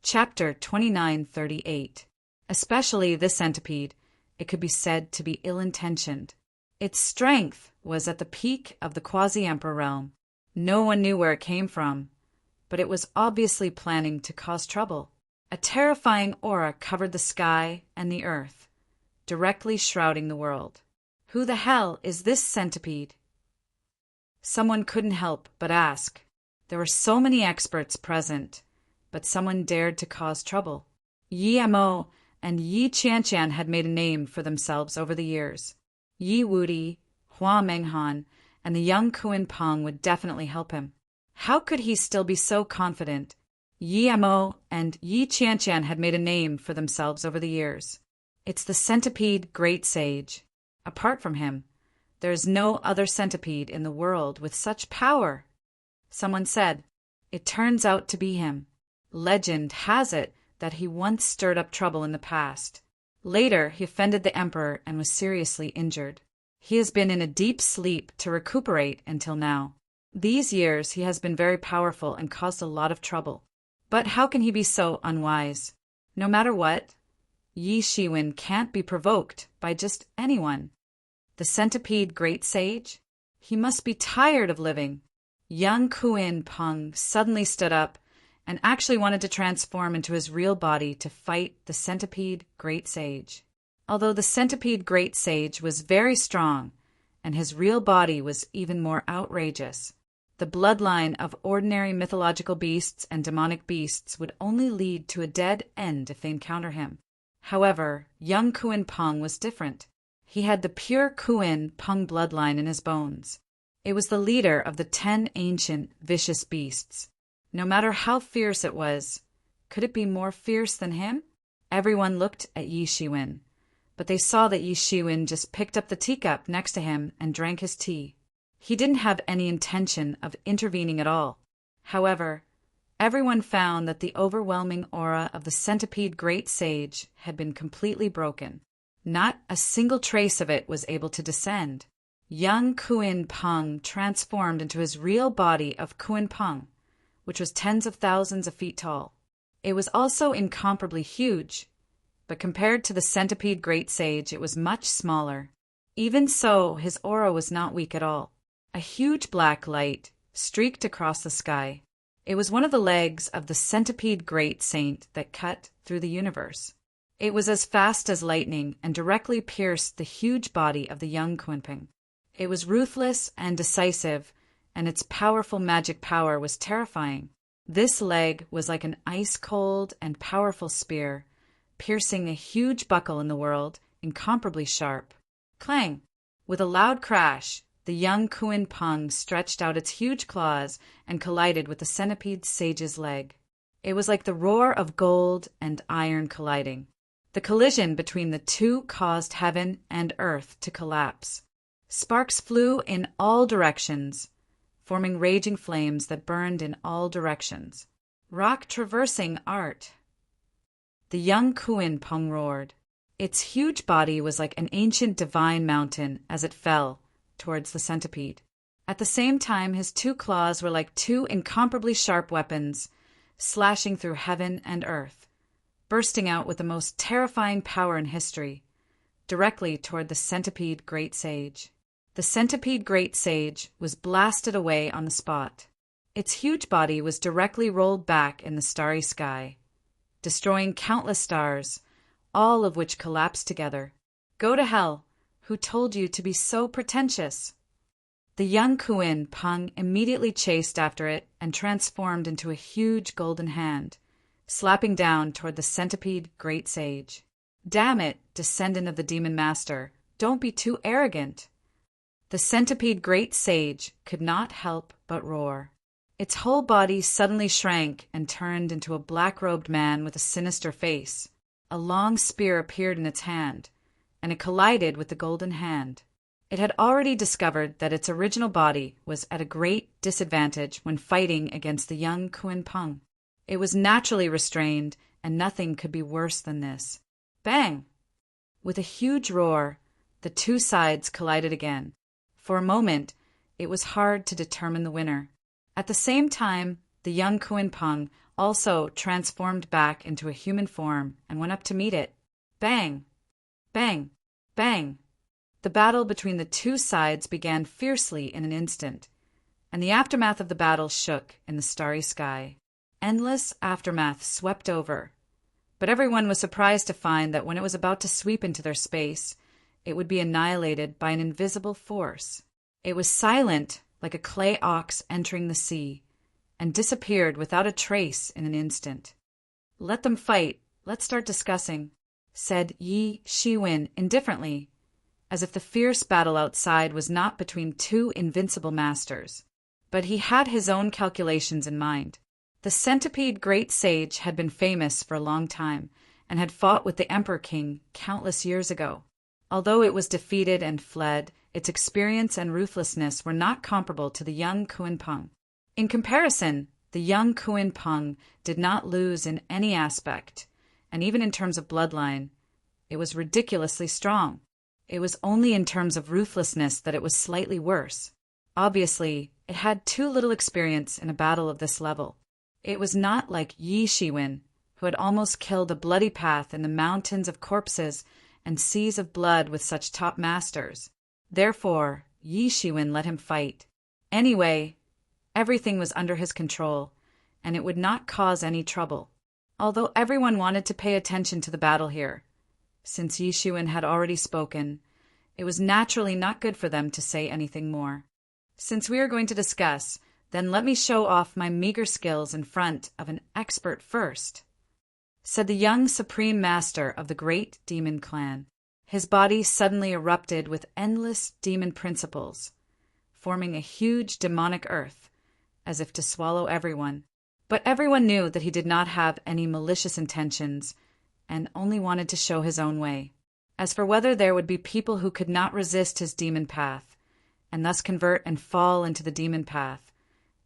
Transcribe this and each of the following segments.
Chapter 2938. Especially this centipede, it could be said to be ill-intentioned. Its strength was at the peak of the quasi-emperor realm. No one knew where it came from, but it was obviously planning to cause trouble. A terrifying aura covered the sky and the earth, directly shrouding the world. Who the hell is this centipede? Someone couldn't help but ask. There were so many experts present, but someone dared to cause trouble. Yi Mo and Yi Qianqian had made a name for themselves over the years. Yi Wudi, Hua Menghan, and the young Kuan Peng would definitely help him. How could he still be so confident? Yi Mo and Yi Qianqian had made a name for themselves over the years. It's the centipede great sage. Apart from him, there is no other centipede in the world with such power. Someone said, it turns out to be him. Legend has it that he once stirred up trouble in the past. Later, he offended the emperor and was seriously injured. He has been in a deep sleep to recuperate until now. These years, he has been very powerful and caused a lot of trouble. But how can he be so unwise? No matter what, Yi Shiwen can't be provoked by just anyone. The centipede great sage? He must be tired of living. Young Kuan Peng suddenly stood up and actually wanted to transform into his real body to fight the centipede great sage. Although the centipede great sage was very strong, and his real body was even more outrageous, the bloodline of ordinary mythological beasts and demonic beasts would only lead to a dead end if they encounter him. However, young Kuan Peng was different. He had the pure Kuan Peng bloodline in his bones. It was the leader of the 10 ancient, vicious beasts. No matter how fierce it was, could it be more fierce than him? Everyone looked at Yi Shiwen, but they saw that Yi Shiwen just picked up the teacup next to him and drank his tea. He didn't have any intention of intervening at all. However, everyone found that the overwhelming aura of the centipede great sage had been completely broken. Not a single trace of it was able to descend. Young Kuan Peng transformed into his real body of Kuan Peng, which was tens of thousands of feet tall. It was also incomparably huge, but compared to the centipede great sage, it was much smaller. Even so, his aura was not weak at all. A huge black light streaked across the sky. It was one of the legs of the centipede great saint that cut through the universe. It was as fast as lightning and directly pierced the huge body of the young Kuan Peng. It was ruthless and decisive, and its powerful magic power was terrifying. This leg was like an ice-cold and powerful spear, piercing a huge buckle in the world, incomparably sharp. Clang! With a loud crash, the young Kuan Peng stretched out its huge claws and collided with the centipede sage's leg. It was like the roar of gold and iron colliding. The collision between the two caused heaven and earth to collapse. Sparks flew in all directions, forming raging flames that burned in all directions. Rock traversing art. The young Kuan Peng roared. Its huge body was like an ancient divine mountain as it fell towards the centipede. At the same time, his two claws were like two incomparably sharp weapons, slashing through heaven and earth, bursting out with the most terrifying power in history, directly toward the centipede great sage. The centipede great sage was blasted away on the spot. Its huge body was directly rolled back in the starry sky, destroying countless stars, all of which collapsed together. Go to hell! Who told you to be so pretentious? The young Kuan Peng immediately chased after it and transformed into a huge golden hand, slapping down toward the centipede great sage. Damn it, descendant of the demon master, don't be too arrogant. The centipede great sage could not help but roar. Its whole body suddenly shrank and turned into a black-robed man with a sinister face. A long spear appeared in its hand, and it collided with the golden hand. It had already discovered that its original body was at a great disadvantage when fighting against the young Kuan Peng. It was naturally restrained, and nothing could be worse than this. Bang! With a huge roar, the two sides collided again. For a moment, it was hard to determine the winner. At the same time, the young Kuan Peng also transformed back into a human form and went up to meet it. Bang! Bang! Bang! The battle between the two sides began fiercely in an instant, and the aftermath of the battle shook in the starry sky. Endless aftermath swept over, but everyone was surprised to find that when it was about to sweep into their space, it would be annihilated by an invisible force. It was silent, like a clay ox entering the sea, and disappeared without a trace in an instant. "Let them fight. Let's start discussing," said Yi Shiwen indifferently, as if the fierce battle outside was not between two invincible masters. But he had his own calculations in mind. The centipede great sage had been famous for a long time, and had fought with the Emperor King countless years ago. Although it was defeated and fled, its experience and ruthlessness were not comparable to the young Kuan-Pung. In comparison, the young Kuan-Pung did not lose in any aspect, and even in terms of bloodline, it was ridiculously strong. It was only in terms of ruthlessness that it was slightly worse. Obviously, it had too little experience in a battle of this level. It was not like Yi Shiwen, who had almost killed a bloody path in the mountains of corpses and seas of blood with such top masters. Therefore, Yi Shiwen let him fight. Anyway, everything was under his control, and it would not cause any trouble. Although everyone wanted to pay attention to the battle here, since Yi Shiwen had already spoken, it was naturally not good for them to say anything more. "Since we are going to discuss, then let me show off my meager skills in front of an expert first," said the young supreme master of the great demon clan. His body suddenly erupted with endless demon principles, forming a huge demonic earth, as if to swallow everyone. But everyone knew that he did not have any malicious intentions, and only wanted to show his own way. As for whether there would be people who could not resist his demon path, and thus convert and fall into the demon path,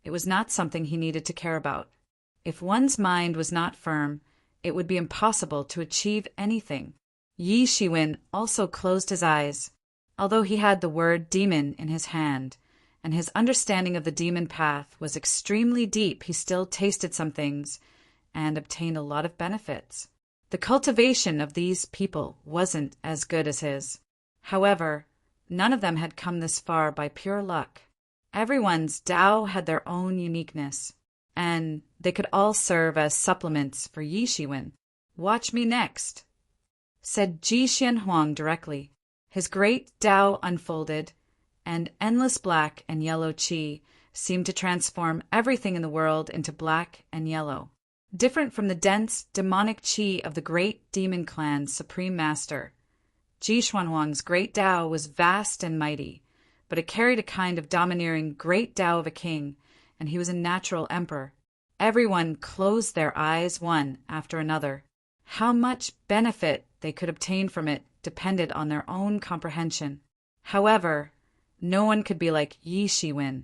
it was not something he needed to care about. If one's mind was not firm, it would be impossible to achieve anything. Yi Shiwen also closed his eyes. Although he had the word demon in his hand, and his understanding of the demon path was extremely deep, he still tasted some things and obtained a lot of benefits. The cultivation of these people wasn't as good as his. However, none of them had come this far by pure luck. Everyone's Tao had their own uniqueness, and they could all serve as supplements for Yi Shiwen. "Watch me next," said Ji Xianhuang directly. His great Tao unfolded, and endless black and yellow qi seemed to transform everything in the world into black and yellow. Different from the dense, demonic qi of the great demon clan's supreme master, Ji Xuanhuang's great Tao was vast and mighty, but it carried a kind of domineering great Tao of a king, and he was a natural emperor. Everyone closed their eyes one after another. How much benefit they could obtain from it depended on their own comprehension. However, no one could be like Yi Shiwen,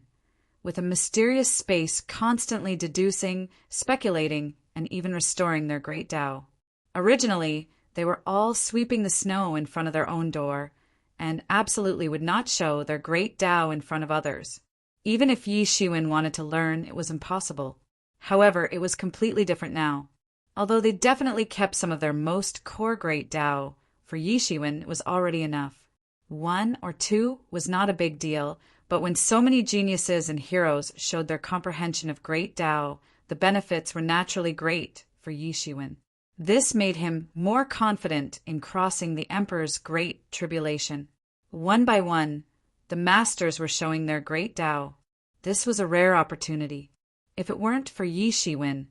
with a mysterious space constantly deducing, speculating, and even restoring their great Tao. Originally, they were all sweeping the snow in front of their own door, and absolutely would not show their great Tao in front of others. Even if Yi Shiwen wanted to learn, it was impossible. However, it was completely different now. Although they definitely kept some of their most core great Tao, for Yi Shiwen it was already enough. 1 or 2 was not a big deal, but when so many geniuses and heroes showed their comprehension of great Tao, the benefits were naturally great for Yi Shiwen. This made him more confident in crossing the Emperor's great tribulation. One by one, the masters were showing their great Tao. This was a rare opportunity. If it weren't for Yi Shiwen,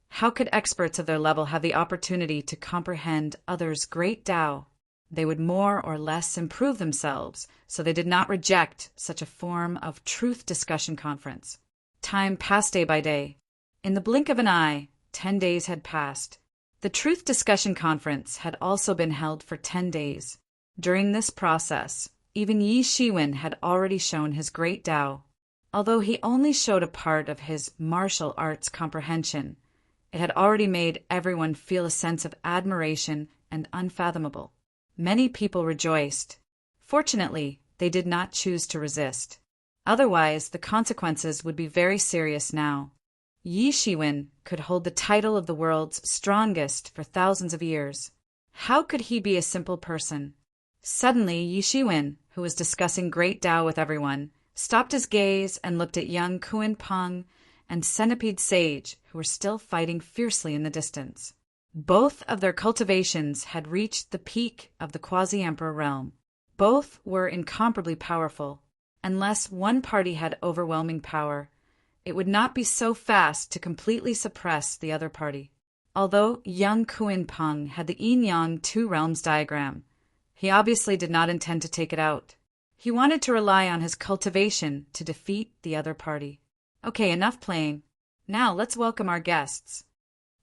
how could experts of their level have the opportunity to comprehend others' great Tao? They would more or less improve themselves, so they did not reject such a form of truth discussion conference. Time passed day by day. In the blink of an eye, 10 days had passed. The truth discussion conference had also been held for 10 days. During this process, even Yi Shiwen had already shown his great Tao. Although he only showed a part of his martial arts comprehension, it had already made everyone feel a sense of admiration and unfathomable. Many people rejoiced. Fortunately, they did not choose to resist. Otherwise, the consequences would be very serious now. Yi Shiwen could hold the title of the world's strongest for thousands of years. How could he be a simple person? Suddenly, Yi Shiwen, who was discussing Great Tao with everyone, stopped his gaze and looked at young Kuan Peng and Centipede Sage, who were still fighting fiercely in the distance. Both of their cultivations had reached the peak of the Quasi-Emperor realm. Both were incomparably powerful. Unless one party had overwhelming power, it would not be so fast to completely suppress the other party. Although young Kuan Peng had the yin-yang two realms diagram, he obviously did not intend to take it out. He wanted to rely on his cultivation to defeat the other party. Okay, enough playing. Now let's welcome our guests.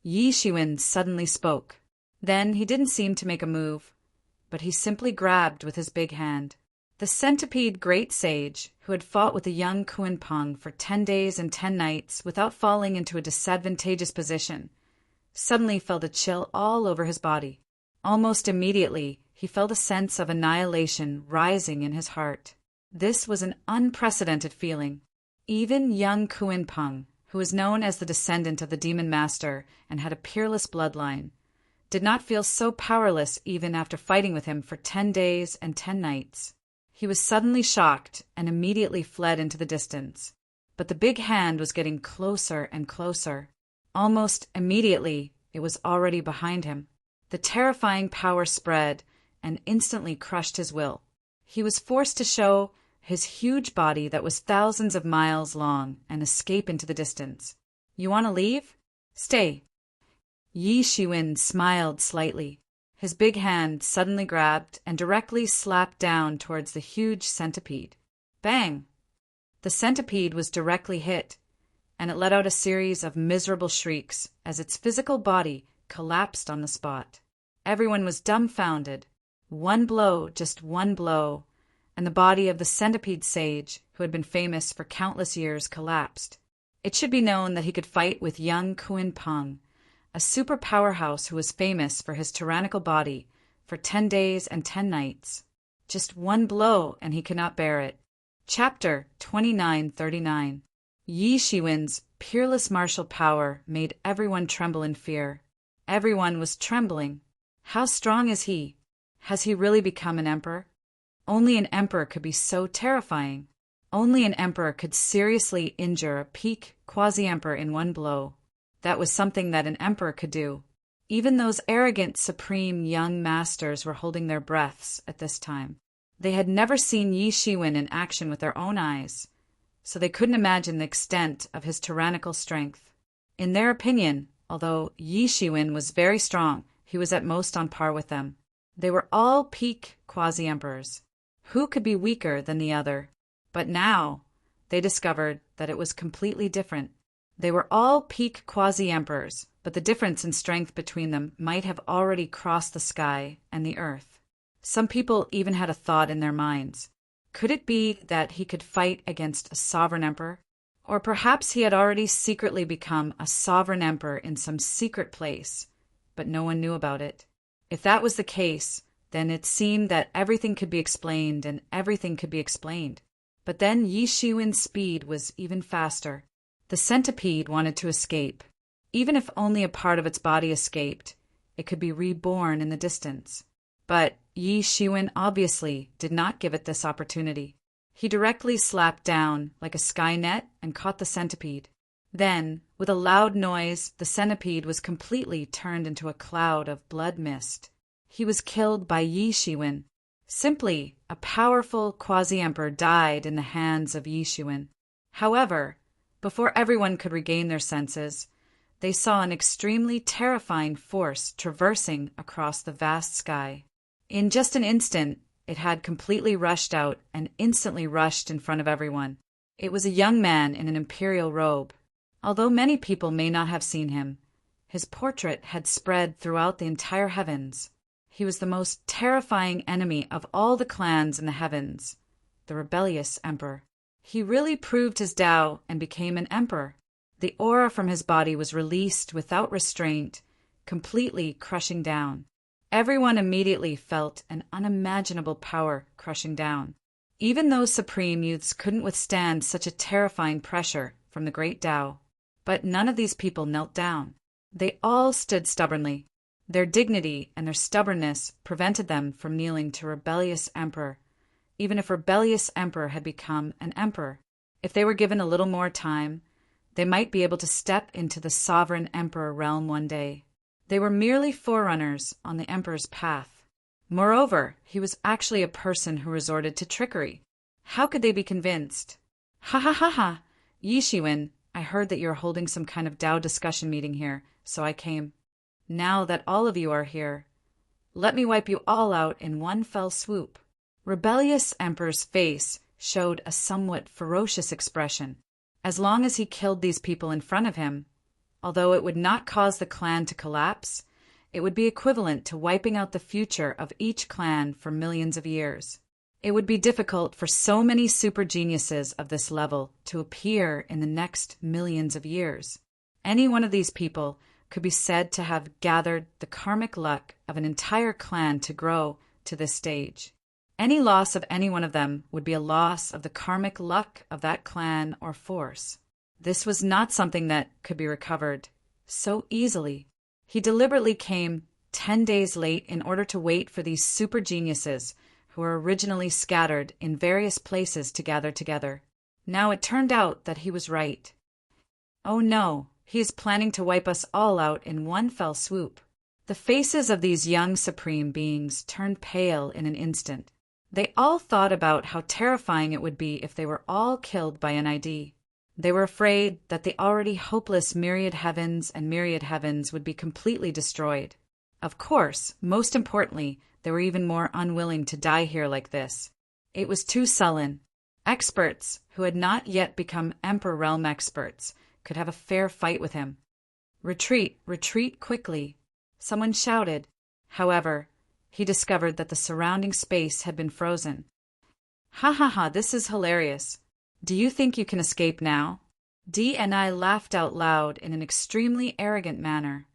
Yi Shiwen suddenly spoke. Then he didn't seem to make a move, but he simply grabbed with his big hand. The centipede great sage, who had fought with the young Kuan Peng for 10 days and 10 nights without falling into a disadvantageous position, suddenly felt a chill all over his body. Almost immediately, he felt a sense of annihilation rising in his heart. This was an unprecedented feeling. Even young Kuan Peng, who was known as the descendant of the demon master and had a peerless bloodline, did not feel so powerless even after fighting with him for 10 days and 10 nights. He was suddenly shocked and immediately fled into the distance. But the big hand was getting closer and closer. Almost immediately, it was already behind him. The terrifying power spread and instantly crushed his will. He was forced to show his huge body that was thousands of miles long and escape into the distance. You want to leave? Stay. Yi Shiwen smiled slightly. His big hand suddenly grabbed and directly slapped down towards the huge centipede. Bang! The centipede was directly hit, and it let out a series of miserable shrieks as its physical body collapsed on the spot. Everyone was dumbfounded. One blow, just one blow, and the body of the centipede sage, who had been famous for countless years, collapsed. It should be known that he could fight with young Kuan Peng, a super powerhouse who was famous for his tyrannical body, for 10 days and 10 nights. Just one blow, and he could not bear it. Chapter 2939. Yi Shiwen's peerless martial power made everyone tremble in fear. Everyone was trembling. How strong is he? Has he really become an emperor? Only an emperor could be so terrifying. Only an emperor could seriously injure a peak quasi-emperor in one blow. That was something that an emperor could do. Even those arrogant, supreme young masters were holding their breaths at this time. They had never seen Yi Shiwen in action with their own eyes, so they couldn't imagine the extent of his tyrannical strength. In their opinion, although Yi Shiwen was very strong, he was at most on par with them. They were all peak quasi-emperors. Who could be weaker than the other? But now, they discovered that it was completely different. They were all peak quasi-emperors, but the difference in strength between them might have already crossed the sky and the earth. Some people even had a thought in their minds. Could it be that he could fight against a sovereign emperor? Or perhaps he had already secretly become a sovereign emperor in some secret place, but no one knew about it. If that was the case, then it seemed that everything could be explained and everything could be explained. But then Yi Shiwen's speed was even faster. The centipede wanted to escape. Even if only a part of its body escaped, it could be reborn in the distance. But Yi Shiwen obviously did not give it this opportunity. He directly slapped down like a sky net and caught the centipede. Then, with a loud noise, the centipede was completely turned into a cloud of blood mist. He was killed by Yi Shiwen. Simply, a powerful quasi-emperor died in the hands of Yi Shiwen. However, before everyone could regain their senses, they saw an extremely terrifying force traversing across the vast sky. In just an instant, it had completely rushed out and instantly rushed in front of everyone. It was a young man in an imperial robe. Although many people may not have seen him, his portrait had spread throughout the entire heavens. He was the most terrifying enemy of all the clans in the heavens, the rebellious emperor. He really proved his Tao and became an emperor. The aura from his body was released without restraint, completely crushing down. Everyone immediately felt an unimaginable power crushing down. Even those supreme youths couldn't withstand such a terrifying pressure from the great Tao. But none of these people knelt down. They all stood stubbornly. Their dignity and their stubbornness prevented them from kneeling to rebellious emperor, even if rebellious emperor had become an emperor. If they were given a little more time, they might be able to step into the sovereign emperor realm one day. They were merely forerunners on the emperor's path. Moreover, he was actually a person who resorted to trickery. How could they be convinced? Ha ha ha ha! Yi Shiwen, I heard that you're holding some kind of Tao discussion meeting here, so I came. Now that all of you are here, let me wipe you all out in one fell swoop. Rebellious Emperor's face showed a somewhat ferocious expression. As long as he killed these people in front of him, although it would not cause the clan to collapse, it would be equivalent to wiping out the future of each clan for millions of years. It would be difficult for so many super geniuses of this level to appear in the next millions of years. Any one of these people could be said to have gathered the karmic luck of an entire clan to grow to this stage. Any loss of any one of them would be a loss of the karmic luck of that clan or force. This was not something that could be recovered so easily. He deliberately came 10 days late in order to wait for these super geniuses who were originally scattered in various places to gather together. Now it turned out that he was right. Oh no, he is planning to wipe us all out in one fell swoop. The faces of these young supreme beings turned pale in an instant. They all thought about how terrifying it would be if they were all killed by NID. They were afraid that the already hopeless myriad heavens would be completely destroyed. Of course, most importantly, they were even more unwilling to die here like this. It was too sullen. Experts, who had not yet become Emperor Realm experts, could have a fair fight with him. Retreat, retreat quickly, someone shouted. However, he discovered that the surrounding space had been frozen. Ha ha ha, this is hilarious. Do you think you can escape now? Dee and I laughed out loud in an extremely arrogant manner.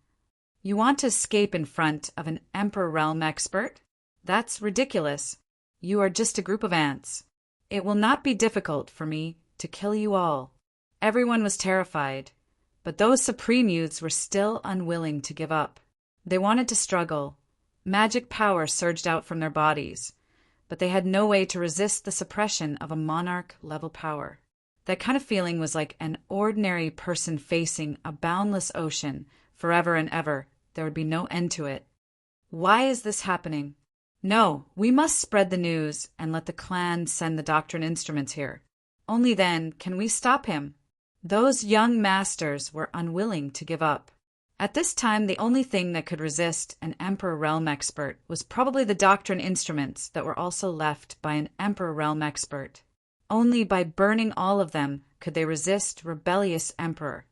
You want to escape in front of an Emperor Realm expert? That's ridiculous. You are just a group of ants. It will not be difficult for me to kill you all. Everyone was terrified, but those supreme youths were still unwilling to give up. They wanted to struggle. Magic power surged out from their bodies, but they had no way to resist the suppression of a monarch-level power. That kind of feeling was like an ordinary person facing a boundless ocean forever and ever. There would be no end to it. Why is this happening? No, we must spread the news and let the clan send the doctrine instruments here. Only then can we stop him. Those young masters were unwilling to give up. At this time, the only thing that could resist an Emperor Realm expert was probably the doctrine instruments that were also left by an Emperor Realm expert. Only by burning all of them could they resist rebellious Emperor,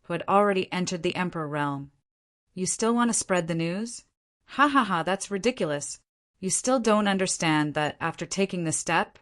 who had already entered the Emperor Realm. You still want to spread the news? Ha ha ha, that's ridiculous. You still don't understand that after taking this step,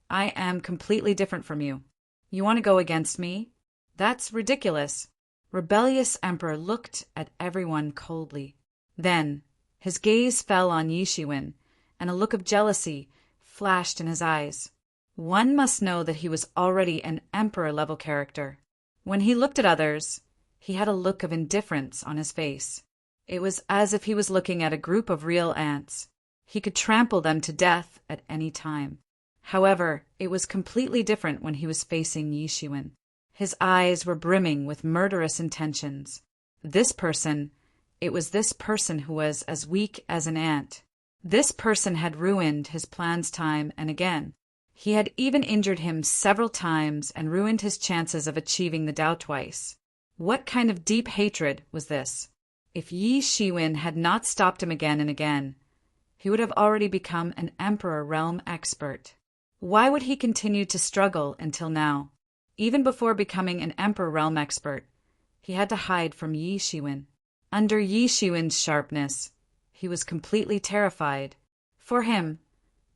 I am completely different from you. You want to go against me? That's ridiculous. Rebellious Emperor looked at everyone coldly. Then, his gaze fell on Yi Shiwen, and a look of jealousy flashed in his eyes. One must know that he was already an Emperor-level character. When he looked at others, he had a look of indifference on his face. It was as if he was looking at a group of real ants. He could trample them to death at any time. However, it was completely different when he was facing Yi Shiwen. His eyes were brimming with murderous intentions. It was this person who was as weak as an ant. This person had ruined his plans time and again. He had even injured him several times and ruined his chances of achieving the Tao twice. What kind of deep hatred was this? If Yi Shiwen had not stopped him again and again, he would have already become an Emperor Realm expert. Why would he continue to struggle until now? Even before becoming an Emperor Realm expert, he had to hide from Yi Shiwen. Under Yi Shiwen's sharpness, he was completely terrified. For him,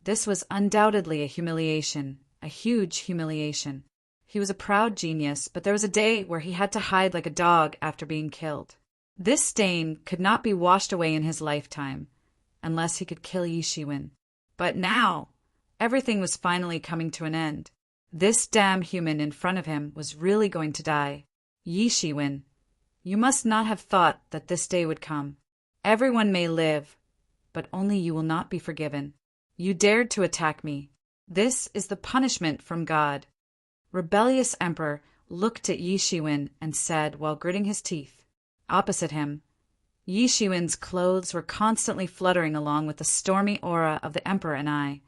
this was undoubtedly a humiliation, a huge humiliation. He was a proud genius, but there was a day where he had to hide like a dog after being killed. This stain could not be washed away in his lifetime, unless he could kill Yi Shiwen. But now, everything was finally coming to an end. This damn human in front of him was really going to die. Yi Shiwen, you must not have thought that this day would come. Everyone may live, but only you will not be forgiven. You dared to attack me. This is the punishment from God." Rebellious Emperor looked at Yi Shiwen and said while gritting his teeth. Opposite him, Yi Shiwen's clothes were constantly fluttering along with the stormy aura of the Emperor and I,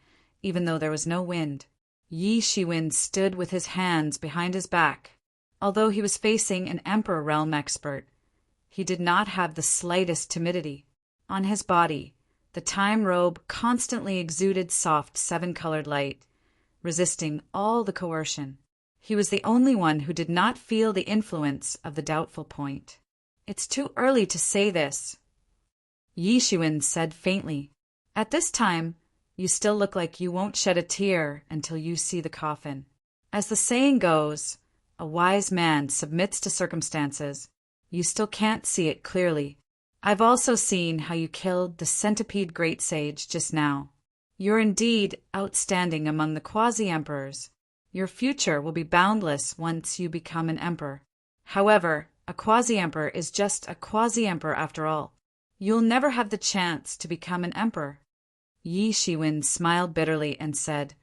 even though there was no wind. Yi Shiwen stood with his hands behind his back. Although he was facing an Emperor realm expert, he did not have the slightest timidity. On his body, the time robe constantly exuded soft seven-colored light, resisting all the coercion. He was the only one who did not feel the influence of the doubtful point. "It's too early to say this," Yi Shiwen said faintly. "At this time, you still look like you won't shed a tear until you see the coffin. As the saying goes, a wise man submits to circumstances. You still can't see it clearly. I've also seen how you killed the centipede great sage just now. You're indeed outstanding among the quasi-emperors. Your future will be boundless once you become an emperor. However, a quasi-emperor is just a quasi-emperor after all. You'll never have the chance to become an emperor." Yi Shiwen smiled bitterly and said,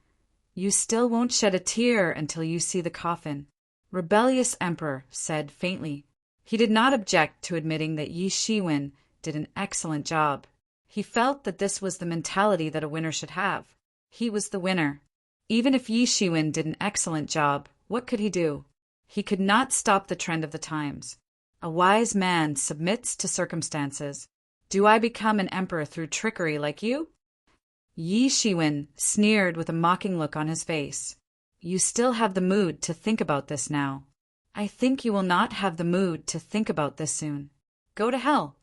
"You still won't shed a tear until you see the coffin." Rebellious Emperor said faintly. He did not object to admitting that Yi Shiwen did an excellent job. He felt that this was the mentality that a winner should have. He was the winner. Even if Yi Shiwen did an excellent job, what could he do? He could not stop the trend of the times. A wise man submits to circumstances. Do I become an emperor through trickery like you? Yi Shiwen sneered with a mocking look on his face. You still have the mood to think about this now. I think you will not have the mood to think about this soon. Go to hell.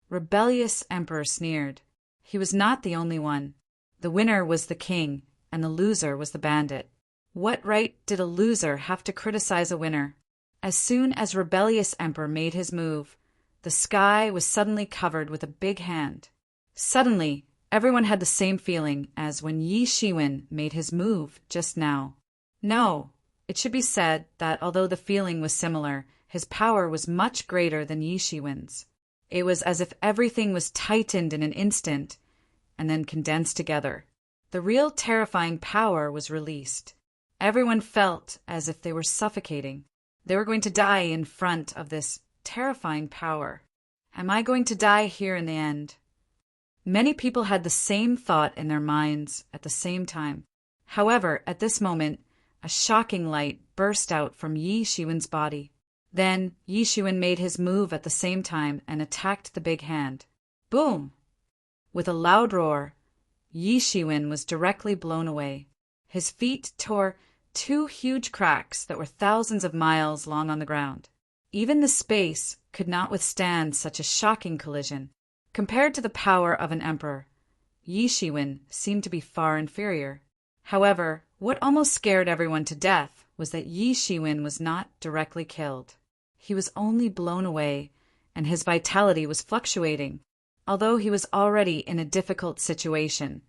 Rebellious Emperor sneered. He was not the only one. The winner was the king, and the loser was the bandit. What right did a loser have to criticize a winner? As soon as Rebellious Emperor made his move, the sky was suddenly covered with a big hand. Suddenly, everyone had the same feeling as when Yi Shiwen made his move just now. No, it should be said that although the feeling was similar, his power was much greater than Yi Shiwen's. It was as if everything was tightened in an instant and then condensed together. The real terrifying power was released. Everyone felt as if they were suffocating. They were going to die in front of this terrifying power. Am I going to die here in the end? Many people had the same thought in their minds at the same time. However, at this moment, a shocking light burst out from Yi Shiwen's body. Then Yi Shiwen made his move at the same time and attacked the big hand. Boom! With a loud roar, Yi Shiwen was directly blown away. His feet tore two huge cracks that were thousands of miles long on the ground. Even the space could not withstand such a shocking collision. Compared to the power of an emperor, Yi Shiwen seemed to be far inferior. However, what almost scared everyone to death was that Yi Shiwen was not directly killed. He was only blown away, and his vitality was fluctuating. Although he was already in a difficult situation,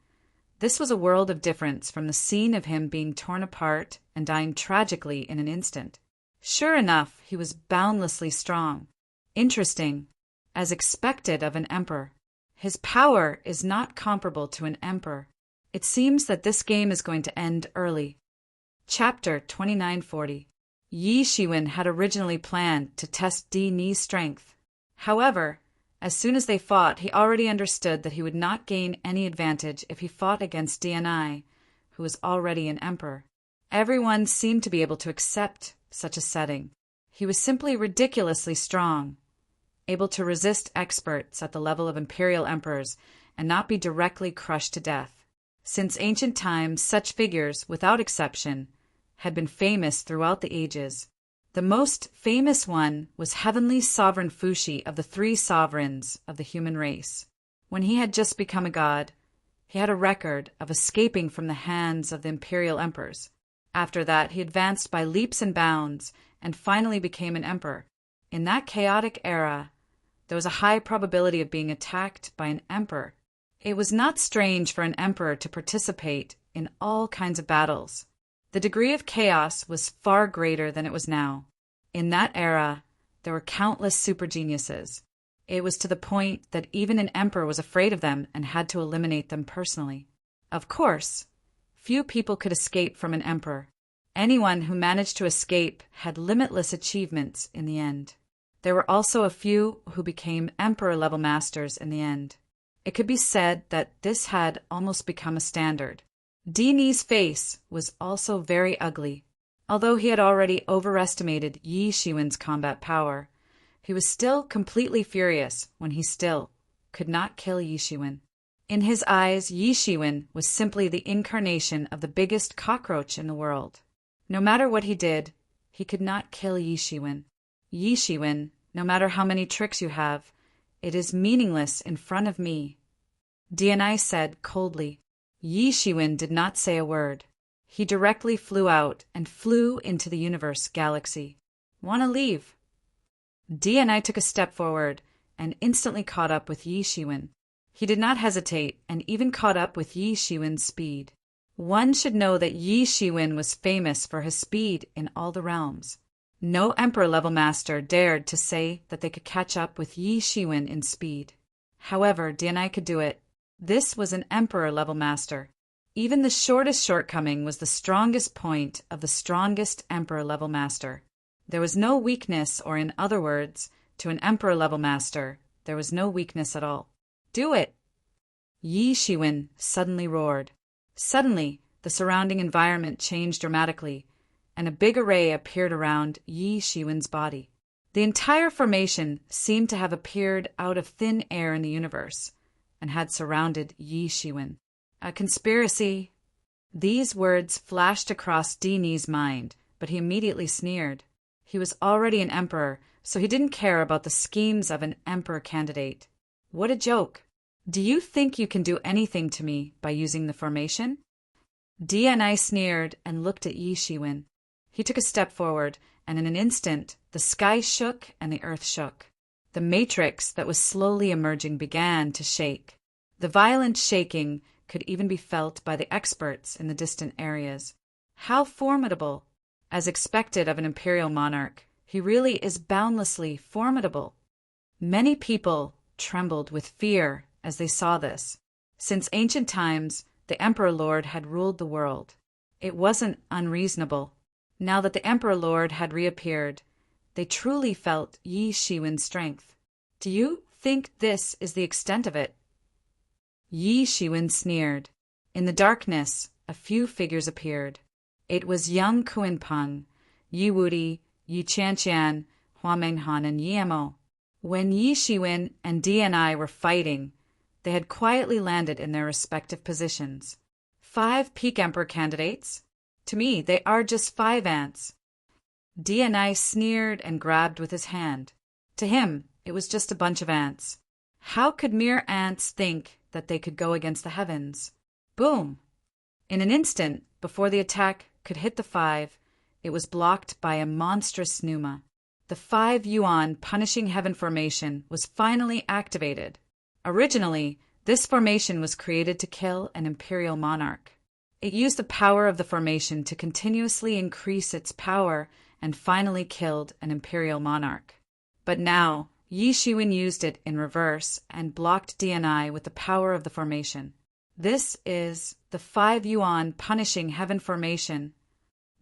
this was a world of difference from the scene of him being torn apart and dying tragically in an instant. Sure enough, he was boundlessly strong. Interesting. As expected of an emperor. His power is not comparable to an emperor. It seems that this game is going to end early. Chapter 2940. Yi Shiwen had originally planned to test Di Ni's strength. However, as soon as they fought, he already understood that he would not gain any advantage if he fought against Di, who was already an emperor. Everyone seemed to be able to accept such a setting. He was simply ridiculously strong, able to resist experts at the level of imperial emperors and not be directly crushed to death. Since ancient times, such figures, without exception, had been famous throughout the ages. The most famous one was Heavenly Sovereign Fuxi of the three sovereigns of the human race. When he had just become a god, he had a record of escaping from the hands of the imperial emperors. After that, he advanced by leaps and bounds and finally became an emperor. In that chaotic era, there was a high probability of being attacked by an emperor. It was not strange for an emperor to participate in all kinds of battles. The degree of chaos was far greater than it was now. In that era, there were countless super geniuses. It was to the point that even an emperor was afraid of them and had to eliminate them personally. Of course, few people could escape from an emperor. Anyone who managed to escape had limitless achievements in the end. There were also a few who became emperor-level masters in the end. It could be said that this had almost become a standard. Dini's face was also very ugly. Although he had already overestimated Yi Shiwen's combat power, he was still completely furious when he still could not kill Yi Shiwen. In his eyes, Yi Shiwen was simply the incarnation of the biggest cockroach in the world. No matter what he did, he could not kill Yi Shiwen. Yi Shiwen, no matter how many tricks you have, it is meaningless in front of me. Dni said coldly. Yi Shiwen did not say a word. He directly flew out and flew into the universe galaxy. "Wanna leave?" Dni took a step forward and instantly caught up with Yi Shiwen. He did not hesitate and even caught up with Yi Shiwen's speed. One should know that Yi Shiwen was famous for his speed in all the realms. No emperor-level master dared to say that they could catch up with Yi Shiwen in speed. However, Dni could do it. This was an emperor-level master. Even the shortest shortcoming was the strongest point of the strongest emperor-level master. There was no weakness, or in other words, to an emperor-level master, there was no weakness at all. "Do it!" Yi Shiwen suddenly roared. Suddenly, the surrounding environment changed dramatically, and a big array appeared around Yi Shiwen's body. The entire formation seemed to have appeared out of thin air in the universe, and had surrounded Yi Shiwen. A conspiracy. These words flashed across Dini's mind, but he immediately sneered. He was already an emperor, so he didn't care about the schemes of an emperor candidate. What a joke! Do you think you can do anything to me by using the formation? Dni sneered and looked at Yi Shiwen. He took a step forward, and in an instant, the sky shook and the earth shook. The matrix that was slowly emerging began to shake. The violent shaking could even be felt by the experts in the distant areas. How formidable! As expected of an imperial monarch, he really is boundlessly formidable. Many people trembled with fear as they saw this. Since ancient times, the Emperor Lord had ruled the world. It wasn't unreasonable. Now that the Emperor Lord had reappeared, they truly felt Yi Shiwen's strength. Do you think this is the extent of it? Yi Shiwen sneered. In the darkness, a few figures appeared. It was young Kuinpeng, Yi Wudi, Yi Qianqian, Hua Menghan, and Yi Emo. When Yi Shiwen and Dni were fighting, they had quietly landed in their respective positions. 5 peak emperor candidates? To me, they are just 5 ants. Dni sneered and grabbed with his hand. To him, it was just a bunch of ants. How could mere ants think that they could go against the heavens? Boom! In an instant, before the attack could hit the 5, it was blocked by a monstrous pneuma. The 5 Yuan Punishing Heaven formation was finally activated. Originally, this formation was created to kill an imperial monarch. It used the power of the formation to continuously increase its power and finally killed an imperial monarch. But now, Yi Shiwen used it in reverse and blocked Dni with the power of the formation. This is the 5 Yuan Punishing Heaven formation.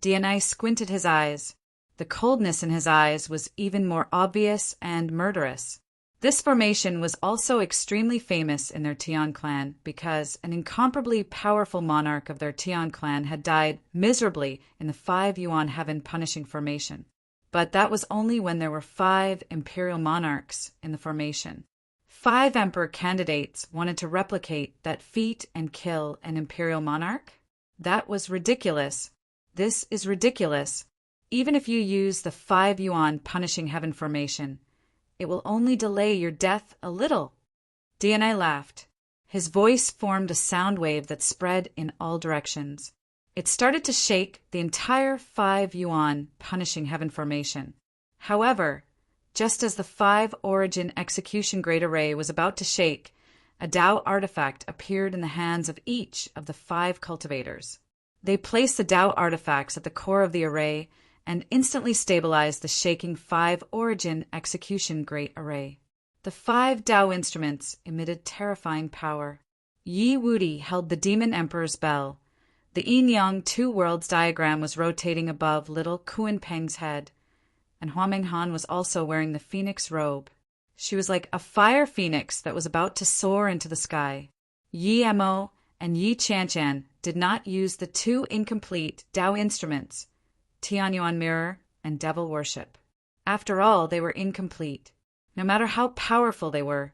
Dni squinted his eyes. The coldness in his eyes was even more obvious and murderous. This formation was also extremely famous in their Tian clan because an incomparably powerful monarch of their Tian clan had died miserably in the 5 Yuan Heaven Punishing formation. But that was only when there were 5 imperial monarchs in the formation. 5 emperor candidates wanted to replicate that feat and kill an imperial monarch? That was ridiculous. This is ridiculous. Even if you use the 5 Yuan Punishing Heaven formation, it will only delay your death a little. Dni laughed. His voice formed a sound wave that spread in all directions. It started to shake the entire 5 Yuan Punishing Heaven formation. However, just as the 5 Origin Execution Great Array was about to shake, a Tao artifact appeared in the hands of each of the 5 cultivators. They placed the Tao artifacts at the core of the array and instantly stabilized the shaking 5 origin execution great array. The 5 Tao instruments emitted terrifying power. Yi Wudi held the Demon Emperor's bell. The yin-yang two worlds diagram was rotating above little Kuan-Peng's head, and Hua Menghan was also wearing the phoenix robe. She was like a fire phoenix that was about to soar into the sky. Yi Mo and Yi Qianshan did not use the 2 incomplete Tao instruments, Tianyuan Mirror and Devil Worship. After all, they were incomplete. No matter how powerful they were,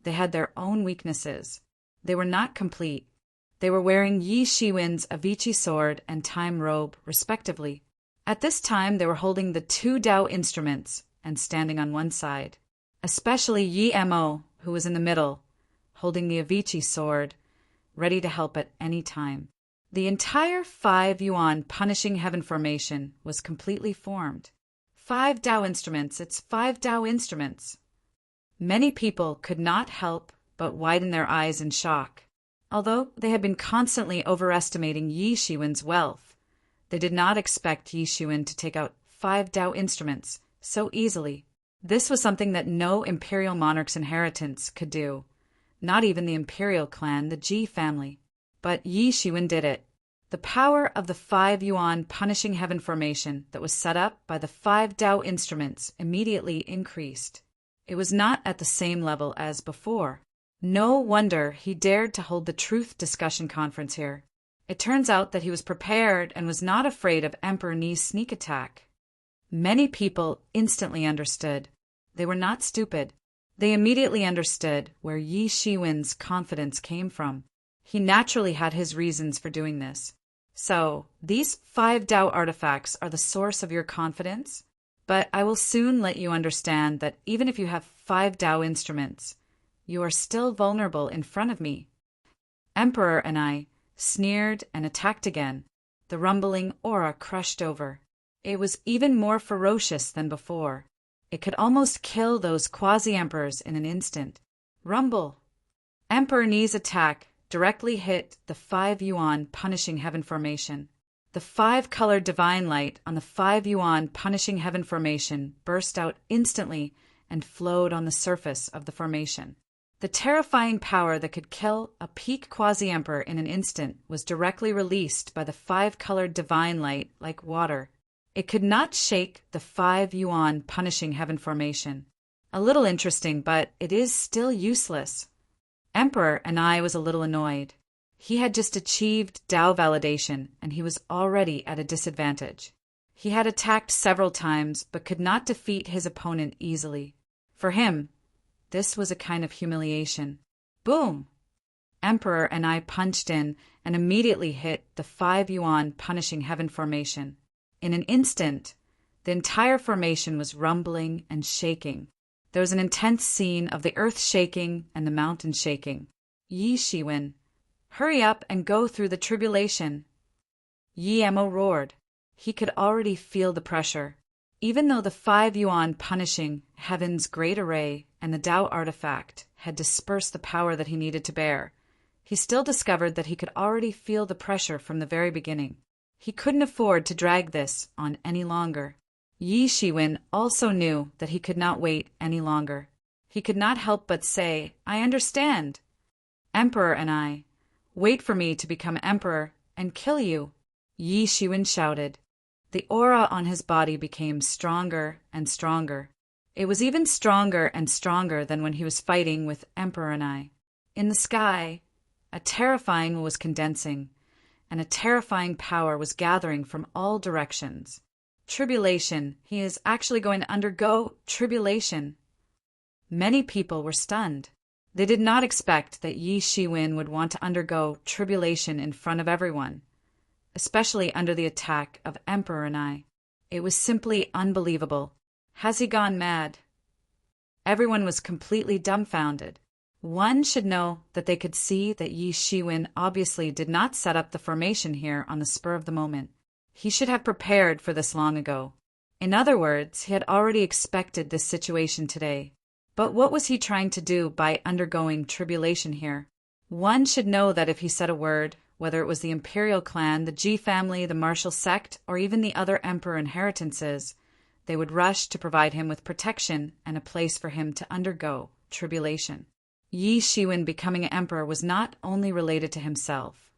they had their own weaknesses. They were not complete. They were wearing Yi Shiwen's Avicii sword and time robe, respectively. At this time, they were holding the 2 Tao instruments and standing on one side. Especially Yi Mo, who was in the middle, holding the Avicii sword, ready to help at any time. The entire 5 Yuan punishing heaven formation was completely formed. 5 Tao instruments, it's 5 Tao instruments. Many people could not help but widen their eyes in shock. Although they had been constantly overestimating Yi Shiwen's wealth, they did not expect Yi Shiwen to take out 5 Tao instruments so easily. This was something that no imperial monarch's inheritance could do, not even the imperial clan, the Ji family. But Yi Shiwen did it. The power of the 5 Yuan punishing heaven formation that was set up by the 5 Tao instruments immediately increased. It was not at the same level as before. No wonder he dared to hold the truth discussion conference here. It turns out that he was prepared and was not afraid of Emperor Ni's sneak attack. Many people instantly understood. They were not stupid. They immediately understood where Yi Shiwen's confidence came from. He naturally had his reasons for doing this. So, these 5 Tao artifacts are the source of your confidence? But I will soon let you understand that even if you have 5 Tao instruments, you are still vulnerable in front of me. Emperor and I sneered and attacked again. The rumbling aura crushed over. It was even more ferocious than before. It could almost kill those quasi-emperors in an instant. Rumble! Emperor Ni's attack directly hit the 5 Yuan punishing heaven formation. The 5-colored divine light on the 5 Yuan punishing heaven formation burst out instantly and flowed on the surface of the formation. The terrifying power that could kill a peak quasi-emperor in an instant was directly released by the 5-colored divine light like water. It could not shake the 5 Yuan punishing heaven formation. A little interesting, but it is still useless. Emperor and I was a little annoyed. He had just achieved Tao validation, and he was already at a disadvantage. He had attacked several times, but could not defeat his opponent easily. For him, this was a kind of humiliation. Boom! Emperor and I punched in and immediately hit the 5 Yuan punishing heaven formation. In an instant, the entire formation was rumbling and shaking. There was an intense scene of the earth shaking and the mountain shaking. Yi Shiwen, hurry up and go through the tribulation. Yi Mo roared. He could already feel the pressure. Even though the 5 Yuan punishing heaven's great array and the Tao artifact had dispersed the power that he needed to bear, he still discovered that he could already feel the pressure from the very beginning. He couldn't afford to drag this on any longer. Yi Shiwen also knew that he could not wait any longer. He could not help but say, I understand. Emperor and I, wait for me to become emperor and kill you, Yi Shiwen shouted. The aura on his body became stronger and stronger. It was even stronger and stronger than when he was fighting with Emperor and I. In the sky, a terrifying was condensing, and a terrifying power was gathering from all directions. Tribulation. He is actually going to undergo tribulation. Many people were stunned. They did not expect that Yi Shiwen would want to undergo tribulation in front of everyone, especially under the attack of Emperor and I. It was simply unbelievable. Has he gone mad? Everyone was completely dumbfounded. One should know that they could see that Yi Shiwen obviously did not set up the formation here on the spur of the moment. He should have prepared for this long ago. In other words, he had already expected this situation today. But what was he trying to do by undergoing tribulation here? One should know that if he said a word whether it was the imperial clan, the Ji family, the martial sect, or even the other emperor inheritances, they would rush to provide him with protection and a place for him to undergo tribulation. Yi Shiwen becoming emperor was not only related to himself,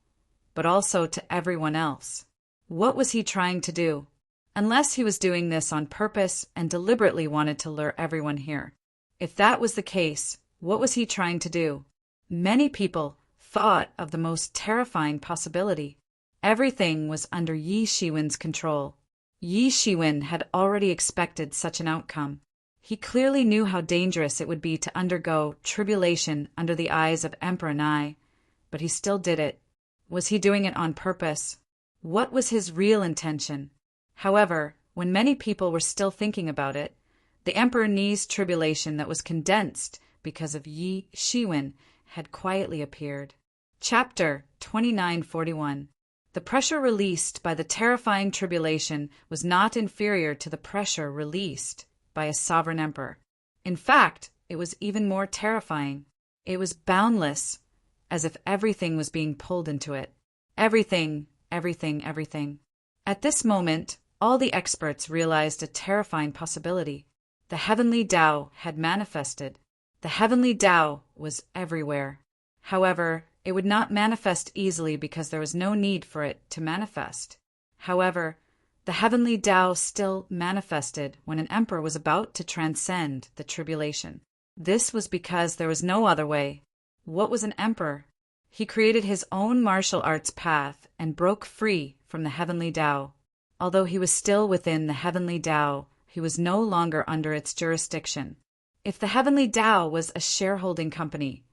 but also to everyone else. What was he trying to do? Unless he was doing this on purpose and deliberately wanted to lure everyone here. If that was the case, what was he trying to do? Many people thought of the most terrifying possibility. Everything was under Yi Shiwen's control. Yi Shiwen had already expected such an outcome. He clearly knew how dangerous it would be to undergo tribulation under the eyes of Emperor Nai, but he still did it. Was he doing it on purpose? What was his real intention? However, when many people were still thinking about it, the Emperor Ni's tribulation that was condensed because of Yi Shiwen had quietly appeared. Chapter 2941. The pressure released by the terrifying tribulation was not inferior to the pressure released by a sovereign emperor. In fact, it was even more terrifying. It was boundless, as if everything was being pulled into it. Everything, everything, everything. At this moment, all the experts realized a terrifying possibility. The heavenly Tao had manifested. The heavenly Tao was everywhere. However, it would not manifest easily because there was no need for it to manifest. However, the heavenly Tao still manifested when an emperor was about to transcend the tribulation. This was because there was no other way. What was an emperor? He created his own martial arts path and broke free from the heavenly Tao. Although he was still within the heavenly Tao, he was no longer under its jurisdiction. If the heavenly Tao was a shareholding company,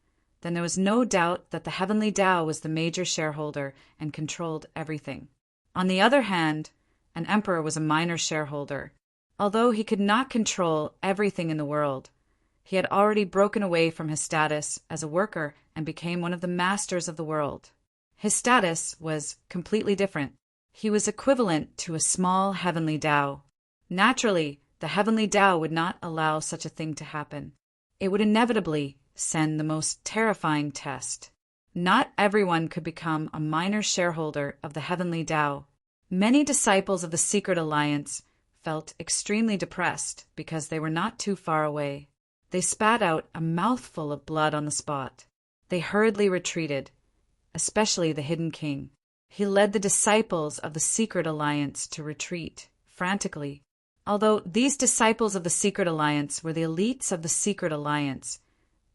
then there was no doubt that the heavenly Tao was the major shareholder and controlled everything. On the other hand, an emperor was a minor shareholder. Although he could not control everything in the world, he had already broken away from his status as a worker and became one of the masters of the world. His status was completely different. He was equivalent to a small heavenly Tao. Naturally, the heavenly Tao would not allow such a thing to happen. It would inevitably send the most terrifying test. Not everyone could become a minor shareholder of the heavenly Tao. Many disciples of the Secret Alliance felt extremely depressed because they were not too far away. They spat out a mouthful of blood on the spot. They hurriedly retreated, especially the Hidden King. He led the disciples of the Secret Alliance to retreat, frantically. Although these disciples of the Secret Alliance were the elites of the Secret Alliance,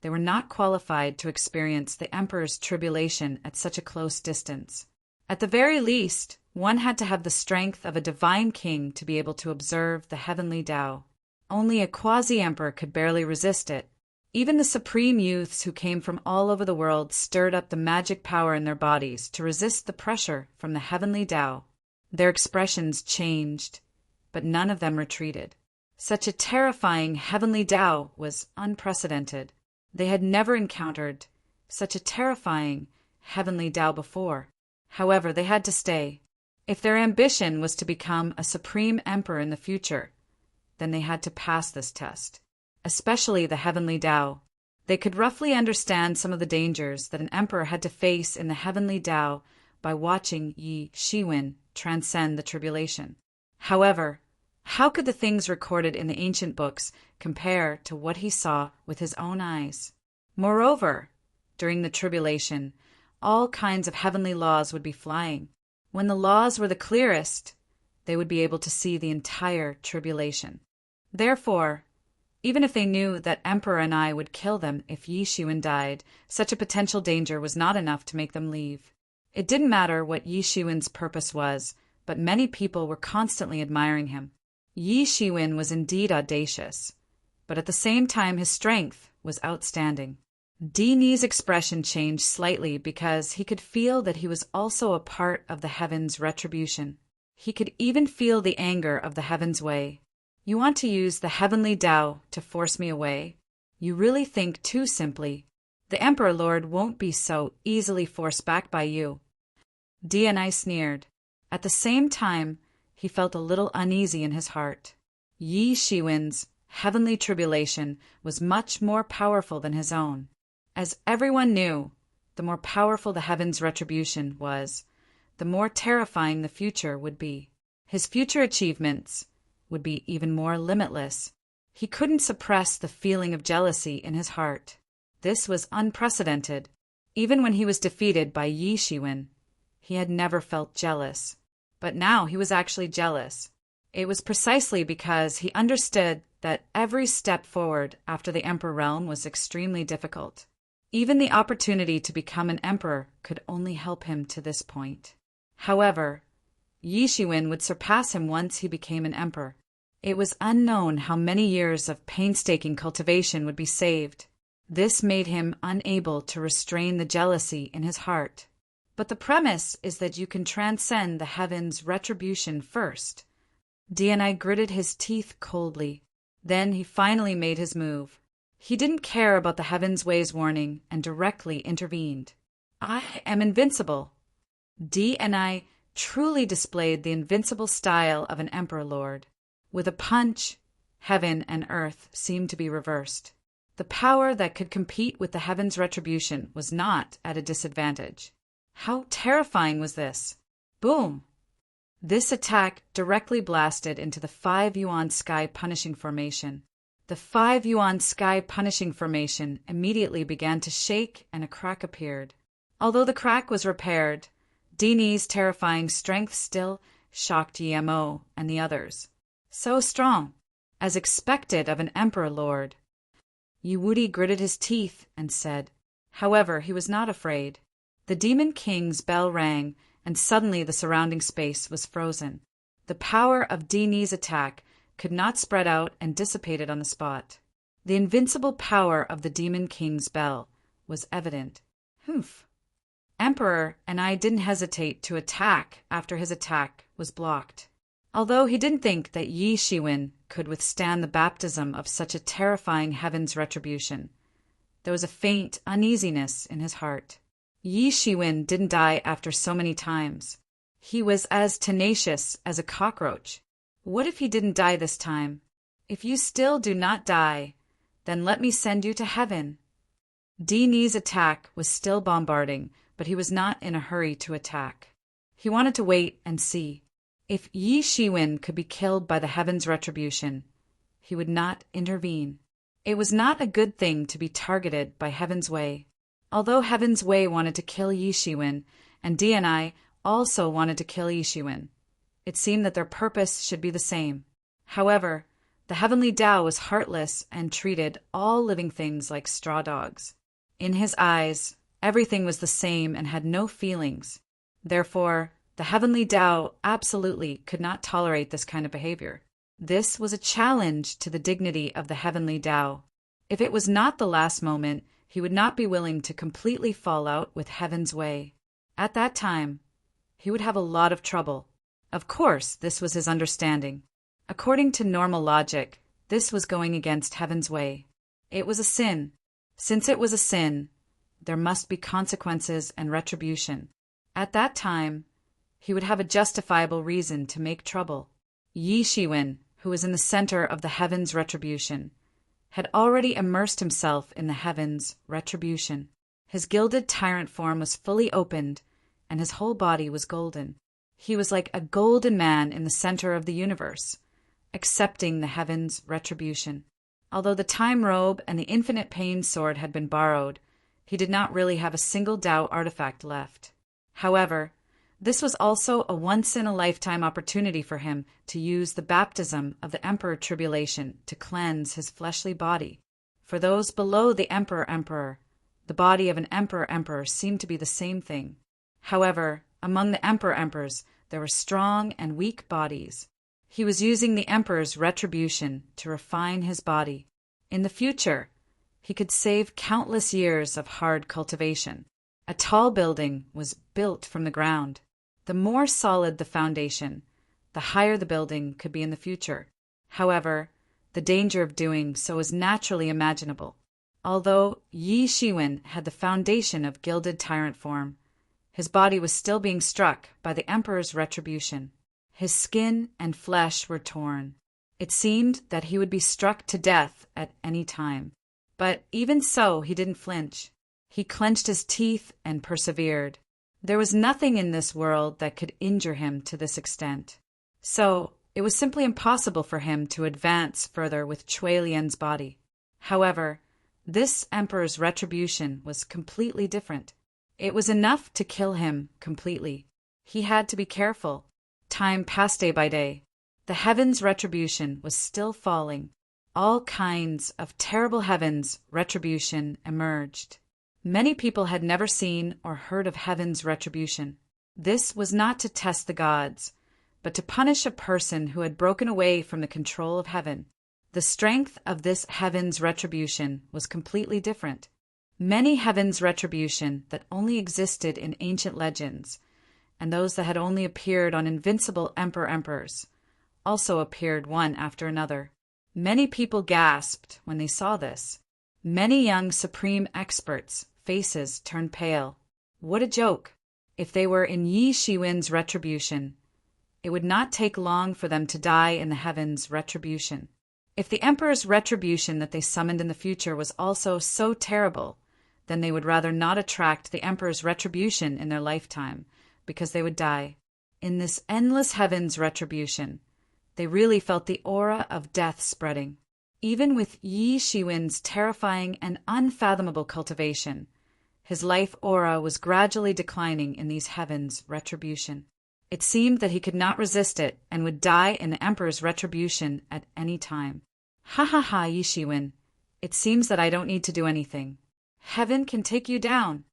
they were not qualified to experience the Emperor's tribulation at such a close distance. At the very least, one had to have the strength of a divine king to be able to observe the heavenly Tao. Only a quasi-emperor could barely resist it. Even the supreme youths who came from all over the world stirred up the magic power in their bodies to resist the pressure from the heavenly Tao. Their expressions changed, but none of them retreated. Such a terrifying heavenly Tao was unprecedented. They had never encountered such a terrifying heavenly Tao before. However, they had to stay. If their ambition was to become a supreme emperor in the future, then they had to pass this test. Especially the heavenly Tao. They could roughly understand some of the dangers that an emperor had to face in the heavenly Tao by watching Yi Shiwen transcend the tribulation. However, how could the things recorded in the ancient books compare to what he saw with his own eyes? Moreover, during the tribulation, all kinds of heavenly laws would be flying. When the laws were the clearest, they would be able to see the entire tribulation. Therefore, even if they knew that Emperor and I would kill them if Yi Shiwen died, such a potential danger was not enough to make them leave. It didn't matter what Yi Shiwen's purpose was, but many people were constantly admiring him. Yi Shiwen was indeed audacious, but at the same time his strength was outstanding. Dini's expression changed slightly because he could feel that he was also a part of the heavens' retribution. He could even feel the anger of the heavens' way. You want to use the heavenly Tao to force me away? You really think too simply. The Emperor Lord won't be so easily forced back by you. Dni sneered. At the same time, he felt a little uneasy in his heart. Yi Shiwen's heavenly tribulation was much more powerful than his own. As everyone knew, the more powerful the heaven's retribution was, the more terrifying the future would be. His future achievements would be even more limitless. He couldn't suppress the feeling of jealousy in his heart. This was unprecedented. Even when he was defeated by Yi Shiwen, he had never felt jealous. But now he was actually jealous. It was precisely because he understood that every step forward after the Emperor realm was extremely difficult. Even the opportunity to become an emperor could only help him to this point. However, Yi Shiwen would surpass him once he became an emperor. It was unknown how many years of painstaking cultivation would be saved. This made him unable to restrain the jealousy in his heart. But the premise is that you can transcend the heaven's retribution first. DNI gritted his teeth coldly. Then he finally made his move. He didn't care about the heaven's way's warning and directly intervened. I am invincible. DNI truly displayed the invincible style of an emperor lord. With a punch, heaven and earth seemed to be reversed. The power that could compete with the heaven's retribution was not at a disadvantage. How terrifying was this? Boom! This attack directly blasted into the 5 yuan sky punishing formation. The 5 yuan sky punishing formation immediately began to shake and a crack appeared. Although the crack was repaired, Dini's terrifying strength still shocked Yemo and the others. So strong, as expected of an emperor lord. Yiwudi gritted his teeth and said. However, he was not afraid. The Demon King's bell rang, and suddenly the surrounding space was frozen. The power of Dini's attack could not spread out and dissipated on the spot. The invincible power of the Demon King's bell was evident. Humph. Emperor and I didn't hesitate to attack after his attack was blocked. Although he didn't think that Yi Shiwen could withstand the baptism of such a terrifying heaven's retribution, there was a faint uneasiness in his heart. Yi Shiwen didn't die after so many times. He was as tenacious as a cockroach. What if he didn't die this time? If you still do not die, then let me send you to heaven. Dini's attack was still bombarding, but he was not in a hurry to attack. He wanted to wait and see. If Yi Shiwen could be killed by the heaven's retribution, he would not intervene. It was not a good thing to be targeted by Heaven's Way. Although Heaven's Way wanted to kill Yi Shiwen, and DNI also wanted to kill Yi Shiwen, it seemed that their purpose should be the same. However, the heavenly Tao was heartless and treated all living things like straw dogs. In his eyes, everything was the same and had no feelings. Therefore, the heavenly Tao absolutely could not tolerate this kind of behavior. This was a challenge to the dignity of the heavenly Tao. If it was not the last moment, he would not be willing to completely fall out with Heaven's Way. At that time, he would have a lot of trouble. Of course, this was his understanding. According to normal logic, this was going against Heaven's Way. It was a sin. Since it was a sin, there must be consequences and retribution. At that time, he would have a justifiable reason to make trouble. Yi Shiwen, who was in the center of the heaven's retribution, had already immersed himself in the heaven's retribution. His gilded tyrant form was fully opened, and his whole body was golden. He was like a golden man in the center of the universe, accepting the heaven's retribution. Although the time robe and the infinite pain sword had been borrowed, he did not really have a single Tao artifact left. However, this was also a once-in-a-lifetime opportunity for him to use the baptism of the Emperor Tribulation to cleanse his fleshly body. For those below the Emperor, the body of an Emperor seemed to be the same thing. However, among the Emperors, there were strong and weak bodies. He was using the Emperor's retribution to refine his body. In the future, he could save countless years of hard cultivation. A tall building was built from the ground. The more solid the foundation, the higher the building could be in the future. However, the danger of doing so was naturally imaginable. Although Yi Shiwen had the foundation of gilded tyrant form, his body was still being struck by the Emperor's retribution. His skin and flesh were torn. It seemed that he would be struck to death at any time. But even so, he didn't flinch. He clenched his teeth and persevered. There was nothing in this world that could injure him to this extent. So, it was simply impossible for him to advance further with Cui Lian's body. However, this emperor's retribution was completely different. It was enough to kill him completely. He had to be careful. Time passed day by day. The heaven's retribution was still falling. All kinds of terrible heaven's retribution emerged. Many people had never seen or heard of heaven's retribution. This was not to test the gods, but to punish a person who had broken away from the control of heaven. The strength of this heaven's retribution was completely different. Many heaven's retribution that only existed in ancient legends, and those that had only appeared on invincible emperors, also appeared one after another. Many people gasped when they saw this. Many young supreme experts' faces turned pale. What a joke! If they were in Yi Shiwen's retribution, it would not take long for them to die in the heavens' retribution. If the emperor's retribution that they summoned in the future was also so terrible, then they would rather not attract the emperor's retribution in their lifetime, because they would die. In this endless heaven's retribution, they really felt the aura of death spreading. Even with Yi Shiwen's terrifying and unfathomable cultivation, his life aura was gradually declining in these heavens' retribution. It seemed that he could not resist it and would die in the emperor's retribution at any time. Ha ha ha, Yi Shiwen. It seems that I don't need to do anything. Heaven can take you down.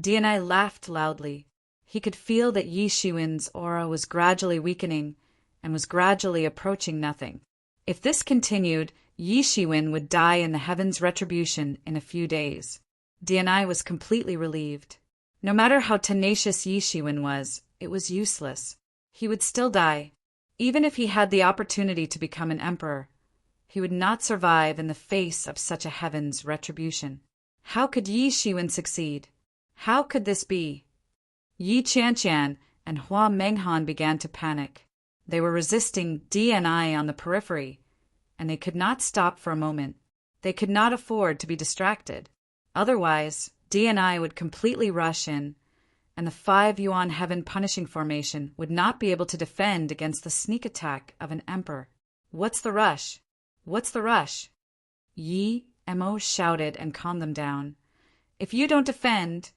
DNI laughed loudly. He could feel that Yi Shiwen's aura was gradually weakening and was gradually approaching nothing. If this continued, Yi Shiwen would die in the heaven's retribution in a few days. DNI was completely relieved. No matter how tenacious Yi Shiwen was, it was useless. He would still die. Even if he had the opportunity to become an emperor, he would not survive in the face of such a heaven's retribution. How could Yi Shiwen succeed? How could this be? Yi Qianqian and Hua Menghan began to panic. They were resisting DNI on the periphery, and they could not stop for a moment. They could not afford to be distracted. Otherwise, DNI would completely rush in, and the 5 Yuan Heaven Punishing Formation would not be able to defend against the sneak attack of an emperor. What's the rush? What's the rush? Yi Mo shouted and calmed them down. If you don't defend,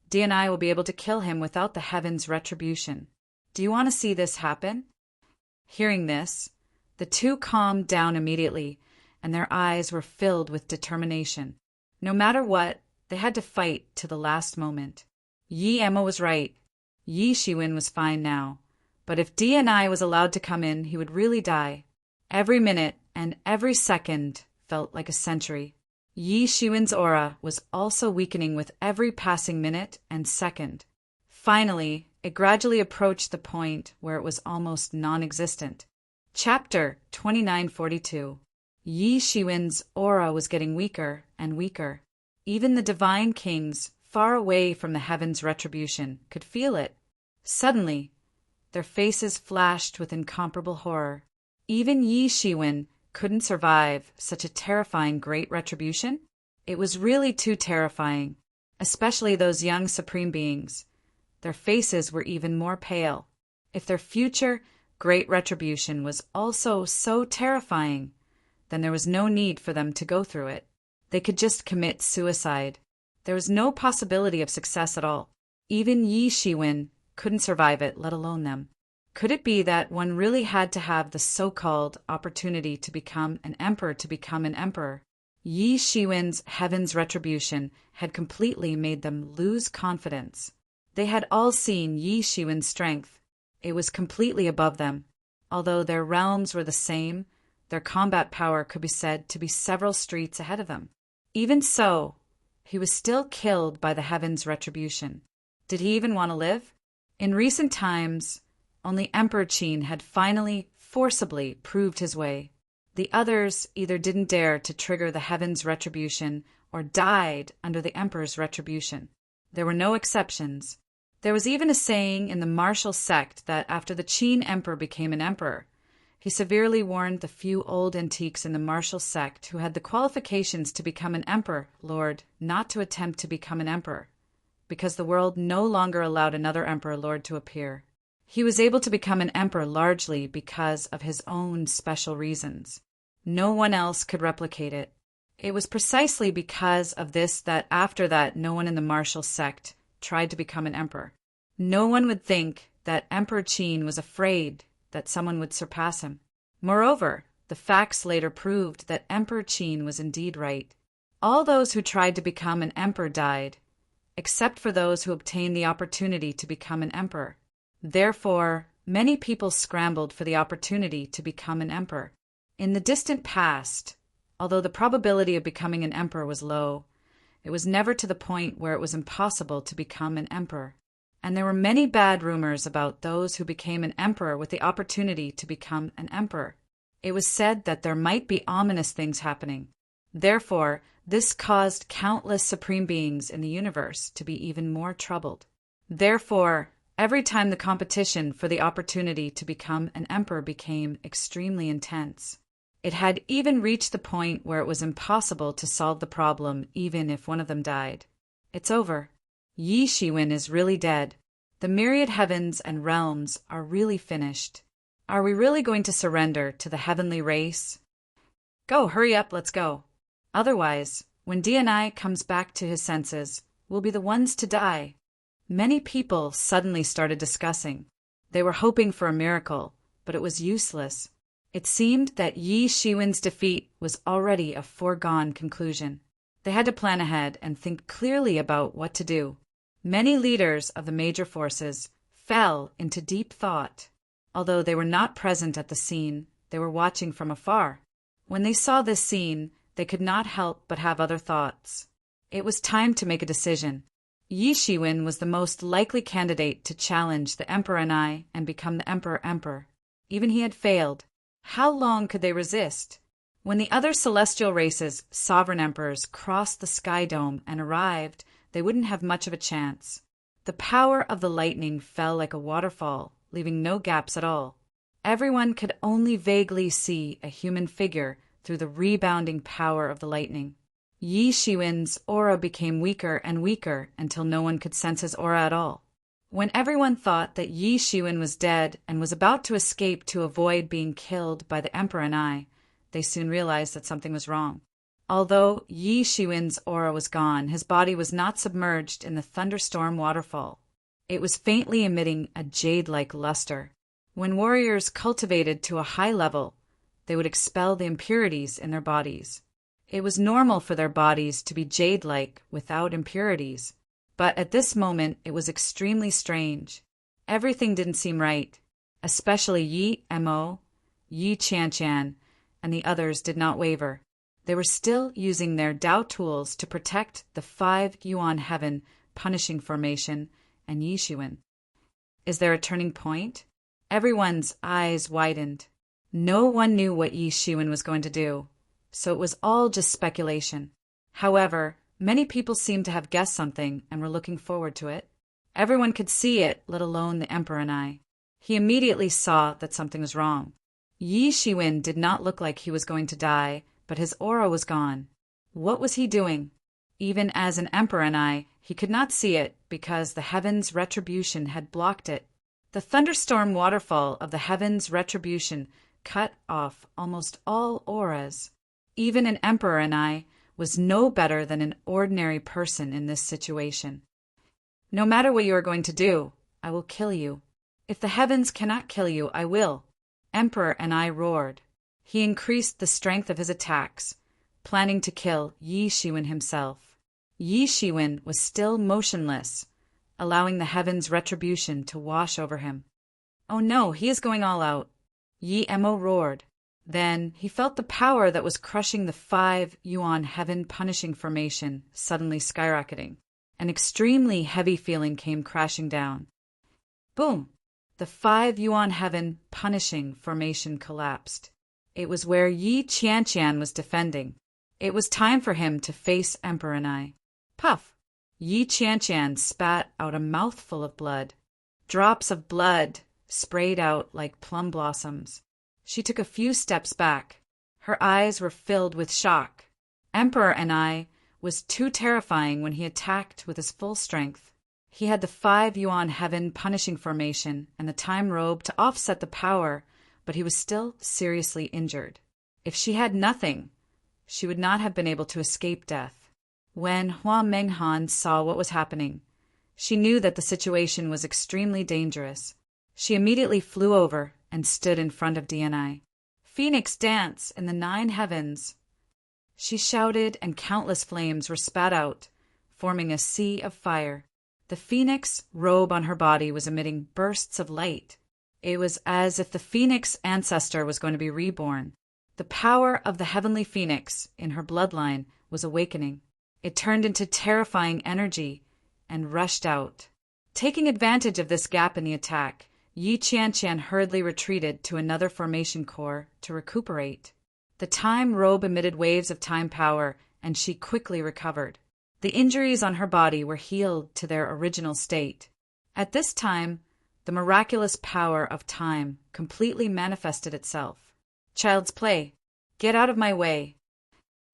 DNI will be able to kill him without the heaven's retribution. Do you want to see this happen? Hearing this, the two calmed down immediately, and their eyes were filled with determination. No matter what, they had to fight to the last moment. Yi Emma was right. Yi Shiwen was fine now. But if DNI was allowed to come in, he would really die. Every minute and every second felt like a century. Yi Shiwen's aura was also weakening with every passing minute and second. Finally, it gradually approached the point where it was almost non-existent. Chapter 2942. Yi Shiwen's aura was getting weaker and weaker. Even the divine kings, far away from the heaven's retribution, could feel it. Suddenly, their faces flashed with incomparable horror. Even Yi Shiwen couldn't survive such a terrifying great retribution? It was really too terrifying, especially those young supreme beings. Their faces were even more pale. If their future great retribution was also so terrifying, then there was no need for them to go through it. They could just commit suicide. There was no possibility of success at all. Even Yi Shiwen couldn't survive it, let alone them. Could it be that one really had to have the so-called opportunity to become an emperor to become an emperor? Yi Shiwen's heaven's retribution had completely made them lose confidence. They had all seen Yi Shiwen's strength. It was completely above them. Although their realms were the same, their combat power could be said to be several streets ahead of them. Even so, he was still killed by the heaven's retribution. Did he even want to live? In recent times, only Emperor Qin had finally, forcibly proved his way. The others either didn't dare to trigger the heaven's retribution or died under the emperor's retribution. There were no exceptions. There was even a saying in the martial sect that after the Qin emperor became an emperor, he severely warned the few old antiques in the martial sect who had the qualifications to become an emperor lord not to attempt to become an emperor, because the world no longer allowed another emperor lord to appear. He was able to become an emperor largely because of his own special reasons. No one else could replicate it. It was precisely because of this that after that no one in the martial sect tried to become an emperor. No one would think that Emperor Qin was afraid that someone would surpass him. Moreover, the facts later proved that Emperor Qin was indeed right. All those who tried to become an emperor died, except for those who obtained the opportunity to become an emperor. Therefore, many people scrambled for the opportunity to become an emperor. In the distant past, although the probability of becoming an emperor was low, it was never to the point where it was impossible to become an emperor. And there were many bad rumors about those who became an emperor with the opportunity to become an emperor. It was said that there might be ominous things happening. Therefore, this caused countless supreme beings in the universe to be even more troubled. Therefore, every time the competition for the opportunity to become an emperor became extremely intense. It had even reached the point where it was impossible to solve the problem even if one of them died. It's over. Yi Shiwen is really dead. The myriad heavens and realms are really finished. Are we really going to surrender to the heavenly race? Go, hurry up, let's go. Otherwise, when DNI comes back to his senses, we'll be the ones to die. Many people suddenly started discussing. They were hoping for a miracle, but it was useless. It seemed that Yi Shiwen's defeat was already a foregone conclusion. They had to plan ahead and think clearly about what to do. Many leaders of the major forces fell into deep thought. Although they were not present at the scene, they were watching from afar. When they saw this scene, they could not help but have other thoughts. It was time to make a decision. Yi Shiwen was the most likely candidate to challenge the Emperor and become the Emperor. Even he had failed. How long could they resist? When the other celestial races, sovereign emperors, crossed the sky dome and arrived, they wouldn't have much of a chance. The power of the lightning fell like a waterfall, leaving no gaps at all. Everyone could only vaguely see a human figure through the rebounding power of the lightning. Yi Shiwen's aura became weaker and weaker until no one could sense his aura at all. When everyone thought that Yi Shiwen was dead and was about to escape to avoid being killed by the Emperor they soon realized that something was wrong. Although Yi Shiwen's aura was gone, his body was not submerged in the thunderstorm waterfall. It was faintly emitting a jade-like luster. When warriors cultivated to a high level, they would expel the impurities in their bodies. It was normal for their bodies to be jade-like without impurities. But at this moment, it was extremely strange. Everything didn't seem right. Especially Yi Mo, Yi Qianshan, and the others did not waver. They were still using their Dao tools to protect the 5 Yuan Heaven punishing formation and Yi Shiwen. Is there a turning point? Everyone's eyes widened. No one knew what Yi Shiwen was going to do, so it was all just speculation. However, many people seemed to have guessed something and were looking forward to it. Everyone could see it, let alone the Emperor He immediately saw that something was wrong. Yi Shiwen did not look like he was going to die, but his aura was gone. What was he doing? Even as an Emperor he could not see it because the heaven's retribution had blocked it. The thunderstorm waterfall of the heaven's retribution cut off almost all auras. Even an Emperor was no better than an ordinary person in this situation. No matter what you are going to do, I will kill you. If the heavens cannot kill you, I will. Emperor roared. He increased the strength of his attacks, planning to kill Yi Shiwen himself. Yi Shiwen was still motionless, allowing the heaven's retribution to wash over him. Oh no, he is going all out. Yi Mo roared. Then he felt the power that was crushing the 5 Yuan Heaven punishing formation suddenly skyrocketing. An extremely heavy feeling came crashing down. Boom! The 5 Yuan Heaven punishing formation collapsed. It was where Yi Qianshan was defending. It was time for him to face Emperor Puff! Yi Qianshan spat out a mouthful of blood. Drops of blood sprayed out like plum blossoms. She took a few steps back. Her eyes were filled with shock. Emperor Enai was too terrifying when he attacked with his full strength. He had the 5 yuan heaven punishing formation and the time robe to offset the power, but he was still seriously injured. If she had nothing, she would not have been able to escape death. When Hua Menghan saw what was happening, she knew that the situation was extremely dangerous. She immediately flew over and stood in front of Dni. Phoenix dance in the 9 heavens. She shouted, and countless flames were spat out, forming a sea of fire. The phoenix robe on her body was emitting bursts of light. It was as if the phoenix ancestor was going to be reborn. The power of the heavenly phoenix in her bloodline was awakening. It turned into terrifying energy and rushed out. Taking advantage of this gap in the attack, Yi Qianqian hurriedly retreated to another formation core to recuperate. The time robe emitted waves of time power, and she quickly recovered. The injuries on her body were healed to their original state. At this time, the miraculous power of time completely manifested itself. Child's play. Get out of my way.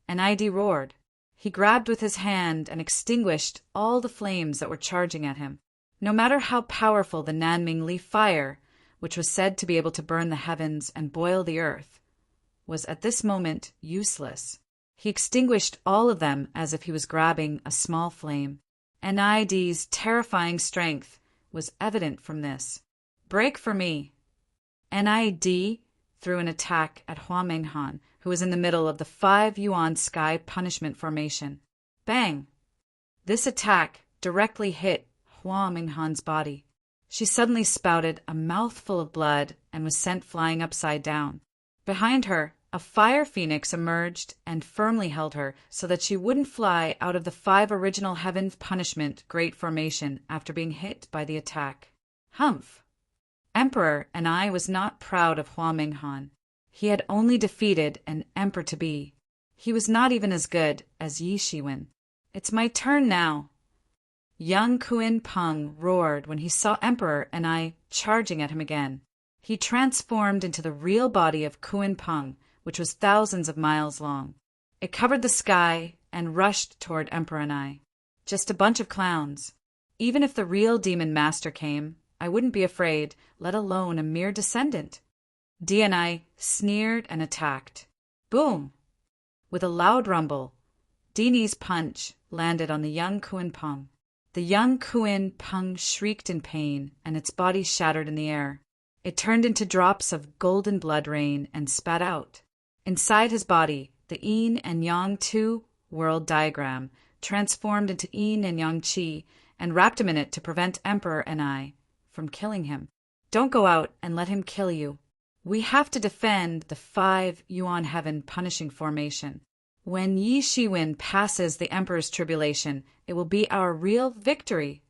Enai roared. He grabbed with his hand and extinguished all the flames that were charging at him. No matter how powerful the Nanming leaf fire, which was said to be able to burn the heavens and boil the earth, was at this moment useless. He extinguished all of them as if he was grabbing a small flame. Enai's terrifying strength was evident from this. Break for me. Nid threw an attack at Hua Menghan, who was in the middle of the 5 yuan sky punishment formation. Bang! This attack directly hit Hua Menghan's body. She suddenly spouted a mouthful of blood and was sent flying upside down. Behind her, a fire phoenix emerged and firmly held her so that she wouldn't fly out of the 5 original heaven punishment great formation after being hit by the attack. Humph! Emperor Enai was not proud of Hua Menghan. He had only defeated an emperor-to-be. He was not even as good as Yi Shiwen. It's my turn now. Young Kuin Peng roared when he saw Emperor Enai charging at him again. He transformed into the real body of Kuin Peng, which was thousands of miles long. It covered the sky and rushed toward Emperor Enai. Just a bunch of clowns. Even if the real demon master came, I wouldn't be afraid, let alone a mere descendant. Dni sneered and attacked. Boom! With a loud rumble, Dini's punch landed on the young Kuin Peng. The young Kuin Peng shrieked in pain, and its body shattered in the air. It turned into drops of golden blood rain and spat out. Inside his body, the yin and yang 2 world diagram transformed into yin and yang qi and wrapped him in it to prevent Emperor Enai from killing him. Don't go out and let him kill you. We have to defend the 5 yuan heaven punishing formation. When Yi Shiwen passes the Emperor's tribulation, it will be our real victory.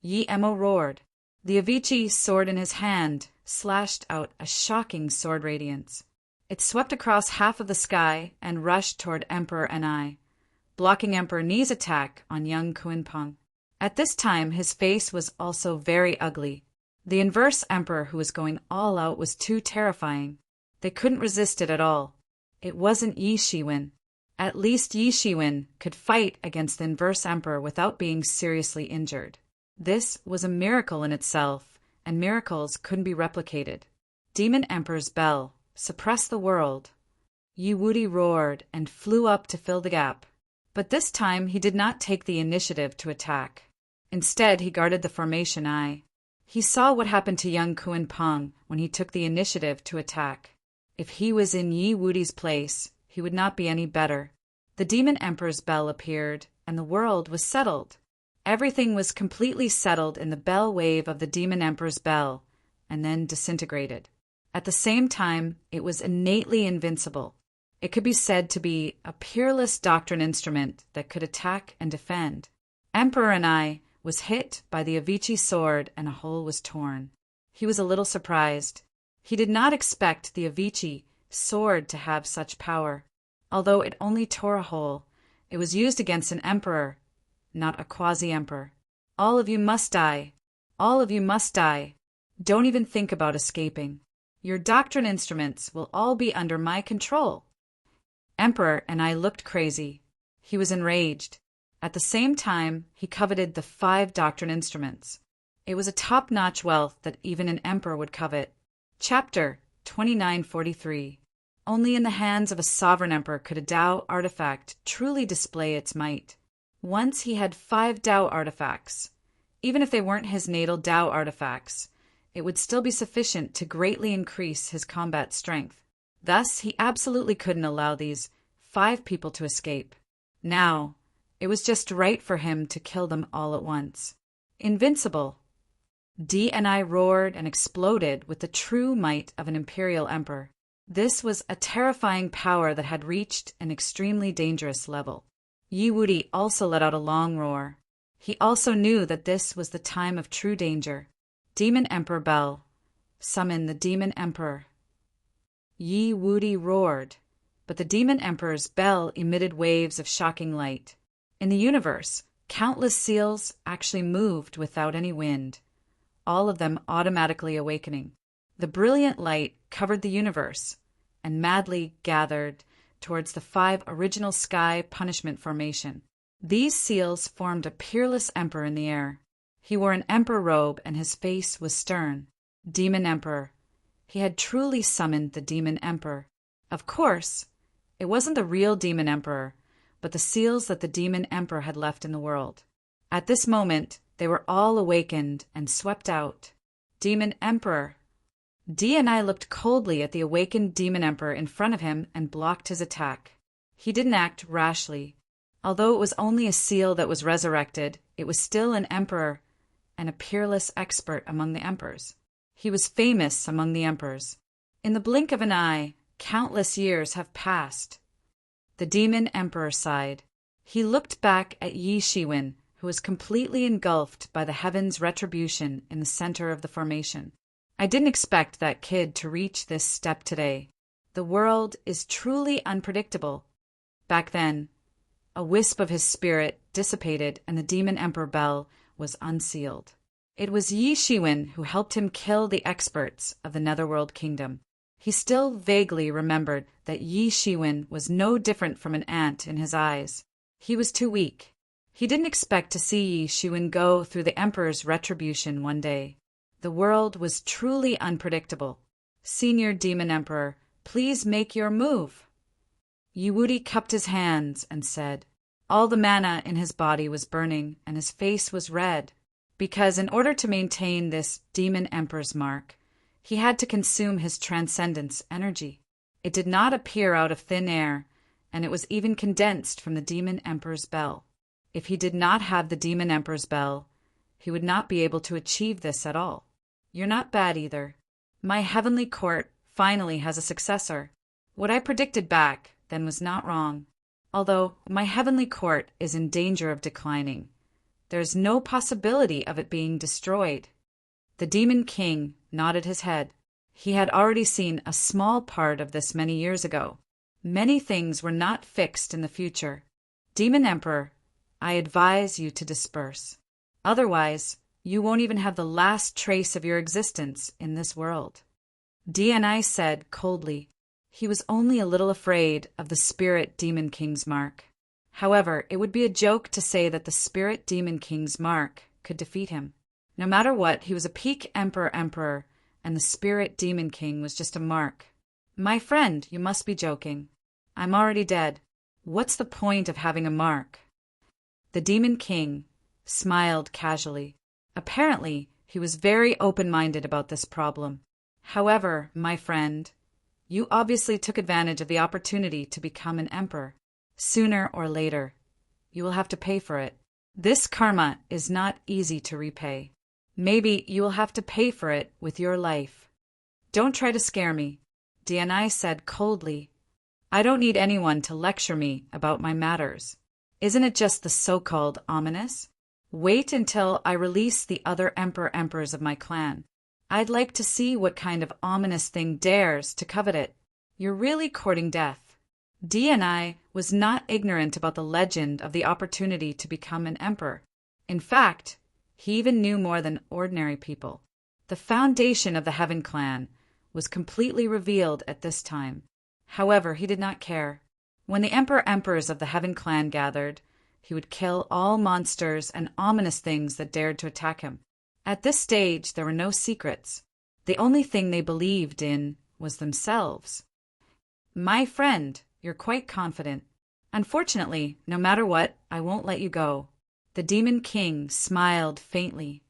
Yi Emo roared. The Avicii sword in his hand slashed out a shocking sword radiance. It swept across half of the sky and rushed toward Emperor Enai, blocking Emperor Ni's attack on young Kuin Peng. At this time, his face was also very ugly. The inverse emperor who was going all out was too terrifying. They couldn't resist it at all. It wasn't Yi Shiwen. At least Yi Shiwen could fight against the inverse emperor without being seriously injured. This was a miracle in itself, and miracles couldn't be replicated. Demon Emperor's bell suppressed the world. Yi Wudi roared and flew up to fill the gap. But this time he did not take the initiative to attack. Instead, he guarded the formation eye. He saw what happened to young Kuin Peng when he took the initiative to attack. If he was in Yi Wudi's place, he would not be any better. The Demon Emperor's bell appeared, and the world was settled. Everything was completely settled in the bell wave of the Demon Emperor's bell, and then disintegrated. At the same time, it was innately invincible. It could be said to be a peerless doctrine instrument that could attack and defend. Emperor Enai was hit by the Avicii sword and a hole was torn. He was a little surprised. He did not expect the Avicii sword to have such power. Although it only tore a hole, it was used against an emperor, not a quasi-emperor. All of you must die. All of you must die. Don't even think about escaping. Your doctrine instruments will all be under my control. Emperor and I looked crazy. He was enraged. At the same time, he coveted the 5 doctrine instruments. It was a top-notch wealth that even an emperor would covet. Chapter 2943. Only in the hands of a sovereign emperor could a Tao artifact truly display its might. Once he had 5 Tao artifacts. Even if they weren't his natal Tao artifacts, it would still be sufficient to greatly increase his combat strength. Thus, he absolutely couldn't allow these 5 people to escape. Now, it was just right for him to kill them all at once. Invincible. D&I roared and exploded with the true might of an imperial emperor. This was a terrifying power that had reached an extremely dangerous level. Yi Wudi also let out a long roar. He also knew that this was the time of true danger. Demon Emperor Bell. Summon the Demon Emperor. Yi Wudi roared, but the Demon Emperor's bell emitted waves of shocking light. In the universe, countless seals actually moved without any wind, all of them automatically awakening. The brilliant light covered the universe and madly gathered towards the 5 original sky punishment formation. These seals formed a peerless emperor in the air. He wore an emperor robe and his face was stern. Demon Emperor. He had truly summoned the Demon Emperor. Of course, it wasn't the real Demon Emperor, but the seals that the Demon Emperor had left in the world. At this moment, they were all awakened and swept out. Demon Emperor. D&I looked coldly at the awakened Demon Emperor in front of him and blocked his attack. He didn't act rashly. Although it was only a seal that was resurrected, it was still an emperor and a peerless expert among the emperors. He was famous among the emperors. In the blink of an eye, countless years have passed. The Demon Emperor sighed. He looked back at Yi Shiwen, who was completely engulfed by the heaven's retribution in the center of the formation. I didn't expect that kid to reach this step today. The world is truly unpredictable. Back then, a wisp of his spirit dissipated and the Demon Emperor Bell was unsealed. It was Yi Shiwen who helped him kill the experts of the Netherworld Kingdom. He still vaguely remembered that Yi Shiwen was no different from an ant in his eyes. He was too weak. He didn't expect to see Yi Shiwen go through the Emperor's retribution one day. The world was truly unpredictable. Senior Demon Emperor, please make your move. Yi Wudi cupped his hands and said. All the mana in his body was burning and his face was red, because in order to maintain this Demon Emperor's mark, he had to consume his transcendence energy. It did not appear out of thin air, and it was even condensed from the Demon Emperor's bell. If he did not have the Demon Emperor's bell, he would not be able to achieve this at all. You're not bad either. My heavenly court finally has a successor. What I predicted back then was not wrong. Although my heavenly court is in danger of declining, there is no possibility of it being destroyed. The Demon King nodded his head. He had already seen a small part of this many years ago. Many things were not fixed in the future. Demon Emperor, I advise you to disperse. Otherwise, you won't even have the last trace of your existence in this world. D&I said coldly. He was only a little afraid of the Spirit Demon King's mark. However, it would be a joke to say that the Spirit Demon King's mark could defeat him. No matter what, he was a peak emperor, and the Spirit Demon King was just a mark. My friend, you must be joking. I'm already dead. What's the point of having a mark? The Demon King smiled casually. Apparently, he was very open-minded about this problem. However, my friend, you obviously took advantage of the opportunity to become an emperor. Sooner or later, you will have to pay for it. This karma is not easy to repay. Maybe you will have to pay for it with your life. Don't try to scare me, D&I said coldly. I don't need anyone to lecture me about my matters. Isn't it just the so-called ominous? Wait until I release the other emperors of my clan. I'd like to see what kind of ominous thing dares to covet it. You're really courting death. D&I was not ignorant about the legend of the opportunity to become an emperor. In fact, he even knew more than ordinary people. The foundation of the Heaven Clan was completely revealed at this time. However, he did not care. When the Emperors of the Heaven Clan gathered, he would kill all monsters and ominous things that dared to attack him. At this stage, there were no secrets. The only thing they believed in was themselves. My friend, you're quite confident. Unfortunately, no matter what, I won't let you go. The Demon King smiled faintly.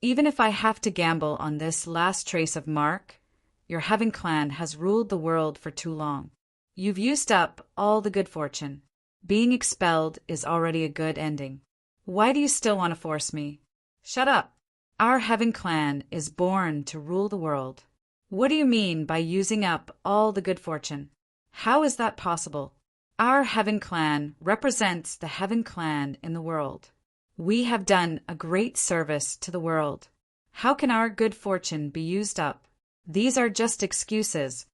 Even if I have to gamble on this last trace of mark, your Heaven Clan has ruled the world for too long. You've used up all the good fortune. Being expelled is already a good ending. Why do you still want to force me? Shut up. Our Heaven Clan is born to rule the world. What do you mean by using up all the good fortune? How is that possible? Our Heaven Clan represents the Heaven Clan in the world. We have done a great service to the world. How can our good fortune be used up? These are just excuses.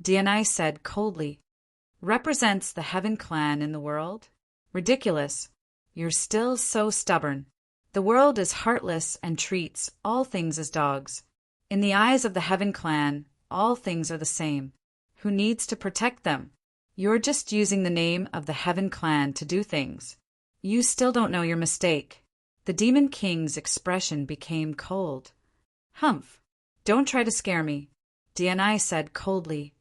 DNI said coldly. Represents the Heaven Clan in the world? Ridiculous. You're still so stubborn. The world is heartless and treats all things as dogs. In the eyes of the Heaven Clan, all things are the same. Who needs to protect them? You're just using the name of the Heaven Clan to do things. You still don't know your mistake. The Demon King's expression became cold. Humph. Don't try to scare me. DNI said coldly.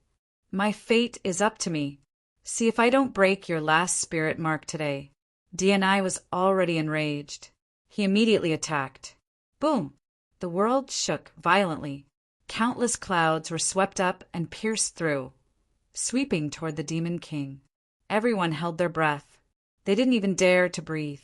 My fate is up to me. See if I don't break your last spirit mark today. DNI was already enraged. He immediately attacked. Boom! The world shook violently. Countless clouds were swept up and pierced through, sweeping toward the Demon King. Everyone held their breath. They didn't even dare to breathe.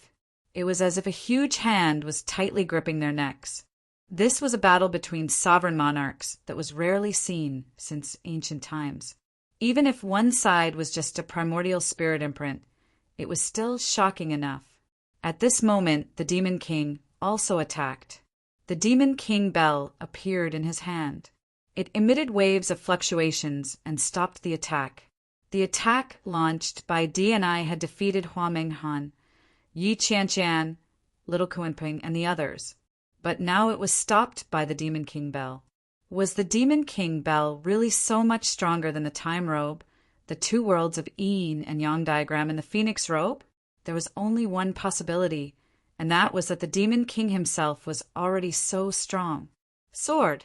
It was as if a huge hand was tightly gripping their necks. This was a battle between sovereign monarchs that was rarely seen since ancient times. Even if one side was just a primordial spirit imprint, it was still shocking enough. At this moment, the Demon King also attacked. The Demon King bell appeared in his hand. It emitted waves of fluctuations and stopped the attack. The attack launched by DNI had defeated Hua Menghan, Yi Qianqian, Little Kuenping, and the others. But now it was stopped by the Demon King bell. Was the Demon King bell really so much stronger than the Time Robe, the two worlds of Yin and Yang diagram, and the Phoenix Robe? There was only one possibility, and that was that the Demon King himself was already so strong. Sword!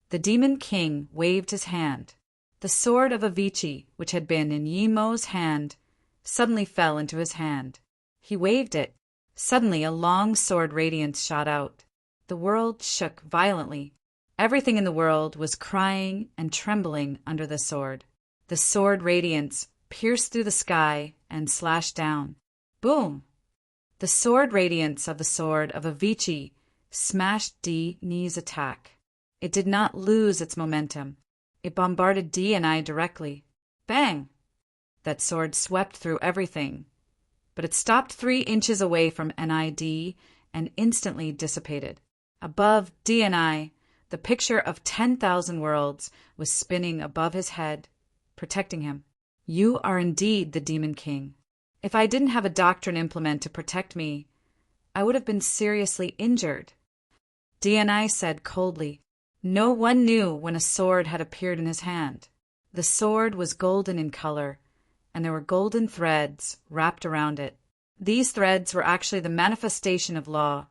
The Demon King waved his hand. The sword of Avicii, which had been in Yi Mo's hand, suddenly fell into his hand. He waved it. Suddenly a long sword radiance shot out. The world shook violently. Everything in the world was crying and trembling under the sword. The sword radiance pierced through the sky and slashed down. Boom! The sword radiance of the sword of Avicii smashed DNI's attack. It did not lose its momentum. It bombarded DNI directly. Bang! That sword swept through everything. But it stopped 3 inches away from NID and instantly dissipated. Above DNI, the picture of 10,000 worlds was spinning above his head, protecting him. You are indeed the Demon King. If I didn't have a doctrine implement to protect me, I would have been seriously injured. DNI said coldly. No one knew when a sword had appeared in his hand. The sword was golden in color, and there were golden threads wrapped around it. These threads were actually the manifestation of law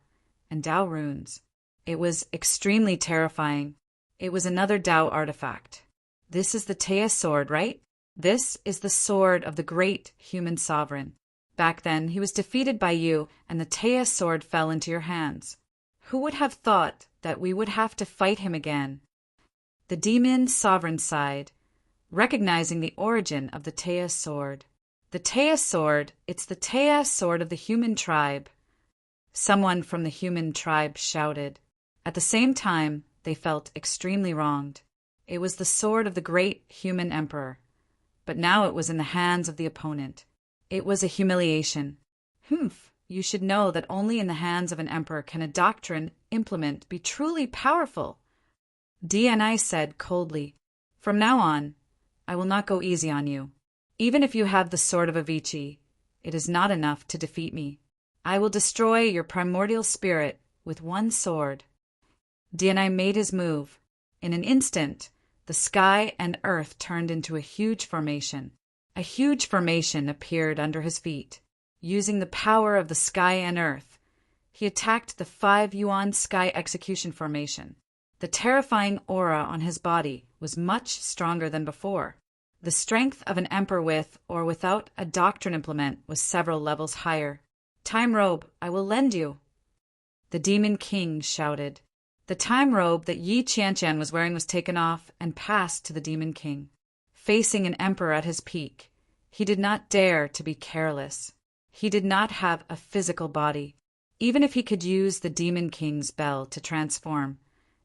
and Tao runes. It was extremely terrifying. It was another Tao artifact. This is the Taya sword, right? This is the sword of the great human sovereign. Back then, he was defeated by you, and the Taya sword fell into your hands. Who would have thought that we would have to fight him again? The demon sovereign sighed, recognizing the origin of the Taya sword. The Taya sword, it's the Taya sword of the human tribe. Someone from the human tribe shouted. At the same time, they felt extremely wronged. It was the sword of the great human emperor. But now it was in the hands of the opponent. It was a humiliation. Humph! You should know that only in the hands of an emperor can a doctrine implement be truly powerful. DNI said coldly, From now on, I will not go easy on you. Even if you have the sword of Avicii, it is not enough to defeat me. I will destroy your primordial spirit with one sword. DNI made his move. In an instant, the sky and earth turned into a huge formation. A huge formation appeared under his feet. Using the power of the sky and earth, he attacked the 5-yuan sky execution formation. The terrifying aura on his body was much stronger than before. The strength of an emperor with or without a doctrine implement was several levels higher. "Time robe, I will lend you," the Demon King shouted. The time robe that Yi Qianqian was wearing was taken off and passed to the Demon King. Facing an emperor at his peak, he did not dare to be careless. He did not have a physical body. Even if he could use the Demon King's bell to transform,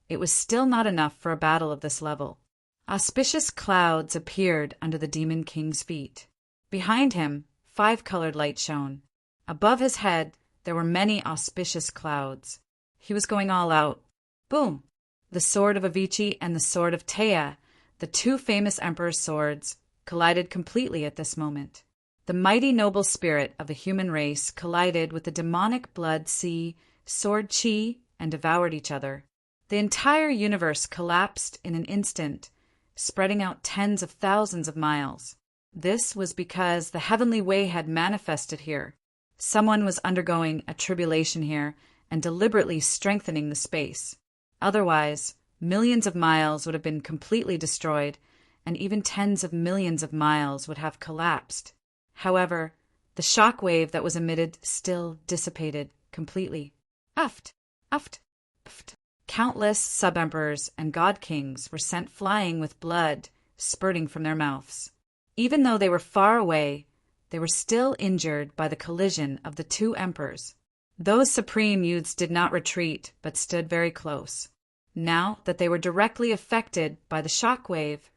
it was still not enough for a battle of this level. Auspicious clouds appeared under the Demon King's feet. Behind him, 5-colored light shone. Above his head, there were many auspicious clouds. He was going all out. Boom! The sword of Avicii and the sword of Teia, the 2 famous emperor's swords, collided completely at this moment. The mighty noble spirit of the human race collided with the demonic blood sea, sword Qi, and devoured each other. The entire universe collapsed in an instant, spreading out tens of thousands of miles. This was because the heavenly way had manifested here. Someone was undergoing a tribulation here and deliberately strengthening the space. Otherwise, millions of miles would have been completely destroyed, and even tens of millions of miles would have collapsed. However, the shock wave that was emitted still dissipated completely. Uft, uft, uft. Countless sub-emperors and god-kings were sent flying with blood spurting from their mouths. Even though they were far away, they were still injured by the collision of the 2 emperors. Those supreme youths did not retreat, but stood very close. Now that they were directly affected by the shock wave,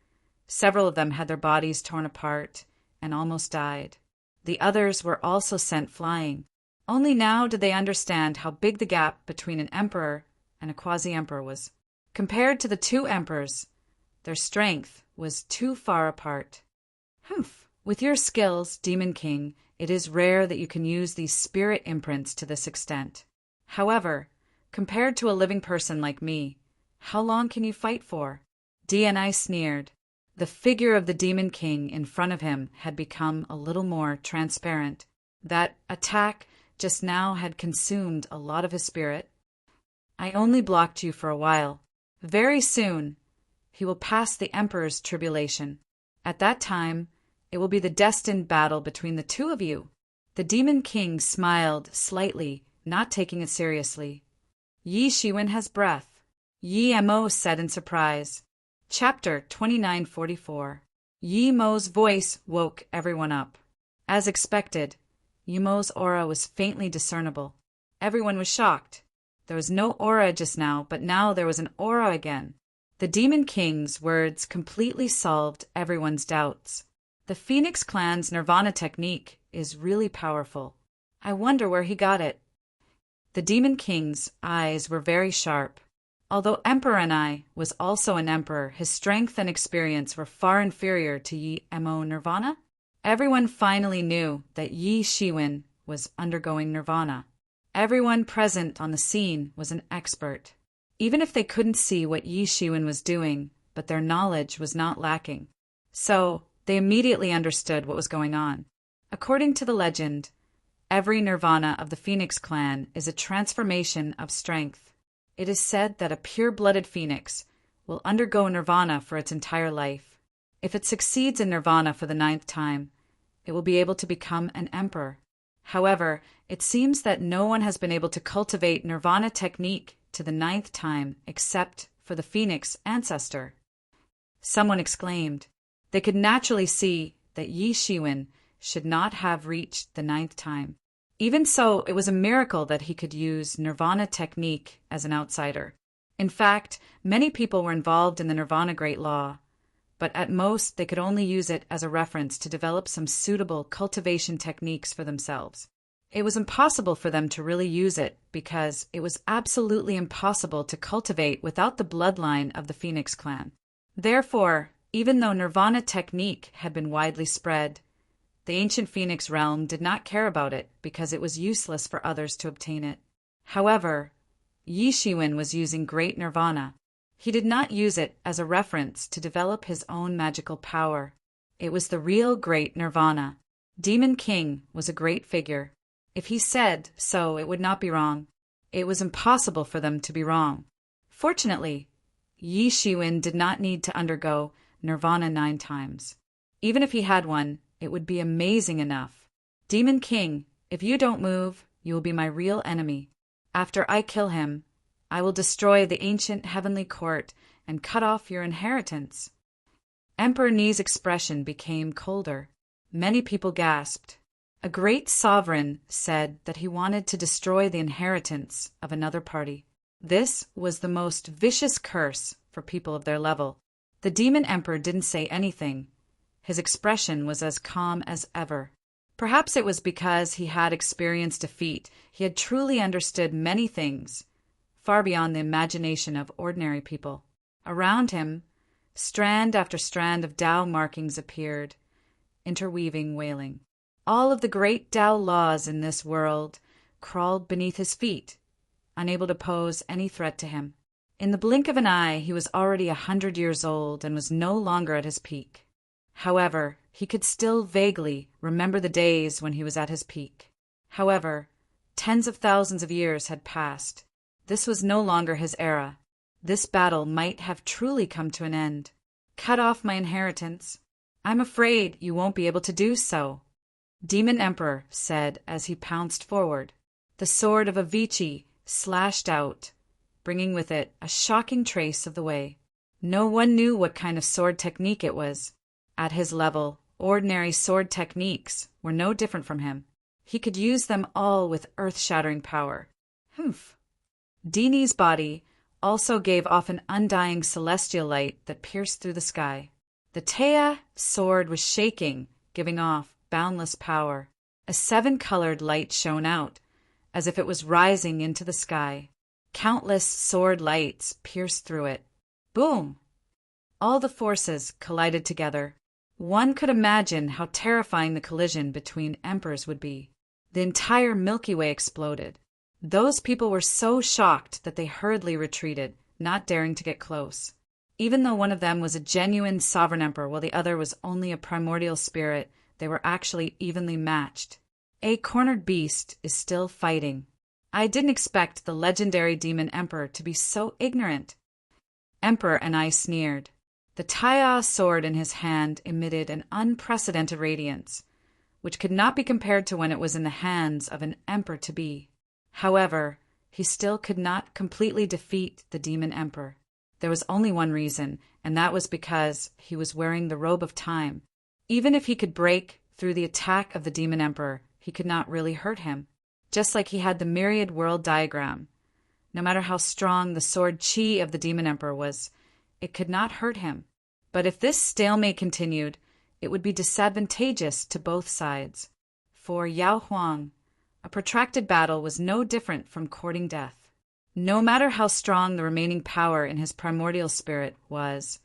several of them had their bodies torn apart and almost died. The others were also sent flying. Only now did they understand how big the gap between an emperor and a quasi-emperor was. Compared to the 2 emperors, their strength was too far apart. Humph! With your skills, Demon King, it is rare that you can use these spirit imprints to this extent. However, compared to a living person like me, how long can you fight for? DNI sneered. The figure of the Demon King in front of him had become a little more transparent. That attack just now had consumed a lot of his spirit. I only blocked you for a while. Very soon, he will pass the Emperor's tribulation. At that time, it will be the destined battle between the 2 of you. The Demon King smiled slightly, not taking it seriously. Yi Shiwen has breath, Yi Mo said in surprise. Chapter 2944. Yi Mo's voice woke everyone up. As expected, Yi Mo's aura was faintly discernible. Everyone was shocked. There was no aura just now, but now there was an aura again. The Demon King's words completely solved everyone's doubts. The Phoenix Clan's Nirvana technique is really powerful. I wonder where he got it. The Demon King's eyes were very sharp. Although Emperor Anai was also an emperor, his strength and experience were far inferior to Yi Mo Nirvana. Everyone finally knew that Yi Shiwen was undergoing Nirvana. Everyone present on the scene was an expert. Even if they couldn't see what Yi Shiwen was doing, but their knowledge was not lacking. So, they immediately understood what was going on. According to the legend, every Nirvana of the Phoenix Clan is a transformation of strength. It is said that a pure-blooded phoenix will undergo Nirvana for its entire life. If it succeeds in Nirvana for the 9th time, it will be able to become an emperor. However, it seems that no one has been able to cultivate Nirvana technique to the 9th time except for the Phoenix ancestor. Someone exclaimed. They could naturally see that Yi Shiwen should not have reached the 9th time. Even so, it was a miracle that he could use Nirvana technique as an outsider. In fact, many people were involved in the Nirvana Great Law, but at most they could only use it as a reference to develop some suitable cultivation techniques for themselves. It was impossible for them to really use it because it was absolutely impossible to cultivate without the bloodline of the Phoenix Clan. Therefore, even though Nirvana technique had been widely spread, the ancient Phoenix realm did not care about it because it was useless for others to obtain it. However, Yi Shiwen was using Great Nirvana. He did not use it as a reference to develop his own magical power. It was the real great nirvana. Demon King was a great figure. If he said so, it would not be wrong. It was impossible for them to be wrong. Fortunately, Yi Shiwen did not need to undergo nirvana 9 times. Even if he had one, it would be amazing enough. Demon King, if you don't move, you will be my real enemy. After I kill him, I will destroy the ancient heavenly court and cut off your inheritance. Emperor Ni's expression became colder. Many people gasped. A great sovereign said that he wanted to destroy the inheritance of another party. This was the most vicious curse for people of their level. The demon emperor didn't say anything. His expression was as calm as ever. Perhaps it was because he had experienced defeat. He had truly understood many things, far beyond the imagination of ordinary people. Around him, strand after strand of Tao markings appeared, interweaving, wailing. All of the great Tao laws in this world crawled beneath his feet, unable to pose any threat to him. In the blink of an eye, he was already 100 years old and was no longer at his peak. However, he could still vaguely remember the days when he was at his peak. However, tens of thousands of years had passed. This was no longer his era. This battle might have truly come to an end. Cut off my inheritance. I'm afraid you won't be able to do so, Demon Emperor said as he pounced forward. The sword of Avicii slashed out, bringing with it a shocking trace of the way. No one knew what kind of sword technique it was. At his level, ordinary sword techniques were no different from him. He could use them all with earth-shattering power. Humph. Dini's body also gave off an undying celestial light that pierced through the sky. The Teia sword was shaking, giving off boundless power. A 7-colored light shone out, as if it was rising into the sky. Countless sword lights pierced through it. Boom! All the forces collided together. One could imagine how terrifying the collision between emperors would be. The entire Milky Way exploded. Those people were so shocked that they hurriedly retreated, not daring to get close. Even though one of them was a genuine sovereign emperor while the other was only a primordial spirit, they were actually evenly matched. A cornered beast is still fighting. I didn't expect the legendary demon emperor to be so ignorant. Emperor and I sneered. The Teia sword in his hand emitted an unprecedented radiance, which could not be compared to when it was in the hands of an emperor-to-be. However, he still could not completely defeat the demon emperor. There was only one reason, and that was because he was wearing the robe of time. Even if he could break through the attack of the demon emperor, he could not really hurt him. Just like he had the myriad world diagram. No matter how strong the sword chi of the demon emperor was, it could not hurt him. But if this stalemate continued, it would be disadvantageous to both sides. For Yao Huang, a protracted battle was no different from courting death. No matter how strong the remaining power in his primordial spirit was,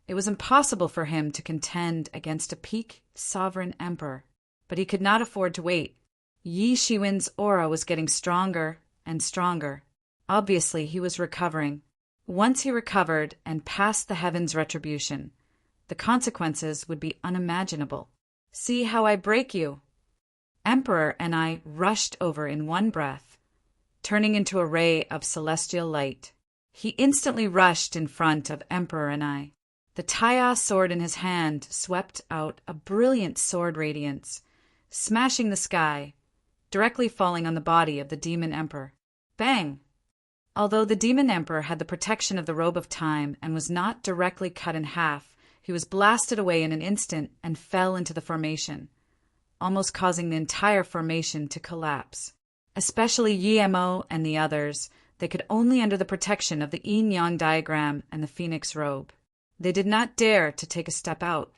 it was impossible for him to contend against a peak sovereign emperor. But he could not afford to wait. Yi Shiwen's aura was getting stronger and stronger. Obviously, he was recovering. Once he recovered and passed the heaven's retribution, the consequences would be unimaginable. See how I break you! Emperor and I rushed over in one breath, turning into a ray of celestial light. He instantly rushed in front of Emperor and I. The Teia sword in his hand swept out a brilliant sword radiance, smashing the sky, directly falling on the body of the demon emperor. Bang! Although the demon emperor had the protection of the robe of time and was not directly cut in half, he was blasted away in an instant and fell into the formation, almost causing the entire formation to collapse. Especially Yi Mo and the others, they could only under the protection of the yin-yang diagram and the phoenix robe. They did not dare to take a step out.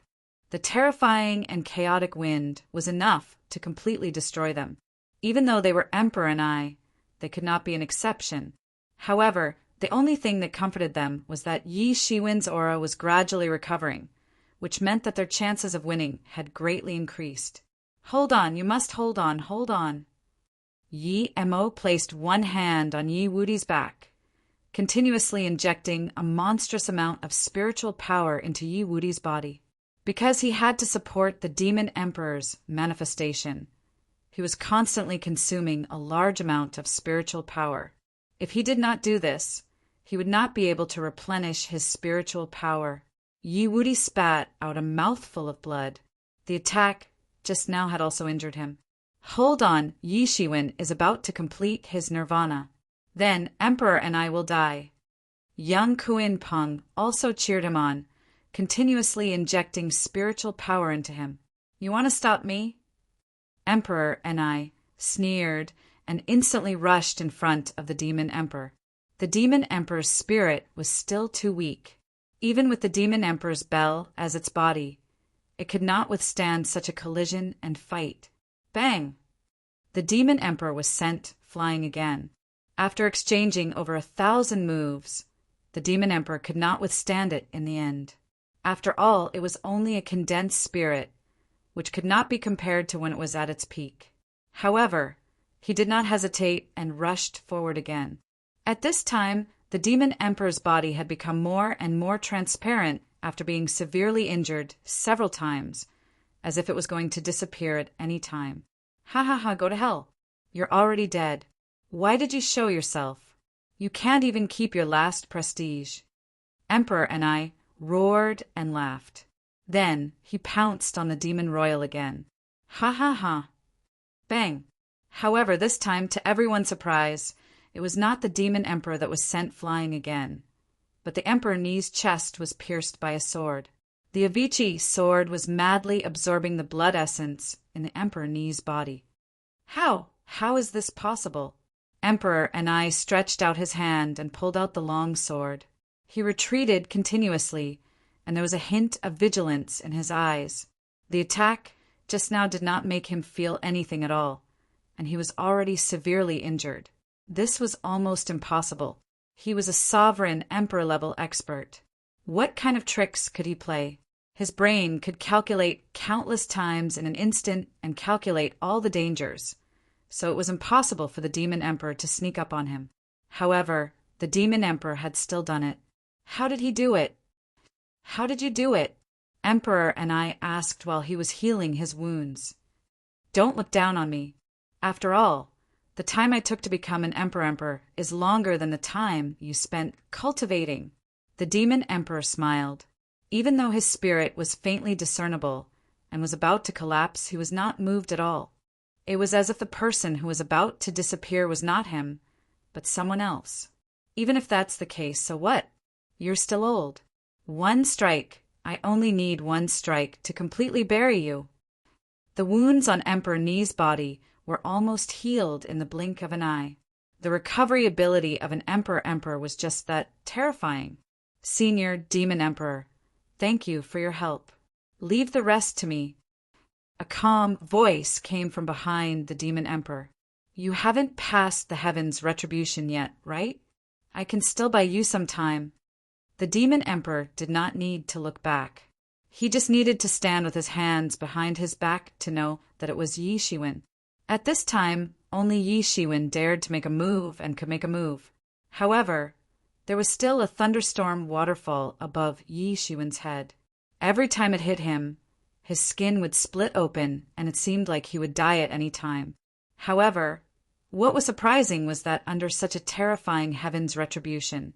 The terrifying and chaotic wind was enough to completely destroy them. Even though they were Emperor and I, they could not be an exception. However, the only thing that comforted them was that Yi Shiwen's aura was gradually recovering, which meant that their chances of winning had greatly increased. Hold on, you must hold on, hold on. Yi Mo placed one hand on Yi Wudi's back, continuously injecting a monstrous amount of spiritual power into Yi Wudi's body. Because he had to support the demon emperor's manifestation, he was constantly consuming a large amount of spiritual power. If he did not do this, he would not be able to replenish his spiritual power. Yi Wudi spat out a mouthful of blood. The attack just now had also injured him. Hold on, Yi Shiwen is about to complete his nirvana. Then Emperor and I will die. Young Kuin Peng also cheered him on, continuously injecting spiritual power into him. You want to stop me? Emperor and I sneered and instantly rushed in front of the demon emperor. The demon emperor's spirit was still too weak. Even with the demon emperor's bell as its body, it could not withstand such a collision and fight. Bang! The demon emperor was sent flying again. After exchanging over 1,000 moves, the demon emperor could not withstand it in the end. After all, it was only a condensed spirit, which could not be compared to when it was at its peak. However, he did not hesitate and rushed forward again. At this time, the demon emperor's body had become more and more transparent after being severely injured several times, as if it was going to disappear at any time. Ha ha ha, go to hell. You're already dead. Why did you show yourself? You can't even keep your last prestige. Emperor and I roared and laughed. Then he pounced on the demon royal again. Ha ha ha. Bang. However, this time, to everyone's surprise, it was not the demon emperor that was sent flying again, but the Emperor Ni's chest was pierced by a sword. The Avicii sword was madly absorbing the blood essence in the Emperor Ni's body. How? How is this possible? Emperor and I stretched out his hand and pulled out the long sword. He retreated continuously, and there was a hint of vigilance in his eyes. The attack just now did not make him feel anything at all, and he was already severely injured. This was almost impossible. He was a sovereign emperor-level expert. What kind of tricks could he play? His brain could calculate countless times in an instant and calculate all the dangers, so it was impossible for the demon emperor to sneak up on him. However, the demon emperor had still done it. How did he do it? How did you do it? Emperor and I asked while he was healing his wounds. Don't look down on me. After all, the time I took to become an emperor is longer than the time you spent cultivating. The demon emperor smiled. Even though his spirit was faintly discernible and was about to collapse, he was not moved at all. It was as if the person who was about to disappear was not him, but someone else. Even if that's the case, so what? You're still old. One strike. I only need one strike to completely bury you. The wounds on Emperor Ni's body were almost healed in the blink of an eye. The recovery ability of an emperor was just that terrifying. Senior Demon Emperor, thank you for your help. Leave the rest to me. A calm voice came from behind the Demon Emperor. You haven't passed the heavens' retribution yet, right? I can still buy you some time. The Demon Emperor did not need to look back. He just needed to stand with his hands behind his back to know that it was Yi Shiwen. At this time, only Yi Shiwen dared to make a move and could make a move. However, there was still a thunderstorm waterfall above Yi Shiwen's head. Every time it hit him, his skin would split open and it seemed like he would die at any time. However, what was surprising was that under such a terrifying heaven's retribution,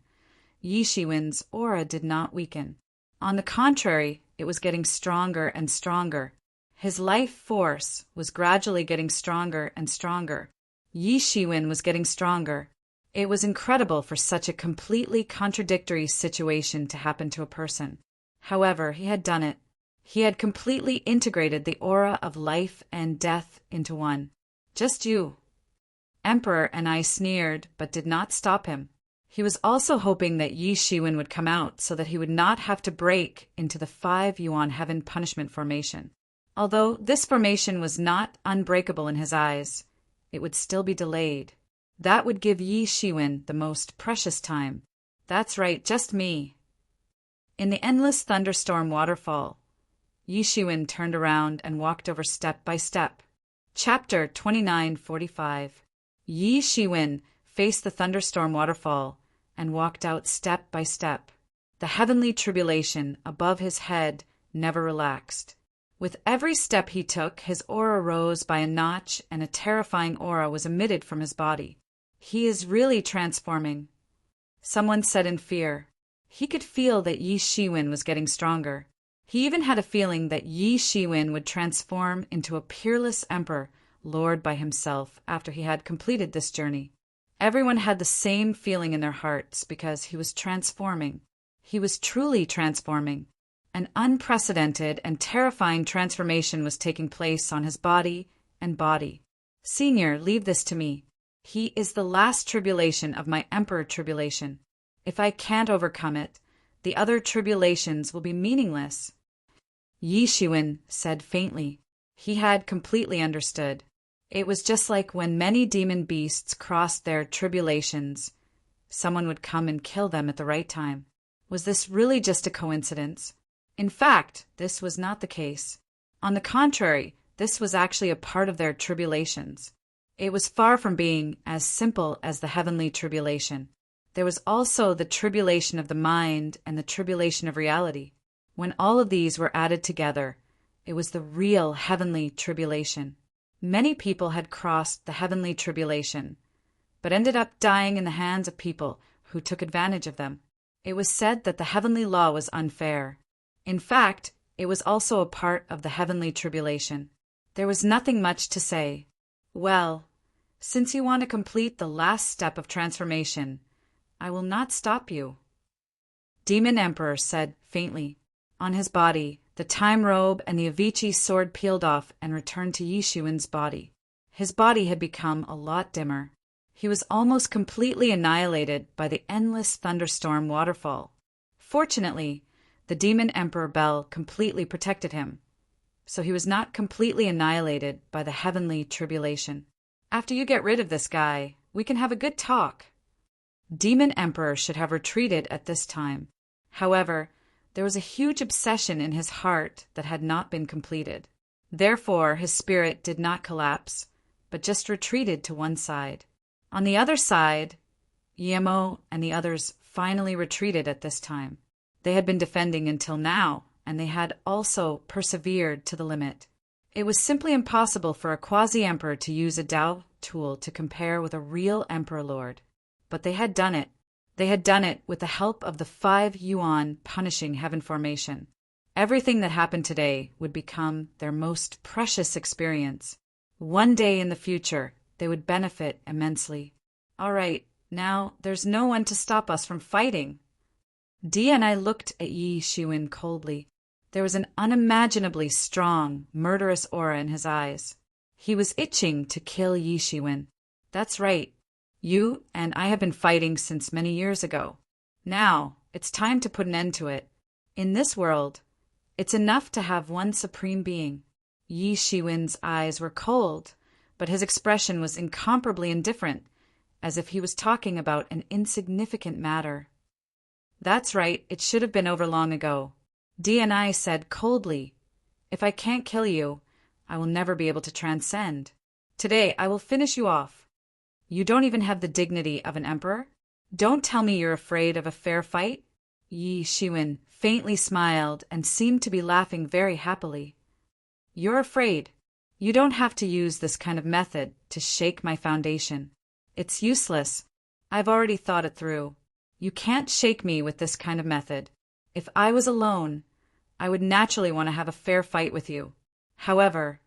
Yi Shiwen's aura did not weaken. On the contrary, it was getting stronger and stronger. His life force was gradually getting stronger and stronger. Yi Shiwen was getting stronger. It was incredible for such a completely contradictory situation to happen to a person. However, he had done it. He had completely integrated the aura of life and death into one. Just you. Emperor and I sneered, but did not stop him. He was also hoping that Yi Shiwen would come out so that he would not have to break into the 5 Yuan Heaven Punishment Formation. Although this formation was not unbreakable in his eyes, it would still be delayed. That would give Yi Shiwen the most precious time. That's right, just me. In the endless thunderstorm waterfall, Yi Shiwen turned around and walked over step by step. Chapter 2945. Yi Shiwen faced the thunderstorm waterfall and walked out step by step. The heavenly tribulation above his head never relaxed. With every step he took, his aura rose by a notch, and a terrifying aura was emitted from his body. He is really transforming, someone said in fear. He could feel that Yi Shiwen was getting stronger. He even had a feeling that Yi Shiwen would transform into a peerless emperor, lord by himself, after he had completed this journey. Everyone had the same feeling in their hearts because he was transforming. He was truly transforming. An unprecedented and terrifying transformation was taking place on his body and body. Senior, leave this to me. He is the last tribulation of my emperor tribulation. If I can't overcome it, the other tribulations will be meaningless. Yi Shiwen said faintly. He had completely understood. It was just like when many demon beasts crossed their tribulations. Someone would come and kill them at the right time. Was this really just a coincidence? In fact, this was not the case. On the contrary, this was actually a part of their tribulations. It was far from being as simple as the heavenly tribulation. There was also the tribulation of the mind and the tribulation of reality. When all of these were added together, it was the real heavenly tribulation. Many people had crossed the heavenly tribulation, but ended up dying in the hands of people who took advantage of them. It was said that the heavenly law was unfair. In fact, it was also a part of the heavenly tribulation. There was nothing much to say. Well, since you want to complete the last step of transformation, I will not stop you. Demon Emperor said faintly. On his body, the time robe and the Avicii sword peeled off and returned to Yi Shiwen's body. His body had become a lot dimmer. He was almost completely annihilated by the endless thunderstorm waterfall. Fortunately, the Demon Emperor Bell completely protected him, so he was not completely annihilated by the heavenly tribulation. After you get rid of this guy, we can have a good talk. Demon Emperor should have retreated at this time. However, there was a huge obsession in his heart that had not been completed. Therefore, his spirit did not collapse, but just retreated to one side. On the other side, Yemo and the others finally retreated at this time. They had been defending until now, and they had also persevered to the limit. It was simply impossible for a quasi-emperor to use a Dao tool to compare with a real emperor lord. But they had done it. They had done it with the help of the 5 yuan punishing heaven formation. Everything that happened today would become their most precious experience. One day in the future, they would benefit immensely. All right, now there's no one to stop us from fighting. Di and I looked at Yi Shiwen coldly. There was an unimaginably strong, murderous aura in his eyes. He was itching to kill Yi Shiwen. That's right. You and I have been fighting since many years ago. Now, it's time to put an end to it. In this world, it's enough to have one supreme being. Yi Shiwen's eyes were cold, but his expression was incomparably indifferent, as if he was talking about an insignificant matter. That's right, it should have been over long ago. Di and I said coldly, if I can't kill you, I will never be able to transcend. Today, I will finish you off. You don't even have the dignity of an emperor? Don't tell me you're afraid of a fair fight? Yi Shiwen faintly smiled and seemed to be laughing very happily. You're afraid. You don't have to use this kind of method to shake my foundation. It's useless. I've already thought it through. You can't shake me with this kind of method. If I was alone, I would naturally want to have a fair fight with you. However,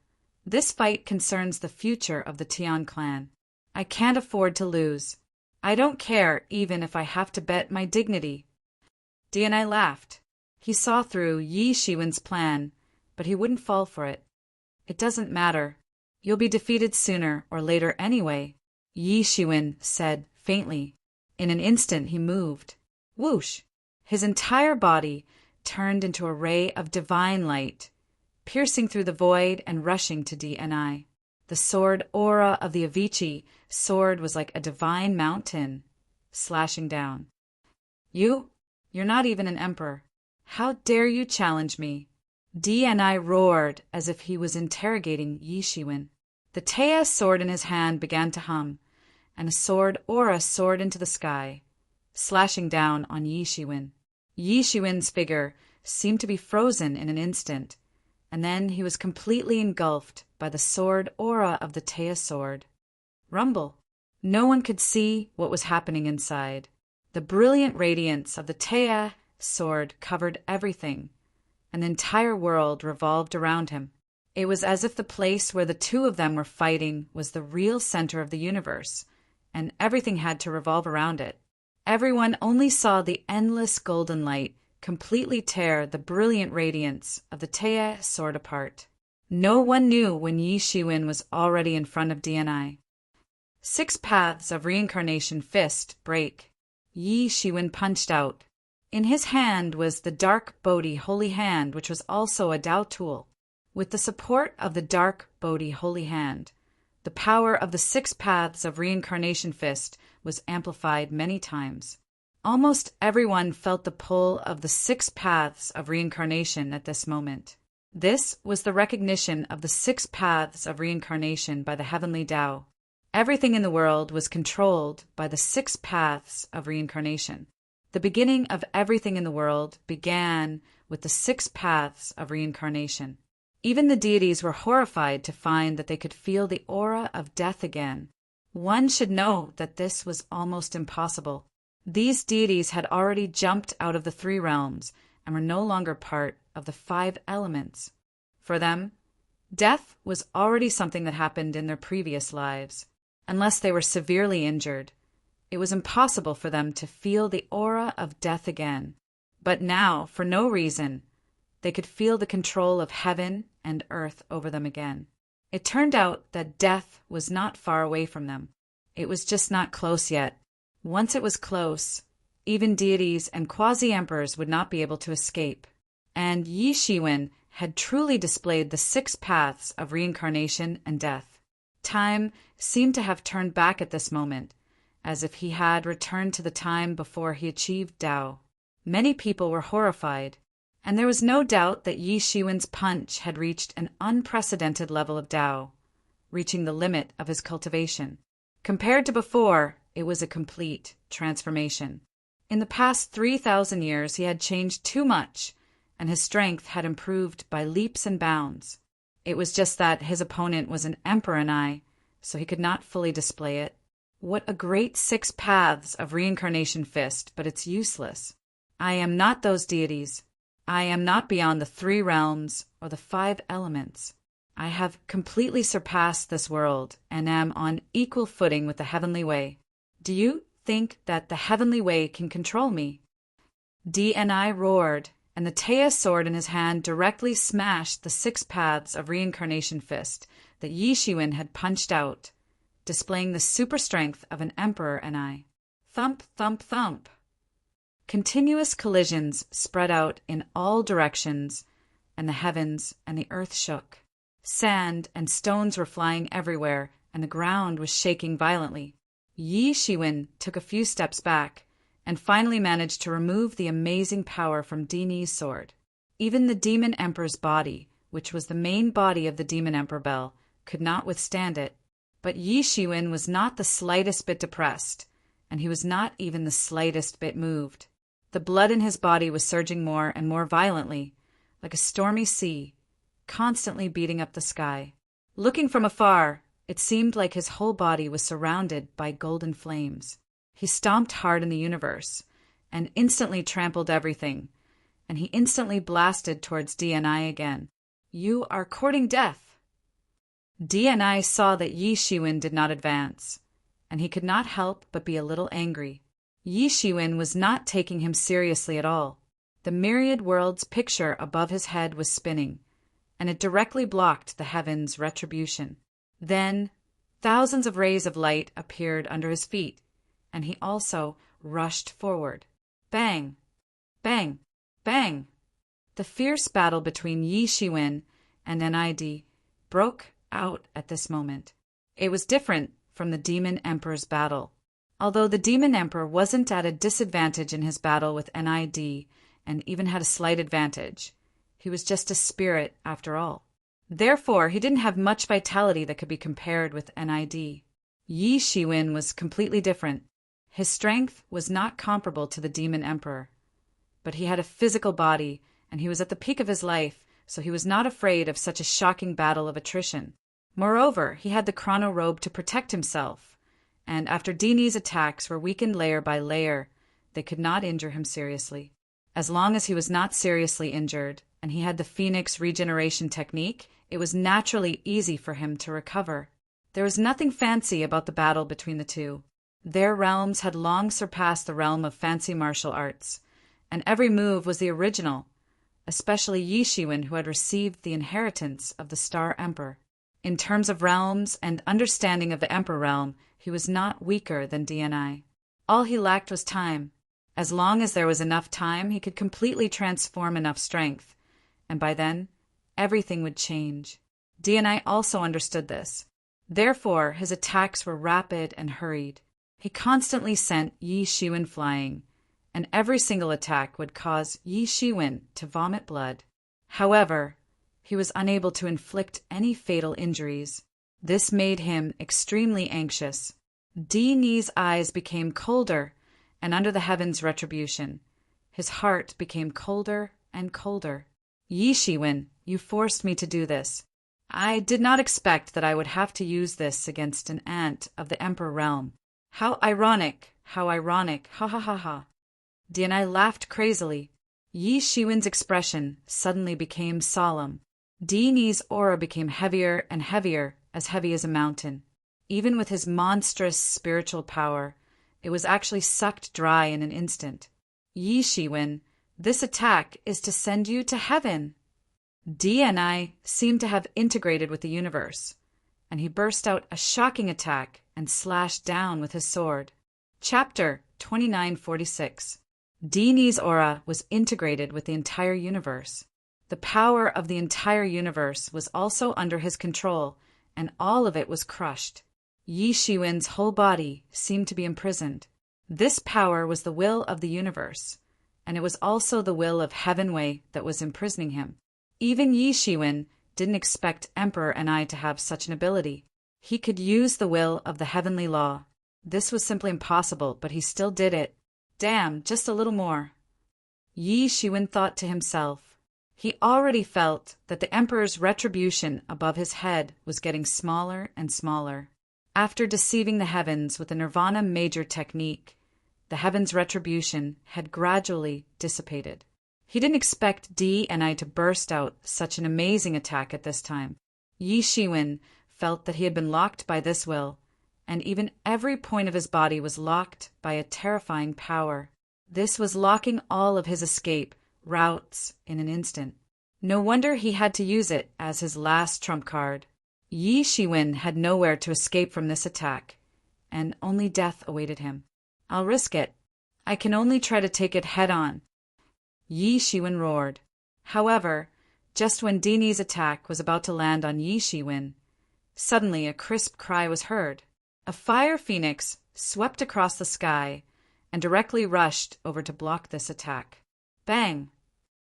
this fight concerns the future of the Tian clan. I can't afford to lose. I don't care even if I have to bet my dignity. Di and I laughed. He saw through Yi Shiwen's plan, but he wouldn't fall for it. It doesn't matter. You'll be defeated sooner or later anyway, Yi Shiwen said faintly. In an instant he moved. Whoosh! His entire body turned into a ray of divine light, piercing through the void and rushing to Di and I. The sword aura of the Avicii sword was like a divine mountain, slashing down. You're not even an emperor. How dare you challenge me? Di and I roared as if he was interrogating Yi Shiwen. The Teia sword in his hand began to hum, and a sword aura soared into the sky. slashing down on Yi Shiwen. Yi Shiwen's figure seemed to be frozen in an instant, and then he was completely engulfed by the sword aura of the Teia sword. Rumble. No one could see what was happening inside. The brilliant radiance of the Teia sword covered everything. An entire world revolved around him. It was as if the place where the two of them were fighting was the real center of the universe, and everything had to revolve around it. Everyone only saw the endless golden light completely tear the brilliant radiance of the Teia sword apart. No one knew when Yi Shiwen was already in front of DNI. 6 paths of reincarnation fist break. Yi Shiwen punched out. In his hand was the dark Bodhi holy hand, which was also a Tao tool. With the support of the dark Bodhi holy hand, the power of the 6 paths of reincarnation fist was amplified many times. Almost everyone felt the pull of the 6 paths of reincarnation at this moment. This was the recognition of the 6 paths of reincarnation by the heavenly Tao. Everything in the world was controlled by the 6 paths of reincarnation. The beginning of everything in the world began with the 6 paths of reincarnation. Even the deities were horrified to find that they could feel the aura of death again. One should know that this was almost impossible. These deities had already jumped out of the 3 realms and were no longer part of the 5 elements. For them, death was already something that happened in their previous lives. Unless they were severely injured, it was impossible for them to feel the aura of death again. But now, for no reason, they could feel the control of heaven and earth over them again. It turned out that death was not far away from them. It was just not close yet. Once it was close, even deities and quasi-emperors would not be able to escape. And Yi Shiwen had truly displayed the 6 paths of reincarnation and death. Time seemed to have turned back at this moment, as if he had returned to the time before he achieved Tao. Many people were horrified, and there was no doubt that Yi Shiwen's punch had reached an unprecedented level of Tao, reaching the limit of his cultivation. Compared to before, it was a complete transformation. In the past 3,000 years, he had changed too much, and his strength had improved by leaps and bounds. It was just that his opponent was an emperor and I, so he could not fully display it. What a great 6 paths of reincarnation fist, but it's useless. I am not those deities. I am not beyond the 3 realms or the 5 elements. I have completely surpassed this world and am on equal footing with the heavenly way. Do you think that the heavenly way can control me? DNI roared, and the Teia sword in his hand directly smashed the 6 paths of reincarnation fist that Yi Shiwen had punched out, displaying the super strength of an emperor and I. Thump, thump, thump. Continuous collisions spread out in all directions, and the heavens and the earth shook. Sand and stones were flying everywhere, and the ground was shaking violently. Yi Shiwen took a few steps back, and finally managed to remove the amazing power from Dini's sword. Even the Demon Emperor's body, which was the main body of the Demon Emperor Bell, could not withstand it. But Yi Shiwen was not the slightest bit depressed, and he was not even the slightest bit moved. The blood in his body was surging more and more violently, like a stormy sea, constantly beating up the sky. Looking from afar, it seemed like his whole body was surrounded by golden flames. He stomped hard in the universe, and instantly trampled everything, and he instantly blasted towards DNI again. You are courting death. DNI saw that Yi Shiwen did not advance, and he could not help but be a little angry. Yi Shiwen was not taking him seriously at all. The myriad worlds picture above his head was spinning, and it directly blocked the heavens' retribution. Then, thousands of rays of light appeared under his feet, and he also rushed forward. Bang! Bang! Bang! The fierce battle between Yi Shiwen and NID broke out at this moment. It was different from the Demon Emperor's battle. Although the Demon Emperor wasn't at a disadvantage in his battle with NID and even had a slight advantage, he was just a spirit after all. Therefore, he didn't have much vitality that could be compared with NID. Yi Shiwen was completely different. His strength was not comparable to the demon emperor, but he had a physical body, and he was at the peak of his life, so he was not afraid of such a shocking battle of attrition. Moreover, he had the chrono robe to protect himself, and after Dini's attacks were weakened layer by layer, they could not injure him seriously. As long as he was not seriously injured, and he had the Phoenix regeneration technique, it was naturally easy for him to recover. There was nothing fancy about the battle between the two. Their realms had long surpassed the realm of fancy martial arts, and every move was the original, especially Yi Shiwen, who had received the inheritance of the Star Emperor. In terms of realms and understanding of the Emperor realm, he was not weaker than DNI. All he lacked was time. As long as there was enough time, he could completely transform enough strength, and by then, everything would change. DNI also understood this. Therefore, his attacks were rapid and hurried. He constantly sent Yi Shiwen flying, and every single attack would cause Yi Shiwen to vomit blood. However, he was unable to inflict any fatal injuries. This made him extremely anxious. Dini's eyes became colder, and under the heaven's retribution, his heart became colder and colder. Yi Shiwen, you forced me to do this. I did not expect that I would have to use this against an ant of the Emperor realm. How ironic, ha ha ha ha. DNI laughed crazily. Yi Shiwen's expression suddenly became solemn. Dini's aura became heavier and heavier, as heavy as a mountain. Even with his monstrous spiritual power, it was actually sucked dry in an instant. Yi Shiwen, this attack is to send you to heaven. DNI seemed to have integrated with the universe, and he burst out a shocking attack and slashed down with his sword. Chapter 2946. Dini's aura was integrated with the entire universe. The power of the entire universe was also under his control, and all of it was crushed. Yi Shiwen's whole body seemed to be imprisoned. This power was the will of the universe, and it was also the will of Heavenway that was imprisoning him. Even Yi Shiwen didn't expect Emperor and I to have such an ability. He could use the will of the heavenly law. This was simply impossible, but he still did it. Damn, just a little more. Yi Shiwen thought to himself. He already felt that the Emperor's retribution above his head was getting smaller and smaller. After deceiving the heavens with the Nirvana Major technique, the heavens' retribution had gradually dissipated. He didn't expect D and I to burst out such an amazing attack at this time. Yi Shiwen felt that he had been locked by this will, and even every point of his body was locked by a terrifying power. This was locking all of his escape routes in an instant. No wonder he had to use it as his last trump card. Yi Shiwen had nowhere to escape from this attack, and only death awaited him. I'll risk it. I can only try to take it head on. Yi Shiwen roared. However, just when Dini's attack was about to land on Yi Shiwen, suddenly a crisp cry was heard. A fire phoenix swept across the sky and directly rushed over to block this attack. Bang!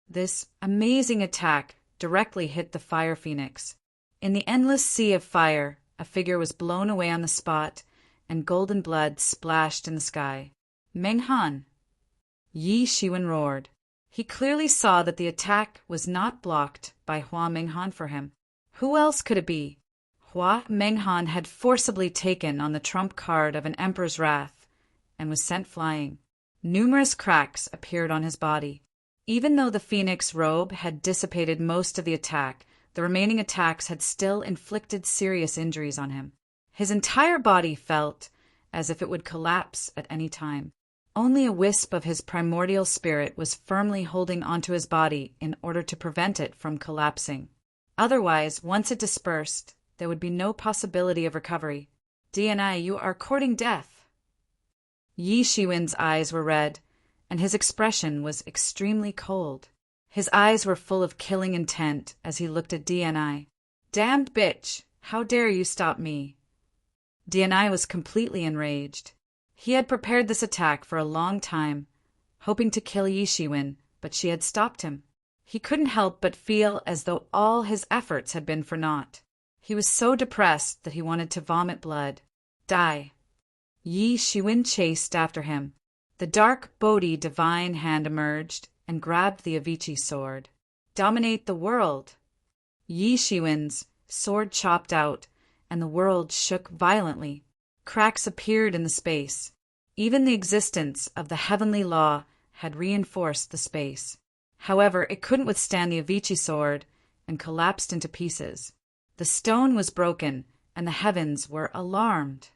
This amazing attack directly hit the fire phoenix. In the endless sea of fire, a figure was blown away on the spot, and golden blood splashed in the sky. Meng Han! Yi Shiwen roared. He clearly saw that the attack was not blocked by Hua Menghan for him. Who else could it be? Hua Menghan had forcibly taken on the trump card of an emperor's wrath and was sent flying. Numerous cracks appeared on his body. Even though the phoenix robe had dissipated most of the attack, the remaining attacks had still inflicted serious injuries on him. His entire body felt as if it would collapse at any time. Only a wisp of his primordial spirit was firmly holding onto his body in order to prevent it from collapsing. Otherwise, once it dispersed, there would be no possibility of recovery. DNI, you are courting death. Yi Shiwen's eyes were red, and his expression was extremely cold. His eyes were full of killing intent as he looked at DNI. Damned bitch! How dare you stop me? DNI was completely enraged. He had prepared this attack for a long time, hoping to kill Yi Shiwen, but she had stopped him. He couldn't help but feel as though all his efforts had been for naught. He was so depressed that he wanted to vomit blood. Die. Yi Shiwen chased after him. The dark Bodhi divine hand emerged and grabbed the Avicii sword. Dominate the world! Yi Shiwen's sword chopped out, and the world shook violently. Cracks appeared in the space. Even the existence of the heavenly law had reinforced the space. However, it couldn't withstand the Avicii sword and collapsed into pieces. The stone was broken, and the heavens were alarmed.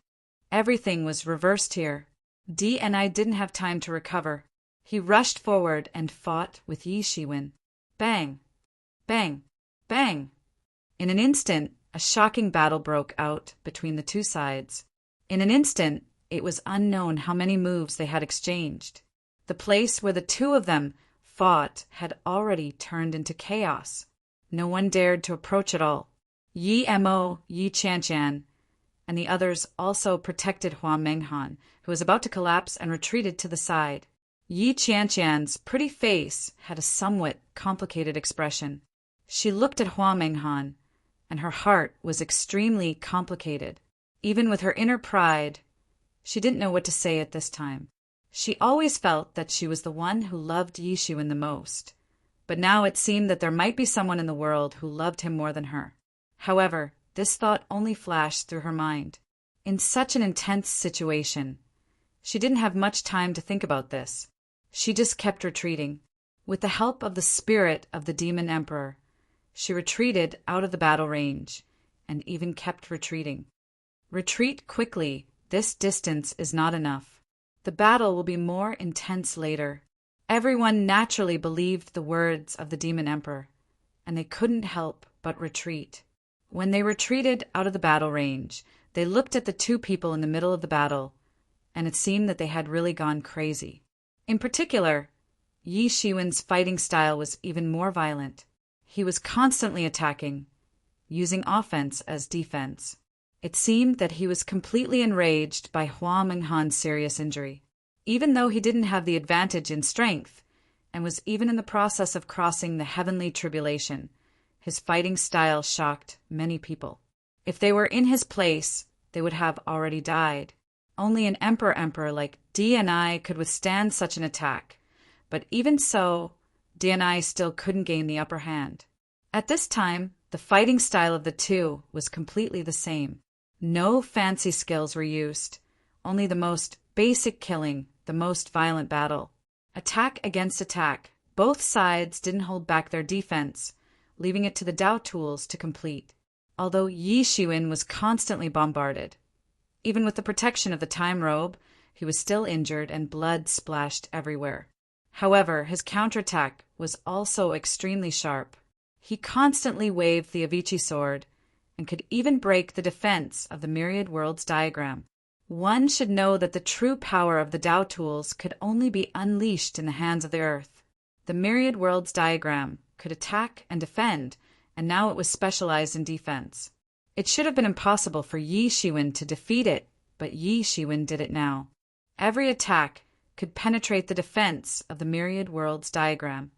Everything was reversed here. DNI didn't have time to recover. He rushed forward and fought with Yi Shiwen. Bang! Bang! Bang! In an instant, a shocking battle broke out between the two sides. In an instant, it was unknown how many moves they had exchanged. The place where the two of them fought had already turned into chaos. No one dared to approach at all. Yi Mo, Yi Qianqian, and the others also protected Hua Menghan, who was about to collapse and retreated to the side. Yi Qianqian's pretty face had a somewhat complicated expression. She looked at Hua Menghan, and her heart was extremely complicated. Even with her inner pride, she didn't know what to say at this time. She always felt that she was the one who loved Yi Shiwen the most, but now it seemed that there might be someone in the world who loved him more than her. However, this thought only flashed through her mind. In such an intense situation, she didn't have much time to think about this. She just kept retreating. With the help of the spirit of the demon emperor, she retreated out of the battle range, and even kept retreating. Retreat quickly. This distance is not enough. The battle will be more intense later. Everyone naturally believed the words of the demon emperor, and they couldn't help but retreat. When they retreated out of the battle range, they looked at the two people in the middle of the battle, and it seemed that they had really gone crazy. In particular, Yi Shiwen's fighting style was even more violent. He was constantly attacking, using offense as defense. It seemed that he was completely enraged by Hua Menghan's serious injury. Even though he didn't have the advantage in strength, and was even in the process of crossing the heavenly tribulation, his fighting style shocked many people. If they were in his place, they would have already died. Only an emperor like DNI could withstand such an attack, but even so, DNI still couldn't gain the upper hand. At this time, the fighting style of the two was completely the same. No fancy skills were used, only the most basic killing, the most violent battle. Attack against attack, both sides didn't hold back their defense, leaving it to the Dao tools to complete. Although Yi Shiwen was constantly bombarded. Even with the protection of the time robe, he was still injured and blood splashed everywhere. However, his counterattack was also extremely sharp. He constantly waved the Avicii sword, and could even break the defense of the Myriad Worlds diagram. One should know that the true power of the Dao tools could only be unleashed in the hands of the earth. The Myriad Worlds diagram could attack and defend, and now it was specialized in defense. It should have been impossible for Yi Shiwen to defeat it, but Yi Shiwen did it now. Every attack could penetrate the defense of the Myriad Worlds diagram.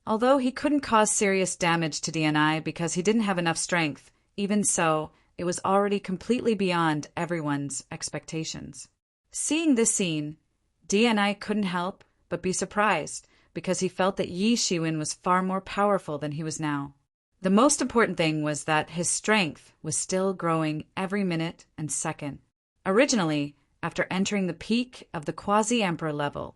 Although he couldn't cause serious damage to DNI because he didn't have enough strength, even so, it was already completely beyond everyone's expectations. Seeing this scene, DNI couldn't help but be surprised because he felt that Yi Shiwen was far more powerful than he was now. The most important thing was that his strength was still growing every minute and second. Originally, after entering the peak of the quasi-emperor level,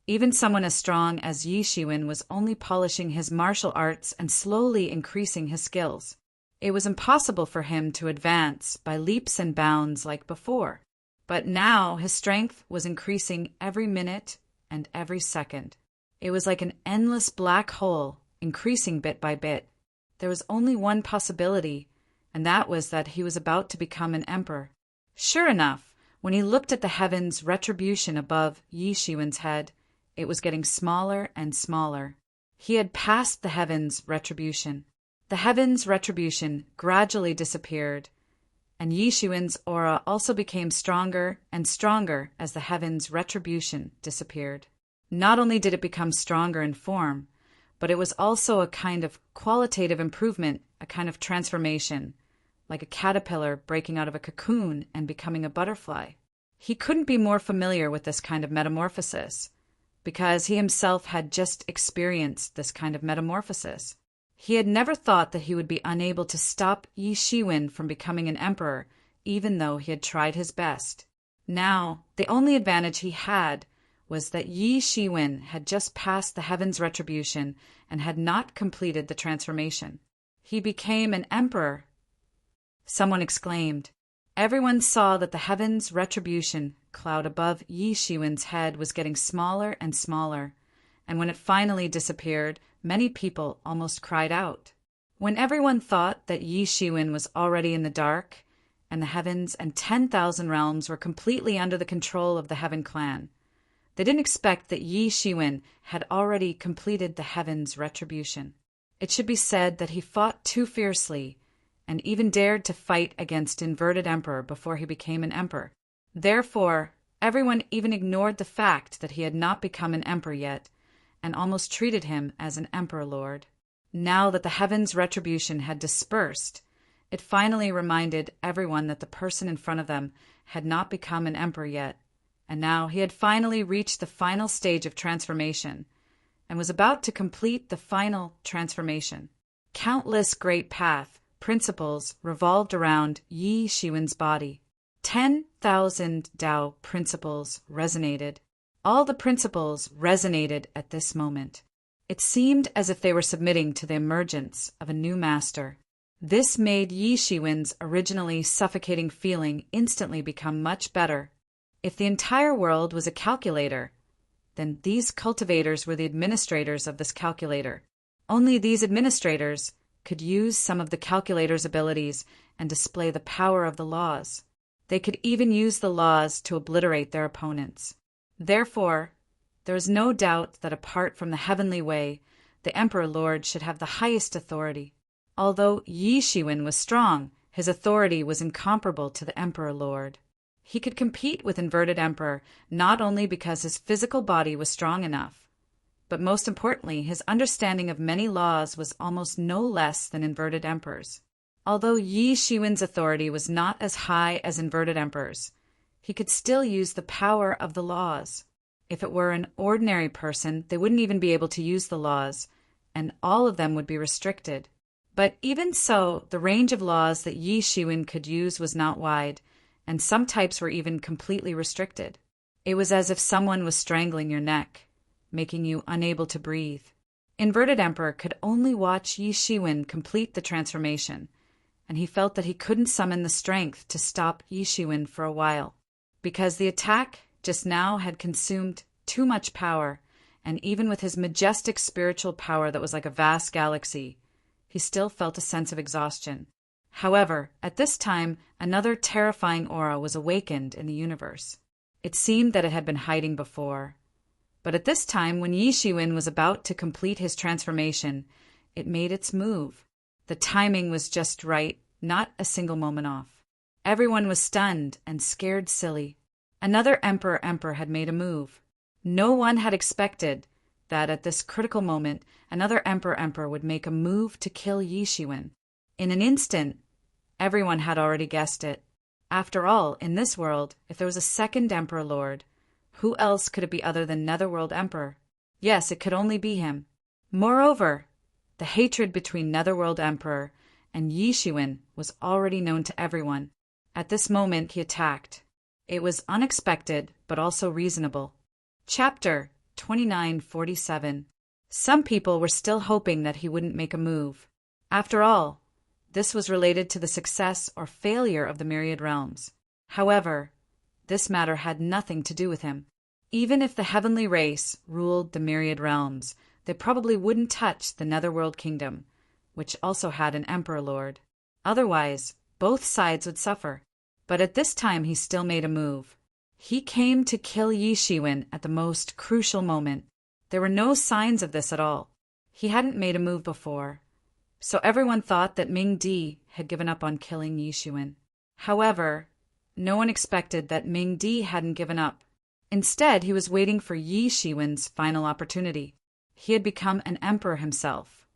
even someone as strong as Yi Shiwen was only polishing his martial arts and slowly increasing his skills. It was impossible for him to advance by leaps and bounds like before. But now his strength was increasing every minute and every second. It was like an endless black hole, increasing bit by bit. There was only one possibility, and that was that he was about to become an emperor. Sure enough, when he looked at the heavens' retribution above Yi Shiwen's head, it was getting smaller and smaller. He had passed the heavens' retribution. The heavens' retribution gradually disappeared, and Yi Shiwen's aura also became stronger and stronger as the heavens' retribution disappeared. Not only did it become stronger in form, but it was also a kind of qualitative improvement, a kind of transformation, like a caterpillar breaking out of a cocoon and becoming a butterfly. He couldn't be more familiar with this kind of metamorphosis, because he himself had just experienced this kind of metamorphosis. He had never thought that he would be unable to stop Yi Shiwen from becoming an emperor, even though he had tried his best. Now, the only advantage he had was that Yi Shiwen had just passed the heaven's retribution and had not completed the transformation. He became an emperor. Someone exclaimed. Everyone saw that the heaven's retribution cloud above Yi Shiwen's head was getting smaller and smaller, and when it finally disappeared, many people almost cried out. When everyone thought that Yi Shiwen was already in the dark, and the heavens and 10,000 realms were completely under the control of the Heaven Clan, they didn't expect that Yi Shiwen had already completed the heaven's retribution. It should be said that he fought too fiercely, and even dared to fight against Inverted Emperor before he became an emperor. Therefore, everyone even ignored the fact that he had not become an emperor yet, and almost treated him as an emperor lord. Now that the heaven's retribution had dispersed, it finally reminded everyone that the person in front of them had not become an emperor yet, and now he had finally reached the final stage of transformation, and was about to complete the final transformation. Countless great path principles revolved around Yi Shiwen's body. 10,000 Tao principles resonated. All the principles resonated at this moment. It seemed as if they were submitting to the emergence of a new master. This made Yi Shiwen's originally suffocating feeling instantly become much better. If the entire world was a calculator, then these cultivators were the administrators of this calculator. Only these administrators could use some of the calculator's abilities and display the power of the laws. They could even use the laws to obliterate their opponents. Therefore, there is no doubt that apart from the heavenly way, the Emperor Lord should have the highest authority. Although Yi Shiwen was strong, his authority was incomparable to the Emperor Lord. He could compete with Inverted Emperor not only because his physical body was strong enough, but most importantly, his understanding of many laws was almost no less than Inverted Emperor's. Although Yi Shiwen's authority was not as high as Inverted Emperor's, he could still use the power of the laws. If it were an ordinary person, they wouldn't even be able to use the laws, and all of them would be restricted. But even so, the range of laws that Yi Shiwen could use was not wide, and some types were even completely restricted. It was as if someone was strangling your neck, making you unable to breathe. Inverted Emperor could only watch Yi Shiwen complete the transformation, and he felt that he couldn't summon the strength to stop Yi Shiwen for a while, because the attack just now had consumed too much power, and even with his majestic spiritual power that was like a vast galaxy, he still felt a sense of exhaustion. However, at this time, another terrifying aura was awakened in the universe. It seemed that it had been hiding before. But at this time, when Yi Shiwen was about to complete his transformation, it made its move. The timing was just right, not a single moment off. Everyone was stunned and scared silly. Another Emperor had made a move. No one had expected that at this critical moment, another Emperor would make a move to kill Yi Shiwen. In an instant, everyone had already guessed it. After all, in this world, if there was a second Emperor Lord, who else could it be other than Netherworld Emperor? Yes, it could only be him. Moreover, the hatred between Netherworld Emperor and Yi Shiwen was already known to everyone. At this moment, he attacked. It was unexpected, but also reasonable. Chapter 2947. Some people were still hoping that he wouldn't make a move. After all, this was related to the success or failure of the Myriad Realms. However, this matter had nothing to do with him. Even if the heavenly race ruled the Myriad Realms, they probably wouldn't touch the Netherworld Kingdom, which also had an Emperor Lord. Otherwise, both sides would suffer. But at this time he still made a move. He came to kill Yi Shiwen at the most crucial moment. There were no signs of this at all. He hadn't made a move before, so everyone thought that Ming Di had given up on killing Yi Shiwen. However, no one expected that Ming Di hadn't given up. Instead, he was waiting for Yi Shiwen's final opportunity. He had become an emperor himself,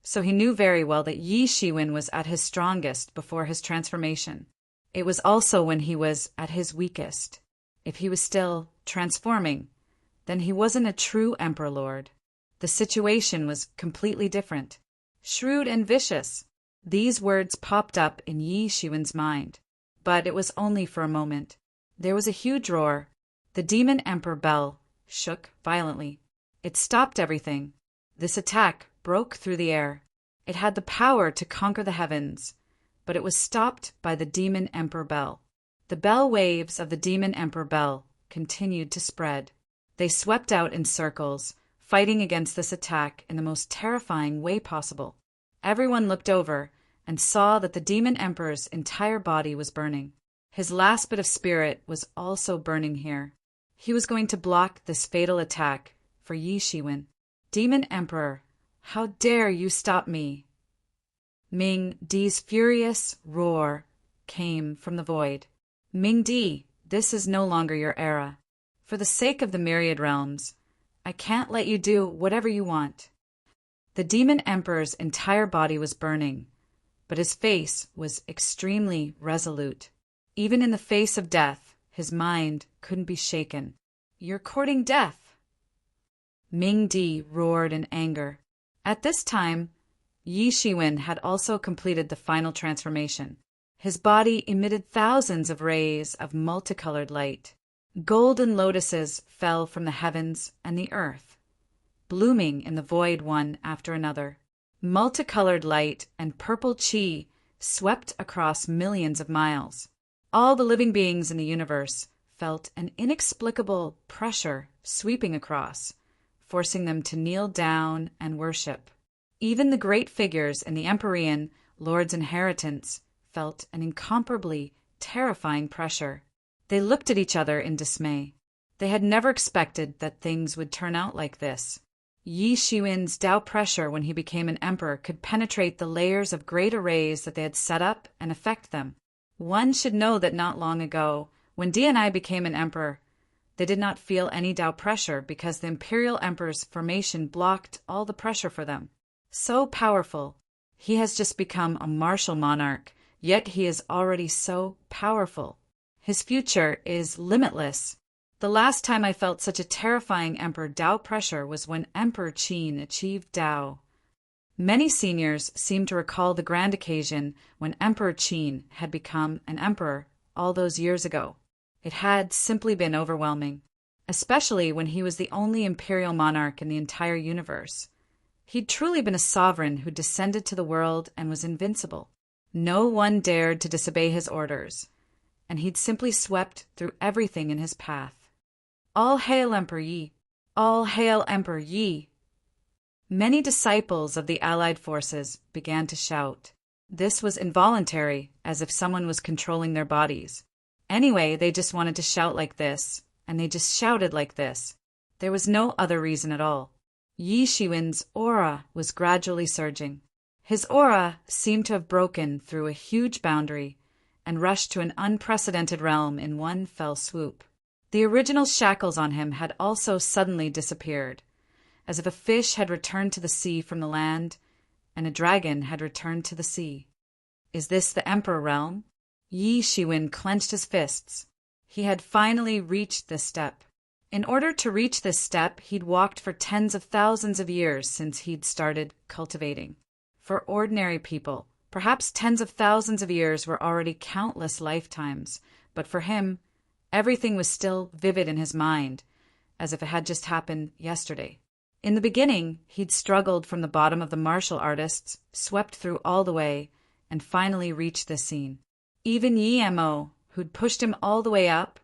so he knew very well that Yi Shiwen was at his strongest before his transformation. It was also when he was at his weakest. If he was still transforming, then he wasn't a true Emperor Lord. The situation was completely different. Shrewd and vicious. These words popped up in Yi Shiwen's mind. But it was only for a moment. There was a huge roar. The demon emperor bell shook violently. It stopped everything. This attack broke through the air. It had the power to conquer the heavens, but it was stopped by the demon emperor bell. The bell waves of the demon emperor bell continued to spread. They swept out in circles, fighting against this attack in the most terrifying way possible. Everyone looked over and saw that the demon emperor's entire body was burning. His last bit of spirit was also burning here. He was going to block this fatal attack for Yi Shiwen. Demon Emperor, how dare you stop me? Ming Di's furious roar came from the void. Ming Di, this is no longer your era. For the sake of the myriad realms, I can't let you do whatever you want. The demon emperor's entire body was burning, but his face was extremely resolute. Even in the face of death, his mind couldn't be shaken. You're courting death. Ming Di roared in anger. At this time, Yi Shiwen had also completed the final transformation. His body emitted thousands of rays of multicolored light. Golden lotuses fell from the heavens and the earth, blooming in the void one after another. Multicolored light and purple chi swept across millions of miles. All the living beings in the universe felt an inexplicable pressure sweeping across, forcing them to kneel down and worship. Even the great figures in the Empyrean Lord's inheritance felt an incomparably terrifying pressure. They looked at each other in dismay. They had never expected that things would turn out like this. Yi Shiwen's Tao pressure when he became an emperor could penetrate the layers of great arrays that they had set up and affect them. One should know that not long ago, when DNI became an emperor, they did not feel any Tao pressure because the imperial emperor's formation blocked all the pressure for them. So powerful. He has just become a martial monarch, yet he is already so powerful. His future is limitless. The last time I felt such a terrifying Emperor Tao pressure was when Emperor Qin achieved Tao. Many seniors seem to recall the grand occasion when Emperor Qin had become an emperor all those years ago. It had simply been overwhelming, especially when he was the only imperial monarch in the entire universe. He'd truly been a sovereign who descended to the world and was invincible. No one dared to disobey his orders, and he'd simply swept through everything in his path. All hail Emperor Yi! All hail Emperor Yi! Many disciples of the allied forces began to shout. This was involuntary, as if someone was controlling their bodies. Anyway, they just wanted to shout like this, and they just shouted like this. There was no other reason at all. Yi Shiwen's aura was gradually surging. His aura seemed to have broken through a huge boundary and rushed to an unprecedented realm in one fell swoop. The original shackles on him had also suddenly disappeared, as if a fish had returned to the sea from the land and a dragon had returned to the sea. Is this the Emperor realm? Yi Shiwen clenched his fists. He had finally reached this step. In order to reach this step, he'd walked for tens of thousands of years since he'd started cultivating. For ordinary people, perhaps tens of thousands of years were already countless lifetimes, but for him, everything was still vivid in his mind, as if it had just happened yesterday. In the beginning, he'd struggled from the bottom of the martial artists, swept through all the way, and finally reached this scene. Even Yi Mo, who'd pushed him all the way up,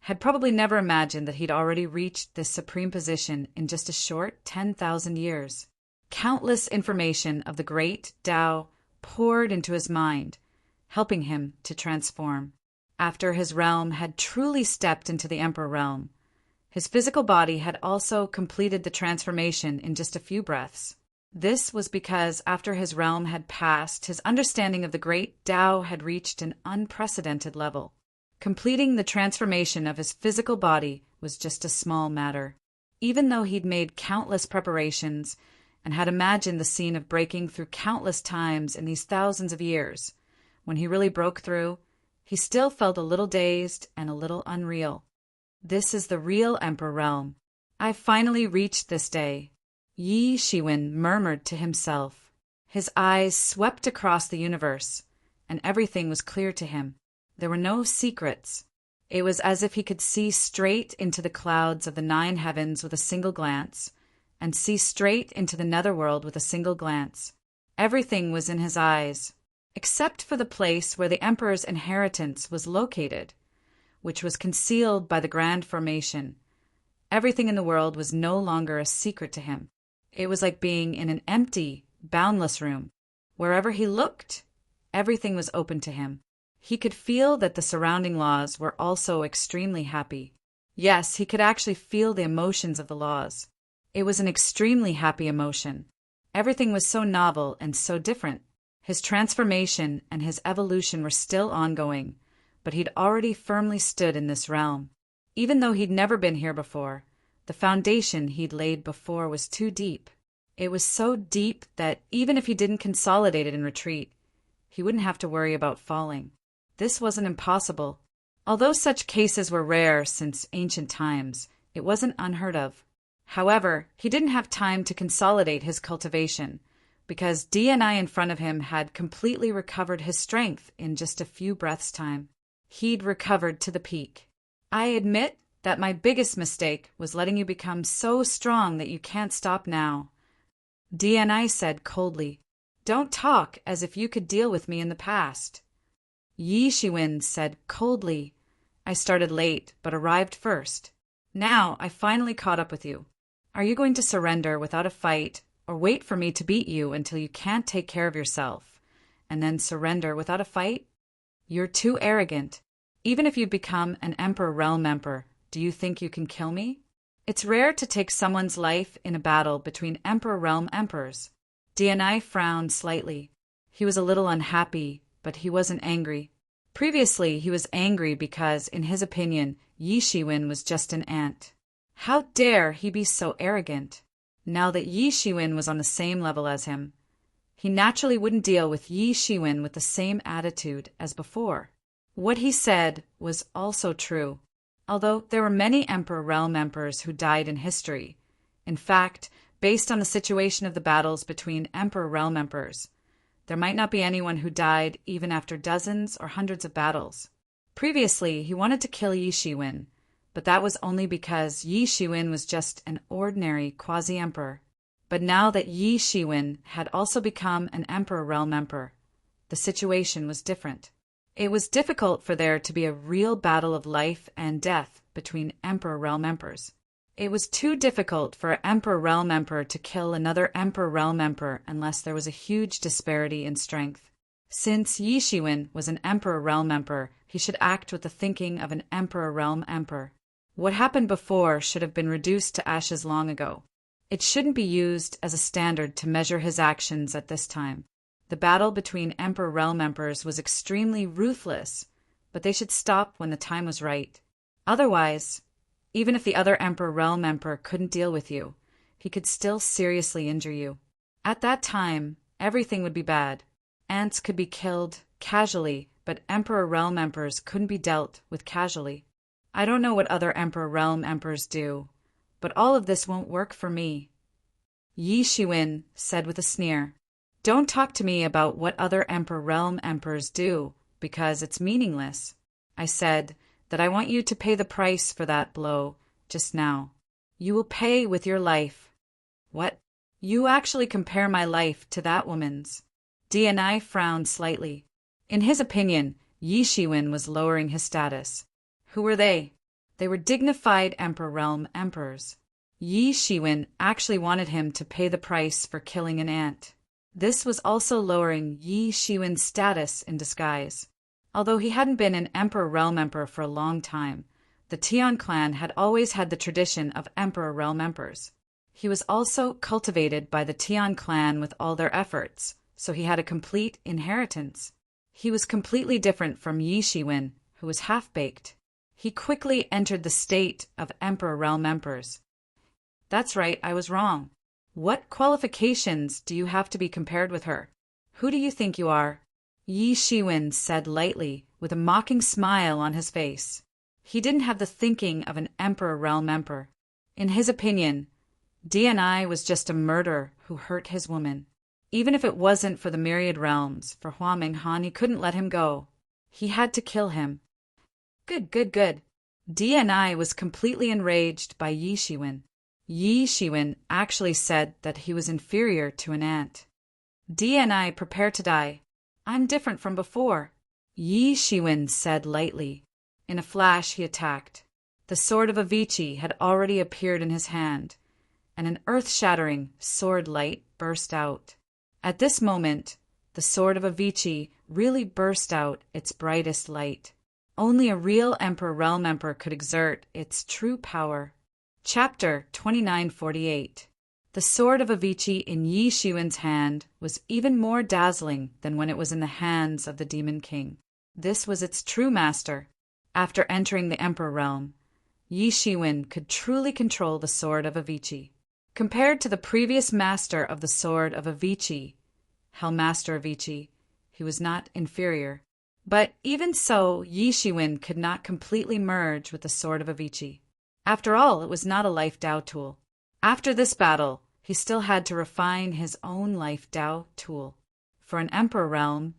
had probably never imagined that he'd already reached this supreme position in just a short 10,000 years. Countless information of the great Tao poured into his mind, helping him to transform. After his realm had truly stepped into the Emperor realm, his physical body had also completed the transformation in just a few breaths. This was because after his realm had passed, his understanding of the great Tao had reached an unprecedented level. Completing the transformation of his physical body was just a small matter. Even though he'd made countless preparations and had imagined the scene of breaking through countless times in these thousands of years, when he really broke through, he still felt a little dazed and a little unreal. This is the real Emperor realm. I've finally reached this day. Yi Shiwen murmured to himself. His eyes swept across the universe, and everything was clear to him. There were no secrets. It was as if he could see straight into the clouds of the 9 heavens with a single glance, and see straight into the netherworld with a single glance. Everything was in his eyes, except for the place where the Emperor's inheritance was located, which was concealed by the Grand Formation. Everything in the world was no longer a secret to him. It was like being in an empty, boundless room. Wherever he looked, everything was open to him. He could feel that the surrounding laws were also extremely happy. Yes, he could actually feel the emotions of the laws. It was an extremely happy emotion. Everything was so novel and so different. His transformation and his evolution were still ongoing, but he'd already firmly stood in this realm. Even though he'd never been here before, the foundation he'd laid before was too deep. It was so deep that even if he didn't consolidate it and retreat, he wouldn't have to worry about falling. This wasn't impossible. Although such cases were rare since ancient times, it wasn't unheard of. However, he didn't have time to consolidate his cultivation, because DNI in front of him had completely recovered his strength in just a few breaths' time. He'd recovered to the peak. I admit that my biggest mistake was letting you become so strong that you can't stop now, DNI said coldly. Don't talk as if you could deal with me in the past. Yi Shiwen said coldly. I started late, but arrived first. Now I finally caught up with you. Are you going to surrender without a fight, or wait for me to beat you until you can't take care of yourself, and then surrender without a fight? You're too arrogant. Even if you become an Emperor Realm Emperor, do you think you can kill me? It's rare to take someone's life in a battle between Emperor Realm Emperors. DNI frowned slightly. He was a little unhappy, but he wasn't angry. Previously, he was angry because, in his opinion, Yi Shiwen was just an ant. How dare he be so arrogant? Now that Yi Shiwen was on the same level as him, he naturally wouldn't deal with Yi Shiwen with the same attitude as before. What he said was also true. Although there were many Emperor Realm Emperors who died in history. In fact, based on the situation of the battles between Emperor Realm Emperors, there might not be anyone who died even after dozens or hundreds of battles. Previously, he wanted to kill Yi Shiwen, but that was only because Yi Shiwen was just an ordinary quasi-emperor. But now that Yi Shiwen had also become an Emperor Realm Emperor, the situation was different. It was difficult for there to be a real battle of life and death between Emperor Realm Emperors. It was too difficult for Emperor Realm Emperor to kill another Emperor Realm Emperor unless there was a huge disparity in strength. Since Yi Shiwen was an Emperor Realm Emperor, he should act with the thinking of an Emperor Realm Emperor. What happened before should have been reduced to ashes long ago. It shouldn't be used as a standard to measure his actions at this time. The battle between Emperor Realm Emperors was extremely ruthless, but they should stop when the time was right. Otherwise, even if the other Emperor Realm Emperor couldn't deal with you, he could still seriously injure you. At that time, everything would be bad. Ants could be killed casually, but Emperor Realm Emperors couldn't be dealt with casually. I don't know what other Emperor Realm Emperors do, but all of this won't work for me. Yi Shiwen said with a sneer. Don't talk to me about what other Emperor Realm Emperors do, because it's meaningless. I said that I want you to pay the price for that blow just now. You will pay with your life. What? You actually compare my life to that woman's? DNI frowned slightly. In his opinion, Yi Shiwen was lowering his status. Who were they? They were dignified Emperor Realm Emperors. Yi Shiwen actually wanted him to pay the price for killing an ant. This was also lowering Yi Shiwen's status in disguise. Although he hadn't been an Emperor Realm Emperor for a long time, the Tian clan had always had the tradition of Emperor Realm Emperors. He was also cultivated by the Tian clan with all their efforts, so he had a complete inheritance. He was completely different from Yi Shiwen, who was half-baked. He quickly entered the state of Emperor Realm Emperors. That's right, I was wrong. What qualifications do you have to be compared with her? Who do you think you are? Yi Shiwen said lightly, with a mocking smile on his face. He didn't have the thinking of an emperor realm emperor. In his opinion, DNI was just a murderer who hurt his woman. Even if it wasn't for the myriad realms, for Hua Minghan, he couldn't let him go. He had to kill him. Good. DNI was completely enraged by Yi Shiwen. Yi Shiwen actually said that he was inferior to an ant. DNI, prepare to die. I'm different from before, Yi Shiwen said lightly. In a flash he attacked. The sword of Avicii had already appeared in his hand, and an earth-shattering sword light burst out. At this moment, the sword of Avicii really burst out its brightest light. Only a real Emperor Realm Emperor could exert its true power. Chapter 2948. The sword of Avicii in Yi Shiwen's hand was even more dazzling than when it was in the hands of the Demon King. This was its true master. After entering the Emperor realm, Yi Shiwen could truly control the sword of Avicii. Compared to the previous master of the sword of Avicii, Hellmaster Avicii, he was not inferior. But even so, Yi Shiwen could not completely merge with the sword of Avicii. After all, it was not a life Dao tool. After this battle, he still had to refine his own life Dao tool. For an Emperor realm,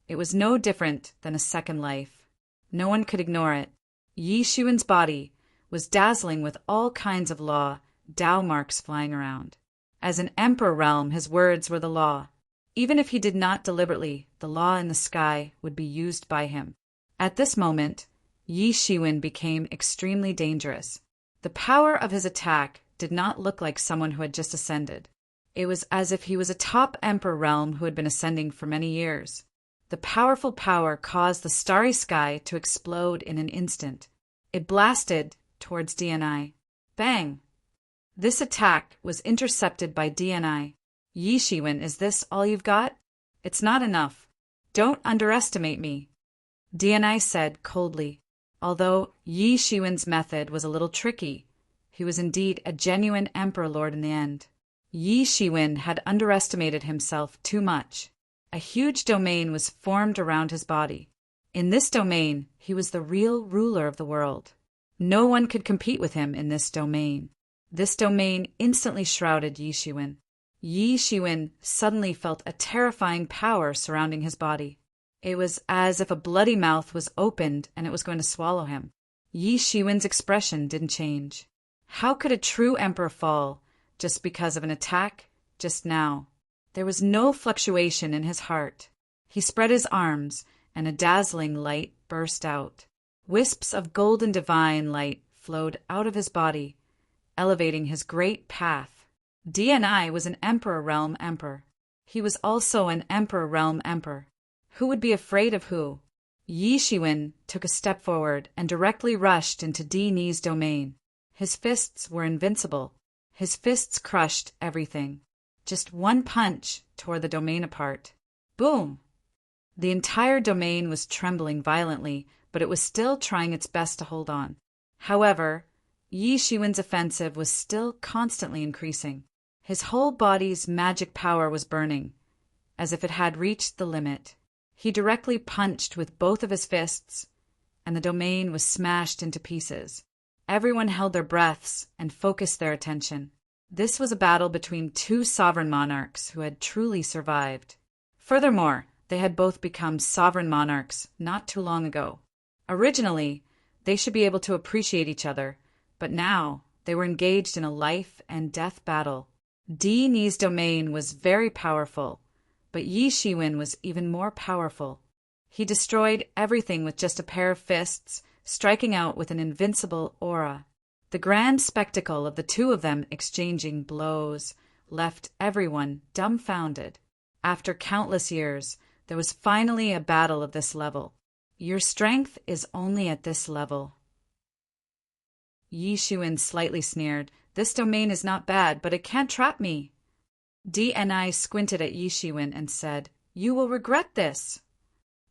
it was no different than a second life. No one could ignore it. Yi Shiwen's body was dazzling with all kinds of law, Dao marks flying around. As an Emperor realm, his words were the law. Even if he did not deliberately, the law in the sky would be used by him. At this moment, Yi Shiwen became extremely dangerous. The power of his attack did not look like someone who had just ascended. It was as if he was a top Emperor realm who had been ascending for many years. The powerful power caused the starry sky to explode in an instant. It blasted towards DNI. Bang! This attack was intercepted by DNI. Yi Shiwen, is this all you've got? It's not enough. Don't underestimate me, DNI said coldly. Although Yi Shiwen's method was a little tricky, he was indeed a genuine Emperor Lord in the end. Yi Shiwen had underestimated himself too much. A huge domain was formed around his body. In this domain, he was the real ruler of the world. No one could compete with him in this domain. This domain instantly shrouded Yi Shiwen. Yi Shiwen suddenly felt a terrifying power surrounding his body. It was as if a bloody mouth was opened and it was going to swallow him. Yi Shiwen's expression didn't change. How could a true emperor fall just because of an attack just now? There was no fluctuation in his heart. He spread his arms, and a dazzling light burst out. Wisps of golden divine light flowed out of his body, elevating his great path. DNI was an Emperor Realm Emperor. He was also an Emperor Realm Emperor. Who would be afraid of who? Yi Shiwen took a step forward and directly rushed into DNI's domain. His fists were invincible. His fists crushed everything. Just one punch tore the domain apart. Boom! The entire domain was trembling violently, but it was still trying its best to hold on. However, Yi Shiwen's offensive was still constantly increasing. His whole body's magic power was burning, as if it had reached the limit. He directly punched with both of his fists, and the domain was smashed into pieces. Everyone held their breaths and focused their attention. This was a battle between two sovereign monarchs who had truly survived. Furthermore, they had both become sovereign monarchs not too long ago. Originally, they should be able to appreciate each other, but now they were engaged in a life and death battle. DNI's domain was very powerful, but Yi Shiwen was even more powerful. He destroyed everything with just a pair of fists, striking out with an invincible aura. The grand spectacle of the two of them exchanging blows left everyone dumbfounded. After countless years, there was finally a battle of this level. Your strength is only at this level. Yi Shiwen slightly sneered. This domain is not bad, but it can't trap me. DNI squinted at Yi Shiwen and said, You will regret this.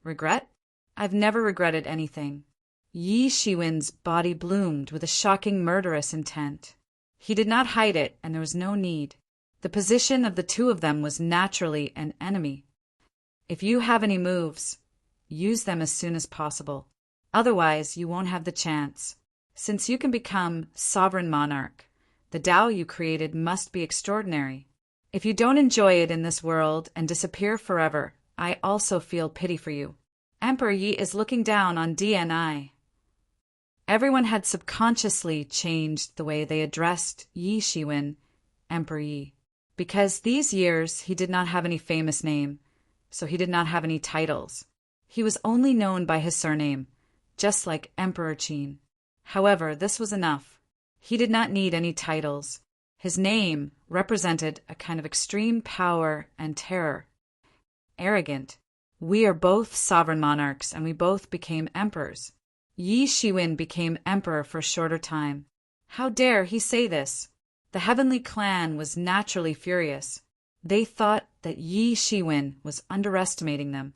Regret? I've never regretted anything. Yi Shiwen's body bloomed with a shocking murderous intent. He did not hide it, and there was no need. The position of the two of them was naturally an enemy. If you have any moves, use them as soon as possible. Otherwise, you won't have the chance. Since you can become sovereign monarch, the Tao you created must be extraordinary. If you don't enjoy it in this world and disappear forever, I also feel pity for you. Emperor Yi is looking down on DNI. Everyone had subconsciously changed the way they addressed Yi Shiwen, Emperor Yi. Because these years he did not have any famous name, so he did not have any titles. He was only known by his surname, just like Emperor Qin. However, this was enough. He did not need any titles. His name represented a kind of extreme power and terror. Arrogant. We are both sovereign monarchs, and we both became emperors. Yi Shiwen became emperor for a shorter time. How dare he say this? The heavenly clan was naturally furious. They thought that Yi Shiwen was underestimating them.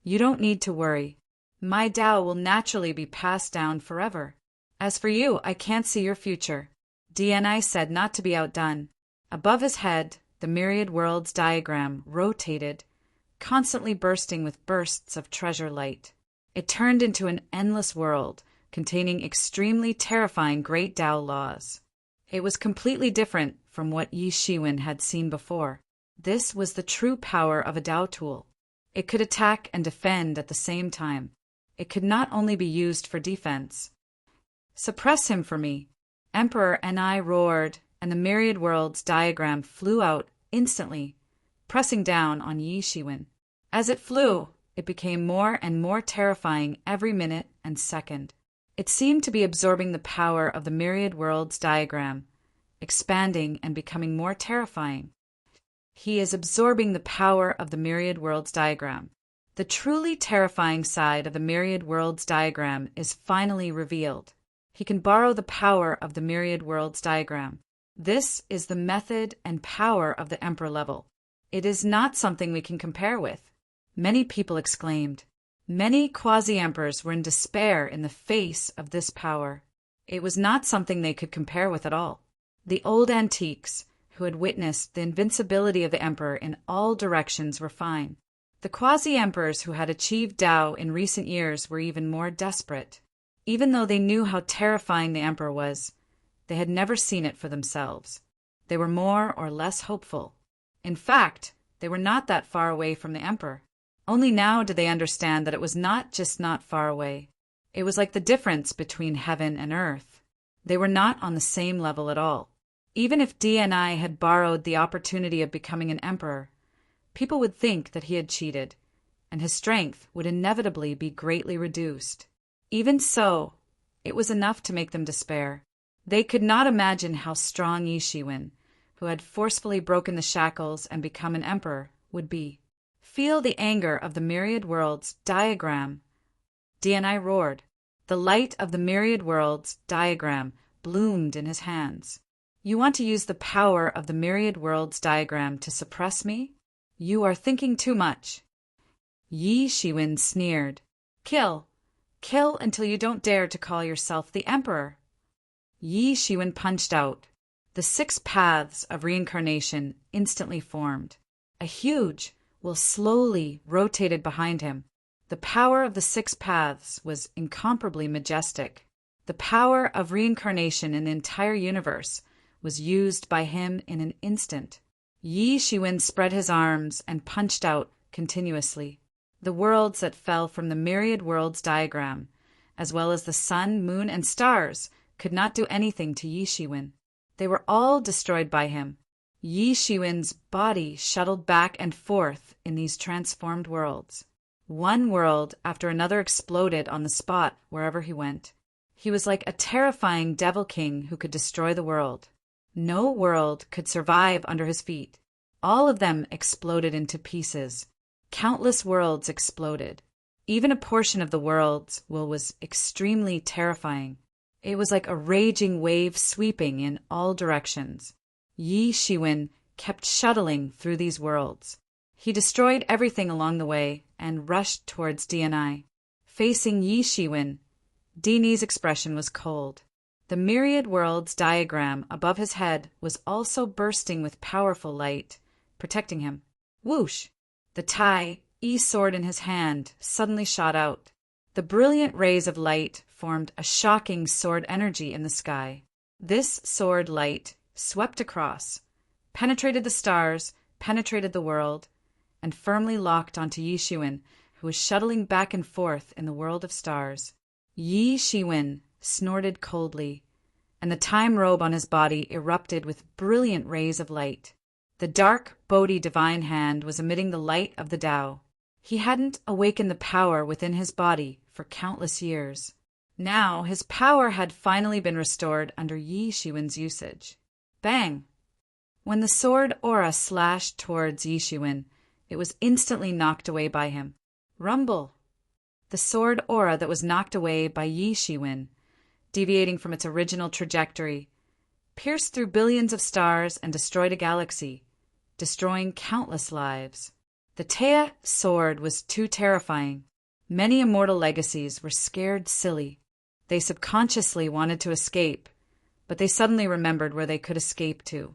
You don't need to worry. My Tao will naturally be passed down forever. As for you, I can't see your future. DNI said not to be outdone. Above his head, the myriad worlds diagram rotated, constantly bursting with bursts of treasure light. It turned into an endless world, containing extremely terrifying great Tao laws. It was completely different from what Yi Shiwen had seen before. This was the true power of a Tao tool. It could attack and defend at the same time. It could not only be used for defense. Suppress him for me. Emperor and I roared, and the myriad worlds diagram flew out instantly, pressing down on Yi Shiwen. As it flew, it became more and more terrifying every minute and second. It seemed to be absorbing the power of the myriad worlds diagram, expanding and becoming more terrifying. He is absorbing the power of the myriad worlds diagram. The truly terrifying side of the myriad worlds diagram is finally revealed. He can borrow the power of the myriad worlds diagram. This is the method and power of the emperor level. It is not something we can compare with. Many people exclaimed. Many quasi-emperors were in despair in the face of this power. It was not something they could compare with at all. The old antiques, who had witnessed the invincibility of the emperor in all directions, were fine. The quasi-emperors who had achieved Tao in recent years were even more desperate. Even though they knew how terrifying the emperor was, they had never seen it for themselves. They were more or less hopeful. In fact, they were not that far away from the emperor. Only now did they understand that it was not just not far away. It was like the difference between heaven and earth. They were not on the same level at all. Even if DNI had borrowed the opportunity of becoming an emperor, people would think that he had cheated, and his strength would inevitably be greatly reduced. Even so, it was enough to make them despair. They could not imagine how strong Yi Shiwen, who had forcefully broken the shackles and become an emperor, would be. Feel the anger of the myriad worlds diagram. DNI roared. The light of the myriad worlds diagram bloomed in his hands. You want to use the power of the myriad worlds diagram to suppress me? You are thinking too much. Yi Shiwen sneered. Kill. Kill until you don't dare to call yourself the emperor. Yi Shiwen punched out. The 6 paths of reincarnation instantly formed. A huge will slowly rotated behind him. The power of the 6 paths was incomparably majestic. The power of reincarnation in the entire universe was used by him in an instant. Yi Shiwen spread his arms and punched out continuously. The worlds that fell from the myriad worlds diagram, as well as the sun, moon, and stars, could not do anything to Yi Shiwen. They were all destroyed by him. Yi Shiwen's body shuttled back and forth in these transformed worlds. One world after another exploded on the spot wherever he went. He was like a terrifying devil king who could destroy the world. No world could survive under his feet. All of them exploded into pieces. Countless worlds exploded. Even a portion of the world's will was extremely terrifying. It was like a raging wave sweeping in all directions. Yi Shiwen kept shuttling through these worlds. He destroyed everything along the way and rushed towards DNI. Facing Yi Shiwen, DNI's expression was cold. The myriad worlds diagram above his head was also bursting with powerful light, protecting him. Whoosh! The Tai, sword in his hand, suddenly shot out. The brilliant rays of light formed a shocking sword energy in the sky. This sword light swept across, penetrated the stars, penetrated the world, and firmly locked onto Yi Shiwen, who was shuttling back and forth in the world of stars. Yi Shiwen snorted coldly, and the time robe on his body erupted with brilliant rays of light. The dark, Bodhi divine hand was emitting the light of the Tao. He hadn't awakened the power within his body for countless years. Now his power had finally been restored under Yi Shiwen's usage. Bang! When the sword aura slashed towards Yi Shiwen, it was instantly knocked away by him. Rumble! The sword aura that was knocked away by Yi Shiwen, deviating from its original trajectory, pierced through billions of stars and destroyed a galaxy, destroying countless lives. The Tea sword was too terrifying. Many immortal legacies were scared silly. They subconsciously wanted to escape, but they suddenly remembered where they could escape to.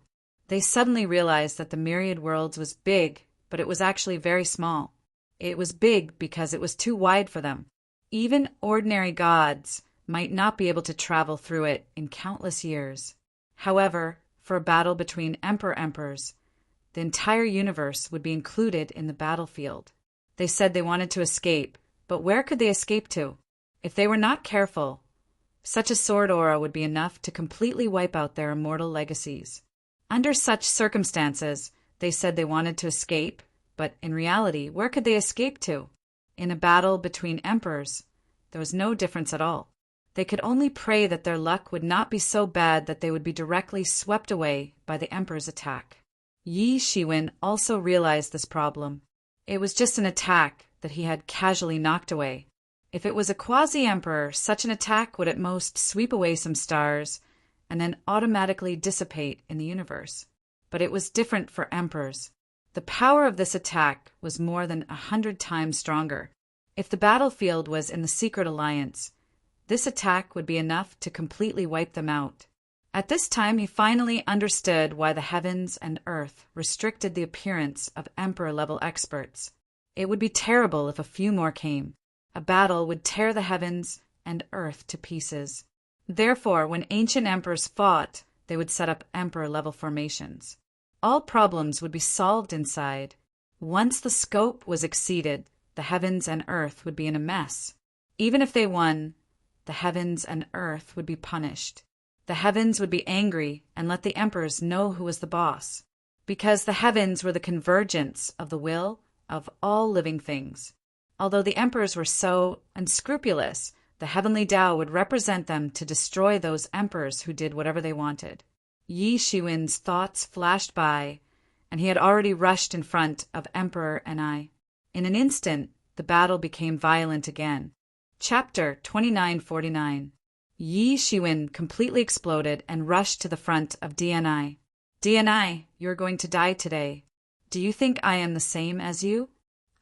They suddenly realized that the myriad worlds was big, but it was actually very small. It was big because it was too wide for them. Even ordinary gods might not be able to travel through it in countless years. However, for a battle between emperors, the entire universe would be included in the battlefield. They said they wanted to escape, but where could they escape to? If they were not careful, such a sword aura would be enough to completely wipe out their immortal legacies. Under such circumstances, they said they wanted to escape, but in reality, where could they escape to? In a battle between emperors, there was no difference at all. They could only pray that their luck would not be so bad that they would be directly swept away by the emperor's attack. Yi Shiwen also realized this problem. It was just an attack that he had casually knocked away. If it was a quasi-emperor, such an attack would at most sweep away some stars and then automatically dissipate in the universe. But it was different for emperors. The power of this attack was more than 100 times stronger. If the battlefield was in the Secret Alliance, this attack would be enough to completely wipe them out. At this time, he finally understood why the heavens and earth restricted the appearance of emperor-level experts. It would be terrible if a few more came. A battle would tear the heavens and earth to pieces. Therefore, when ancient emperors fought, they would set up emperor-level formations. All problems would be solved inside. Once the scope was exceeded, the heavens and earth would be in a mess. Even if they won, the heavens and earth would be punished. The heavens would be angry and let the emperors know who was the boss, because the heavens were the convergence of the will of all living things. Although the emperors were so unscrupulous, the heavenly Tao would represent them to destroy those emperors who did whatever they wanted. Yi Shiwen's thoughts flashed by, and he had already rushed in front of Emperor Enai. In an instant, the battle became violent again. Chapter 2949. Yi Shiwen completely exploded and rushed to the front of DNI. DNI, you're going to die today. Do you think I am the same as you?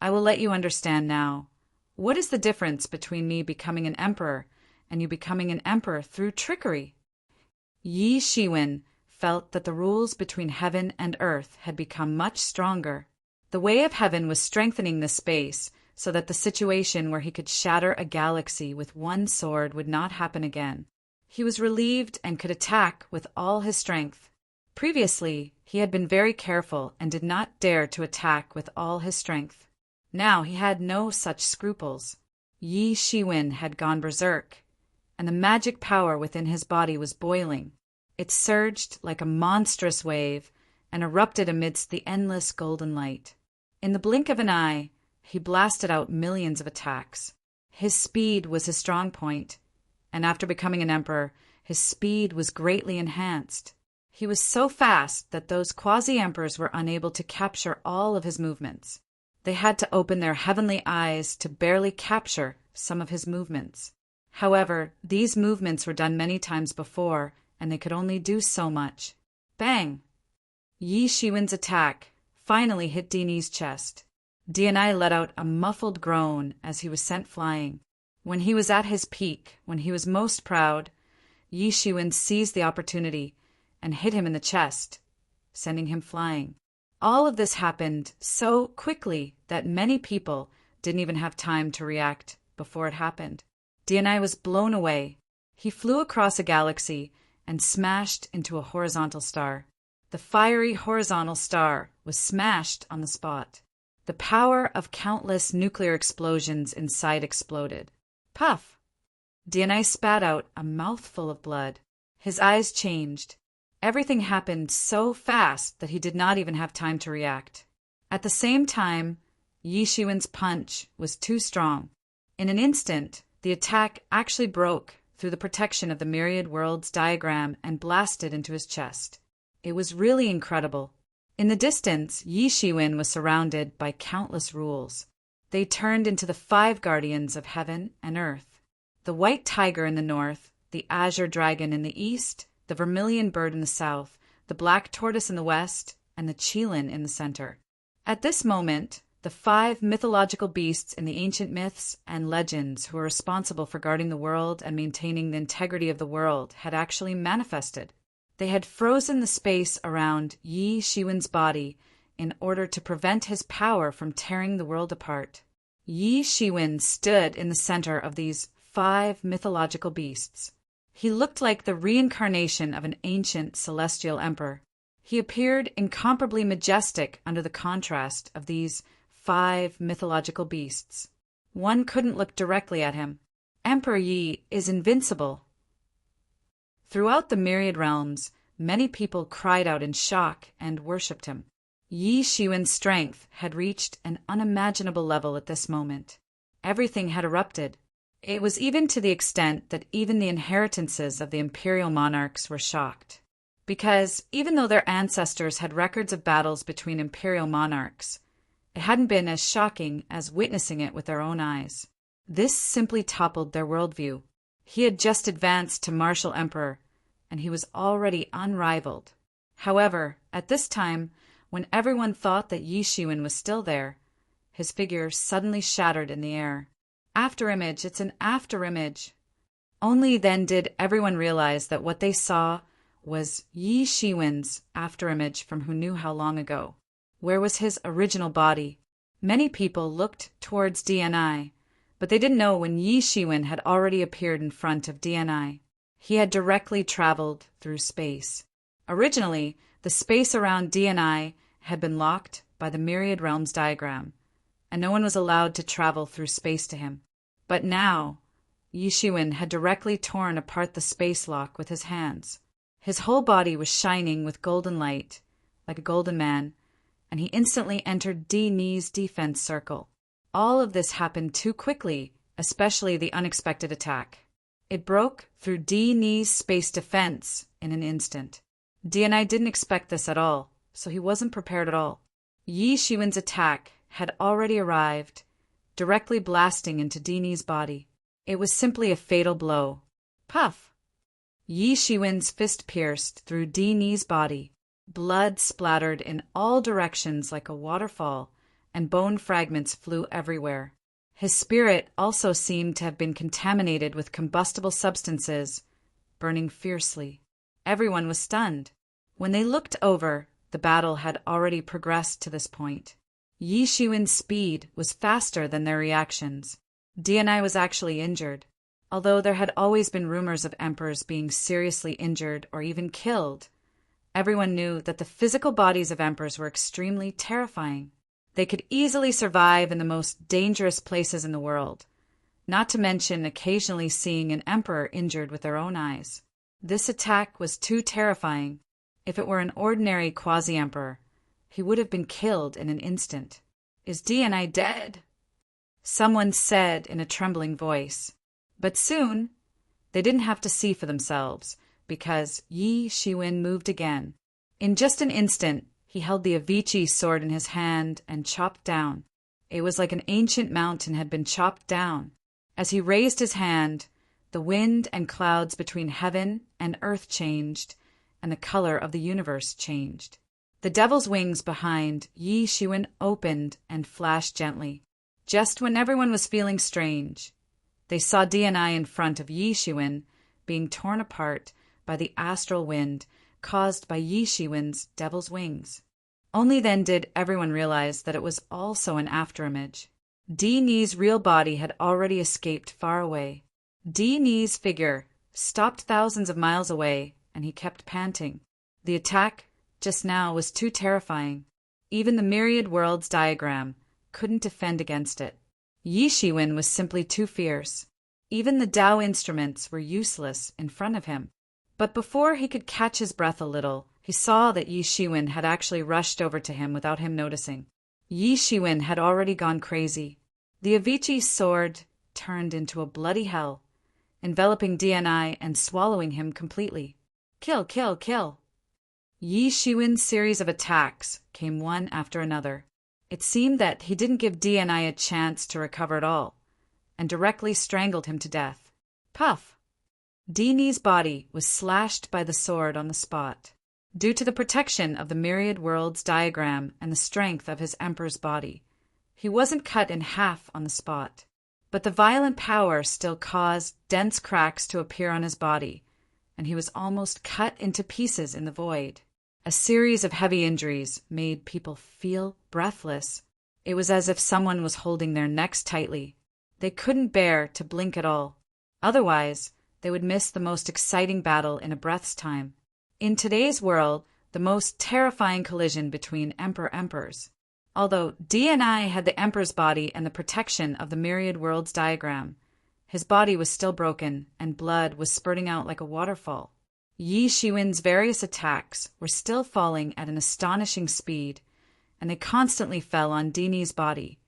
I will let you understand now. What is the difference between me becoming an emperor and you becoming an emperor through trickery? Yi Shiwen felt that the rules between heaven and earth had become much stronger. The way of heaven was strengthening the space so that the situation where he could shatter a galaxy with one sword would not happen again. He was relieved and could attack with all his strength. Previously, he had been very careful and did not dare to attack with all his strength. Now he had no such scruples. Yi Shiwen had gone berserk, and the magic power within his body was boiling. It surged like a monstrous wave and erupted amidst the endless golden light. In the blink of an eye, he blasted out millions of attacks. His speed was his strong point, and after becoming an emperor, his speed was greatly enhanced. He was so fast that those quasi-emperors were unable to capture all of his movements. They had to open their heavenly eyes to barely capture some of his movements. However, these movements were done many times before, and they could only do so much. Bang! Yi Shiwen's attack finally hit Dini's chest. Dni let out a muffled groan as he was sent flying. When he was at his peak, when he was most proud, Yi Shiwen seized the opportunity and hit him in the chest, sending him flying. All of this happened so quickly that many people didn't even have time to react before it happened. DNI was blown away. He flew across a galaxy and smashed into a horizontal star. The fiery horizontal star was smashed on the spot. The power of countless nuclear explosions inside exploded. Puff! DNI spat out a mouthful of blood. His eyes changed. Everything happened so fast that he did not even have time to react. At the same time, Yi Shiwen's punch was too strong. In an instant, the attack actually broke through the protection of the Myriad Worlds diagram and blasted into his chest. It was really incredible. In the distance, Yi Shiwen was surrounded by countless rules. They turned into the 5 guardians of heaven and earth. The white tiger in the north, the azure dragon in the east, the vermilion bird in the south, the black tortoise in the west, and the qilin in the center. At this moment, the 5 mythological beasts in the ancient myths and legends who were responsible for guarding the world and maintaining the integrity of the world had actually manifested. They had frozen the space around Yi Shiwen's body in order to prevent his power from tearing the world apart. Yi Shiwen stood in the center of these 5 mythological beasts. He looked like the reincarnation of an ancient celestial emperor. He appeared incomparably majestic under the contrast of these 5 mythological beasts. One couldn't look directly at him. Emperor Yi is invincible. Throughout the myriad realms, many people cried out in shock and worshipped him. Yi Shiwen's strength had reached an unimaginable level at this moment. Everything had erupted. It was even to the extent that even the inheritances of the imperial monarchs were shocked. Because even though their ancestors had records of battles between imperial monarchs, it hadn't been as shocking as witnessing it with their own eyes. This simply toppled their worldview. He had just advanced to martial emperor, and he was already unrivaled. However, at this time, when everyone thought that Yi Shiwen was still there, his figure suddenly shattered in the air. Afterimage, it's an afterimage. Only then did everyone realize that what they saw was Yi Shiwen's afterimage from who knew how long ago. Where was his original body? Many people looked towards DNI, but they didn't know when Yi Shiwen had already appeared in front of DNI. He had directly traveled through space. Originally, the space around DNI had been locked by the Myriad Realms diagram, and no one was allowed to travel through space to him. But now, Yi Shiwen had directly torn apart the space lock with his hands. His whole body was shining with golden light, like a golden man, and he instantly entered DNI's defense circle. All of this happened too quickly, especially the unexpected attack. It broke through DNI's space defense in an instant. DNI didn't expect this at all, so he wasn't prepared at all. Yi Shiwen's attack had already arrived, directly blasting into DNI's body. It was simply a fatal blow. Puff! Yi Shiwen's fist pierced through DNI's body. Blood splattered in all directions like a waterfall, and bone fragments flew everywhere. His spirit also seemed to have been contaminated with combustible substances, burning fiercely. Everyone was stunned. When they looked over, the battle had already progressed to this point. Yi Shiwen's speed was faster than their reactions. DNI was actually injured. Although there had always been rumors of emperors being seriously injured or even killed, everyone knew that the physical bodies of emperors were extremely terrifying. They could easily survive in the most dangerous places in the world, not to mention occasionally seeing an emperor injured with their own eyes. This attack was too terrifying. If it were an ordinary quasi-emperor, he would have been killed in an instant. Is DNI dead? Someone said in a trembling voice. But soon, they didn't have to see for themselves, because Yi Shiwen moved again. In just an instant, he held the Avicii sword in his hand and chopped down. It was like an ancient mountain had been chopped down. As he raised his hand, the wind and clouds between heaven and earth changed, and the color of the universe changed. The devil's wings behind Yi Shiwen opened and flashed gently. Just when everyone was feeling strange, they saw DNI in front of Yi Shiwen being torn apart by the astral wind caused by Yi Shiwen's devil's wings. Only then did everyone realize that it was also an afterimage. Ni's real body had already escaped far away. Ni's figure stopped thousands of miles away, and he kept panting. The attack just now was too terrifying. Even the myriad worlds diagram couldn't defend against it. Yi Shiwen was simply too fierce. Even the Tao instruments were useless in front of him. But before he could catch his breath a little, he saw that Yi Shiwen had actually rushed over to him without him noticing. Yi Shiwen had already gone crazy. The Avicii sword turned into a bloody hell, enveloping DNI and swallowing him completely. Kill, kill, kill. Yi Shiwen's series of attacks came one after another. It seemed that he didn't give DNI a chance to recover at all, and directly strangled him to death. Puff! Ni's body was slashed by the sword on the spot. Due to the protection of the myriad worlds diagram and the strength of his emperor's body, he wasn't cut in half on the spot. But the violent power still caused dense cracks to appear on his body, and he was almost cut into pieces in the void. A series of heavy injuries made people feel breathless. It was as if someone was holding their necks tightly. They couldn't bear to blink at all. Otherwise, they would miss the most exciting battle in a breath's time. In today's world, the most terrifying collision between emperors. Although DNI had the emperor's body and the protection of the myriad worlds diagram, his body was still broken and blood was spurting out like a waterfall. Yi Shiwen's various attacks were still falling at an astonishing speed, and they constantly fell on Ni's body,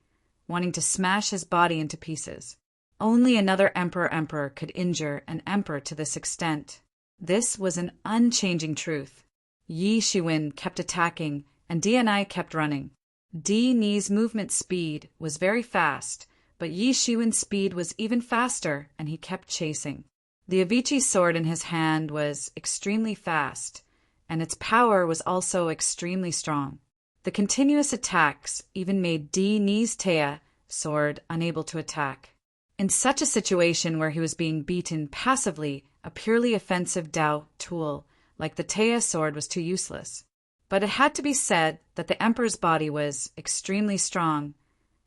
wanting to smash his body into pieces. Only another emperor could injure an emperor to this extent. This was an unchanging truth. Yi Shiwen kept attacking, and DNI kept running. Ni's movement speed was very fast, but Yi Shiwen's speed was even faster, and he kept chasing. The Avicii sword in his hand was extremely fast, and its power was also extremely strong. The continuous attacks even made Ni's Teia sword unable to attack. In such a situation where he was being beaten passively, a purely offensive Tao tool like the Teia sword was too useless. But it had to be said that the emperor's body was extremely strong,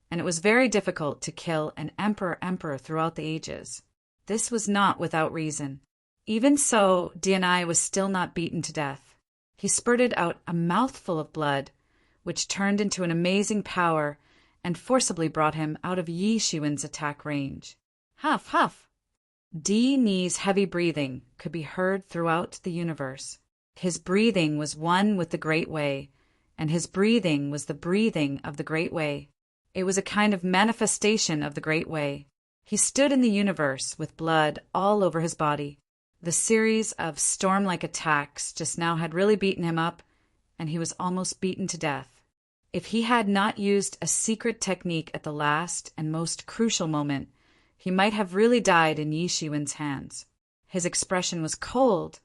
and it was very difficult to kill an emperor throughout the ages. This was not without reason. Even so, DNI was still not beaten to death. He spurted out a mouthful of blood, which turned into an amazing power and forcibly brought him out of Yi Shiwen's attack range. Huff, huff! Ni's heavy breathing could be heard throughout the universe. His breathing was one with the Great Way, and his breathing was the breathing of the Great Way. It was a kind of manifestation of the Great Way. He stood in the universe with blood all over his body. The series of storm-like attacks just now had really beaten him up, and he was almost beaten to death. If he had not used a secret technique at the last and most crucial moment, he might have really died in Yi Shiwen's hands. His expression was cold,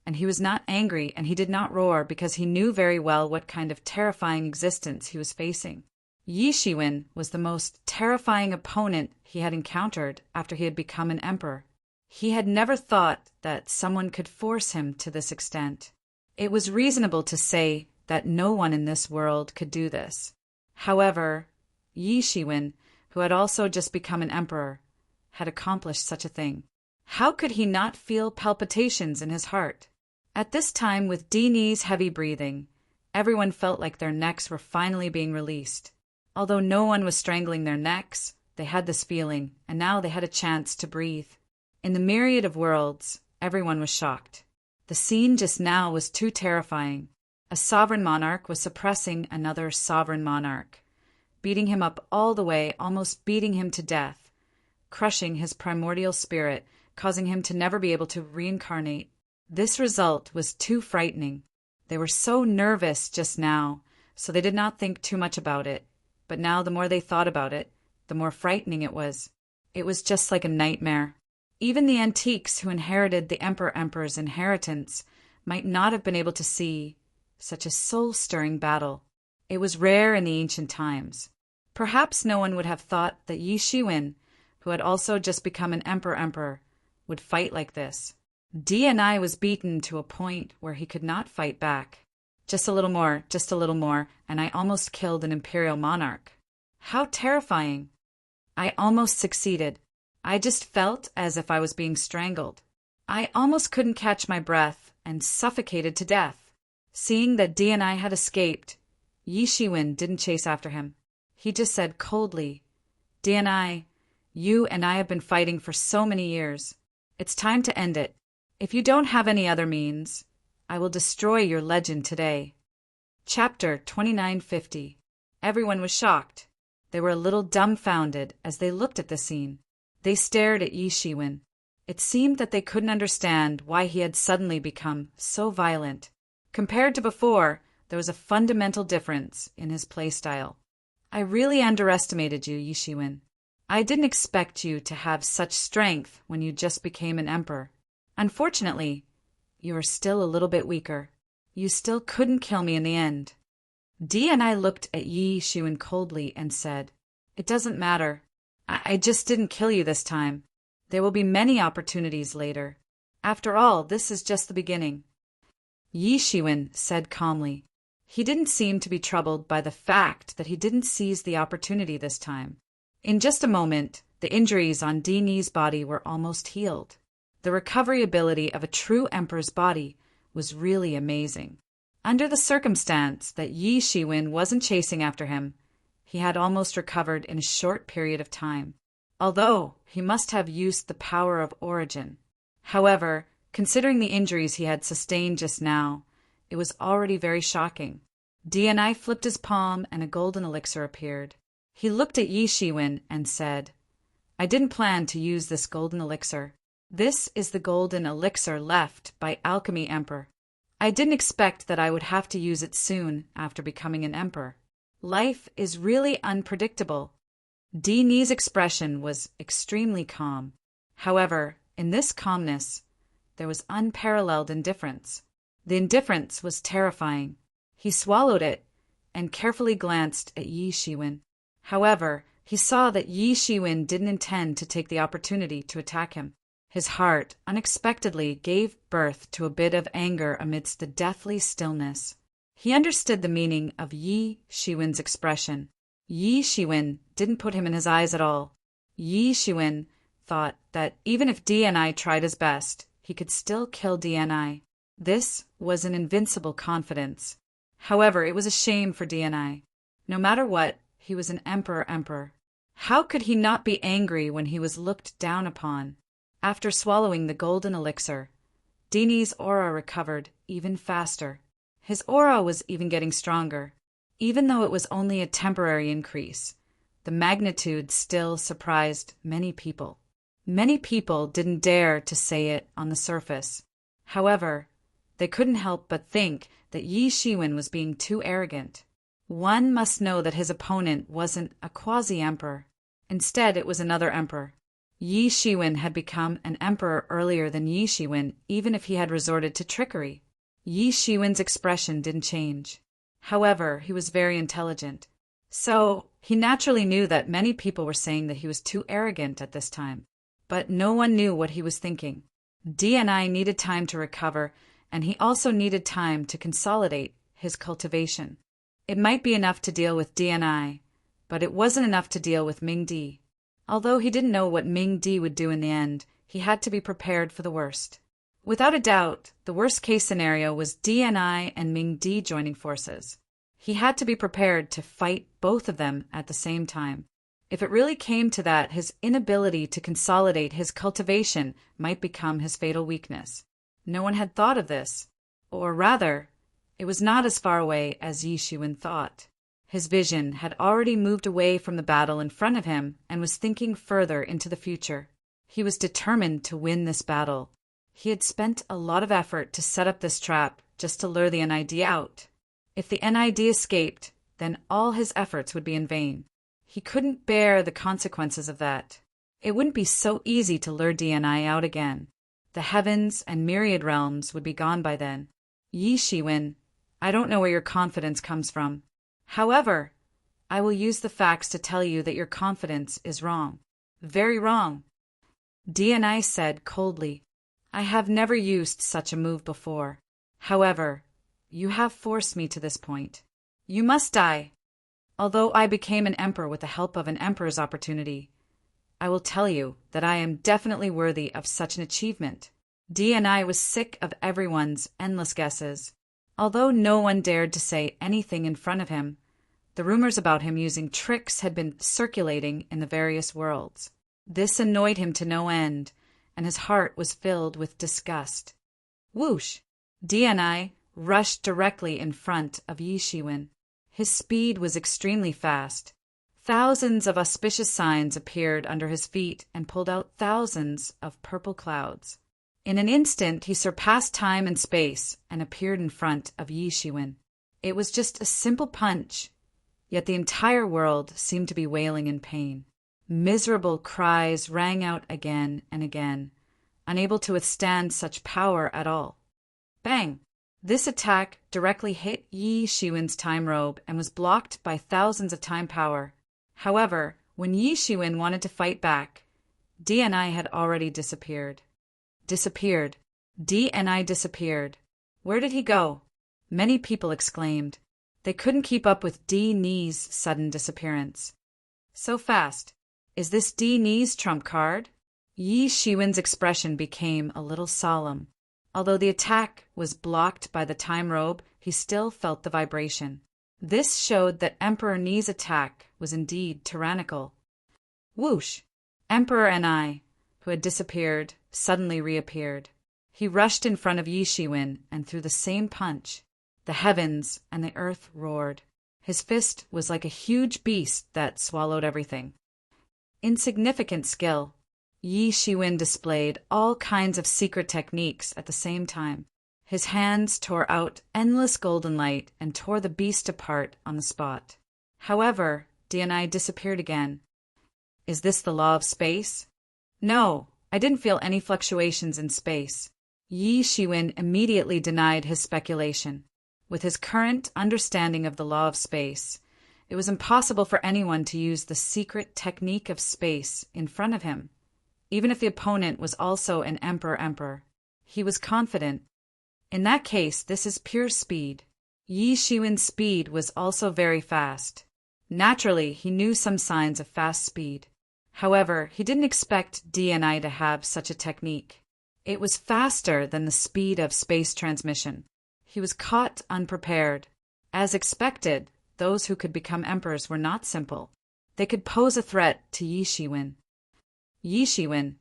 and he was not angry, and he did not roar because he knew very well what kind of terrifying existence he was facing. Yi Shiwen was the most terrifying opponent he had encountered after he had become an emperor. He had never thought that someone could force him to this extent. It was reasonable to say that no one in this world could do this. However, Yi Shiwen, who had also just become an emperor, had accomplished such a thing. How could he not feel palpitations in his heart? At this time, with Ni's heavy breathing, everyone felt like their necks were finally being released. Although no one was strangling their necks, they had this feeling, and now they had a chance to breathe. In the myriad of worlds, everyone was shocked. The scene just now was too terrifying. A sovereign monarch was suppressing another sovereign monarch, beating him up all the way, almost beating him to death, crushing his primordial spirit, causing him to never be able to reincarnate. This result was too frightening. They were so nervous just now, so they did not think too much about it. But now the more they thought about it, the more frightening it was. It was just like a nightmare. Even the antiques who inherited the emperor's inheritance might not have been able to see such a soul-stirring battle. It was rare in the ancient times. Perhaps no one would have thought that Yi Shiwen, who had also just become an emperor, would fight like this. DNI was beaten to a point where he could not fight back. Just a little more, and I almost killed an imperial monarch. How terrifying! I almost succeeded. I just felt as if I was being strangled. I almost couldn't catch my breath and suffocated to death. Seeing that DNI had escaped, Yi Shiwen didn't chase after him. He just said coldly, DNI, you and I have been fighting for so many years. It's time to end it. If you don't have any other means, I will destroy your legend today. Chapter 2950. Everyone was shocked. They were a little dumbfounded as they looked at the scene. They stared at Yi Shiwen. It seemed that they couldn't understand why he had suddenly become so violent. Compared to before, there was a fundamental difference in his playstyle. I really underestimated you, Yi Shiwen. I didn't expect you to have such strength when you just became an emperor. Unfortunately, you are still a little bit weaker. You still couldn't kill me in the end. Dee and I looked at Yi Shiwen coldly and said, It doesn't matter. I just didn't kill you this time. There will be many opportunities later. After all, this is just the beginning. Yi Shiwen said calmly. He didn't seem to be troubled by the fact that he didn't seize the opportunity this time. In just a moment, the injuries on Dee Ni's body were almost healed. The recovery ability of a true emperor's body was really amazing. Under the circumstance that Yi Shiwen wasn't chasing after him, he had almost recovered in a short period of time, although he must have used the power of origin. However, considering the injuries he had sustained just now, it was already very shocking. DNI flipped his palm and a golden elixir appeared. He looked at Yi Shiwen and said, I didn't plan to use this golden elixir. This is the golden elixir left by Alchemy Emperor. I didn't expect that I would have to use it soon after becoming an emperor. Life is really unpredictable. Dee Ni's expression was extremely calm. However, in this calmness, there was unparalleled indifference. The indifference was terrifying. He swallowed it and carefully glanced at Yi Shiwen. However, he saw that Yi Shiwen didn't intend to take the opportunity to attack him. His heart unexpectedly gave birth to a bit of anger amidst the deathly stillness. He understood the meaning of Yi Shiwen's expression. Yi Shiwen didn't put him in his eyes at all. Yi Shiwen thought that even if DNI tried his best, he could still kill DNI. This was an invincible confidence. However, it was a shame for DNI. No matter what, he was an emperor. How could he not be angry when he was looked down upon? After swallowing the golden elixir, DNI's aura recovered even faster. His aura was even getting stronger. Even though it was only a temporary increase, the magnitude still surprised many people. Many people didn't dare to say it on the surface. However, they couldn't help but think that Yi Shiwen was being too arrogant. One must know that his opponent wasn't a quasi-emperor. Instead, it was another emperor. Yi Shiwen had become an emperor earlier than Yi Shiwen, even if he had resorted to trickery. Yi Shiwen's expression didn't change. However, he was very intelligent. So, he naturally knew that many people were saying that he was too arrogant at this time. But no one knew what he was thinking. DNI needed time to recover, and he also needed time to consolidate his cultivation. It might be enough to deal with DNI, but it wasn't enough to deal with Ming Di. Although he didn't know what Ming Di would do in the end, he had to be prepared for the worst. Without a doubt, the worst-case scenario was DNI and Ming Di joining forces. He had to be prepared to fight both of them at the same time. If it really came to that, his inability to consolidate his cultivation might become his fatal weakness. No one had thought of this. Or rather, it was not as far away as Yi Shiwen thought. His vision had already moved away from the battle in front of him and was thinking further into the future. He was determined to win this battle. He had spent a lot of effort to set up this trap just to lure the NID out. If the NID escaped, then all his efforts would be in vain. He couldn't bear the consequences of that. It wouldn't be so easy to lure DNI out again. The heavens and myriad realms would be gone by then. Yi Shiwen, I don't know where your confidence comes from. However, I will use the facts to tell you that your confidence is wrong. Very wrong. DNI said coldly, I have never used such a move before. However, you have forced me to this point. You must die. Although I became an emperor with the help of an emperor's opportunity, I will tell you that I am definitely worthy of such an achievement. D&I was sick of everyone's endless guesses. Although no one dared to say anything in front of him, the rumors about him using tricks had been circulating in the various worlds. This annoyed him to no end, and his heart was filled with disgust. Whoosh! D&I rushed directly in front of Yi Shiwen. His speed was extremely fast. Thousands of auspicious signs appeared under his feet and pulled out thousands of purple clouds. In an instant he surpassed time and space and appeared in front of Yi Shiwen. It was just a simple punch, yet the entire world seemed to be wailing in pain. Miserable cries rang out again and again, unable to withstand such power at all. Bang! This attack directly hit Yi Shiwen's time robe and was blocked by thousands of time power. However, when Yi Shiwen wanted to fight back, D&I had already disappeared. D&I disappeared. Where did he go? Many people exclaimed. They couldn't keep up with D&I's sudden disappearance. So fast. Is this D&I's trump card? Yi Shiwen's expression became a little solemn. Although the attack was blocked by the time robe, he still felt the vibration. This showed that Emperor Ni's attack was indeed tyrannical. Whoosh! Emperor Ni, who had disappeared, suddenly reappeared. He rushed in front of Yi Shiwen and threw the same punch. The heavens and the earth roared. His fist was like a huge beast that swallowed everything. Insignificant skill. Yi Shiwen displayed all kinds of secret techniques at the same time. His hands tore out endless golden light and tore the beast apart on the spot. However, D&I disappeared again. Is this the law of space? No, I didn't feel any fluctuations in space. Yi Shiwen immediately denied his speculation. With his current understanding of the law of space, it was impossible for anyone to use the secret technique of space in front of him, even if the opponent was also an emperor. He was confident. In that case, this is pure speed. Yi Shiwen's speed was also very fast. Naturally, he knew some signs of fast speed. However, he didn't expect D&I to have such a technique. It was faster than the speed of space transmission. He was caught unprepared. As expected, those who could become emperors were not simple. They could pose a threat to Yi Shiwen. Yi Shiwen,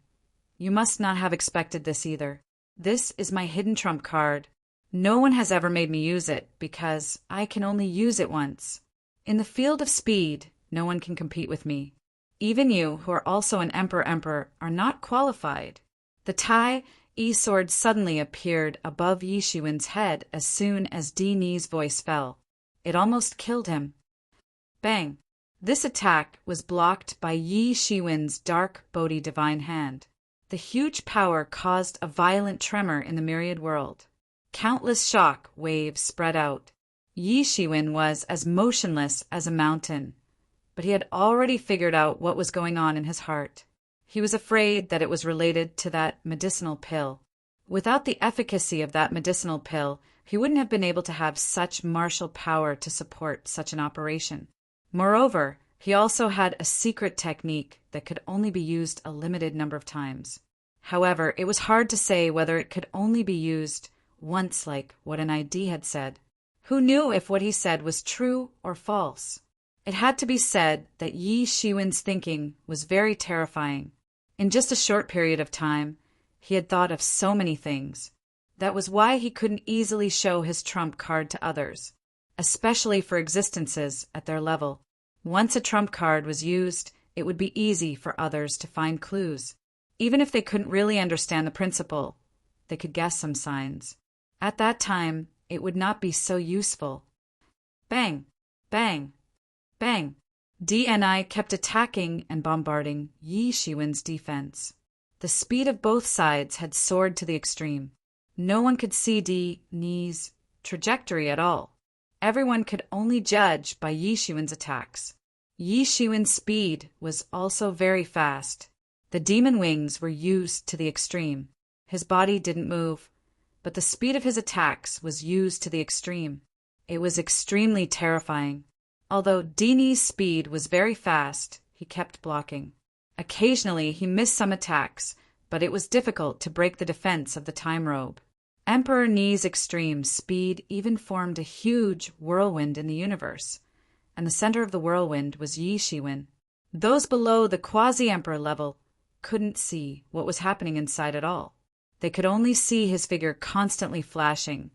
you must not have expected this either. This is my hidden trump card. No one has ever made me use it because I can only use it once. In the field of speed, no one can compete with me. Even you, who are also an emperor, are not qualified. The Tai sword suddenly appeared above Yi Shiwen's head as soon as D&I's voice fell. It almost killed him. Bang! This attack was blocked by Yi Shiwen's dark Bodhi divine hand. The huge power caused a violent tremor in the myriad world. Countless shock waves spread out. Yi Shiwen was as motionless as a mountain, but he had already figured out what was going on in his heart. He was afraid that it was related to that medicinal pill. Without the efficacy of that medicinal pill, he wouldn't have been able to have such martial power to support such an operation. Moreover, he also had a secret technique that could only be used a limited number of times. However, it was hard to say whether it could only be used once, like what an ID had said. Who knew if what he said was true or false? It had to be said that Yi Shiwen's thinking was very terrifying. In just a short period of time, he had thought of so many things. That was why he couldn't easily show his trump card to others, especially for existences at their level. Once a trump card was used, it would be easy for others to find clues. Even if they couldn't really understand the principle, they could guess some signs. At that time, it would not be so useful. Bang! Bang! Bang! D&I kept attacking and bombarding Yi Shiwen's defense. The speed of both sides had soared to the extreme. No one could see D&I's trajectory at all. Everyone could only judge by Yi Shiwen's attacks. Yi Shiwen's speed was also very fast. The demon wings were used to the extreme. His body didn't move, but the speed of his attacks was used to the extreme. It was extremely terrifying. Although D&I's speed was very fast, he kept blocking. Occasionally he missed some attacks, but it was difficult to break the defense of the time robe. Emperor Ni's extreme speed even formed a huge whirlwind in the universe, and the center of the whirlwind was Yi Shiwen. Those below the quasi-emperor level couldn't see what was happening inside at all. They could only see his figure constantly flashing,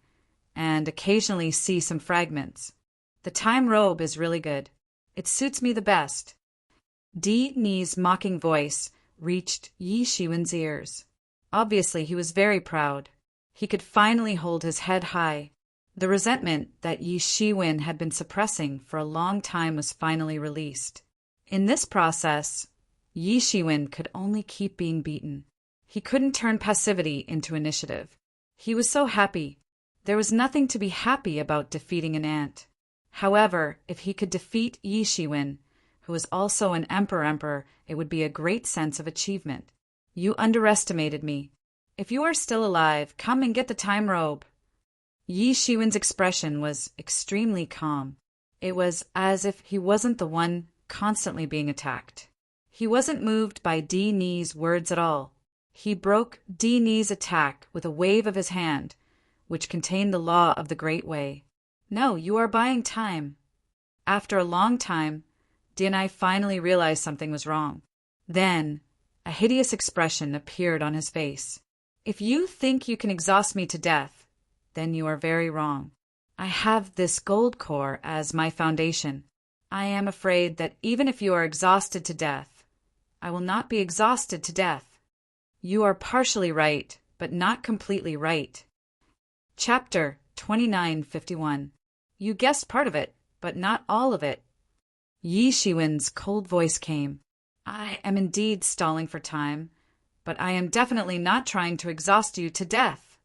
and occasionally see some fragments. The time robe is really good. It suits me the best. Di Ni's mocking voice reached Yi Shiwen's ears. Obviously, he was very proud. He could finally hold his head high. The resentment that Yi Shiwen had been suppressing for a long time was finally released. In this process, Yi Shiwen could only keep being beaten. He couldn't turn passivity into initiative. He was so happy. There was nothing to be happy about defeating an ant. However, if he could defeat Yi Shiwen, who was also an emperor, it would be a great sense of achievement. You underestimated me. If you are still alive, come and get the time robe. Yi Shiwen's expression was extremely calm. It was as if he wasn't the one constantly being attacked. He wasn't moved by Di Ni's words at all. He broke Di Ni's attack with a wave of his hand, which contained the law of the Great Way. No, you are buying time. After a long time, Di Ni finally realized something was wrong. Then, a hideous expression appeared on his face. If you think you can exhaust me to death, then you are very wrong. I have this gold core as my foundation. I am afraid that even if you are exhausted to death, I will not be exhausted to death. You are partially right, but not completely right. Chapter 2951. You guessed part of it, but not all of it. Yi Shiwen's cold voice came. I am indeed stalling for time, but I am definitely not trying to exhaust you to death.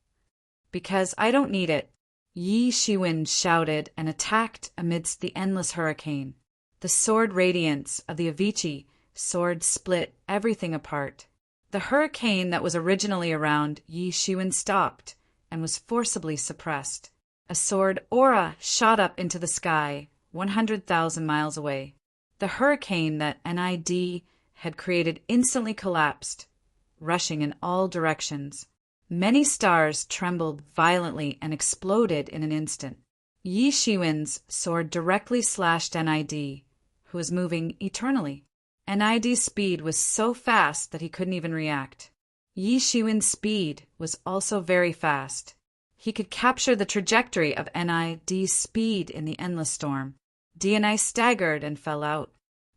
Because I don't need it. Yi Shiwen shouted and attacked amidst the endless hurricane. The sword radiance of the Avicii sword split everything apart. The hurricane that was originally around Yi Shiwen stopped and was forcibly suppressed. A sword aura shot up into the sky, 100,000 miles away. The hurricane that Nid had created instantly collapsed, rushing in all directions. Many stars trembled violently and exploded in an instant. Yi Shiwen's sword directly slashed Nid, who was moving eternally. Nid's speed was so fast that he couldn't even react. Yi Shiwen's speed was also very fast. He could capture the trajectory of Nid's speed in the endless storm. Ni staggered and fell out.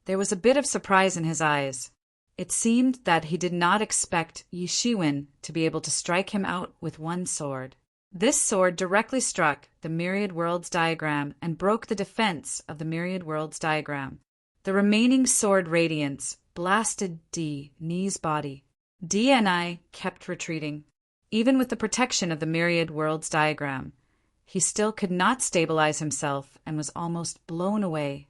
There was a bit of surprise in his eyes. It seemed that he did not expect Yi Shiwen to be able to strike him out with one sword. This sword directly struck the Myriad Worlds diagram and broke the defense of the Myriad Worlds diagram. The remaining sword radiance blasted Ni's body. Ni kept retreating. Even with the protection of the Myriad Worlds diagram, he still could not stabilize himself and was almost blown away.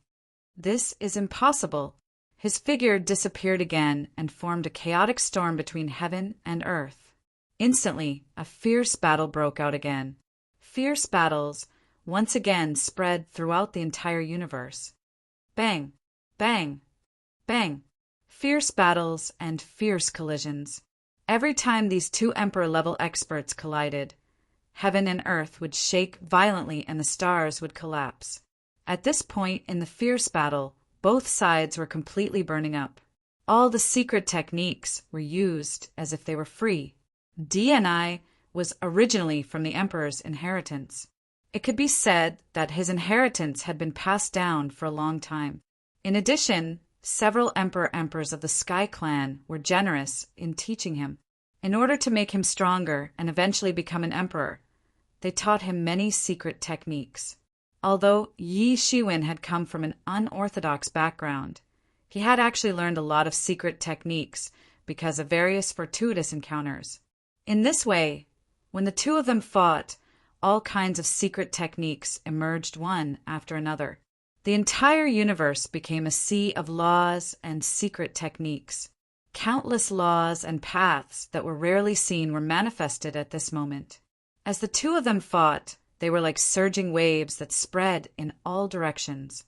This is impossible. His figure disappeared again and formed a chaotic storm between heaven and earth. Instantly, a fierce battle broke out again. Fierce battles once again spread throughout the entire universe. Bang, bang, bang. Fierce battles and fierce collisions. Every time these two Emperor-level experts collided, heaven and earth would shake violently and the stars would collapse. At this point in the fierce battle, both sides were completely burning up. All the secret techniques were used as if they were free. Ni was originally from the Emperor's inheritance. It could be said that his inheritance had been passed down for a long time. In addition, several emperors of the Sky Clan were generous in teaching him. In order to make him stronger and eventually become an emperor, they taught him many secret techniques. Although Yi Shiwen had come from an unorthodox background, he had actually learned a lot of secret techniques because of various fortuitous encounters. In this way, when the two of them fought, all kinds of secret techniques emerged one after another. The entire universe became a sea of laws and secret techniques. Countless laws and paths that were rarely seen were manifested at this moment. As the two of them fought, they were like surging waves that spread in all directions.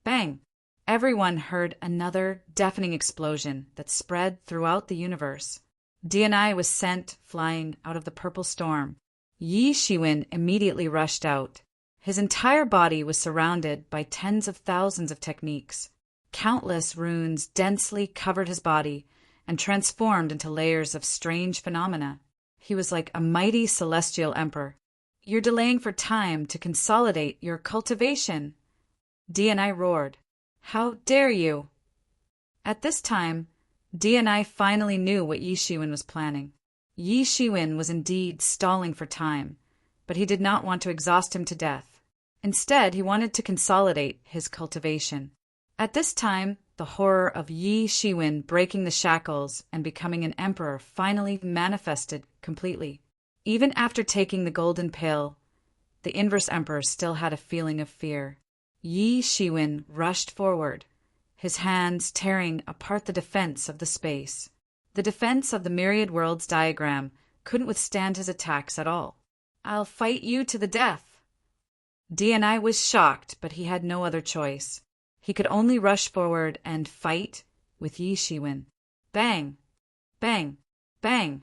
Bang, Everyone heard another deafening explosion that spread throughout the universe. DNI was sent flying out of the purple storm. Yi Shiwen immediately rushed out. His entire body was surrounded by tens of thousands of techniques. Countless runes densely covered his body and transformed into layers of strange phenomena. He was like a mighty celestial emperor. "You're delaying for time to consolidate your cultivation," DNI roared. "How dare you?" At this time, DNI finally knew what Yi Shiwen was planning. Yi Shiwen was indeed stalling for time, but he did not want to exhaust him to death. Instead, he wanted to consolidate his cultivation. At this time, the horror of Yi Shiwen breaking the shackles and becoming an emperor finally manifested completely. Even after taking the golden pill, the inverse emperor still had a feeling of fear. Yi Shiwen rushed forward, his hands tearing apart the defense of the space. The defense of the myriad worlds diagram couldn't withstand his attacks at all. "I'll fight you to the death." DNI was shocked, but he had no other choice. He could only rush forward and fight with Yi Shiwen. Bang! Bang! Bang!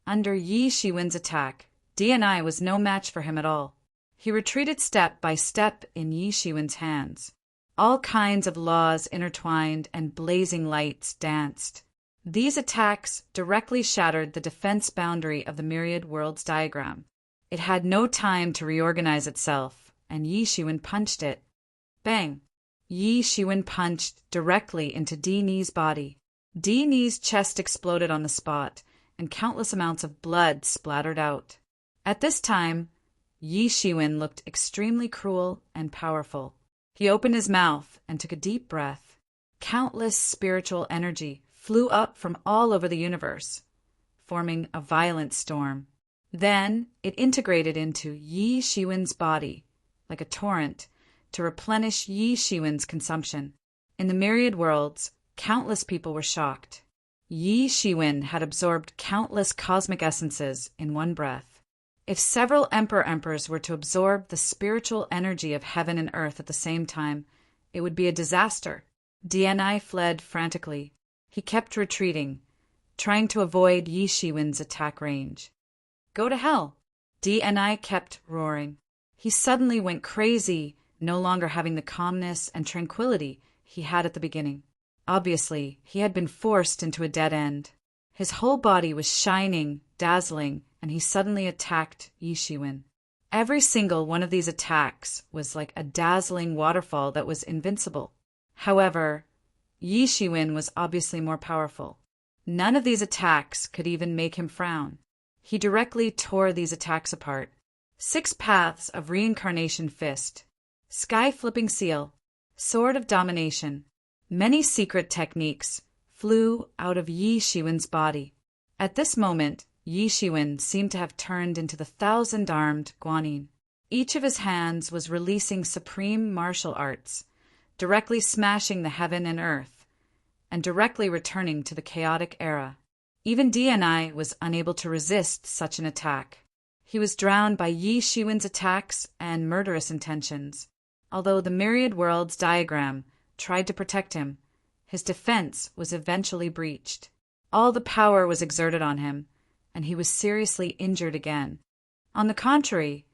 Under Yi Shiwen's attack, DNI was no match for him at all. He retreated step by step in Yi Shiwen's hands. All kinds of laws intertwined and blazing lights danced. These attacks directly shattered the defense boundary of the myriad worlds diagram. It had no time to reorganize itself, and Yi Shiwen punched it. Bang! Yi Shiwen punched directly into DNI's body. DNI's chest exploded on the spot, and countless amounts of blood splattered out. At this time, Yi Shiwen looked extremely cruel and powerful. He opened his mouth and took a deep breath. Countless spiritual energy flew up from all over the universe, forming a violent storm. Then it integrated into Yi Shiwen's body, like a torrent, to replenish Yi Shiwen's consumption. In the myriad worlds, countless people were shocked. Yi Shiwen had absorbed countless cosmic essences in one breath. If several emperors were to absorb the spiritual energy of heaven and earth at the same time, it would be a disaster. DNI fled frantically. He kept retreating, trying to avoid Yi Shiwen's attack range. "Go to hell!" DNI kept roaring. He suddenly went crazy, no longer having the calmness and tranquility he had at the beginning. Obviously, he had been forced into a dead end. His whole body was shining, dazzling, and he suddenly attacked Yi Shiwen. Every single one of these attacks was like a dazzling waterfall that was invincible. However, Yi Shiwen was obviously more powerful. None of these attacks could even make him frown. He directly tore these attacks apart. 6 paths of reincarnation fist, sky-flipping seal, sword of domination. Many secret techniques flew out of Yi Shiwen's body. At this moment, Yi Shiwen seemed to have turned into the 1,000-armed Guanyin. Each of his hands was releasing supreme martial arts, directly smashing the heaven and earth, and directly returning to the chaotic era. Even DNI was unable to resist such an attack. He was drowned by Yi Shiwen's attacks and murderous intentions. Although the myriad worlds diagram tried to protect him, his defense was eventually breached. All the power was exerted on him, and he was seriously injured again. On the contrary,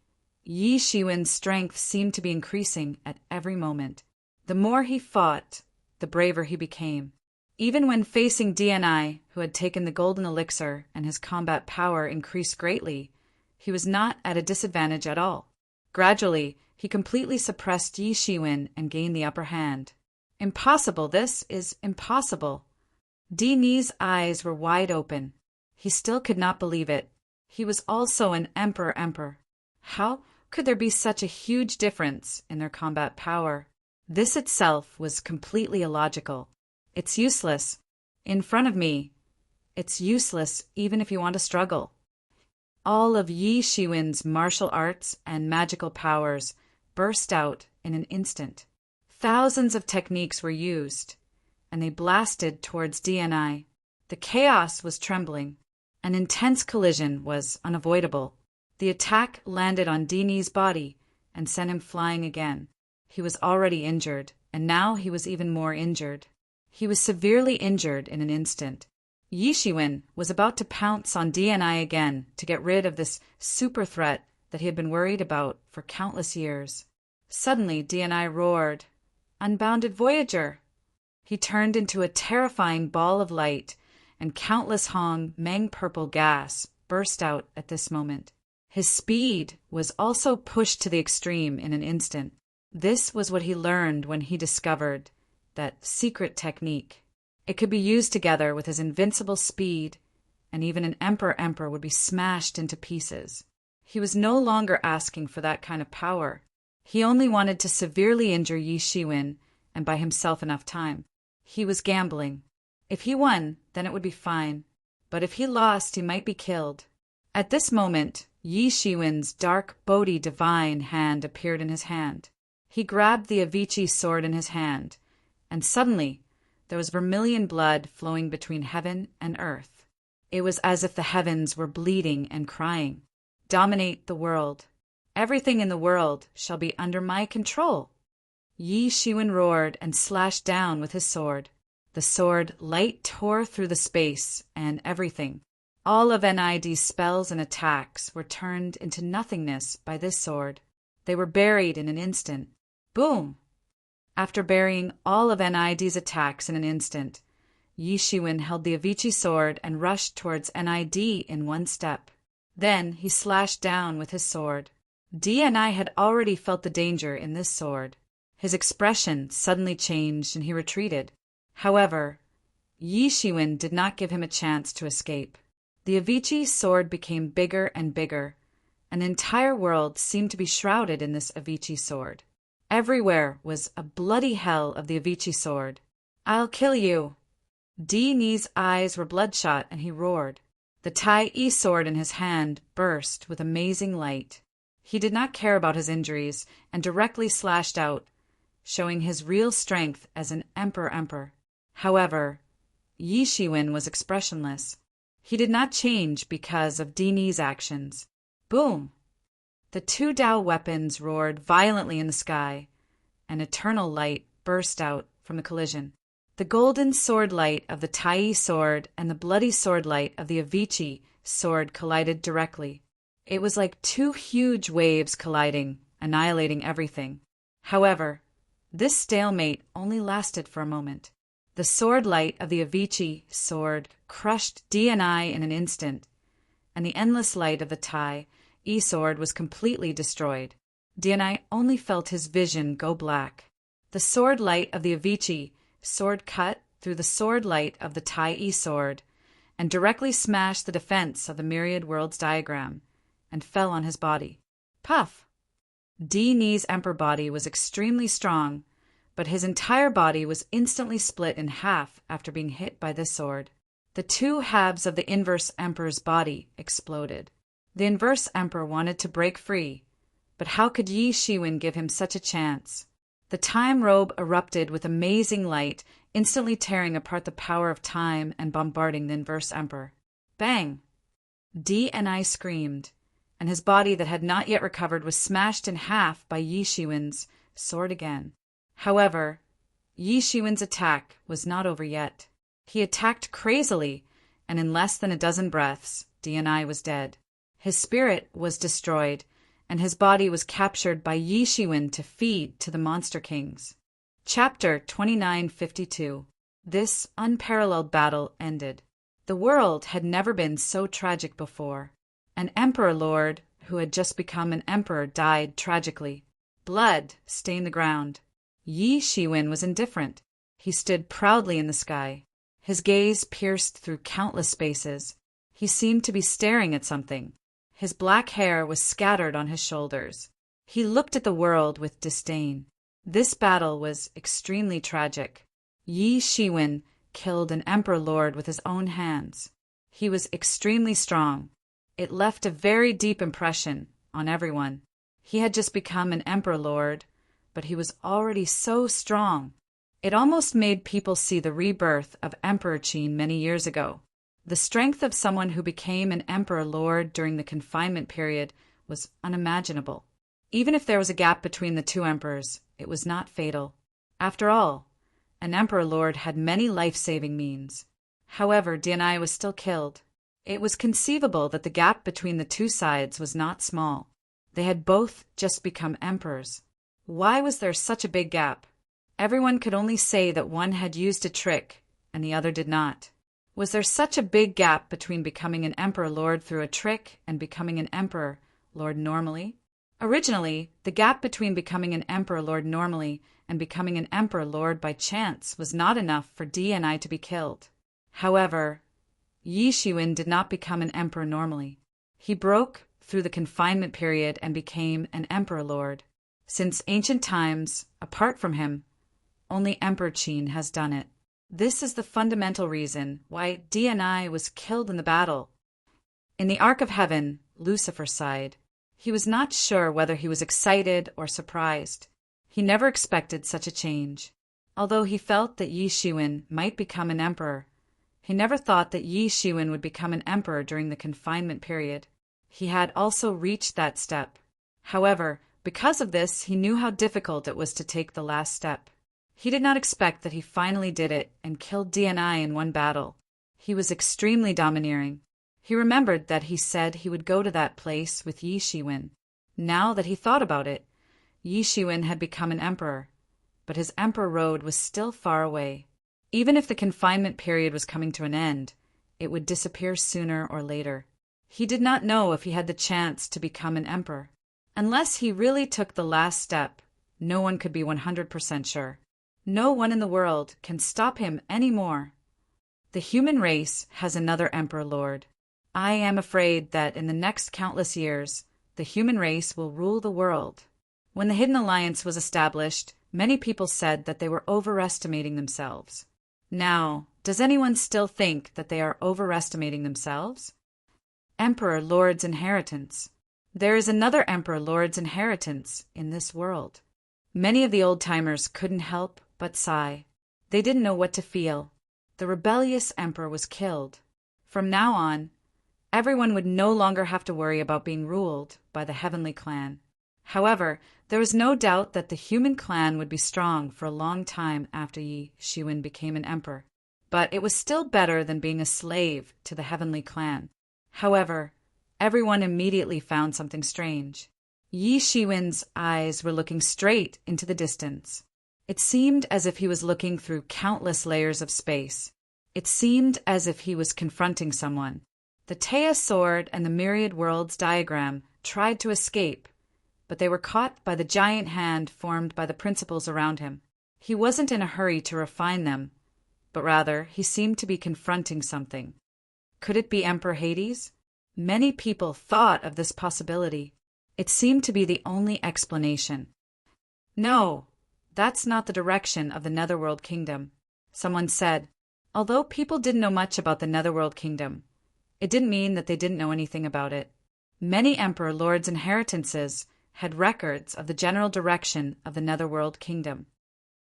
Yi Shiwen's strength seemed to be increasing at every moment. The more he fought, the braver he became. Even when facing DNI, who had taken the golden elixir and his combat power increased greatly, he was not at a disadvantage at all. Gradually, he completely suppressed Yi Shiwen and gained the upper hand. Impossible, this is impossible. DNI's eyes were wide open. He still could not believe it. He was also an emperor. How could there be such a huge difference in their combat power? This itself was completely illogical. It's useless. In front of me, it's useless even if you want to struggle. All of Yi Shiwen's martial arts and magical powers burst out in an instant. Thousands of techniques were used, and they blasted towards DNI. The chaos was trembling. An intense collision was unavoidable. The attack landed on DNI's body and sent him flying again. He was already injured, and now he was even more injured. He was severely injured in an instant. Yi Shiwen was about to pounce on DNI again to get rid of this super threat that he had been worried about for countless years. Suddenly, DNI roared, "Unbounded Voyager!" He turned into a terrifying ball of light, and countless Hong Mang purple gas burst out at this moment. His speed was also pushed to the extreme in an instant. This was what he learned when he discovered that secret technique. It could be used together with his invincible speed, and even an emperor would be smashed into pieces. He was no longer asking for that kind of power. He only wanted to severely injure Yi Shiwen and buy himself enough time. He was gambling. If he won, then it would be fine. But if he lost, he might be killed. At this moment, Yi Shiwen's dark, Bodhi divine hand appeared in his hand. He grabbed the Avicii sword in his hand, and suddenly there was vermilion blood flowing between heaven and earth. It was as if the heavens were bleeding and crying. "Dominate the world. Everything in the world shall be under my control." Yi Shiwen roared and slashed down with his sword. The sword light tore through the space and everything. All of NID's spells and attacks were turned into nothingness by this sword. They were buried in an instant. Boom! After burying all of NID's attacks in an instant, Yi Shiwen held the Avicii sword and rushed towards NID in one step. Then he slashed down with his sword. DNI had already felt the danger in this sword. His expression suddenly changed and he retreated. However, Yi Shiwen did not give him a chance to escape. The Avicii sword became bigger and bigger. An entire world seemed to be shrouded in this Avicii sword. Everywhere was a bloody hell of the Avicii sword. "I'll kill you!" DNI's eyes were bloodshot and he roared. The Tai E sword in his hand burst with amazing light. He did not care about his injuries and directly slashed out, showing his real strength as an emperor. However, Yi Shiwen was expressionless. He did not change because of DNI's actions. Boom! The two Dao weapons roared violently in the sky. An eternal light burst out from the collision. The golden sword light of the Tai sword and the bloody sword light of the Avicii sword collided directly. It was like two huge waves colliding, annihilating everything. However, this stalemate only lasted for a moment. The sword light of the Avicii sword crushed DNI in an instant, and the endless light of the Tai E sword was completely destroyed. DNI only felt his vision go black. The sword light of the Avicii sword cut through the sword light of the Tai E sword and directly smashed the defense of the Myriad Worlds diagram and fell on his body. Puff! DNI's emperor body was extremely strong, but his entire body was instantly split in half after being hit by this sword. The two halves of the inverse emperor's body exploded. The inverse emperor wanted to break free, but how could Yi Shiwen give him such a chance? The time robe erupted with amazing light, instantly tearing apart the power of time and bombarding the inverse emperor. Bang! DNI screamed, and his body that had not yet recovered was smashed in half by Yi Shiwen's sword again. However, Yi Shiwen's attack was not over yet. He attacked crazily, and in less than a dozen breaths, DNI was dead. His spirit was destroyed, and his body was captured by Yi Shiwen to feed to the Monster Kings. Chapter 2952. This unparalleled battle ended. The world had never been so tragic before. An emperor lord who had just become an emperor died tragically. Blood stained the ground. Yi Shiwen was indifferent. He stood proudly in the sky. His gaze pierced through countless spaces. He seemed to be staring at something. His black hair was scattered on his shoulders. He looked at the world with disdain. This battle was extremely tragic. Yi Shiwen killed an emperor lord with his own hands. He was extremely strong. It left a very deep impression on everyone. He had just become an emperor lord, but he was already so strong. It almost made people see the rebirth of Emperor Qin many years ago. The strength of someone who became an emperor lord during the confinement period was unimaginable. Even if there was a gap between the two emperors, it was not fatal. After all, an emperor lord had many life-saving means. However, Dianai was still killed. It was conceivable that the gap between the two sides was not small. They had both just become emperors. Why was there such a big gap? Everyone could only say that one had used a trick and the other did not. Was there such a big gap between becoming an emperor lord through a trick and becoming an emperor lord normally? Originally, the gap between becoming an emperor lord normally and becoming an emperor lord by chance was not enough for Dianai to be killed. However, Yi Shiwen did not become an emperor normally. He broke through the confinement period and became an emperor lord. Since ancient times, apart from him, only Emperor Qin has done it. This is the fundamental reason why Dianai was killed in the battle. In the Ark of Heaven, Lucifer sighed. He was not sure whether he was excited or surprised. He never expected such a change. Although he felt that Yi Shiwen might become an emperor, he never thought that Yi Shiwen would become an emperor during the confinement period. He had also reached that step. However, because of this, he knew how difficult it was to take the last step. He did not expect that he finally did it and killed Dianai in one battle. He was extremely domineering. He remembered that he said he would go to that place with Yi Shiwen. Now that he thought about it, Yi Shiwen had become an emperor, but his emperor road was still far away. Even if the confinement period was coming to an end, it would disappear sooner or later. He did not know if he had the chance to become an emperor. Unless he really took the last step, no one could be 100% sure. No one in the world can stop him anymore. The human race has another emperor lord. I am afraid that in the next countless years, the human race will rule the world. When the Hidden Alliance was established, many people said that they were overestimating themselves. Now, does anyone still think that they are overestimating themselves? Emperor Lord's inheritance. There is another Emperor Lord's inheritance in this world. Many of the old-timers couldn't help but sigh. They didn't know what to feel. The rebellious emperor was killed. From now on, everyone would no longer have to worry about being ruled by the heavenly clan. However, there was no doubt that the human clan would be strong for a long time after Yi Shiwen became an emperor. But it was still better than being a slave to the heavenly clan. However, everyone immediately found something strange. Yi Shiwen's eyes were looking straight into the distance. It seemed as if he was looking through countless layers of space. It seemed as if he was confronting someone. The Teia sword and the myriad worlds diagram tried to escape, but they were caught by the giant hand formed by the principles around him. He wasn't in a hurry to refine them, but rather he seemed to be confronting something. Could it be Emperor Hades? Many people thought of this possibility. It seemed to be the only explanation. No, that's not the direction of the Netherworld Kingdom. Someone said, although people didn't know much about the Netherworld Kingdom, it didn't mean that they didn't know anything about it. Many Emperor Lords' inheritances had records of the general direction of the Netherworld Kingdom.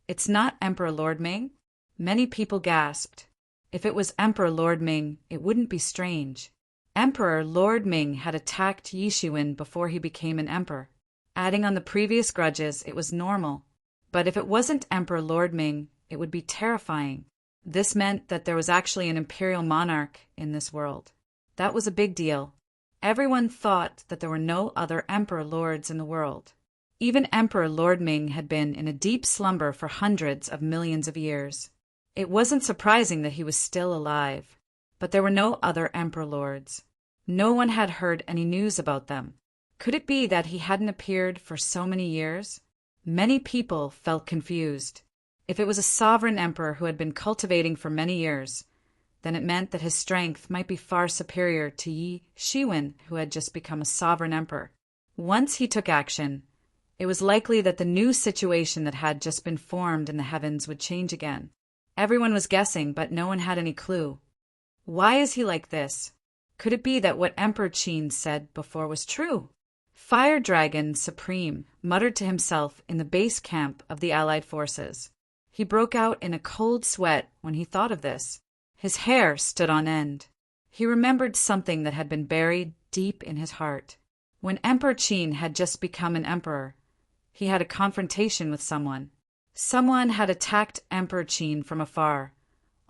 It's not Emperor Lord Ming? Many people gasped. If it was Emperor Lord Ming, it wouldn't be strange. Emperor Lord Ming had attacked Yi Shiwen before he became an emperor. Adding on the previous grudges, it was normal. But if it wasn't Emperor Lord Ming, it would be terrifying. This meant that there was actually an imperial monarch in this world. That was a big deal. Everyone thought that there were no other emperor lords in the world. Even Emperor Lord Ming had been in a deep slumber for hundreds of millions of years. It wasn't surprising that he was still alive. But there were no other emperor lords. No one had heard any news about them. Could it be that he hadn't appeared for so many years? Many people felt confused. If it was a sovereign emperor who had been cultivating for many years, then it meant that his strength might be far superior to Yi Shiwen, who had just become a sovereign emperor. Once he took action, it was likely that the new situation that had just been formed in the heavens would change again. Everyone was guessing, but no one had any clue. Why is he like this? Could it be that what Emperor Qin said before was true? Fire Dragon Supreme muttered to himself in the base camp of the Allied forces. He broke out in a cold sweat when he thought of this. His hair stood on end. He remembered something that had been buried deep in his heart. When Emperor Qin had just become an emperor, He had a confrontation with someone. Someone had attacked Emperor Qin from afar,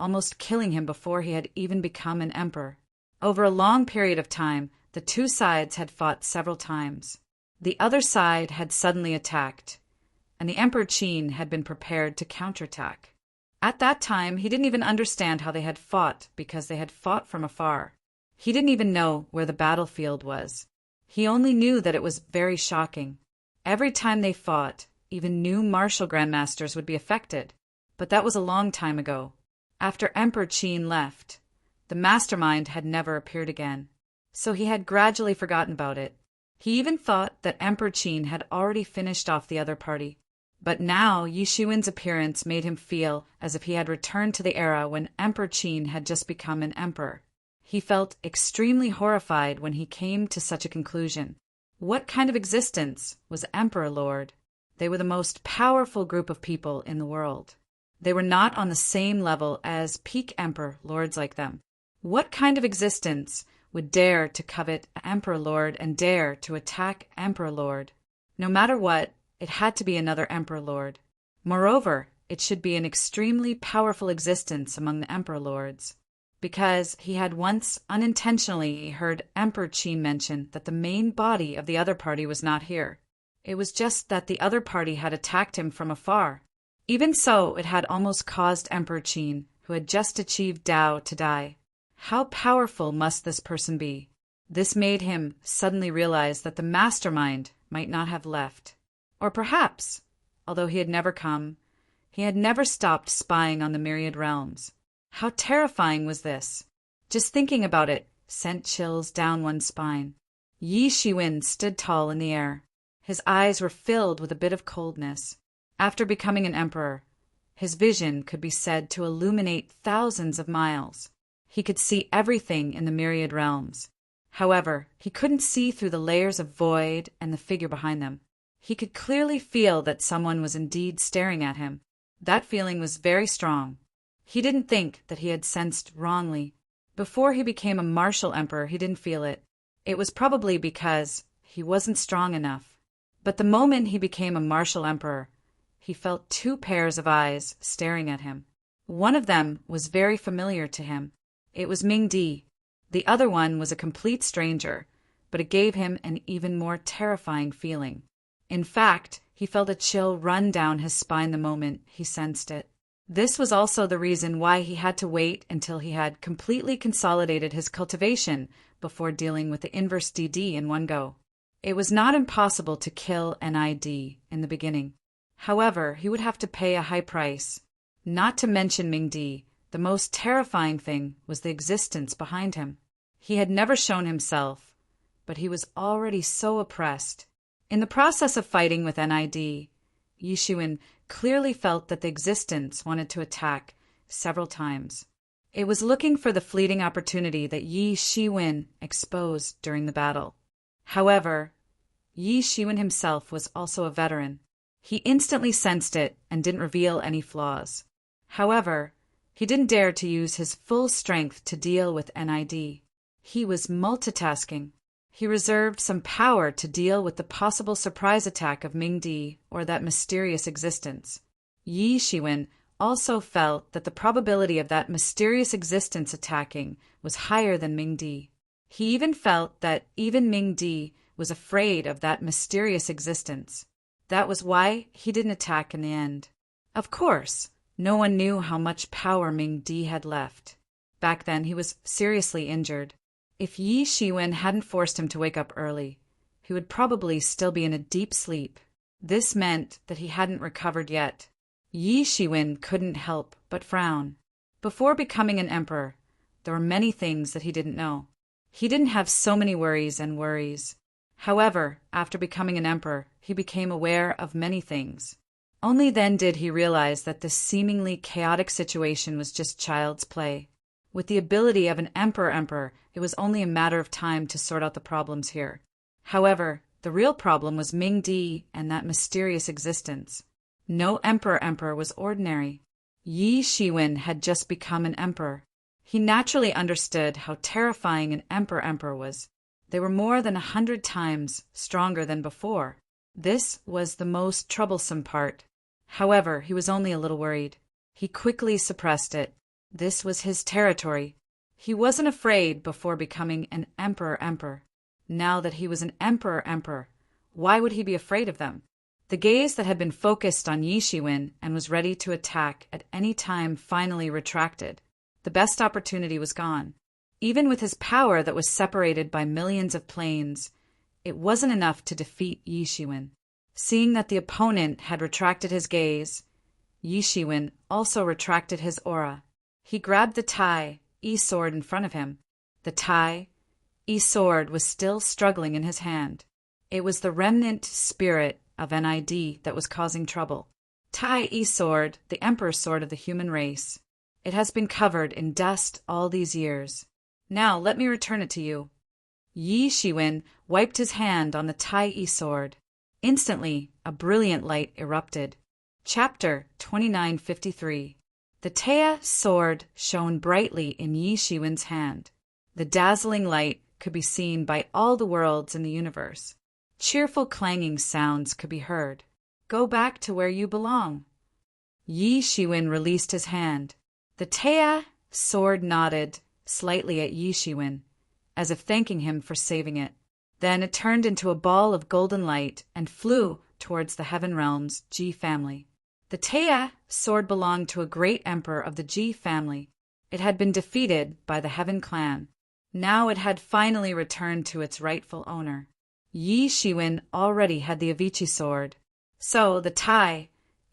almost killing him before he had even become an emperor. Over a long period of time, the two sides had fought several times. The other side had suddenly attacked, and the Emperor Qin had been prepared to counterattack. At that time, he didn't even understand how they had fought because they had fought from afar. He didn't even know where the battlefield was. He only knew that it was very shocking. Every time they fought, even new martial grandmasters would be affected. But that was a long time ago. After Emperor Qin left, the mastermind had never appeared again. So he had gradually forgotten about it. He even thought that Emperor Qin had already finished off the other party. But now Yi Shiwen's appearance made him feel as if he had returned to the era when Emperor Qin had just become an emperor. He felt extremely horrified when he came to such a conclusion. What kind of existence was Emperor Lord? They were the most powerful group of people in the world. They were not on the same level as peak Emperor Lords like them. What kind of existence would dare to covet Emperor Lord and dare to attack Emperor Lord? No matter what, it had to be another Emperor Lord. Moreover, it should be an extremely powerful existence among the Emperor Lords, because he had once unintentionally heard Emperor Qin mention that the main body of the other party was not here. It was just that the other party had attacked him from afar. Even so, it had almost caused Emperor Qin, who had just achieved Tao, to die. How powerful must this person be? This made him suddenly realize that the mastermind might not have left. Or perhaps, although he had never come, he had never stopped spying on the myriad realms. How terrifying was this? Just thinking about it sent chills down one's spine. Yi Shiwen stood tall in the air. His eyes were filled with a bit of coldness. After becoming an emperor, his vision could be said to illuminate thousands of miles. He could see everything in the myriad realms. However, he couldn't see through the layers of void and the figure behind them. He could clearly feel that someone was indeed staring at him. That feeling was very strong. He didn't think that he had sensed wrongly. Before he became a martial emperor, he didn't feel it. It was probably because he wasn't strong enough. But the moment he became a martial emperor, he felt two pairs of eyes staring at him. One of them was very familiar to him. It was Ming Di. The other one was a complete stranger, but it gave him an even more terrifying feeling. In fact, he felt a chill run down his spine the moment he sensed it. This was also the reason why he had to wait until he had completely consolidated his cultivation before dealing with the inverse DD in one go. It was not impossible to kill NID in the beginning. However, he would have to pay a high price. Not to mention Ming Di, the most terrifying thing was the existence behind him. He had never shown himself, but he was already so oppressed. In the process of fighting with NID, Yi Shiwen clearly felt that the existence wanted to attack several times. It was looking for the fleeting opportunity that Yi Shiwen exposed during the battle. However, Yi Shiwen himself was also a veteran. He instantly sensed it and didn't reveal any flaws. However, he didn't dare to use his full strength to deal with NID. He was multitasking. He reserved some power to deal with the possible surprise attack of Ming Di or that mysterious existence. Yi Shiwen also felt that the probability of that mysterious existence attacking was higher than Ming Di. He even felt that even Ming Di was afraid of that mysterious existence. That was why he didn't attack in the end. Of course, no one knew how much power Ming Di had left. Back then, he was seriously injured. If Yi Shiwen hadn't forced him to wake up early, he would probably still be in a deep sleep. This meant that he hadn't recovered yet. Yi Shiwen couldn't help but frown. Before becoming an emperor, there were many things that he didn't know. He didn't have so many worries. However, after becoming an emperor, he became aware of many things. Only then did he realize that this seemingly chaotic situation was just child's play. With the ability of an emperor, it was only a matter of time to sort out the problems here. However, the real problem was Ming Di and that mysterious existence. No emperor was ordinary. Yi Shiwen had just become an emperor. He naturally understood how terrifying an emperor was. They were more than 100 times stronger than before. This was the most troublesome part. However, he was only a little worried. He quickly suppressed it. This was his territory. He wasn't afraid before becoming an emperor. Now that he was an emperor, why would he be afraid of them? The gaze that had been focused on Yi Shiwen and was ready to attack at any time finally retracted. The best opportunity was gone. Even with his power that was separated by millions of planes, it wasn't enough to defeat Yi Shiwen. Seeing that the opponent had retracted his gaze, Yi Shiwen also retracted his aura. He grabbed the Tai sword in front of him. The Tai sword was still struggling in his hand. It was the remnant spirit of NID that was causing trouble. Tai sword, the emperor's sword of the human race. It has been covered in dust all these years. Now let me return it to you. Yi Shiwen wiped his hand on the Tai sword. Instantly, a brilliant light erupted. Chapter 2953. The Tai sword shone brightly in Yi Shiwen's hand. The dazzling light could be seen by all the worlds in the universe. Cheerful clanging sounds could be heard. Go back to where you belong. Yi Shiwen released his hand. The Tai sword nodded slightly at Yi Shiwen, as if thanking him for saving it. Then it turned into a ball of golden light and flew towards the Heaven Realm's Ji family. The Tai sword belonged to a great emperor of the Ji family. It had been defeated by the Heaven clan. Now it had finally returned to its rightful owner. Yi Shiwen already had the Avicii sword, so the Tai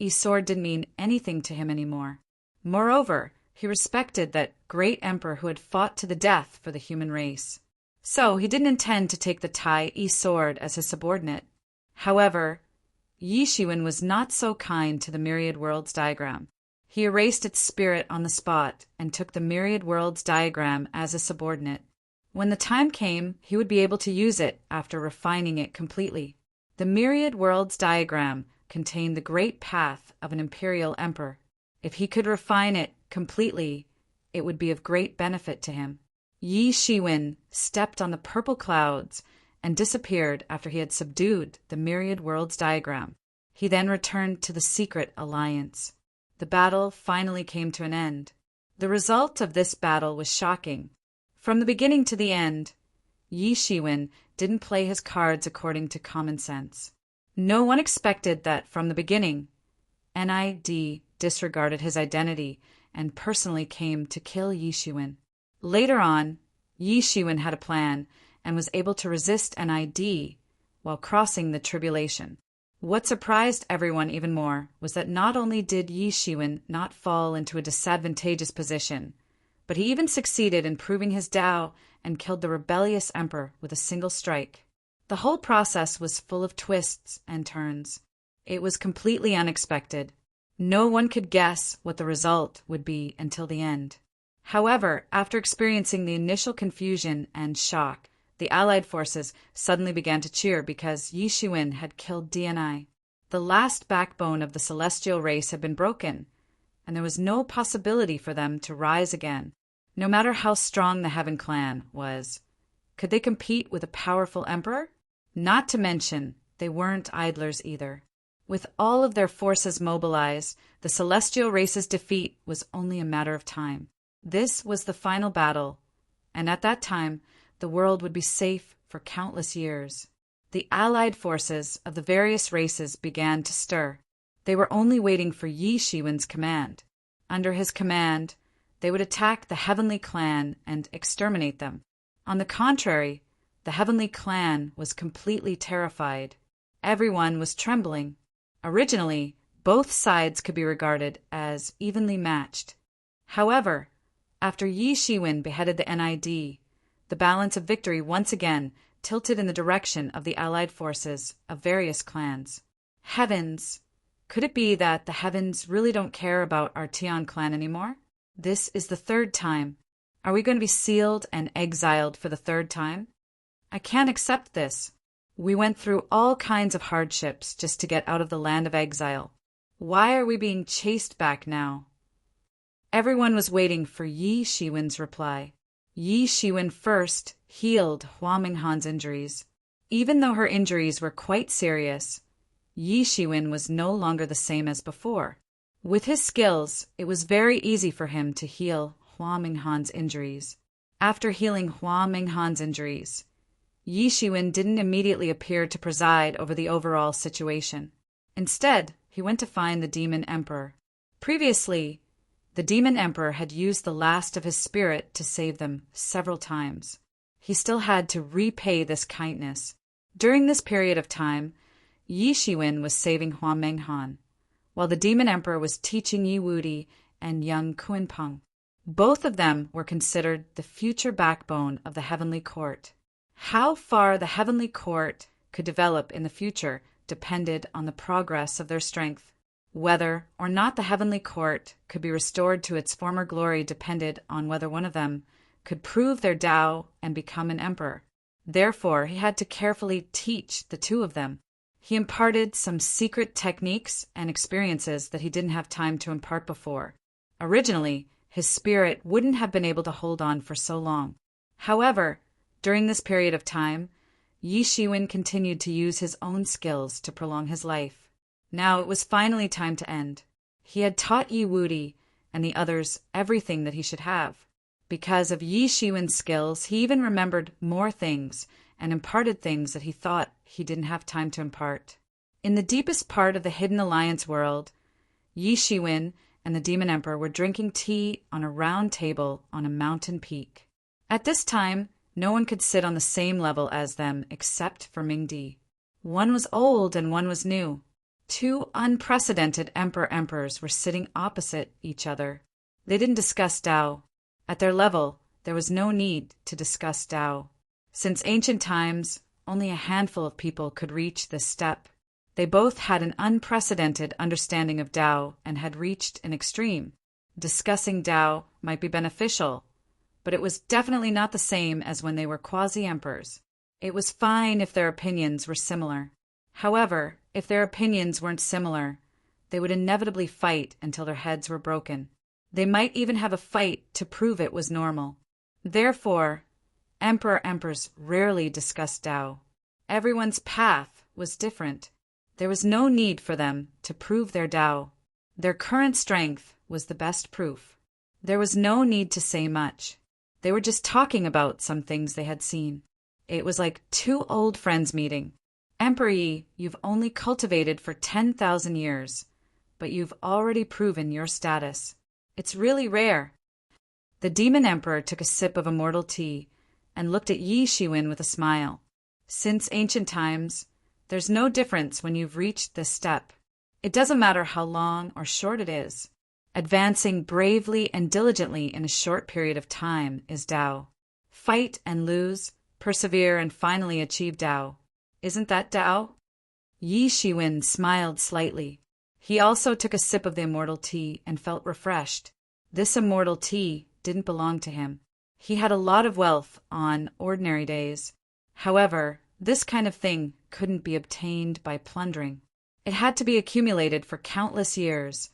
sword didn't mean anything to him anymore. Moreover, he respected that great emperor who had fought to the death for the human race. So he didn't intend to take the Tai sword as his subordinate. However, Yi Shiwen was not so kind to the Myriad Worlds diagram. He erased its spirit on the spot and took the Myriad Worlds diagram as a subordinate. When the time came, he would be able to use it after refining it completely. The Myriad Worlds diagram contained the great path of an imperial emperor. If he could refine it completely, it would be of great benefit to him. Yi Shiwen stepped on the purple clouds and disappeared after he had subdued the Myriad Worlds diagram. He then returned to the secret alliance. The battle finally came to an end. The result of this battle was shocking. From the beginning to the end, Yi Shiwen didn't play his cards according to common sense. No one expected that from the beginning, NID disregarded his identity and personally came to kill Yi Shiwen. Later on, Yi Shiwen had a plan and was able to resist NID while crossing the tribulation. What surprised everyone even more was that not only did Yi Shiwen not fall into a disadvantageous position, but he even succeeded in proving his Tao and killed the rebellious emperor with a single strike. The whole process was full of twists and turns. It was completely unexpected. No one could guess what the result would be until the end. However, after experiencing the initial confusion and shock, the Allied forces suddenly began to cheer because Yi Shiwen had killed DNI. The last backbone of the celestial race had been broken, and there was no possibility for them to rise again. No matter how strong the Heaven clan was, could they compete with a powerful emperor? Not to mention, they weren't idlers either. With all of their forces mobilized, the celestial race's defeat was only a matter of time. This was the final battle, and at that time, the world would be safe for countless years. The allied forces of the various races began to stir. They were only waiting for Yi Shiwen's command. Under his command, they would attack the Heavenly Clan and exterminate them. On the contrary, the Heavenly Clan was completely terrified. Everyone was trembling. Originally, both sides could be regarded as evenly matched. However, after Yi Shiwen beheaded the NID, the balance of victory once again tilted in the direction of the allied forces of various clans. Heavens! Could it be that the heavens really don't care about our Tian clan anymore? This is the third time. Are we going to be sealed and exiled for the third time? I can't accept this. We went through all kinds of hardships just to get out of the land of exile. Why are we being chased back now? Everyone was waiting for Yi Shiwen's reply. Yi Shiwen first healed Hua Minghan's injuries. Even though her injuries were quite serious, Yi Shiwen was no longer the same as before. With his skills, it was very easy for him to heal Hua Minghan's injuries. After healing Hua Minghan's injuries, Yi Shiwen didn't immediately appear to preside over the overall situation. Instead, he went to find the Demon Emperor. Previously, the Demon Emperor had used the last of his spirit to save them several times. He still had to repay this kindness. During this period of time, Yi Shiwen was saving Hua Minghan, while the Demon Emperor was teaching Yi Wudi and young Kunpeng. Both of them were considered the future backbone of the Heavenly Court. How far the Heavenly Court could develop in the future depended on the progress of their strength. Whether or not the Heavenly Court could be restored to its former glory depended on whether one of them could prove their Tao and become an emperor. Therefore, he had to carefully teach the two of them. He imparted some secret techniques and experiences that he didn't have time to impart before. Originally, his spirit wouldn't have been able to hold on for so long. However, during this period of time, Yi Shiwen continued to use his own skills to prolong his life. Now it was finally time to end. He had taught Yi Wudi and the others everything that he should have. Because of Yi Shiwen's skills, he even remembered more things and imparted things that he thought he didn't have time to impart. In the deepest part of the Hidden Alliance world, Yi Shiwen and the Demon Emperor were drinking tea on a round table on a mountain peak. At this time, no one could sit on the same level as them except for Mingdi. One was old and one was new. Two unprecedented emperors were sitting opposite each other. They didn't discuss Tao. At their level, there was no need to discuss Tao. Since ancient times, only a handful of people could reach this step. They both had an unprecedented understanding of Tao and had reached an extreme. Discussing Tao might be beneficial, but it was definitely not the same as when they were quasi-emperors. It was fine if their opinions were similar. However, if their opinions weren't similar, they would inevitably fight until their heads were broken. They might even have a fight to prove it was normal. Therefore, emperors rarely discussed Tao. Everyone's path was different. There was no need for them to prove their Tao. Their current strength was the best proof. There was no need to say much. They were just talking about some things they had seen. It was like two old friends meeting. Emperor Yi, you've only cultivated for 10,000 years, but you've already proven your status. It's really rare. The Demon Emperor took a sip of immortal tea and looked at Yi Shiwen with a smile. Since ancient times, there's no difference when you've reached this step. It doesn't matter how long or short it is. Advancing bravely and diligently in a short period of time is Tao. Fight and lose, persevere and finally achieve Tao. Isn't that Tao? Yi Shiwen smiled slightly. He also took a sip of the immortal tea and felt refreshed. This immortal tea didn't belong to him. He had a lot of wealth on ordinary days. However, this kind of thing couldn't be obtained by plundering. It had to be accumulated for countless years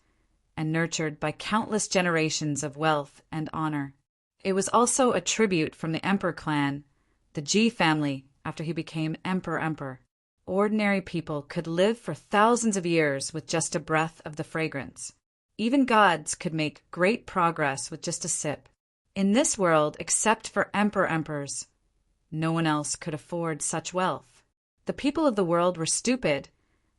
and nurtured by countless generations of wealth and honor. It was also a tribute from the Emperor clan, the Ji family, after he became Emperor. Ordinary people could live for thousands of years with just a breath of the fragrance. Even gods could make great progress with just a sip. In this world, except for emperors, no one else could afford such wealth. The people of the world were stupid,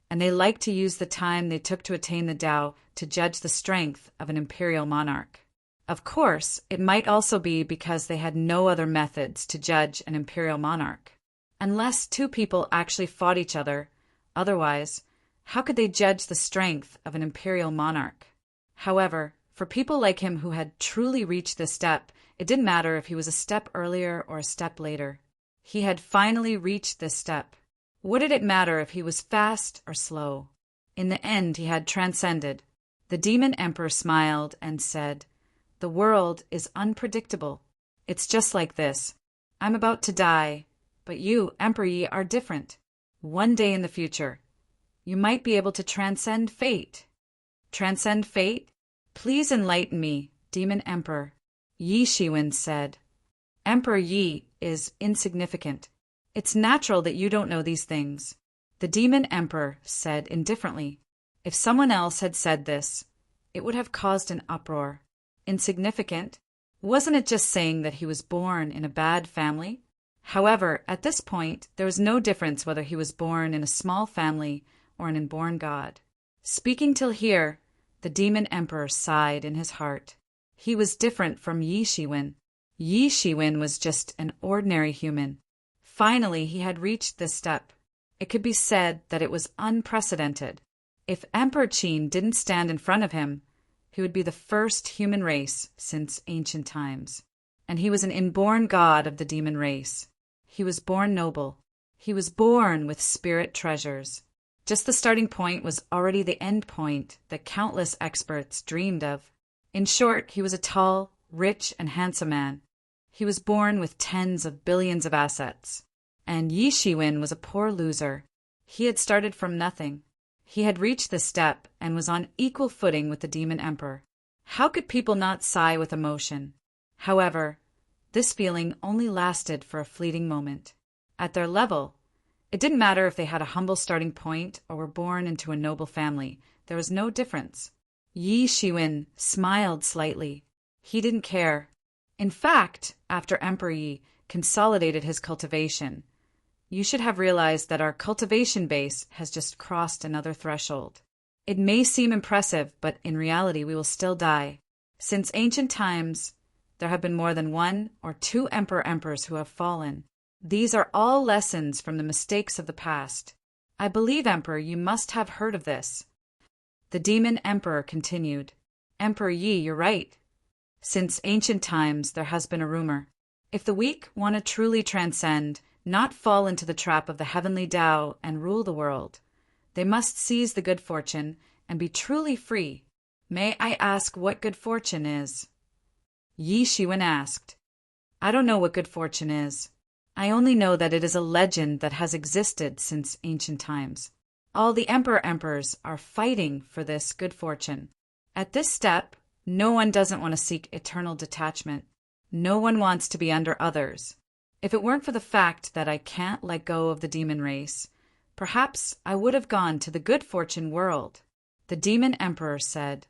and they liked to use the time they took to attain the Tao to judge the strength of an imperial monarch. Of course, it might also be because they had no other methods to judge an imperial monarch. Unless two people actually fought each other, otherwise, how could they judge the strength of an imperial monarch? However, for people like him who had truly reached this step, it didn't matter if he was a step earlier or a step later. He had finally reached this step. What did it matter if he was fast or slow? In the end, he had transcended. The Demon Emperor smiled and said, "The world is unpredictable. It's just like this. I'm about to die, but you, Emperor Yi, are different. One day in the future, you might be able to transcend fate." "Transcend fate? Please enlighten me, Demon Emperor." Yi Shiwen said, "Emperor Yi is insignificant. It's natural that you don't know these things. The demon emperor said indifferently. If someone else had said this, it would have caused an uproar. Insignificant? Wasn't it just saying that he was born in a bad family? However, at this point, there was no difference whether he was born in a small family or an inborn god. Speaking till here, the demon emperor sighed in his heart. He was different from Yi Shiwen. Yi Shiwen was just an ordinary human. Finally, he had reached this step. It could be said that it was unprecedented. If Emperor Qin didn't stand in front of him, he would be the first human race since ancient times. And he was an inborn god of the demon race. He was born noble. He was born with spirit treasures. Just the starting point was already the end point that countless experts dreamed of. In short, he was a tall, rich, and handsome man. He was born with tens of billions of assets. And Yi Shiwen was a poor loser. He had started from nothing. He had reached this step and was on equal footing with the demon emperor. How could people not sigh with emotion? However, this feeling only lasted for a fleeting moment. At their level, it didn't matter if they had a humble starting point or were born into a noble family. There was no difference. Yi Shiwen smiled slightly. He didn't care. In fact, after Emperor Yi consolidated his cultivation, you should have realized that our cultivation base has just crossed another threshold. It may seem impressive, but in reality we will still die. Since ancient times, there have been more than 1 or 2 emperors who have fallen. These are all lessons from the mistakes of the past. I believe, Emperor, you must have heard of this. The demon emperor continued. Emperor Yi, you're right. Since ancient times, there has been a rumor. If the weak want to truly transcend, not fall into the trap of the heavenly Tao and rule the world, they must seize the good fortune and be truly free. May I ask what good fortune is? Yi Shiwen asked. I don't know what good fortune is. I only know that it is a legend that has existed since ancient times. All the emperors are fighting for this good fortune. At this step, no one doesn't want to seek eternal detachment. No one wants to be under others. If it weren't for the fact that I can't let go of the demon race, perhaps I would have gone to the good fortune world. The demon emperor said.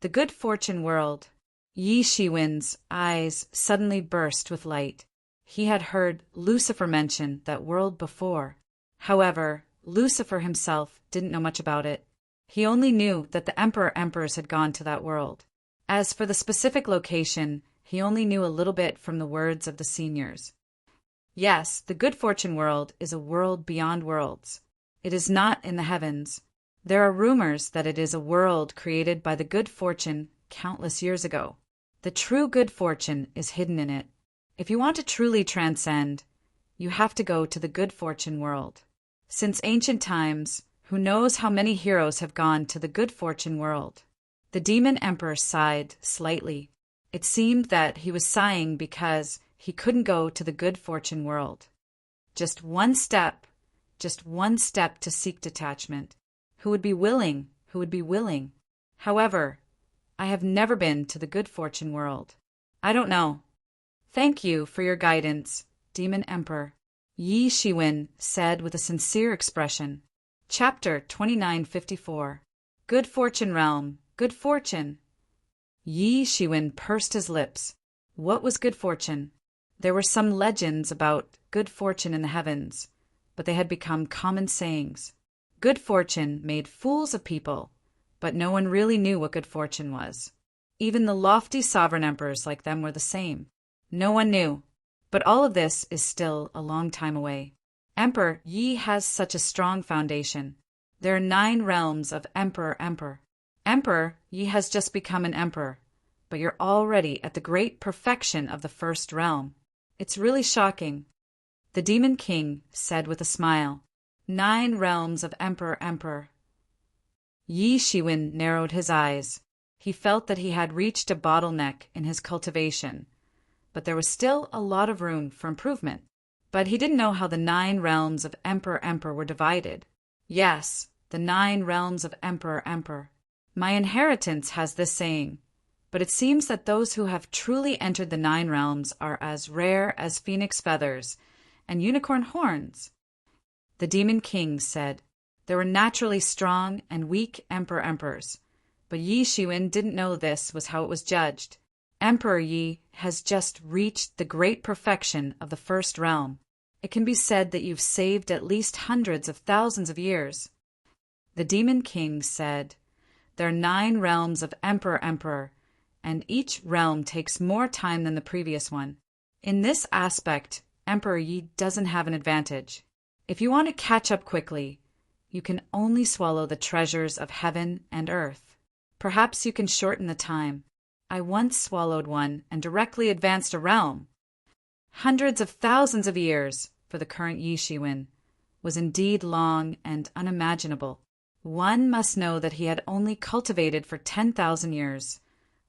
The good fortune world. Yi Shiwen's eyes suddenly burst with light. He had heard Lucifer mention that world before. However, Lucifer himself didn't know much about it. He only knew that the emperors had gone to that world. As for the specific location, he only knew a little bit from the words of the seniors. Yes, the good fortune world is a world beyond worlds. It is not in the heavens. There are rumors that it is a world created by the good fortune countless years ago. The true good fortune is hidden in it. If you want to truly transcend, you have to go to the good fortune world. Since ancient times, who knows how many heroes have gone to the good fortune world? The demon emperor sighed slightly. It seemed that he was sighing because he couldn't go to the good fortune world. Just one step to seek detachment. Who would be willing? However, I have never been to the good fortune world. I don't know. Thank you for your guidance, Demon Emperor, Yi Shiwen said with a sincere expression. Chapter 2954. Good Fortune Realm. Good fortune. Yi Shiwen pursed his lips. What was good fortune? There were some legends about good fortune in the heavens, but they had become common sayings. Good fortune made fools of people, but no one really knew what good fortune was. Even the lofty sovereign emperors like them were the same. No one knew, but all of this is still a long time away. Emperor Yi has such a strong foundation. There are 9 realms of emperor. Emperor Yi has just become an emperor, but you're already at the great perfection of the first realm. It's really shocking. The Demon King said with a smile. 9 realms of emperor. Yi Shiwen narrowed his eyes. He felt that he had reached a bottleneck in his cultivation, but there was still a lot of room for improvement. But he didn't know how the 9 realms of emperor were divided. Yes, the 9 realms of emperor. My inheritance has this saying, but it seems that those who have truly entered the 9 realms are as rare as phoenix feathers and unicorn horns. The Demon King said, "There were naturally strong and weak emperors, but Yi Shiwen didn't know this was how it was judged. Emperor Yi has just reached the great perfection of the first realm. It can be said that you've saved at least hundreds of thousands of years." The Demon King said, "There are 9 realms of emperor, and each realm takes more time than the previous one. In this aspect, Emperor Yi doesn't have an advantage. If you want to catch up quickly, you can only swallow the treasures of heaven and earth. Perhaps you can shorten the time. I once swallowed one and directly advanced a realm." Hundreds of thousands of years, for the current Yi Shiwen, was indeed long and unimaginable. One must know that he had only cultivated for 10,000 years,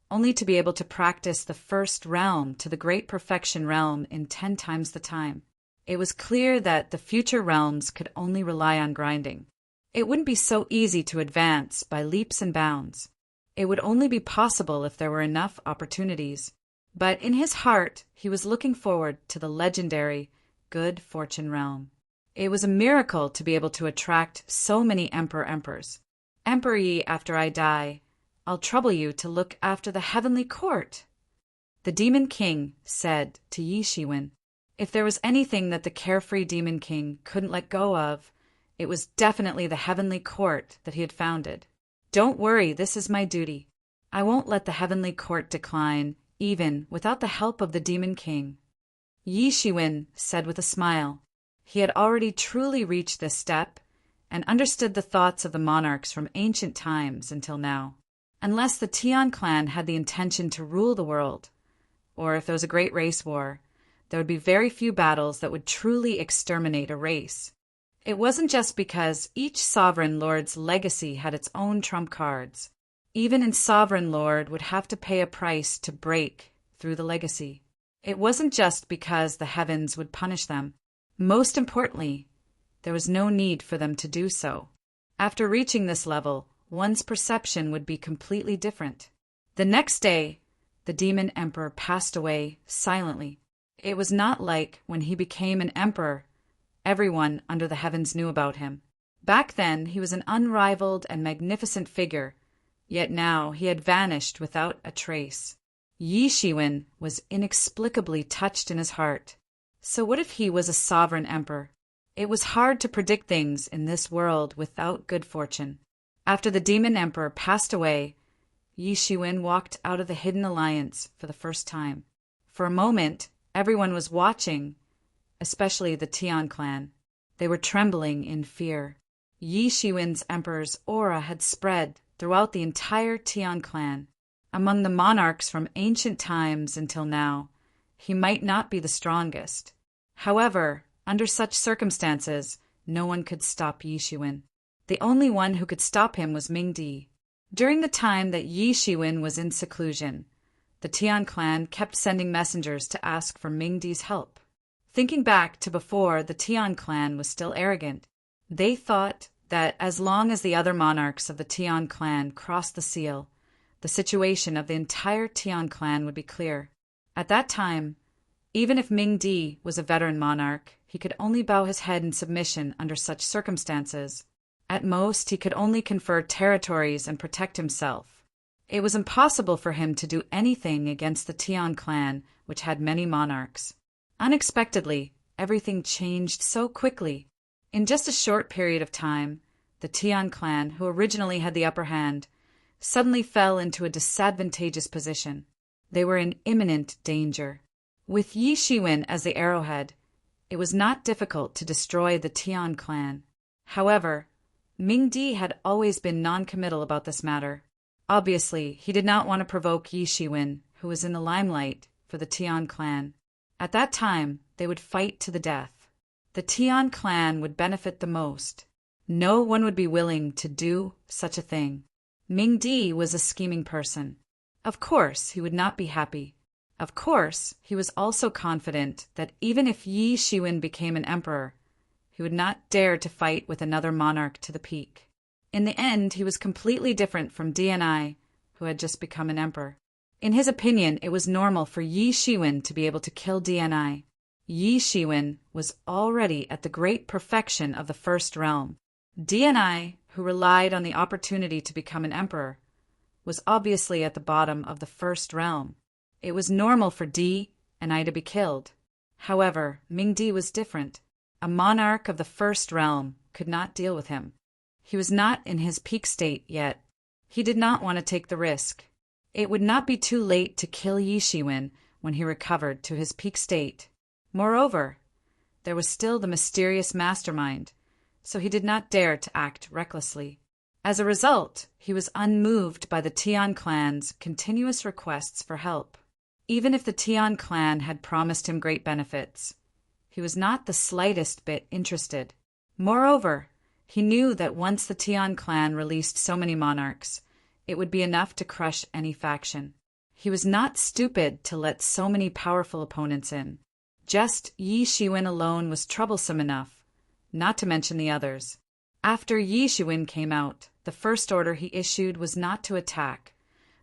only to be able to practice the first realm to the great perfection realm in 10 times the time. It was clear that the future realms could only rely on grinding. It wouldn't be so easy to advance by leaps and bounds. It would only be possible if there were enough opportunities. But in his heart, he was looking forward to the legendary Good Fortune realm. It was a miracle to be able to attract so many emperors. "Emperor Yi, after I die, I'll trouble you to look after the heavenly court." The Demon King said to Yi Shiwen, if there was anything that the carefree Demon King couldn't let go of, it was definitely the heavenly court that he had founded. "Don't worry, this is my duty. I won't let the heavenly court decline, even without the help of the Demon King." Yi Shiwen said with a smile. He had already truly reached this step and understood the thoughts of the monarchs from ancient times until now. Unless the Tian clan had the intention to rule the world, or if there was a great race war, there would be very few battles that would truly exterminate a race. It wasn't just because each sovereign lord's legacy had its own trump cards. Even a sovereign lord would have to pay a price to break through the legacy. It wasn't just because the heavens would punish them. Most importantly, there was no need for them to do so. After reaching this level, one's perception would be completely different. The next day, the Demon Emperor passed away silently. It was not like when he became an emperor, everyone under the heavens knew about him. Back then, he was an unrivaled and magnificent figure, yet now he had vanished without a trace. Yi Shiwen was inexplicably touched in his heart. So what if he was a sovereign emperor? It was hard to predict things in this world without good fortune. After the Demon Emperor passed away, Yi Shiwen walked out of the Hidden Alliance for the first time. For a moment, everyone was watching, especially the Tian clan. They were trembling in fear. Yi Shiwen's emperor's aura had spread throughout the entire Tian clan. Among the monarchs from ancient times until now, he might not be the strongest. However, under such circumstances, no one could stop Yi Shiwen. The only one who could stop him was Ming Di. During the time that Yi Shiwen was in seclusion, the Tian clan kept sending messengers to ask for Ming Di's help. Thinking back to before the Tian clan was still arrogant, they thought that as long as the other monarchs of the Tian clan crossed the seal, the situation of the entire Tian clan would be clear. At that time, even if Ming Di was a veteran monarch, he could only bow his head in submission under such circumstances. At most, he could only confer territories and protect himself. It was impossible for him to do anything against the Tian clan, which had many monarchs. Unexpectedly, everything changed so quickly. In just a short period of time, the Tian clan, who originally had the upper hand, suddenly fell into a disadvantageous position. They were in imminent danger. With Yi Shiwen as the arrowhead, it was not difficult to destroy the Tian clan. However, Ming Di had always been non-committal about this matter. Obviously, he did not want to provoke Yi Shiwen, who was in the limelight for the Tian clan. At that time, they would fight to the death. The Tian clan would benefit the most. No one would be willing to do such a thing. Ming Di was a scheming person. Of course, he would not be happy. Of course, he was also confident that even if Yi Shiwen became an emperor, he would not dare to fight with another monarch to the peak. In the end, he was completely different from DNI, who had just become an emperor. In his opinion, it was normal for Yi Shiwen to be able to kill DNI. Yi Shiwen was already at the great perfection of the first realm. Dni, who relied on the opportunity to become an emperor, was obviously at the bottom of the first realm. It was normal for Di and I to be killed. However, Ming Di was different. A monarch of the first realm could not deal with him. He was not in his peak state yet. He did not want to take the risk. It would not be too late to kill Yi Shiwen when he recovered to his peak state. Moreover, there was still the mysterious mastermind, so he did not dare to act recklessly. As a result, he was unmoved by the Tian clan's continuous requests for help. Even if the Tian clan had promised him great benefits, he was not the slightest bit interested. Moreover, he knew that once the Tian clan released so many monarchs, it would be enough to crush any faction. He was not stupid to let so many powerful opponents in. Just Yi Shiwen alone was troublesome enough, not to mention the others. After Yi Shiwen came out, the first order he issued was not to attack,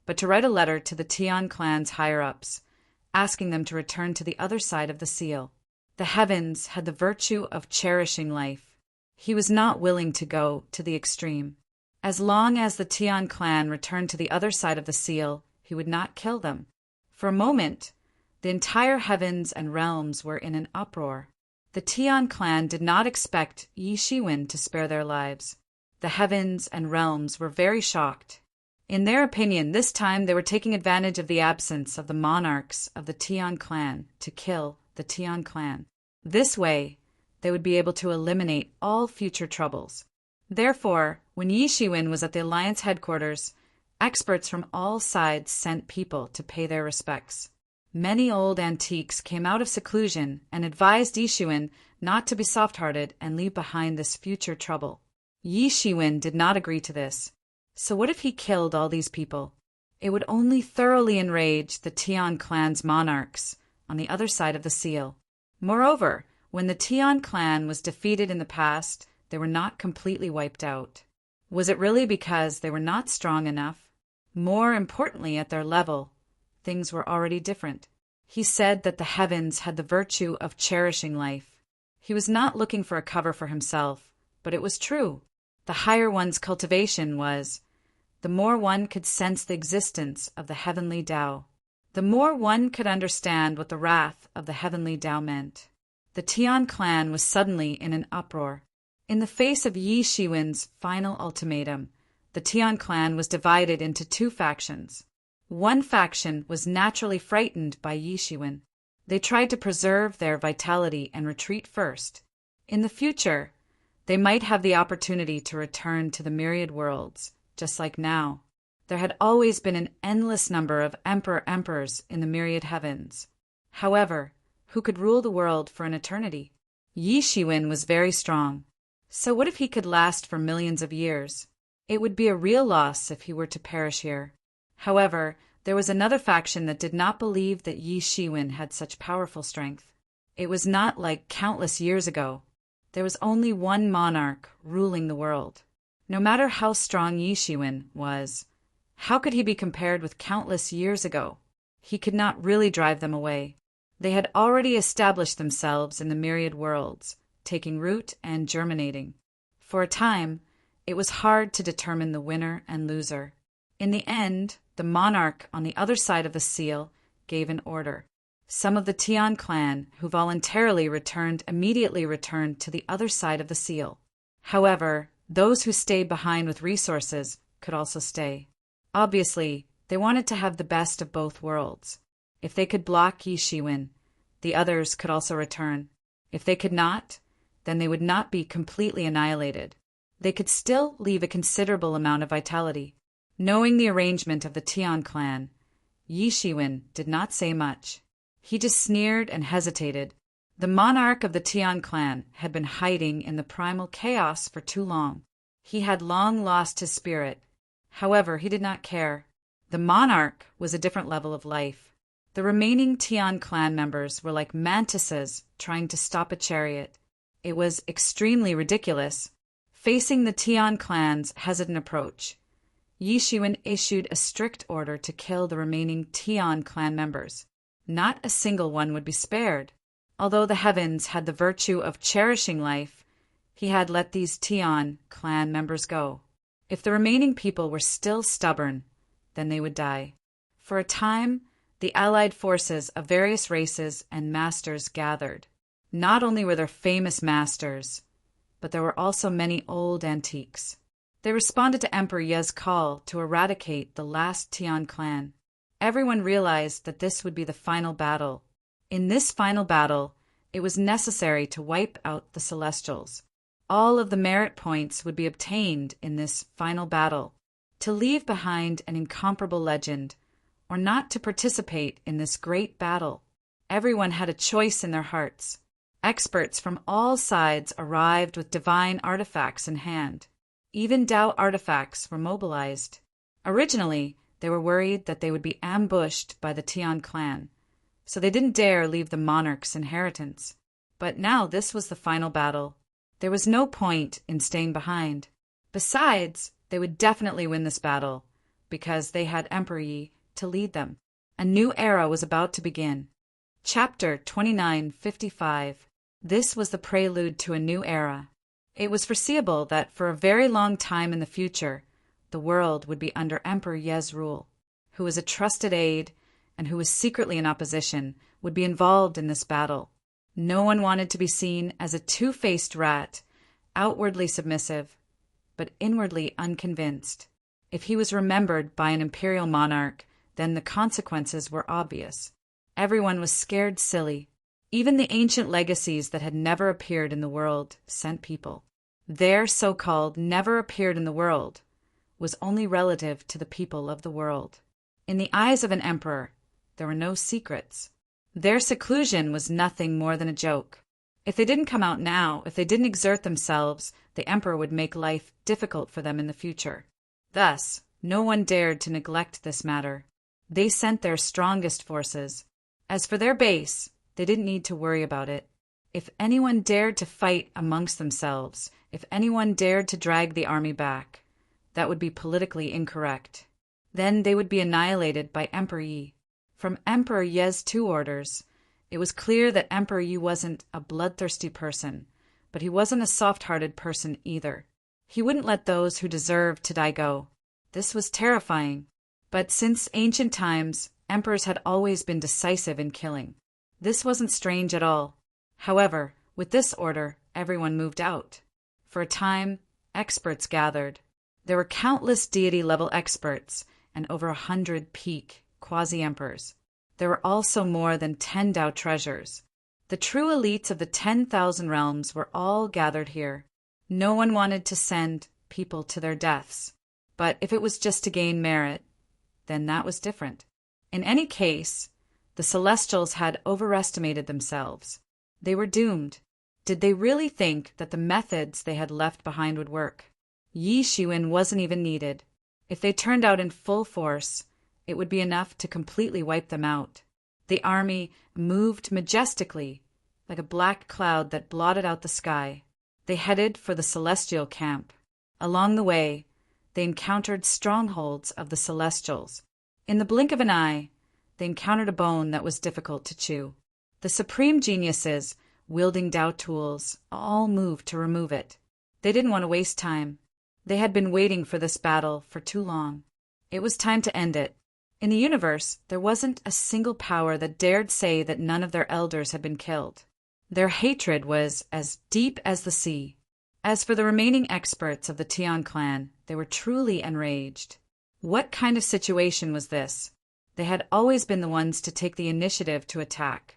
but to write a letter to the Tian clan's higher-ups, asking them to return to the other side of the seal. The heavens had the virtue of cherishing life. He was not willing to go to the extreme. As long as the Tian clan returned to the other side of the seal, he would not kill them. For a moment, the entire heavens and realms were in an uproar. The Tian clan did not expect Yi Shiwen to spare their lives. The heavens and realms were very shocked. In their opinion, this time they were taking advantage of the absence of the monarchs of the Tian clan to kill the Tian clan. This way, they would be able to eliminate all future troubles. Therefore, when Yi Shiwen was at the alliance headquarters, experts from all sides sent people to pay their respects. Many old antiques came out of seclusion and advised Yi Shiwen not to be soft-hearted and leave behind this future trouble. Yi Shiwen did not agree to this. So what if he killed all these people? It would only thoroughly enrage the Tian clan's monarchs on the other side of the seal. Moreover, when the Tian clan was defeated in the past, they were not completely wiped out. Was it really because they were not strong enough? More importantly, at their level, things were already different. He said that the heavens had the virtue of cherishing life. He was not looking for a cover for himself, but it was true. The higher one's cultivation was, the more one could sense the existence of the heavenly Tao, the more one could understand what the wrath of the heavenly Tao meant. The Tian clan was suddenly in an uproar. In the face of Yi Shiwen's final ultimatum, the Tian clan was divided into two factions. One faction was naturally frightened by Yi Shiwen. They tried to preserve their vitality and retreat first. In the future, they might have the opportunity to return to the myriad worlds, just like now. There had always been an endless number of emperors in the myriad heavens. However, who could rule the world for an eternity? Yi Shiwen was very strong. So what if he could last for millions of years? It would be a real loss if he were to perish here. However, there was another faction that did not believe that Yi Shiwen had such powerful strength. It was not like countless years ago. There was only one monarch ruling the world. No matter how strong Yi Shiwen was, how could he be compared with countless years ago? He could not really drive them away. They had already established themselves in the myriad worlds, taking root and germinating. For a time, it was hard to determine the winner and loser. In the end, the monarch on the other side of the seal gave an order. Some of the Tian clan who voluntarily returned immediately returned to the other side of the seal. However, those who stayed behind with resources could also stay. Obviously, they wanted to have the best of both worlds. If they could block Yi Shiwen, the others could also return. If they could not, then they would not be completely annihilated. They could still leave a considerable amount of vitality. Knowing the arrangement of the Tian clan, Yi Shiwen did not say much. He just sneered and hesitated. The monarch of the Tian clan had been hiding in the primal chaos for too long. He had long lost his spirit. However, he did not care. The monarch was a different level of life. The remaining Tian clan members were like mantises trying to stop a chariot. It was extremely ridiculous. Facing the Tian clan's hesitant approach, Yi Shiwen issued a strict order to kill the remaining Tian clan members. Not a single one would be spared. Although the heavens had the virtue of cherishing life, he had let these Tian clan members go. If the remaining people were still stubborn, then they would die. For a time, the allied forces of various races and masters gathered. Not only were there famous masters, but there were also many old antiques. They responded to Emperor Ye's call to eradicate the last Tian clan. Everyone realized that this would be the final battle. In this final battle, it was necessary to wipe out the Celestials. All of the merit points would be obtained in this final battle. To leave behind an incomparable legend, or not to participate in this great battle. Everyone had a choice in their hearts. Experts from all sides arrived with divine artifacts in hand. Even Tao artifacts were mobilized. Originally, they were worried that they would be ambushed by the Tian clan, so they didn't dare leave the monarch's inheritance. But now this was the final battle. There was no point in staying behind. Besides, they would definitely win this battle, because they had Emperor Yi to lead them. A new era was about to begin. Chapter 2955. This was the prelude to a new era. It was foreseeable that for a very long time in the future, the world would be under Emperor Ye's rule, who was a trusted aide and who was secretly in opposition, would be involved in this battle. No one wanted to be seen as a two-faced rat, outwardly submissive, but inwardly unconvinced. If he was remembered by an imperial monarch, then the consequences were obvious. Everyone was scared silly. Even the ancient legacies that had never appeared in the world sent people. Their so-called never appeared in the world was only relative to the people of the world. In the eyes of an emperor, there were no secrets. Their seclusion was nothing more than a joke. If they didn't come out now, if they didn't exert themselves, the emperor would make life difficult for them in the future. Thus, no one dared to neglect this matter. They sent their strongest forces. As for their base, they didn't need to worry about it. If anyone dared to fight amongst themselves, if anyone dared to drag the army back, that would be politically incorrect. Then they would be annihilated by Emperor Yi. From Emperor Ye's two orders, it was clear that Emperor Yi wasn't a bloodthirsty person, but he wasn't a soft-hearted person either. He wouldn't let those who deserved to die go. This was terrifying. But since ancient times, emperors had always been decisive in killing. This wasn't strange at all. However, with this order, everyone moved out. For a time, experts gathered. There were countless deity-level experts and over 100 peak quasi-emperors. There were also more than 10 Tao treasures. The true elites of the 10,000 realms were all gathered here. No one wanted to send people to their deaths. But if it was just to gain merit, then that was different. In any case, the Celestials had overestimated themselves. They were doomed. Did they really think that the methods they had left behind would work? Yi Shiwen wasn't even needed. If they turned out in full force, it would be enough to completely wipe them out. The army moved majestically, like a black cloud that blotted out the sky. They headed for the celestial camp. Along the way, they encountered strongholds of the Celestials. In the blink of an eye, they encountered a bone that was difficult to chew. The supreme geniuses, wielding Tao tools, all moved to remove it. They didn't want to waste time. They had been waiting for this battle for too long. It was time to end it. In the universe, there wasn't a single power that dared say that none of their elders had been killed. Their hatred was as deep as the sea. As for the remaining experts of the Tian clan, they were truly enraged. What kind of situation was this? They had always been the ones to take the initiative to attack,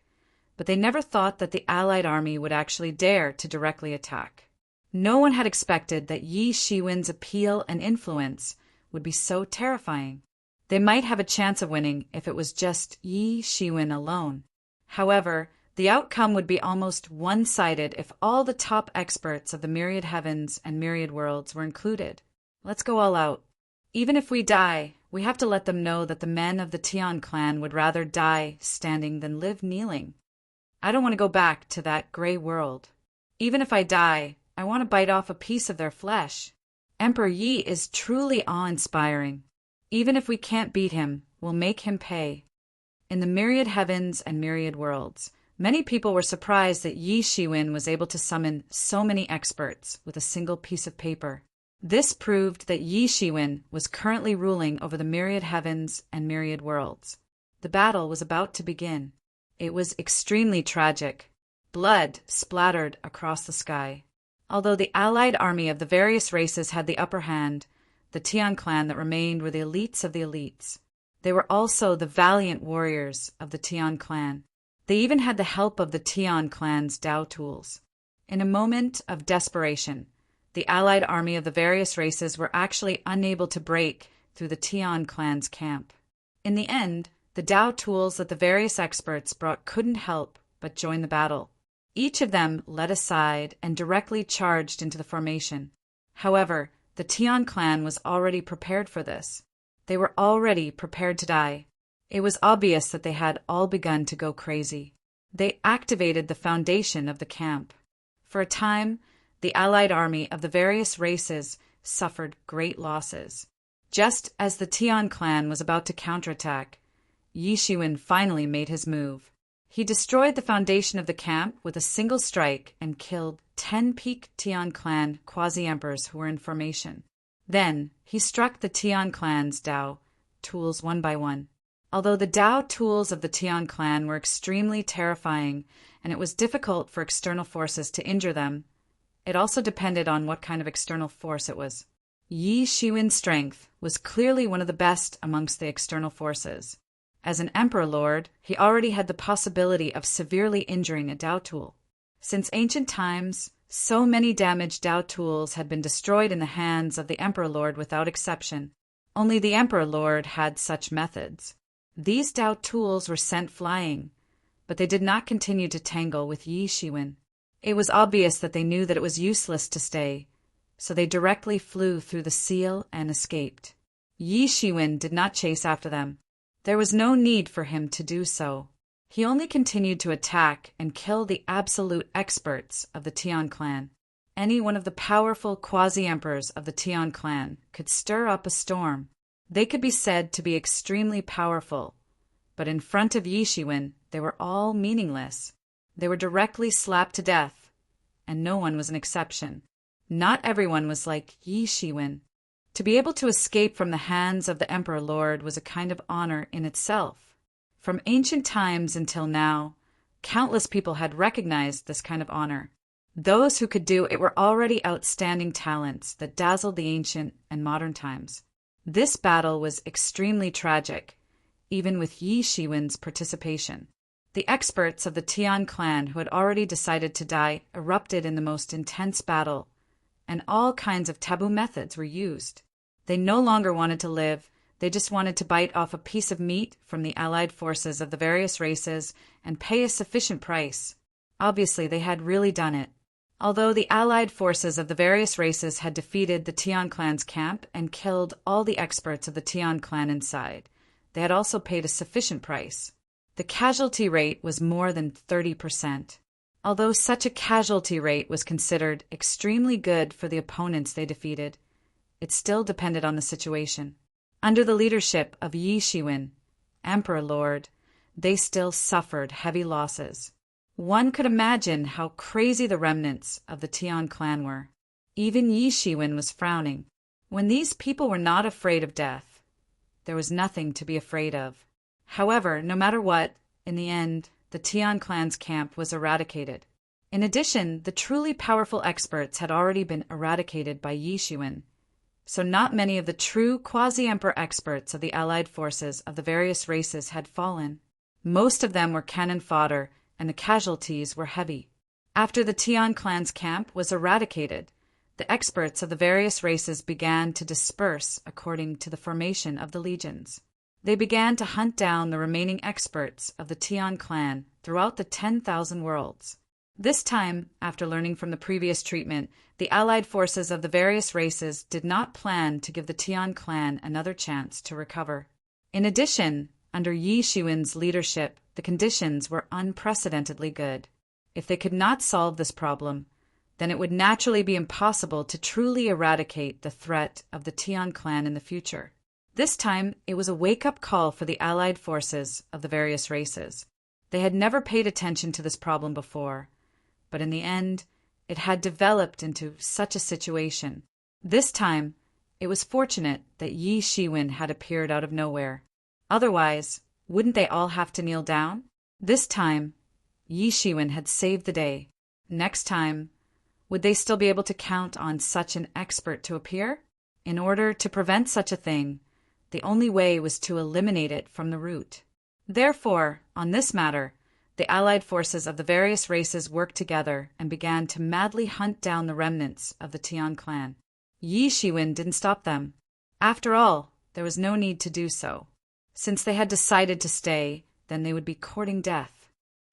but they never thought that the allied army would actually dare to directly attack. No one had expected that Yi Shiwen's appeal and influence would be so terrifying. They might have a chance of winning if it was just Yi Shiwen alone. However, the outcome would be almost one-sided if all the top experts of the myriad heavens and myriad worlds were included. Let's go all out. Even if we die, we have to let them know that the men of the Tian clan would rather die standing than live kneeling. I don't want to go back to that gray world. Even if I die, I want to bite off a piece of their flesh. Emperor Yi is truly awe-inspiring. Even if we can't beat him, we'll make him pay. In the myriad heavens and myriad worlds, Many people were surprised that Yi Shiwen was able to summon so many experts with a single piece of paper. This proved that Yi Shiwen was currently ruling over the myriad heavens and myriad worlds. The battle was about to begin. It was extremely tragic. Blood splattered across the sky. Although the allied army of the various races had the upper hand, the Tian clan that remained were the elites of the elites. They were also the valiant warriors of the Tian clan. They even had the help of the Tian clan's Dao tools. In a moment of desperation, the allied army of the various races were actually unable to break through the Tian clan's camp. In the end, the Dao tools that the various experts brought couldn't help but join the battle. Each of them led aside and directly charged into the formation. However, the Tian clan was already prepared for this. They were already prepared to die. It was obvious that they had all begun to go crazy. They activated the foundation of the camp. For a time, the allied army of the various races suffered great losses. Just as the Tian clan was about to counterattack, Yi Shiwen finally made his move. He destroyed the foundation of the camp with a single strike and killed 10 peak Tian clan quasi-emperors who were in formation. Then, he struck the Tian clan's Dao tools one by one. Although the Dao tools of the Tian clan were extremely terrifying and it was difficult for external forces to injure them, it also depended on what kind of external force it was. Yi Shiwen's strength was clearly one of the best amongst the external forces. As an Emperor Lord, he already had the possibility of severely injuring a Dao tool. Since ancient times, so many damaged Dao tools had been destroyed in the hands of the Emperor Lord without exception. Only the Emperor Lord had such methods. These Dao tools were sent flying, but they did not continue to tangle with Yi Shiwen. It was obvious that they knew that it was useless to stay, so they directly flew through the seal and escaped. Yi Shiwen did not chase after them. There was no need for him to do so. He only continued to attack and kill the absolute experts of the Tian clan. Any one of the powerful quasi-emperors of the Tian clan could stir up a storm. They could be said to be extremely powerful, but in front of Yi Shiwen, they were all meaningless. They were directly slapped to death, and no one was an exception. Not everyone was like Yi Shiwen. To be able to escape from the hands of the Emperor Lord was a kind of honor in itself. From ancient times until now, countless people had recognized this kind of honor. Those who could do it were already outstanding talents that dazzled the ancient and modern times. This battle was extremely tragic, even with Yi Shiwen's participation. The experts of the Tian clan who had already decided to die erupted in the most intense battle, and all kinds of taboo methods were used. They no longer wanted to live, they just wanted to bite off a piece of meat from the allied forces of the various races and pay a sufficient price. Obviously, they had really done it. Although the allied forces of the various races had defeated the Tian clan's camp and killed all the experts of the Tian clan inside, they had also paid a sufficient price. The casualty rate was more than 30%. Although such a casualty rate was considered extremely good for the opponents they defeated, it still depended on the situation. Under the leadership of Yi Shiwen, Emperor Lord, they still suffered heavy losses. One could imagine how crazy the remnants of the Tian clan were. Even Yi Shiwen was frowning. When these people were not afraid of death, there was nothing to be afraid of. However, no matter what, in the end, the Tian clan's camp was eradicated. In addition, the truly powerful experts had already been eradicated by Yi Shiwen, so not many of the true quasi-emperor experts of the allied forces of the various races had fallen. Most of them were cannon fodder, and the casualties were heavy. After the Tian clan's camp was eradicated, the experts of the various races began to disperse according to the formation of the legions. They began to hunt down the remaining experts of the Tian clan throughout the 10,000 worlds. This time, after learning from the previous treatment, the allied forces of the various races did not plan to give the Tian clan another chance to recover. In addition, under Yi Shiwen's leadership, the conditions were unprecedentedly good. If they could not solve this problem, then it would naturally be impossible to truly eradicate the threat of the Tian clan in the future. This time, it was a wake-up call for the allied forces of the various races. They had never paid attention to this problem before, but in the end, it had developed into such a situation. This time, it was fortunate that Yi Shiwen had appeared out of nowhere. Otherwise, wouldn't they all have to kneel down? This time, Yi Shiwen had saved the day. Next time, would they still be able to count on such an expert to appear? In order to prevent such a thing, the only way was to eliminate it from the root. Therefore, on this matter, the allied forces of the various races worked together and began to madly hunt down the remnants of the Tian clan. Yi Shiwen didn't stop them. After all, there was no need to do so. Since they had decided to stay, then they would be courting death.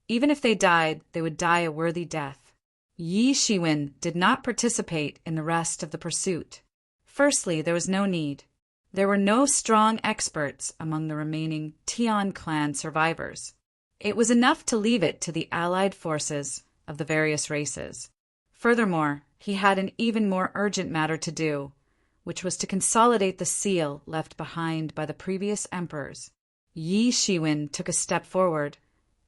Even if they died, they would die a worthy death. Yi Shiwen did not participate in the rest of the pursuit. Firstly, there was no need. There were no strong experts among the remaining Tian clan survivors. It was enough to leave it to the allied forces of the various races. Furthermore, he had an even more urgent matter to do, which was to consolidate the seal left behind by the previous emperors. Yi Shiwen took a step forward,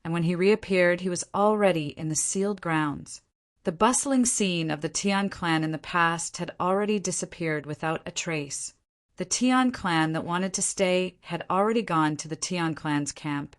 and when he reappeared, he was already in the sealed grounds. The bustling scene of the Tian clan in the past had already disappeared without a trace. The Tian clan that wanted to stay had already gone to the Tian clan's camp,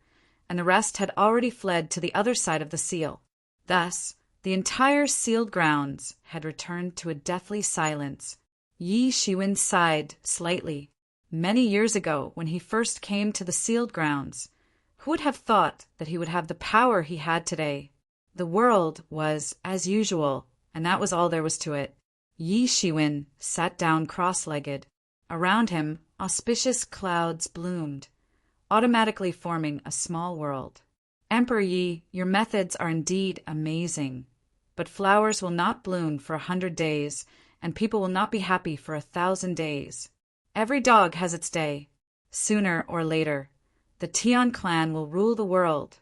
and the rest had already fled to the other side of the seal. Thus, the entire sealed grounds had returned to a deathly silence. Yi Shiwen sighed slightly. Many years ago, when he first came to the sealed grounds, who would have thought that he would have the power he had today? The world was as usual, and that was all there was to it. Yi Shiwen sat down cross-legged. Around him, auspicious clouds bloomed, automatically forming a small world. Emperor Yi, your methods are indeed amazing, but flowers will not bloom for 100 days, and people will not be happy for 1,000 days. Every dog has its day. Sooner or later, the Tian clan will rule the world.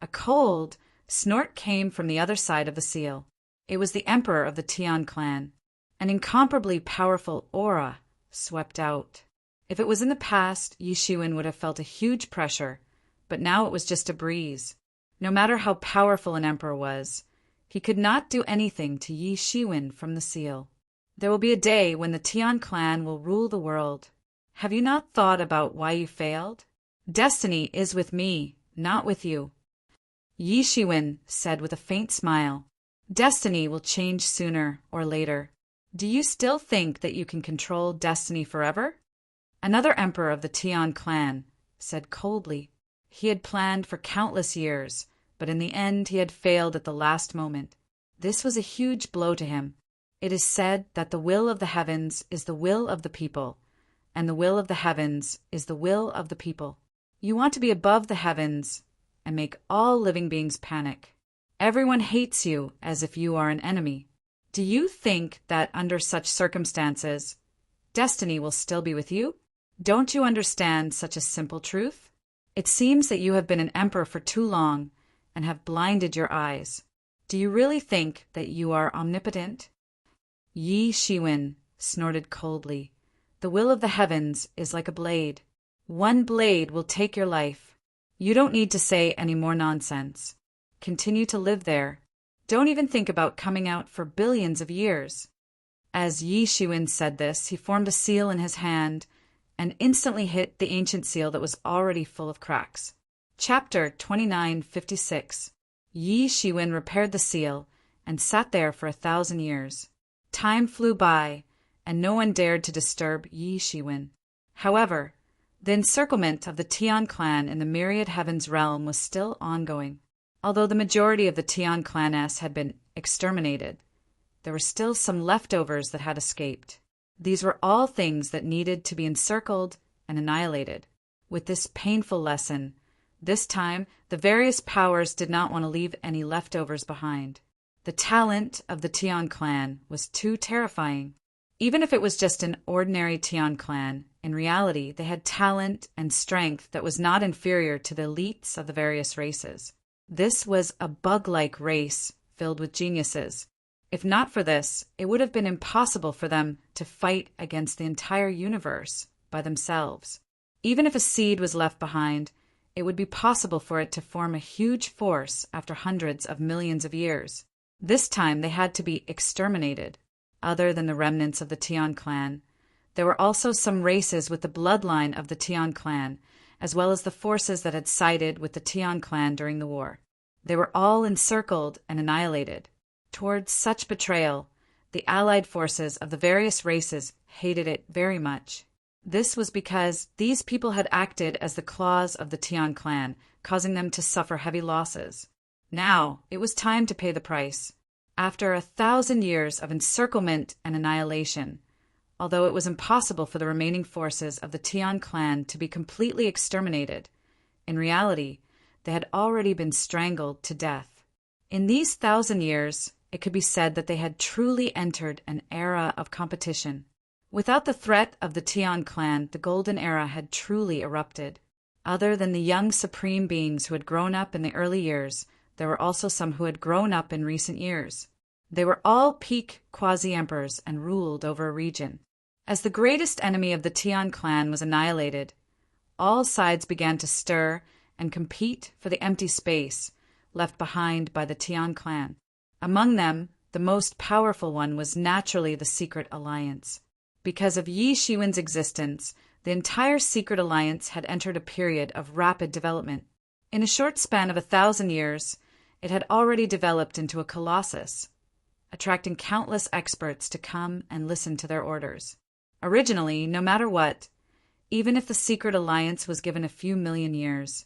A cold snort came from the other side of the seal. It was the emperor of the Tian clan. An incomparably powerful aura swept out. If it was in the past, Yi Shiwen would have felt a huge pressure, but now it was just a breeze. No matter how powerful an emperor was, he could not do anything to Yi Shiwen from the seal. There will be a day when the Tian clan will rule the world. Have you not thought about why you failed? Destiny is with me, not with you. Yi Shiwen said with a faint smile, Destiny will change sooner or later. Do you still think that you can control destiny forever? Another emperor of the Tian clan said coldly. He had planned for countless years, but in the end he had failed at the last moment. This was a huge blow to him. It is said that the will of the heavens is the will of the people, and the will of the heavens is the will of the people. You want to be above the heavens and make all living beings panic. Everyone hates you as if you are an enemy. Do you think that under such circumstances, destiny will still be with you? Don't you understand such a simple truth? It seems that you have been an emperor for too long and have blinded your eyes. Do you really think that you are omnipotent? Yi Shiwen snorted coldly. The will of the heavens is like a blade. One blade will take your life. You don't need to say any more nonsense. Continue to live there. Don't even think about coming out for billions of years. As Yi Shiwen said this, he formed a seal in his hand and instantly hit the ancient seal that was already full of cracks. Chapter 2956. Yi Shiwen repaired the seal and sat there for 1,000 years. Time flew by, and no one dared to disturb Yi Shiwen. However, the encirclement of the Tian clan in the myriad heavens realm was still ongoing. Although the majority of the Tian claness had been exterminated, there were still some leftovers that had escaped. These were all things that needed to be encircled and annihilated. With this painful lesson, this time the various powers did not want to leave any leftovers behind. The talent of the Tian clan was too terrifying. Even if it was just an ordinary Tian clan, in reality they had talent and strength that was not inferior to the elites of the various races. This was a bug-like race filled with geniuses. If not for this, it would have been impossible for them to fight against the entire universe by themselves. Even if a seed was left behind, it would be possible for it to form a huge force after hundreds of millions of years. This time they had to be exterminated. Other than the remnants of the Tian clan, there were also some races with the bloodline of the Tian clan, as well as the forces that had sided with the Tian clan during the war. They were all encircled and annihilated. Towards such betrayal, the allied forces of the various races hated it very much. This was because these people had acted as the claws of the Tian clan, causing them to suffer heavy losses. Now it was time to pay the price. After 1,000 years of encirclement and annihilation, although it was impossible for the remaining forces of the Tian clan to be completely exterminated, in reality, they had already been strangled to death. In these 1,000 years, it could be said that they had truly entered an era of competition. Without the threat of the Tian clan, the Golden Era had truly erupted. Other than the young supreme beings who had grown up in the early years, there were also some who had grown up in recent years. They were all peak quasi-emperors and ruled over a region. As the greatest enemy of the Tian clan was annihilated, all sides began to stir and compete for the empty space left behind by the Tian clan. Among them, the most powerful one was naturally the Secret Alliance. Because of Yi Shiwen's existence, the entire Secret Alliance had entered a period of rapid development. In a short span of 1,000 years, it had already developed into a colossus, attracting countless experts to come and listen to their orders. Originally, no matter what, even if the Secret Alliance was given a few million years,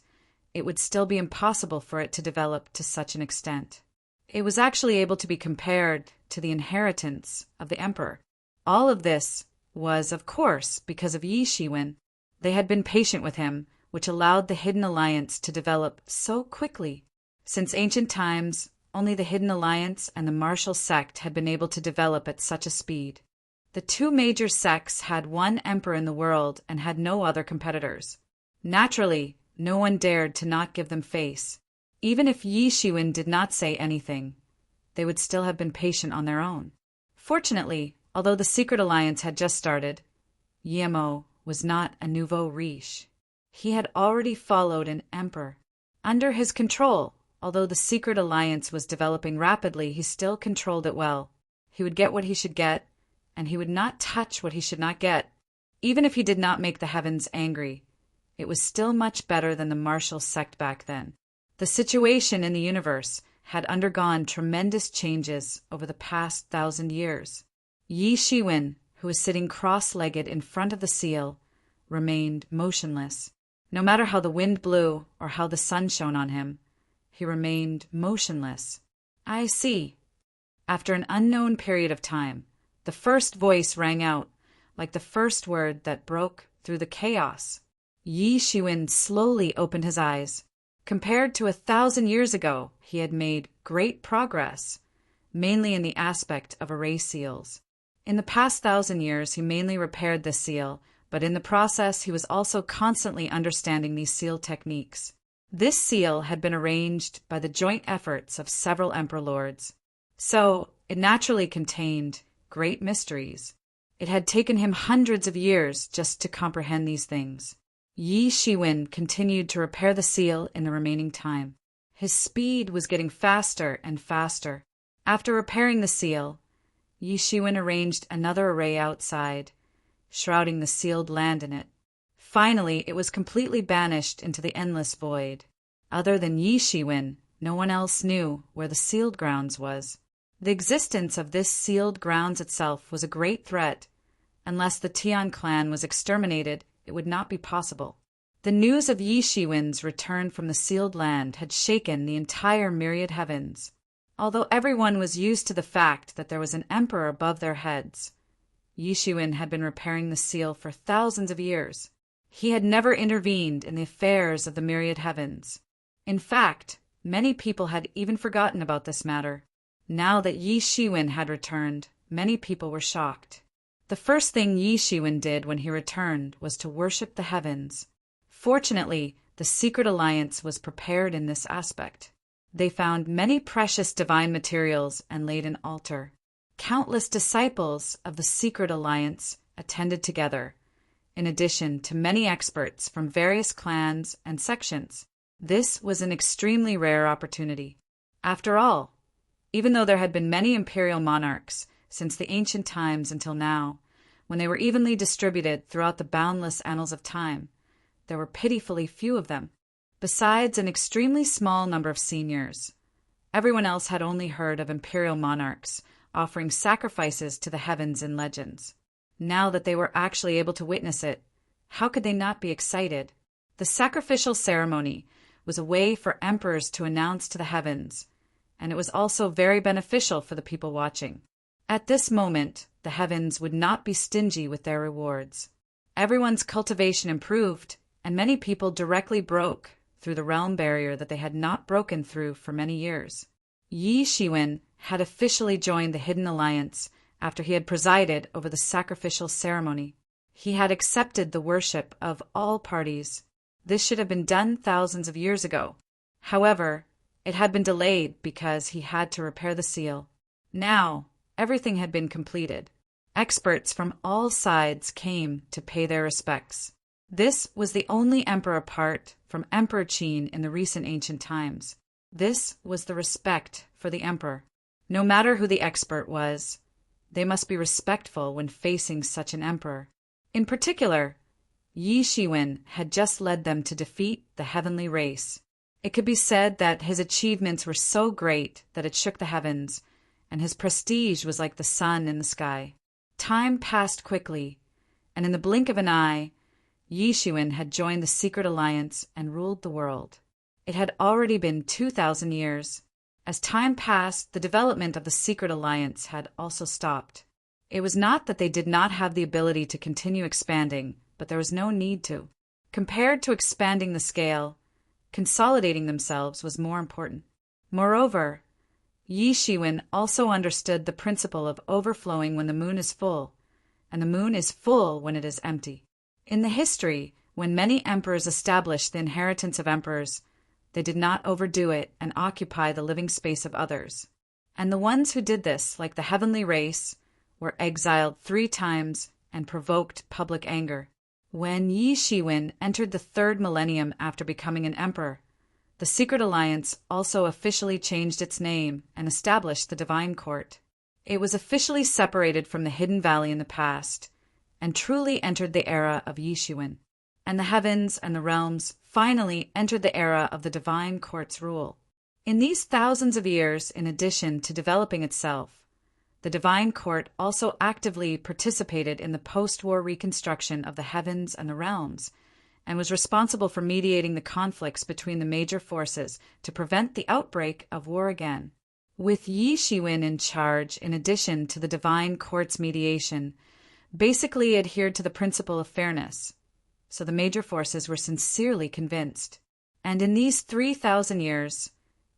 it would still be impossible for it to develop to such an extent. It was actually able to be compared to the inheritance of the emperor. All of this was, of course, because of Yi Shiwen. They had been patient with him, which allowed the Hidden Alliance to develop so quickly. Since ancient times, only the Hidden Alliance and the martial sect had been able to develop at such a speed. The two major sects had one emperor in the world and had no other competitors. Naturally, no one dared to not give them face. Even if Yi Shiwen did not say anything, they would still have been patient on their own. Fortunately, although the Secret Alliance had just started, Yemo was not a nouveau riche. He had already followed an emperor. Under his control, although the Secret Alliance was developing rapidly, he still controlled it well. He would get what he should get, and he would not touch what he should not get. Even if he did not make the heavens angry, it was still much better than the martial sect back then. The situation in the universe had undergone tremendous changes over the past 1,000 years. Yi Shiwen, who was sitting cross-legged in front of the seal, remained motionless. No matter how the wind blew or how the sun shone on him, he remained motionless. I see. After an unknown period of time, the first voice rang out, like the first word that broke through the chaos. Yi Shiwen slowly opened his eyes. Compared to 1,000 years ago, he had made great progress, mainly in the aspect of array seals. In the past 1,000 years, he mainly repaired this seal, but in the process, he was also constantly understanding these seal techniques. This seal had been arranged by the joint efforts of several emperor lords, so it naturally contained great mysteries. It had taken him hundreds of years just to comprehend these things. Yi Shiwen continued to repair the seal in the remaining time. His speed was getting faster and faster. After repairing the seal, Yi Shiwen arranged another array outside, shrouding the sealed land in it. Finally, it was completely banished into the endless void. Other than Yi Shiwen, no one else knew where the sealed grounds was. The existence of this sealed grounds itself was a great threat. Unless the Tian clan was exterminated, it would not be possible. The news of Yi Shiwen's return from the sealed land had shaken the entire myriad heavens. Although everyone was used to the fact that there was an emperor above their heads, Yi Shiwen had been repairing the seal for thousands of years. He had never intervened in the affairs of the myriad heavens. In fact, many people had even forgotten about this matter. Now that Yi Shiwen had returned, many people were shocked. The first thing Yi Shiwen did when he returned was to worship the heavens. Fortunately, the Secret Alliance was prepared in this aspect. They found many precious divine materials and laid an altar. Countless disciples of the Secret Alliance attended together, in addition to many experts from various clans and sections. This was an extremely rare opportunity. After all, even though there had been many imperial monarchs since the ancient times until now, when they were evenly distributed throughout the boundless annals of time, there were pitifully few of them. Besides an extremely small number of seniors, everyone else had only heard of imperial monarchs offering sacrifices to the heavens in legends. Now that they were actually able to witness it, how could they not be excited? The sacrificial ceremony was a way for emperors to announce to the heavens, and it was also very beneficial for the people watching. At this moment, the heavens would not be stingy with their rewards. Everyone's cultivation improved, and many people directly broke through the realm barrier that they had not broken through for many years. Yi Shiwen had officially joined the Hidden Alliance after he had presided over the sacrificial ceremony. He had accepted the worship of all parties. This should have been done thousands of years ago. However, it had been delayed because he had to repair the seal. Now, everything had been completed. Experts from all sides came to pay their respects. This was the only emperor apart from Emperor Qin in the recent ancient times. This was the respect for the emperor. No matter who the expert was, they must be respectful when facing such an emperor. In particular, Yi Shiwen had just led them to defeat the heavenly race. It could be said that his achievements were so great that it shook the heavens, and his prestige was like the sun in the sky. Time passed quickly, and in the blink of an eye, Yi Shiwen had joined the secret alliance and ruled the world. It had already been 2,000 years. As time passed, the development of the secret alliance had also stopped. It was not that they did not have the ability to continue expanding, but there was no need to. Compared to expanding the scale, consolidating themselves was more important. Moreover, Yi Shiwen also understood the principle of overflowing when the moon is full, and the moon is full when it is empty. In the history, when many emperors established the inheritance of emperors, they did not overdo it and occupy the living space of others. And the ones who did this, like the heavenly race, were exiled 3 times and provoked public anger. When Yi Shiwen entered the 3rd millennium after becoming an emperor, the secret alliance also officially changed its name and established the divine court. It was officially separated from the hidden valley in the past and truly entered the era of Yi Shiwen. And the heavens and the realms finally entered the era of the divine court's rule. In these thousands of years, in addition to developing itself, the divine court also actively participated in the post-war reconstruction of the heavens and the realms, and was responsible for mediating the conflicts between the major forces to prevent the outbreak of war again. With Yi Shiwen in charge, in addition to the divine court's mediation, basically adhered to the principle of fairness. So the major forces were sincerely convinced. And in these 3,000 years,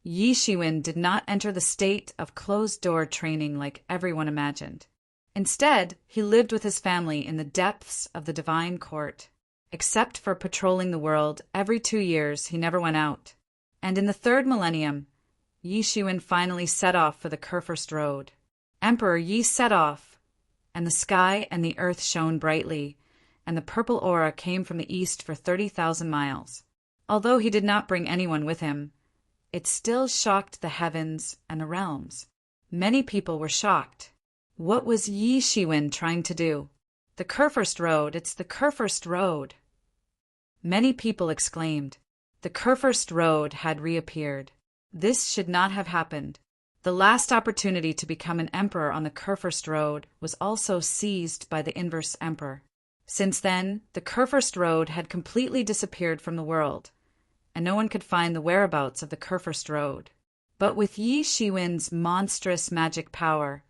Yi Shiwen did not enter the state of closed-door training like everyone imagined. Instead, he lived with his family in the depths of the divine court. Except for patrolling the world every 2 years, he never went out. And in the 3rd millennium, Yi Shiwen finally set off for the Kurfürst Road. Emperor Yi set off, and the sky and the earth shone brightly, and the purple aura came from the east for 30,000 miles. Although he did not bring anyone with him, it still shocked the heavens and the realms. Many people were shocked. What was Yi Shiwen trying to do? The Kurfürst Road, it's the Kurfürst Road. Many people exclaimed. The Kurfürst Road had reappeared. This should not have happened. The last opportunity to become an emperor on the Kurfürst Road was also seized by the inverse emperor. Since then, the Kurfürst Road had completely disappeared from the world, and no one could find the whereabouts of the Kurfürst Road. But with Yi Shiwen's monstrous magic power,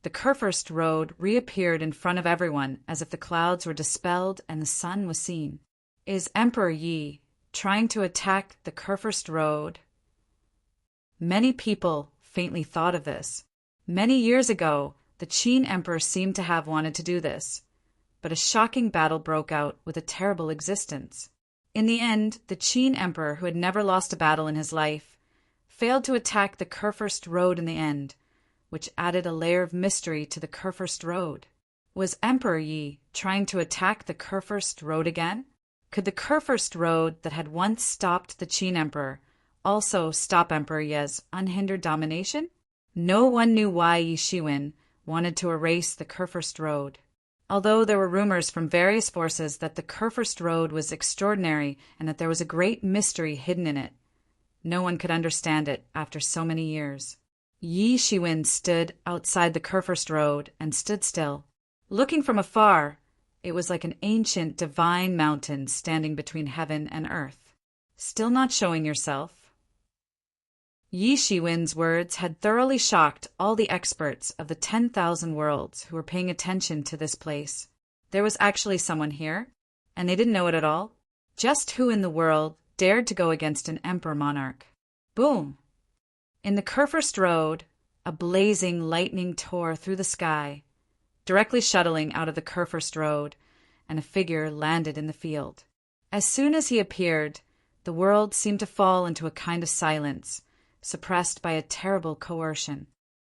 the Kurfürst Road reappeared in front of everyone as if the clouds were dispelled and the sun was seen. Is Emperor Yi trying to attack the Kurfürst Road? Many people faintly thought of this. Many years ago, the Qin Emperor seemed to have wanted to do this, but a shocking battle broke out with a terrible existence. In the end, the Qin Emperor, who had never lost a battle in his life, failed to attack the Kurfürst Road in the end, which added a layer of mystery to the Kurfürst Road. Was Emperor Yi trying to attack the Kurfürst Road again? Could the Kurfürst Road that had once stopped the Qin Emperor also stop Emperor Ye's unhindered domination? No one knew why Yi Shiwen wanted to erase the Kurfürst Road. Although there were rumors from various forces that the Kurfürst Road was extraordinary and that there was a great mystery hidden in it, no one could understand it after so many years. Yi Shiwen stood outside the Kurfürst Road and stood still. Looking from afar, it was like an ancient divine mountain standing between heaven and earth. Still not showing yourself? Yi Shiwen's words had thoroughly shocked all the experts of the 10,000 worlds who were paying attention to this place. There was actually someone here, and they didn't know it at all. Just who in the world dared to go against an emperor monarch? Boom! In the Kurfürst Road, a blazing lightning tore through the sky, directly shuttling out of the Kurfürst Road, and a figure landed in the field. As soon as he appeared, the world seemed to fall into a kind of silence, suppressed by a terrible coercion.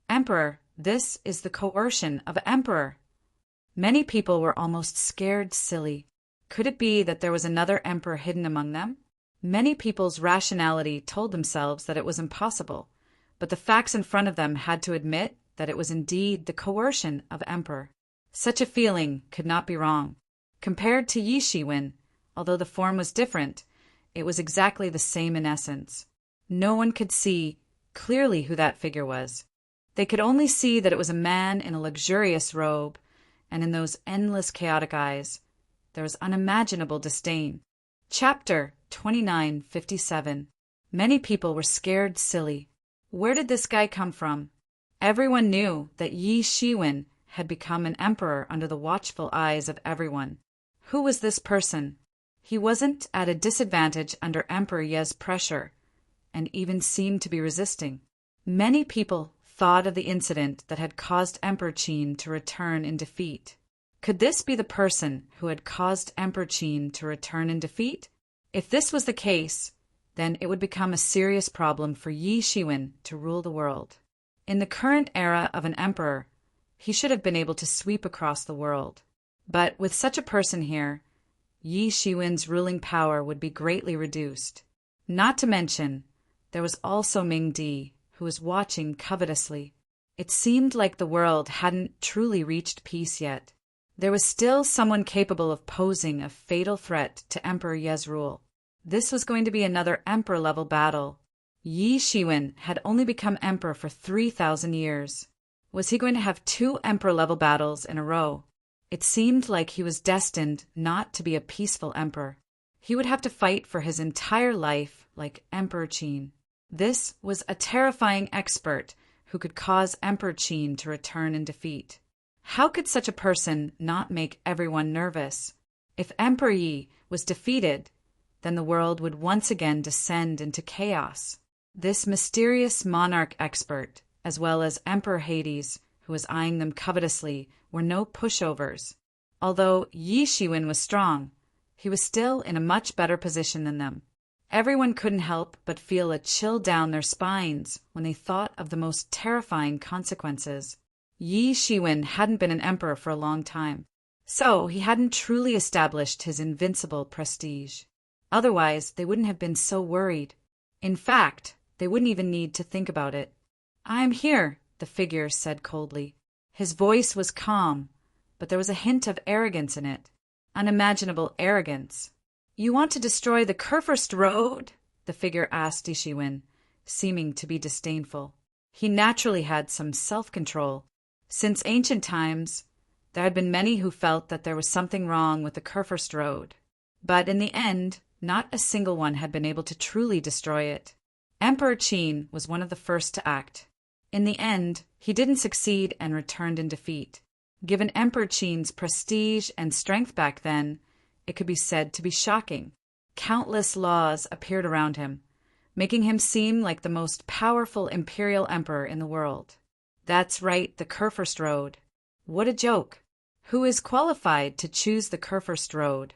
Emperor, this is the coercion of Emperor. Many people were almost scared silly. Could it be that there was another emperor hidden among them? Many people's rationality told themselves that it was impossible, but the facts in front of them had to admit that it was indeed the coercion of Emperor. Such a feeling could not be wrong. Compared to Yi Shiwen, although the form was different, it was exactly the same in essence. No one could see clearly who that figure was. They could only see that it was a man in a luxurious robe, and in those endless chaotic eyes there was unimaginable disdain. Chapter 2957. Many people were scared silly. Where did this guy come from? Everyone knew that Yi Shiwen had become an emperor under the watchful eyes of everyone. Who was this person? He wasn't at a disadvantage under Emperor Ye's pressure, and even seemed to be resisting. Many people thought of the incident that had caused Emperor Qin to return in defeat. Could this be the person who had caused Emperor Qin to return in defeat? If this was the case, then it would become a serious problem for Yi Shiwen to rule the world. In the current era of an emperor, he should have been able to sweep across the world. But with such a person here, Yi Shiwen's ruling power would be greatly reduced. Not to mention, there was also Ming Di, who was watching covetously. It seemed like the world hadn't truly reached peace yet. There was still someone capable of posing a fatal threat to Emperor Ye's rule. This was going to be another emperor-level battle. Yi Shiwen had only become emperor for 3,000 years. Was he going to have 2 emperor-level battles in a row? It seemed like he was destined not to be a peaceful emperor. He would have to fight for his entire life like Emperor Qin. This was a terrifying expert who could cause Emperor Qin to return in defeat. How could such a person not make everyone nervous? If Emperor Yi was defeated, then the world would once again descend into chaos. This mysterious monarch expert, as well as Emperor Hades, who was eyeing them covetously, were no pushovers. Although Yi Shiwen was strong, he was still in a much better position than them. Everyone couldn't help but feel a chill down their spines when they thought of the most terrifying consequences. Yi Shiwen hadn't been an emperor for a long time, so he hadn't truly established his invincible prestige. Otherwise, they wouldn't have been so worried. In fact, they wouldn't even need to think about it. "I'm here," the figure said coldly. His voice was calm, but there was a hint of arrogance in it. Unimaginable arrogance. "You want to destroy the Kurfürst Road?" the figure asked Yi Shiwen, seeming to be disdainful. He naturally had some self-control. Since ancient times, there had been many who felt that there was something wrong with the Kurfürst Road. But in the end, not a single one had been able to truly destroy it. Emperor Qin was one of the first to act. In the end, he didn't succeed and returned in defeat. Given Emperor Qin's prestige and strength back then, it could be said to be shocking. Countless laws appeared around him, making him seem like the most powerful imperial emperor in the world. That's right, the Kurfürst Road. What a joke. Who is qualified to choose the Kurfürst Road?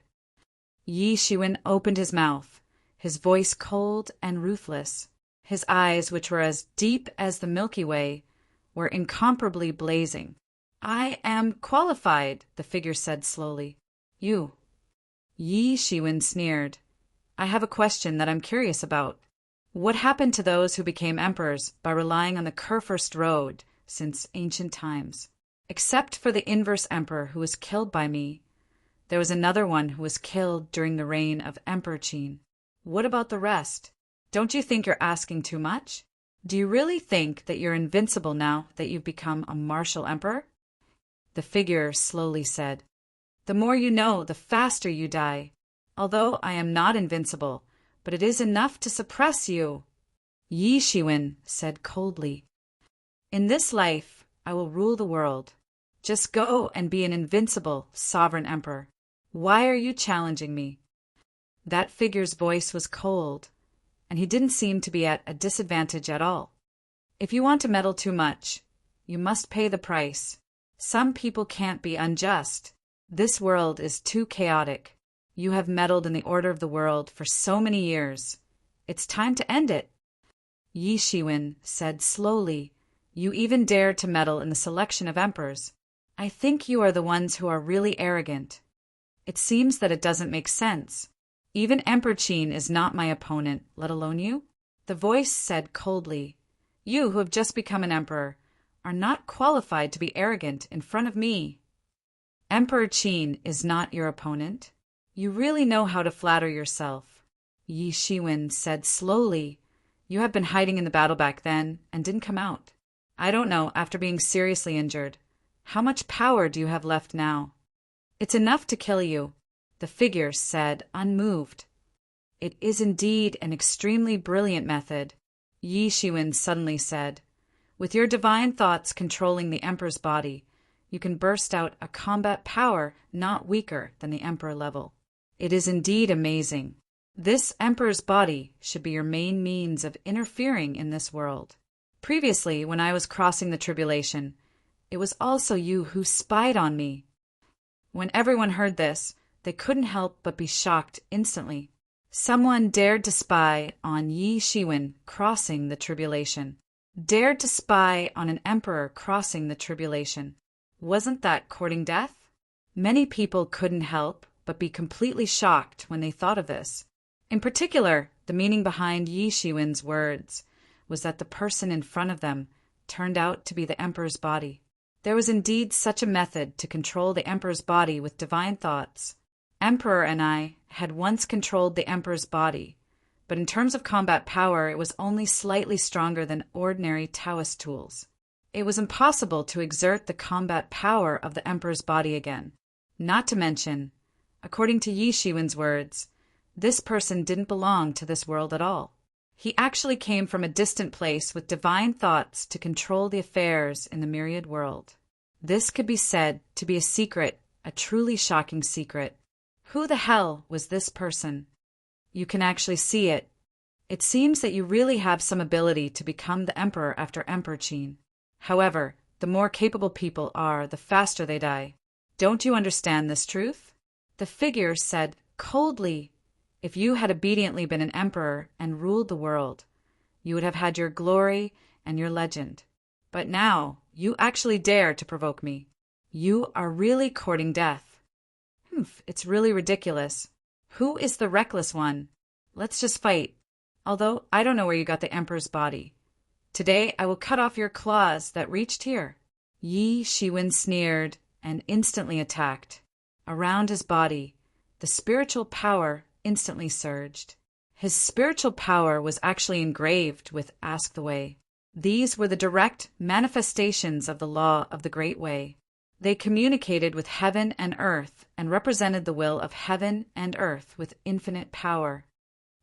Yi Shiwen opened his mouth, his voice cold and ruthless. His eyes, which were as deep as the Milky Way, were incomparably blazing. I am qualified, the figure said slowly. You. Yi Shiwen sneered. I have a question that I'm curious about. What happened to those who became emperors by relying on the Kurfürst road since ancient times? Except for the inverse emperor who was killed by me, there was another one who was killed during the reign of Emperor Qin. What about the rest? Don't you think you're asking too much? Do you really think that you're invincible now that you've become a martial emperor? The figure slowly said, The more you know, the faster you die. Although I am not invincible, but it is enough to suppress you. Yi Shiwen said coldly, In this life, I will rule the world. Just go and be an invincible, sovereign emperor. Why are you challenging me? That figure's voice was cold, and he didn't seem to be at a disadvantage at all. If you want to meddle too much, you must pay the price. Some people can't be unjust. This world is too chaotic. You have meddled in the order of the world for so many years. It's time to end it. Yi Shiwen said slowly, You even dare to meddle in the selection of emperors. I think you are the ones who are really arrogant. It seems that it doesn't make sense. Even Emperor Qin is not my opponent, let alone you. The voice said coldly, You who have just become an emperor are not qualified to be arrogant in front of me. Emperor Qin is not your opponent. You really know how to flatter yourself. Yi Shiwen said slowly, You have been hiding in the battle back then and didn't come out. I don't know, after being seriously injured. How much power do you have left now? It's enough to kill you, the figure said, unmoved. It is indeed an extremely brilliant method, Yi Shiwen suddenly said. With your divine thoughts controlling the emperor's body, you can burst out a combat power not weaker than the emperor level. It is indeed amazing. This emperor's body should be your main means of interfering in this world. Previously, when I was crossing the tribulation, it was also you who spied on me. When everyone heard this, they couldn't help but be shocked instantly. Someone dared to spy on Yi Shiwen crossing the tribulation. Dared to spy on an emperor crossing the tribulation. Wasn't that courting death? Many people couldn't help but be completely shocked when they thought of this. In particular, the meaning behind Yi Shiwen's words was that the person in front of them turned out to be the emperor's body. There was indeed such a method to control the emperor's body with divine thoughts. Emperor and I had once controlled the emperor's body, but in terms of combat power, it was only slightly stronger than ordinary Taoist tools. It was impossible to exert the combat power of the emperor's body again. Not to mention, according to Yi Shiwen's words, this person didn't belong to this world at all. He actually came from a distant place with divine thoughts to control the affairs in the myriad world. This could be said to be a secret, a truly shocking secret. Who the hell was this person? You can actually see it. It seems that you really have some ability to become the emperor after Emperor Qin. However, the more capable people are, the faster they die. Don't you understand this truth? The figure said coldly, If you had obediently been an emperor and ruled the world, you would have had your glory and your legend. But now, you actually dare to provoke me. You are really courting death. It's really ridiculous. Who is the reckless one? Let's just fight. Although, I don't know where you got the emperor's body. Today, I will cut off your claws that reached here. Yi Shiwen sneered and instantly attacked. Around his body, the spiritual power instantly surged. His spiritual power was actually engraved with Ask the Way. These were the direct manifestations of the law of the Great Way. They communicated with heaven and earth and represented the will of heaven and earth with infinite power.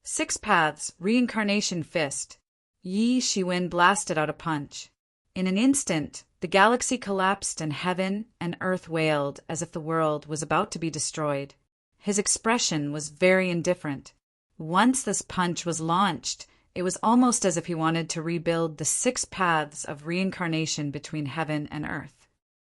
6 paths, reincarnation fist. Yi Shiwen blasted out a punch. In an instant, the galaxy collapsed and heaven and earth wailed as if the world was about to be destroyed. His expression was very indifferent. Once this punch was launched, it was almost as if he wanted to rebuild the 6 paths of reincarnation between heaven and earth.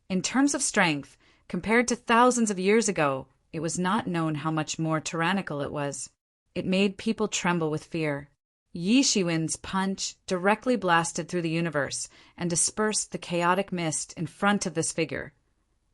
In terms of strength, compared to thousands of years ago, it was not known how much more tyrannical it was. It made people tremble with fear. Yi Shiwen's punch directly blasted through the universe and dispersed the chaotic mist in front of this figure.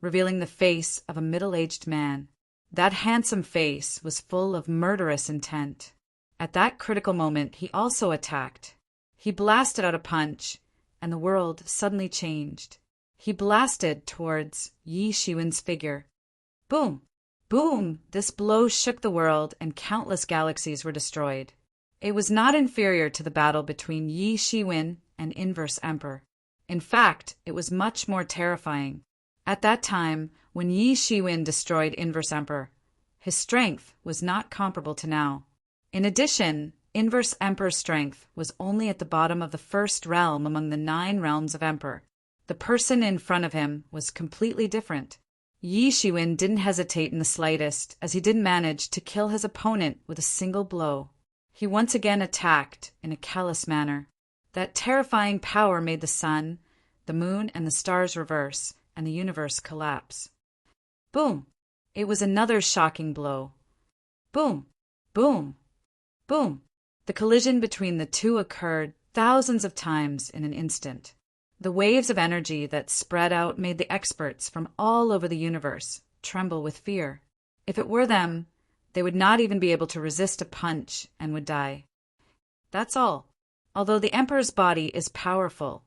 revealing the face of a middle-aged man. That handsome face was full of murderous intent. At that critical moment, he also attacked. He blasted out a punch, and the world suddenly changed. He blasted towards Yi Shiwen's figure. Boom! Boom! This blow shook the world, and countless galaxies were destroyed. It was not inferior to the battle between Yi Shiwen and Inverse Emperor. In fact, it was much more terrifying. At that time, when Yi Shiwen destroyed Inverse Emperor, his strength was not comparable to now. In addition, Inverse Emperor's strength was only at the bottom of the first realm among the 9 realms of Emperor. The person in front of him was completely different. Yi Shiwen didn't hesitate in the slightest, as he didn't manage to kill his opponent with a single blow. He once again attacked in a callous manner. That terrifying power made the sun, the moon, and the stars reverse, and the universe collapse. Boom! It was another shocking blow. Boom! Boom! Boom! The collision between the two occurred thousands of times in an instant. The waves of energy that spread out made the experts from all over the universe tremble with fear. If it were them, they would not even be able to resist a punch and would die. That's all. Although the Emperor's body is powerful,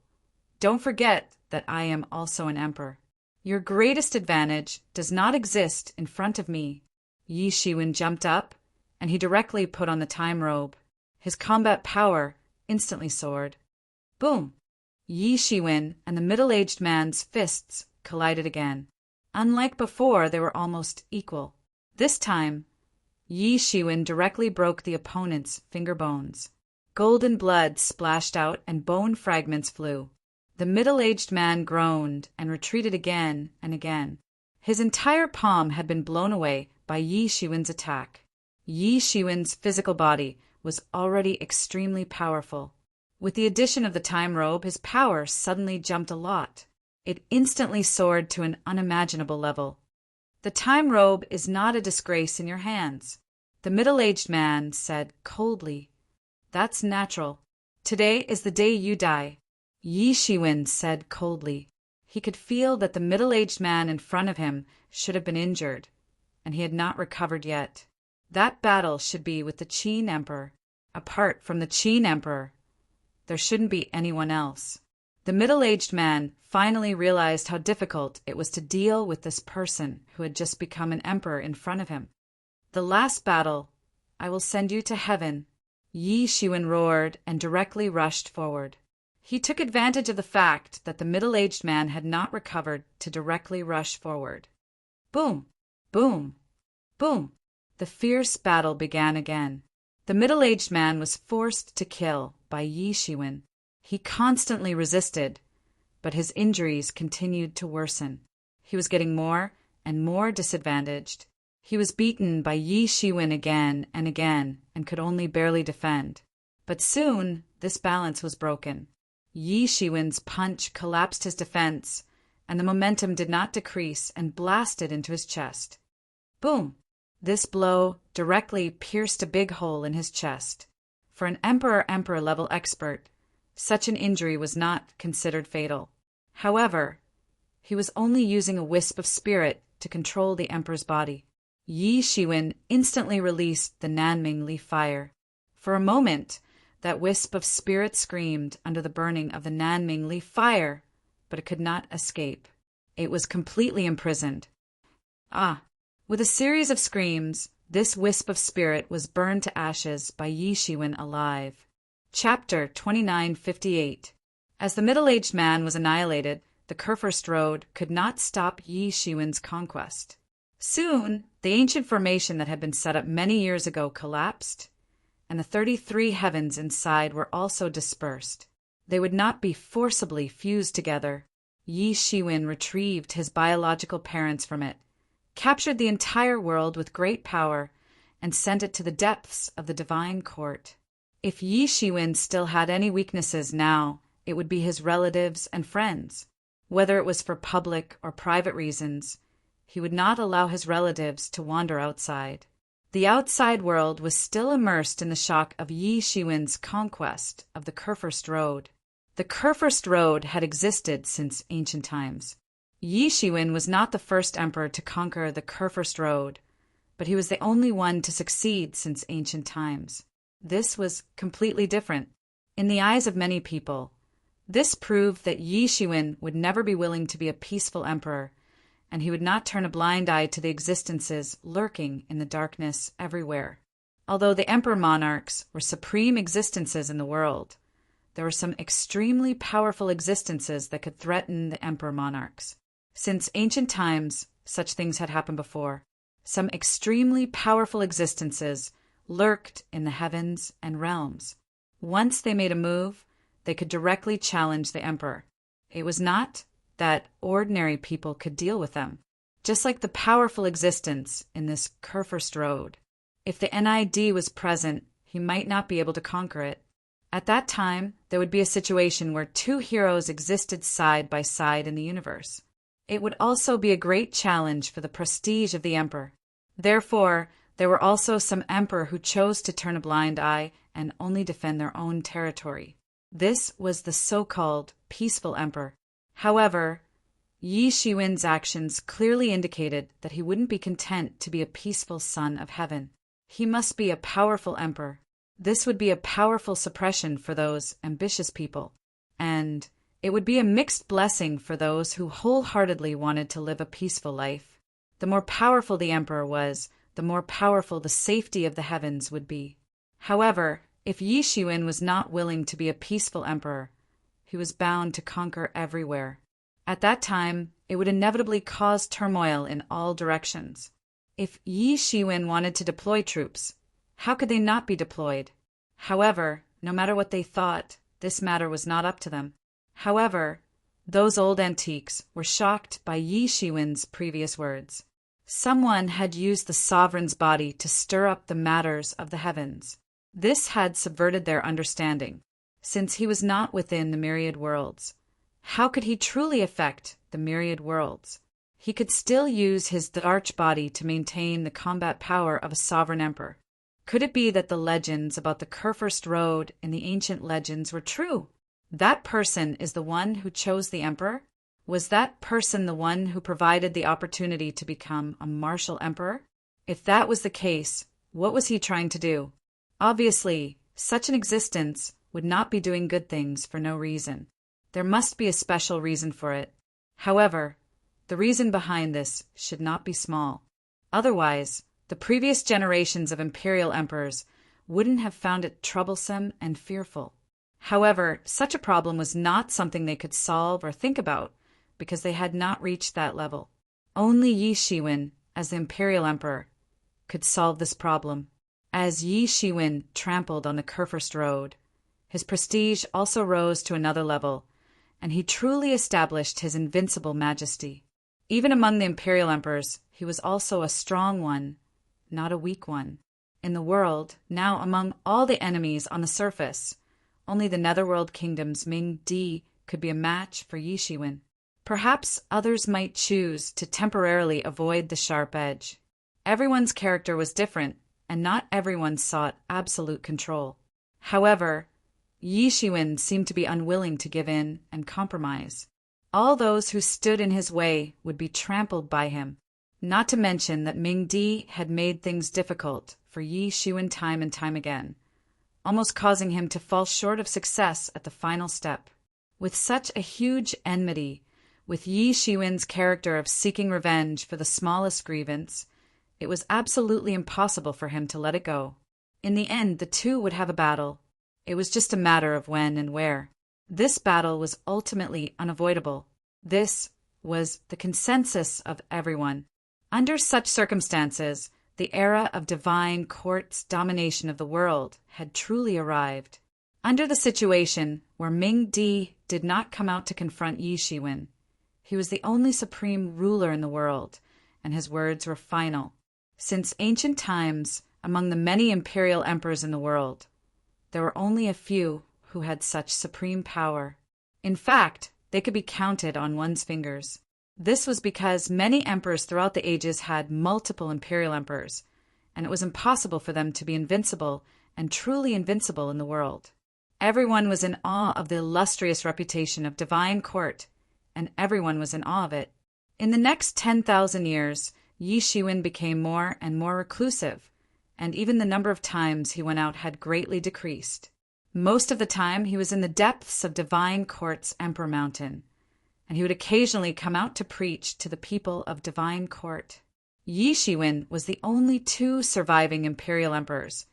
don't forget that I am also an Emperor. Your greatest advantage does not exist in front of me. Yi Shiwen jumped up, and he directly put on the time robe. His combat power instantly soared. Boom! Yi Shiwen and the middle-aged man's fists collided again. Unlike before, they were almost equal. This time, Yi Shiwen directly broke the opponent's finger bones. Golden blood splashed out and bone fragments flew. The middle-aged man groaned and retreated again and again. His entire palm had been blown away by Yi Shiwen's attack. Yi Shiwen's physical body was already extremely powerful. With the addition of the time robe, his power suddenly jumped a lot. It instantly soared to an unimaginable level. The time robe is not a disgrace in your hands, the middle-aged man said coldly. That's natural. Today is the day you die, Yi Shiwen said coldly. He could feel that the middle-aged man in front of him should have been injured, and he had not recovered yet. That battle should be with the Qin Emperor. Apart from the Qin Emperor, there shouldn't be anyone else. The middle-aged man finally realized how difficult it was to deal with this person who had just become an emperor in front of him. The last battle, I will send you to heaven, Yi Shiwen roared and directly rushed forward. He took advantage of the fact that the middle-aged man had not recovered to directly rush forward. Boom! Boom! Boom! The fierce battle began again. The middle-aged man was forced to kill by Yi Shiwen. He constantly resisted, but his injuries continued to worsen. He was getting more and more disadvantaged. He was beaten by Yi Shiwen again and again and could only barely defend. But soon this balance was broken. Yi Shiwen's punch collapsed his defense, and the momentum did not decrease and blasted into his chest. Boom! This blow directly pierced a big hole in his chest. For an Emperor level expert, such an injury was not considered fatal. However, he was only using a wisp of spirit to control the Emperor's body. Yi Shiwen instantly released the Nanming leaf fire. For a moment, that wisp of spirit screamed under the burning of the Nanming leaf fire, but it could not escape. It was completely imprisoned. With a series of screams, this wisp of spirit was burned to ashes by Yi Shiwen alive. Chapter 2958. As the middle-aged man was annihilated, the Kurfürst Road could not stop Yi Shiwen's conquest. Soon, the ancient formation that had been set up many years ago collapsed, and the 33 heavens inside were also dispersed. They would not be forcibly fused together. Yi Shiwen retrieved his biological parents from it, captured the entire world with great power, and sent it to the depths of the divine court. If Yi Shiwen still had any weaknesses now, it would be his relatives and friends. Whether it was for public or private reasons, he would not allow his relatives to wander outside. The outside world was still immersed in the shock of Yi Shiwen's conquest of the Kurfürst Road. The Kurfürst Road had existed since ancient times. Yi Shiwen was not the first emperor to conquer the Kurfürst Road, but he was the only one to succeed since ancient times. This was completely different. In the eyes of many people, this proved that Yi Shiwen would never be willing to be a peaceful emperor, and he would not turn a blind eye to the existences lurking in the darkness everywhere. Although the emperor monarchs were supreme existences in the world, there were some extremely powerful existences that could threaten the emperor monarchs. Since ancient times, such things had happened before. Some extremely powerful existences lurked in the heavens and realms. Once they made a move, they could directly challenge the emperor. It was not that ordinary people could deal with them. Just like the powerful existence in this Kurfürst Road. If the NID was present, he might not be able to conquer it. At that time, there would be a situation where two heroes existed side by side in the universe. It would also be a great challenge for the prestige of the emperor. Therefore, there were also some emperor who chose to turn a blind eye and only defend their own territory. This was the so-called peaceful emperor. However, Yi Shiwen's actions clearly indicated that he wouldn't be content to be a peaceful son of heaven. He must be a powerful emperor. This would be a powerful suppression for those ambitious people, and it would be a mixed blessing for those who wholeheartedly wanted to live a peaceful life. The more powerful the emperor was, the more powerful the safety of the heavens would be. However, if Yi Shiwen was not willing to be a peaceful emperor, he was bound to conquer everywhere. At that time, it would inevitably cause turmoil in all directions. If Yi Shiwen wanted to deploy troops, how could they not be deployed? However, no matter what they thought, this matter was not up to them. However, those old antiques were shocked by Yi Shiwen's previous words. Someone had used the sovereign's body to stir up the matters of the heavens. This had subverted their understanding. Since he was not within the myriad worlds, how could he truly affect the myriad worlds? He could still use his arch body to maintain the combat power of a sovereign emperor. Could it be that the legends about the Kurfürst Road in the ancient legends were true? That person is the one who chose the emperor? Was that person the one who provided the opportunity to become a martial emperor? If that was the case, what was he trying to do? Obviously, such an existence would not be doing good things for no reason. There must be a special reason for it. However, the reason behind this should not be small. Otherwise, the previous generations of imperial emperors wouldn't have found it troublesome and fearful. However, such a problem was not something they could solve or think about, because they had not reached that level. Only Yi Shiwen, as the imperial emperor, could solve this problem. As Yi Shiwen trampled on the Kurfürst Road, his prestige also rose to another level, and he truly established his invincible majesty. Even among the imperial emperors, he was also a strong one, not a weak one. In the world, now among all the enemies on the surface, only the netherworld kingdom's Ming Di could be a match for Yi Shiwen. Perhaps others might choose to temporarily avoid the sharp edge. Everyone's character was different, and not everyone sought absolute control. However, Yi Shiwen seemed to be unwilling to give in and compromise. All those who stood in his way would be trampled by him. Not to mention that Ming Di had made things difficult for Yi Shiwen time and time again, almost causing him to fall short of success at the final step. With such a huge enmity, with Yi Shiwen's character of seeking revenge for the smallest grievance, it was absolutely impossible for him to let it go. In the end, the two would have a battle. It was just a matter of when and where. This battle was ultimately unavoidable. This was the consensus of everyone. Under such circumstances, the era of divine court's domination of the world had truly arrived. Under the situation where Ming Di did not come out to confront Yi Shiwen, he was the only supreme ruler in the world, and his words were final. Since ancient times, among the many imperial emperors in the world, there were only a few who had such supreme power. In fact, they could be counted on one's fingers. This was because many emperors throughout the ages had multiple imperial emperors, and it was impossible for them to be invincible and truly invincible in the world. Everyone was in awe of the illustrious reputation of divine court, and everyone was in awe of it. In the next 10,000 years, Yi Shiwen became more and more reclusive, and even the number of times he went out had greatly decreased. Most of the time he was in the depths of Divine Court's Emperor Mountain, and he would occasionally come out to preach to the people of Divine Court. Yi Shiwen was the only two surviving imperial emperors,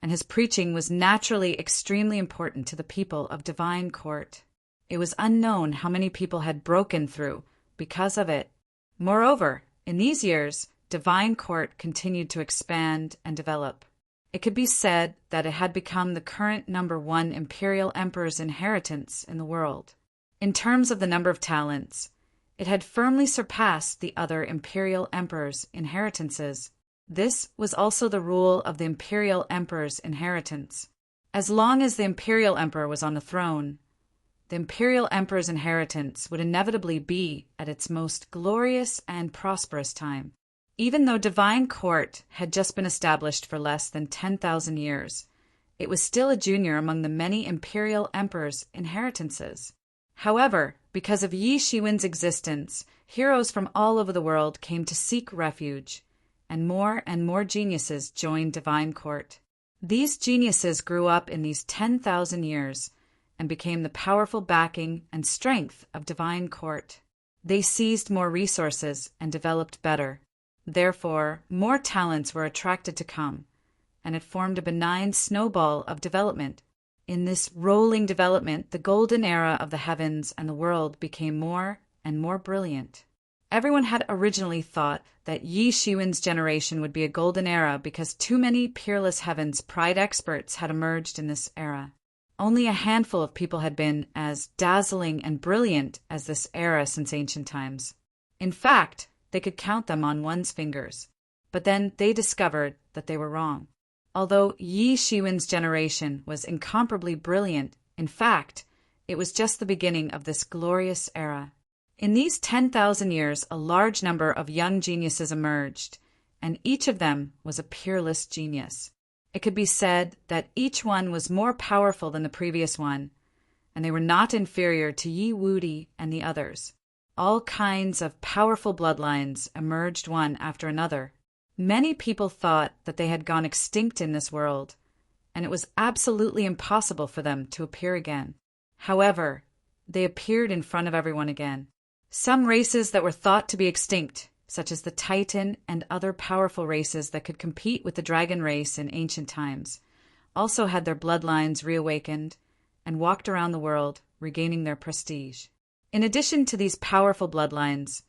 and his preaching was naturally extremely important to the people of Divine Court. It was unknown how many people had broken through because of it. Moreover, in these years, Divine Court continued to expand and develop. It could be said that it had become the current #1 imperial emperor's inheritance in the world. In terms of the number of talents, it had firmly surpassed the other imperial emperor's inheritances. This was also the rule of the imperial emperor's inheritance. As long as the imperial emperor was on the throne, the imperial emperor's inheritance would inevitably be at its most glorious and prosperous time. Even though Divine Court had just been established for less than 10,000 years, it was still a junior among the many imperial emperors' inheritances. However, because of Yi Shiwen's existence, heroes from all over the world came to seek refuge, and more geniuses joined Divine Court. These geniuses grew up in these 10,000 years and became the powerful backing and strength of Divine Court. They seized more resources and developed better. Therefore, more talents were attracted to come, and it formed a benign snowball of development. In this rolling development, the golden era of the heavens and the world became more and more brilliant. Everyone had originally thought that Yi Shiwen's generation would be a golden era because too many peerless heavens pride experts had emerged in this era. Only a handful of people had been as dazzling and brilliant as this era since ancient times. In fact, they could count them on one's fingers. But then they discovered that they were wrong. Although Yi Shiwen's generation was incomparably brilliant, in fact, it was just the beginning of this glorious era. In these 10,000 years, a large number of young geniuses emerged, and each of them was a peerless genius. It could be said that each one was more powerful than the previous one, and they were not inferior to Yi Wudi and the others. All kinds of powerful bloodlines emerged one after another. Many people thought that they had gone extinct in this world, and it was absolutely impossible for them to appear again. However, they appeared in front of everyone again. Some races that were thought to be extinct, such as the Titan and other powerful races that could compete with the dragon race in ancient times, also had their bloodlines reawakened and walked around the world, regaining their prestige. In addition to these powerful bloodlines,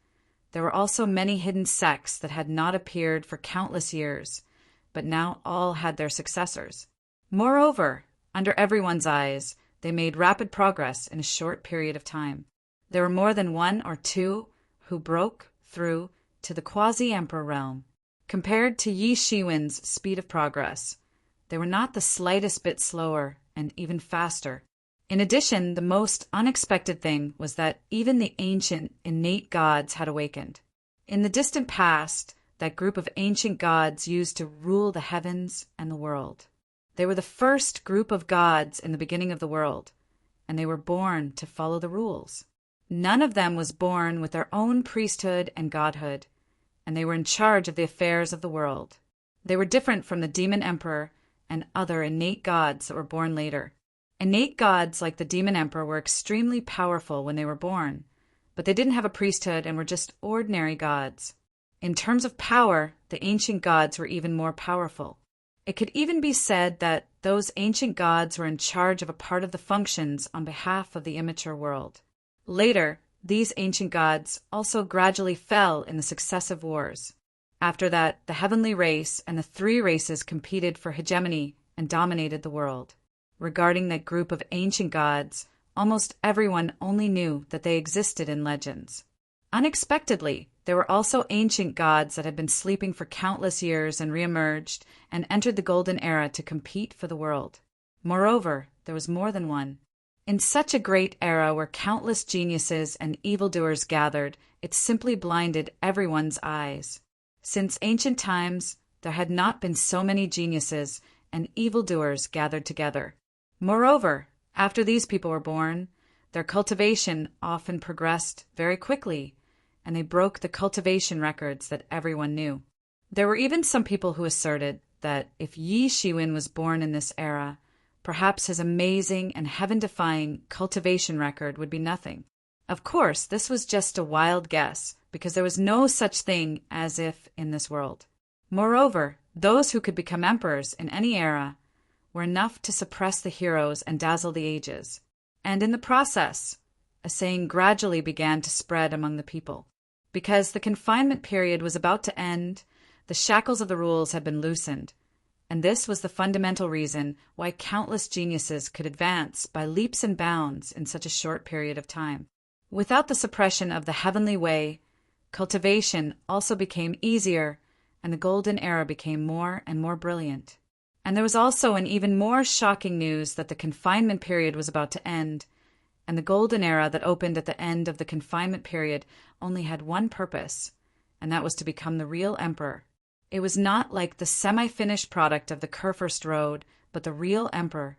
there were also many hidden sects that had not appeared for countless years, but now all had their successors. Moreover, under everyone's eyes, they made rapid progress in a short period of time. There were more than one or two who broke through to the quasi-emperor realm. Compared to Yi Shiwen's speed of progress, they were not the slightest bit slower and even faster. In addition, the most unexpected thing was that even the ancient, innate gods had awakened. In the distant past, that group of ancient gods used to rule the heavens and the world. They were the first group of gods in the beginning of the world, and they were born to follow the rules. None of them was born with their own priesthood and godhood, and they were in charge of the affairs of the world. They were different from the demon emperor and other innate gods that were born later. Innate gods like the demon emperor were extremely powerful when they were born, but they didn't have a priesthood and were just ordinary gods. In terms of power, the ancient gods were even more powerful. It could even be said that those ancient gods were in charge of a part of the functions on behalf of the immature world. Later, these ancient gods also gradually fell in the successive wars. After that, the heavenly race and the three races competed for hegemony and dominated the world. Regarding that group of ancient gods, almost everyone only knew that they existed in legends. Unexpectedly, there were also ancient gods that had been sleeping for countless years and reemerged and entered the golden era to compete for the world. Moreover, there was more than one. In such a great era where countless geniuses and evildoers gathered, it simply blinded everyone's eyes. Since ancient times, there had not been so many geniuses and evildoers gathered together. Moreover, after these people were born, their cultivation often progressed very quickly, and they broke the cultivation records that everyone knew. There were even some people who asserted that if Yi Shiwen was born in this era, perhaps his amazing and heaven-defying cultivation record would be nothing. Of course, this was just a wild guess, because there was no such thing as if in this world. Moreover, those who could become emperors in any era were enough to suppress the heroes and dazzle the ages. And in the process, a saying gradually began to spread among the people. Because the confinement period was about to end, the shackles of the rules had been loosened, and this was the fundamental reason why countless geniuses could advance by leaps and bounds in such a short period of time. Without the suppression of the heavenly way, cultivation also became easier, and the golden era became more and more brilliant. And there was also an even more shocking news that the confinement period was about to end, and the golden era that opened at the end of the confinement period only had one purpose, and that was to become the real emperor. It was not like the semi-finished product of the Kurfürst Road, but the real emperor,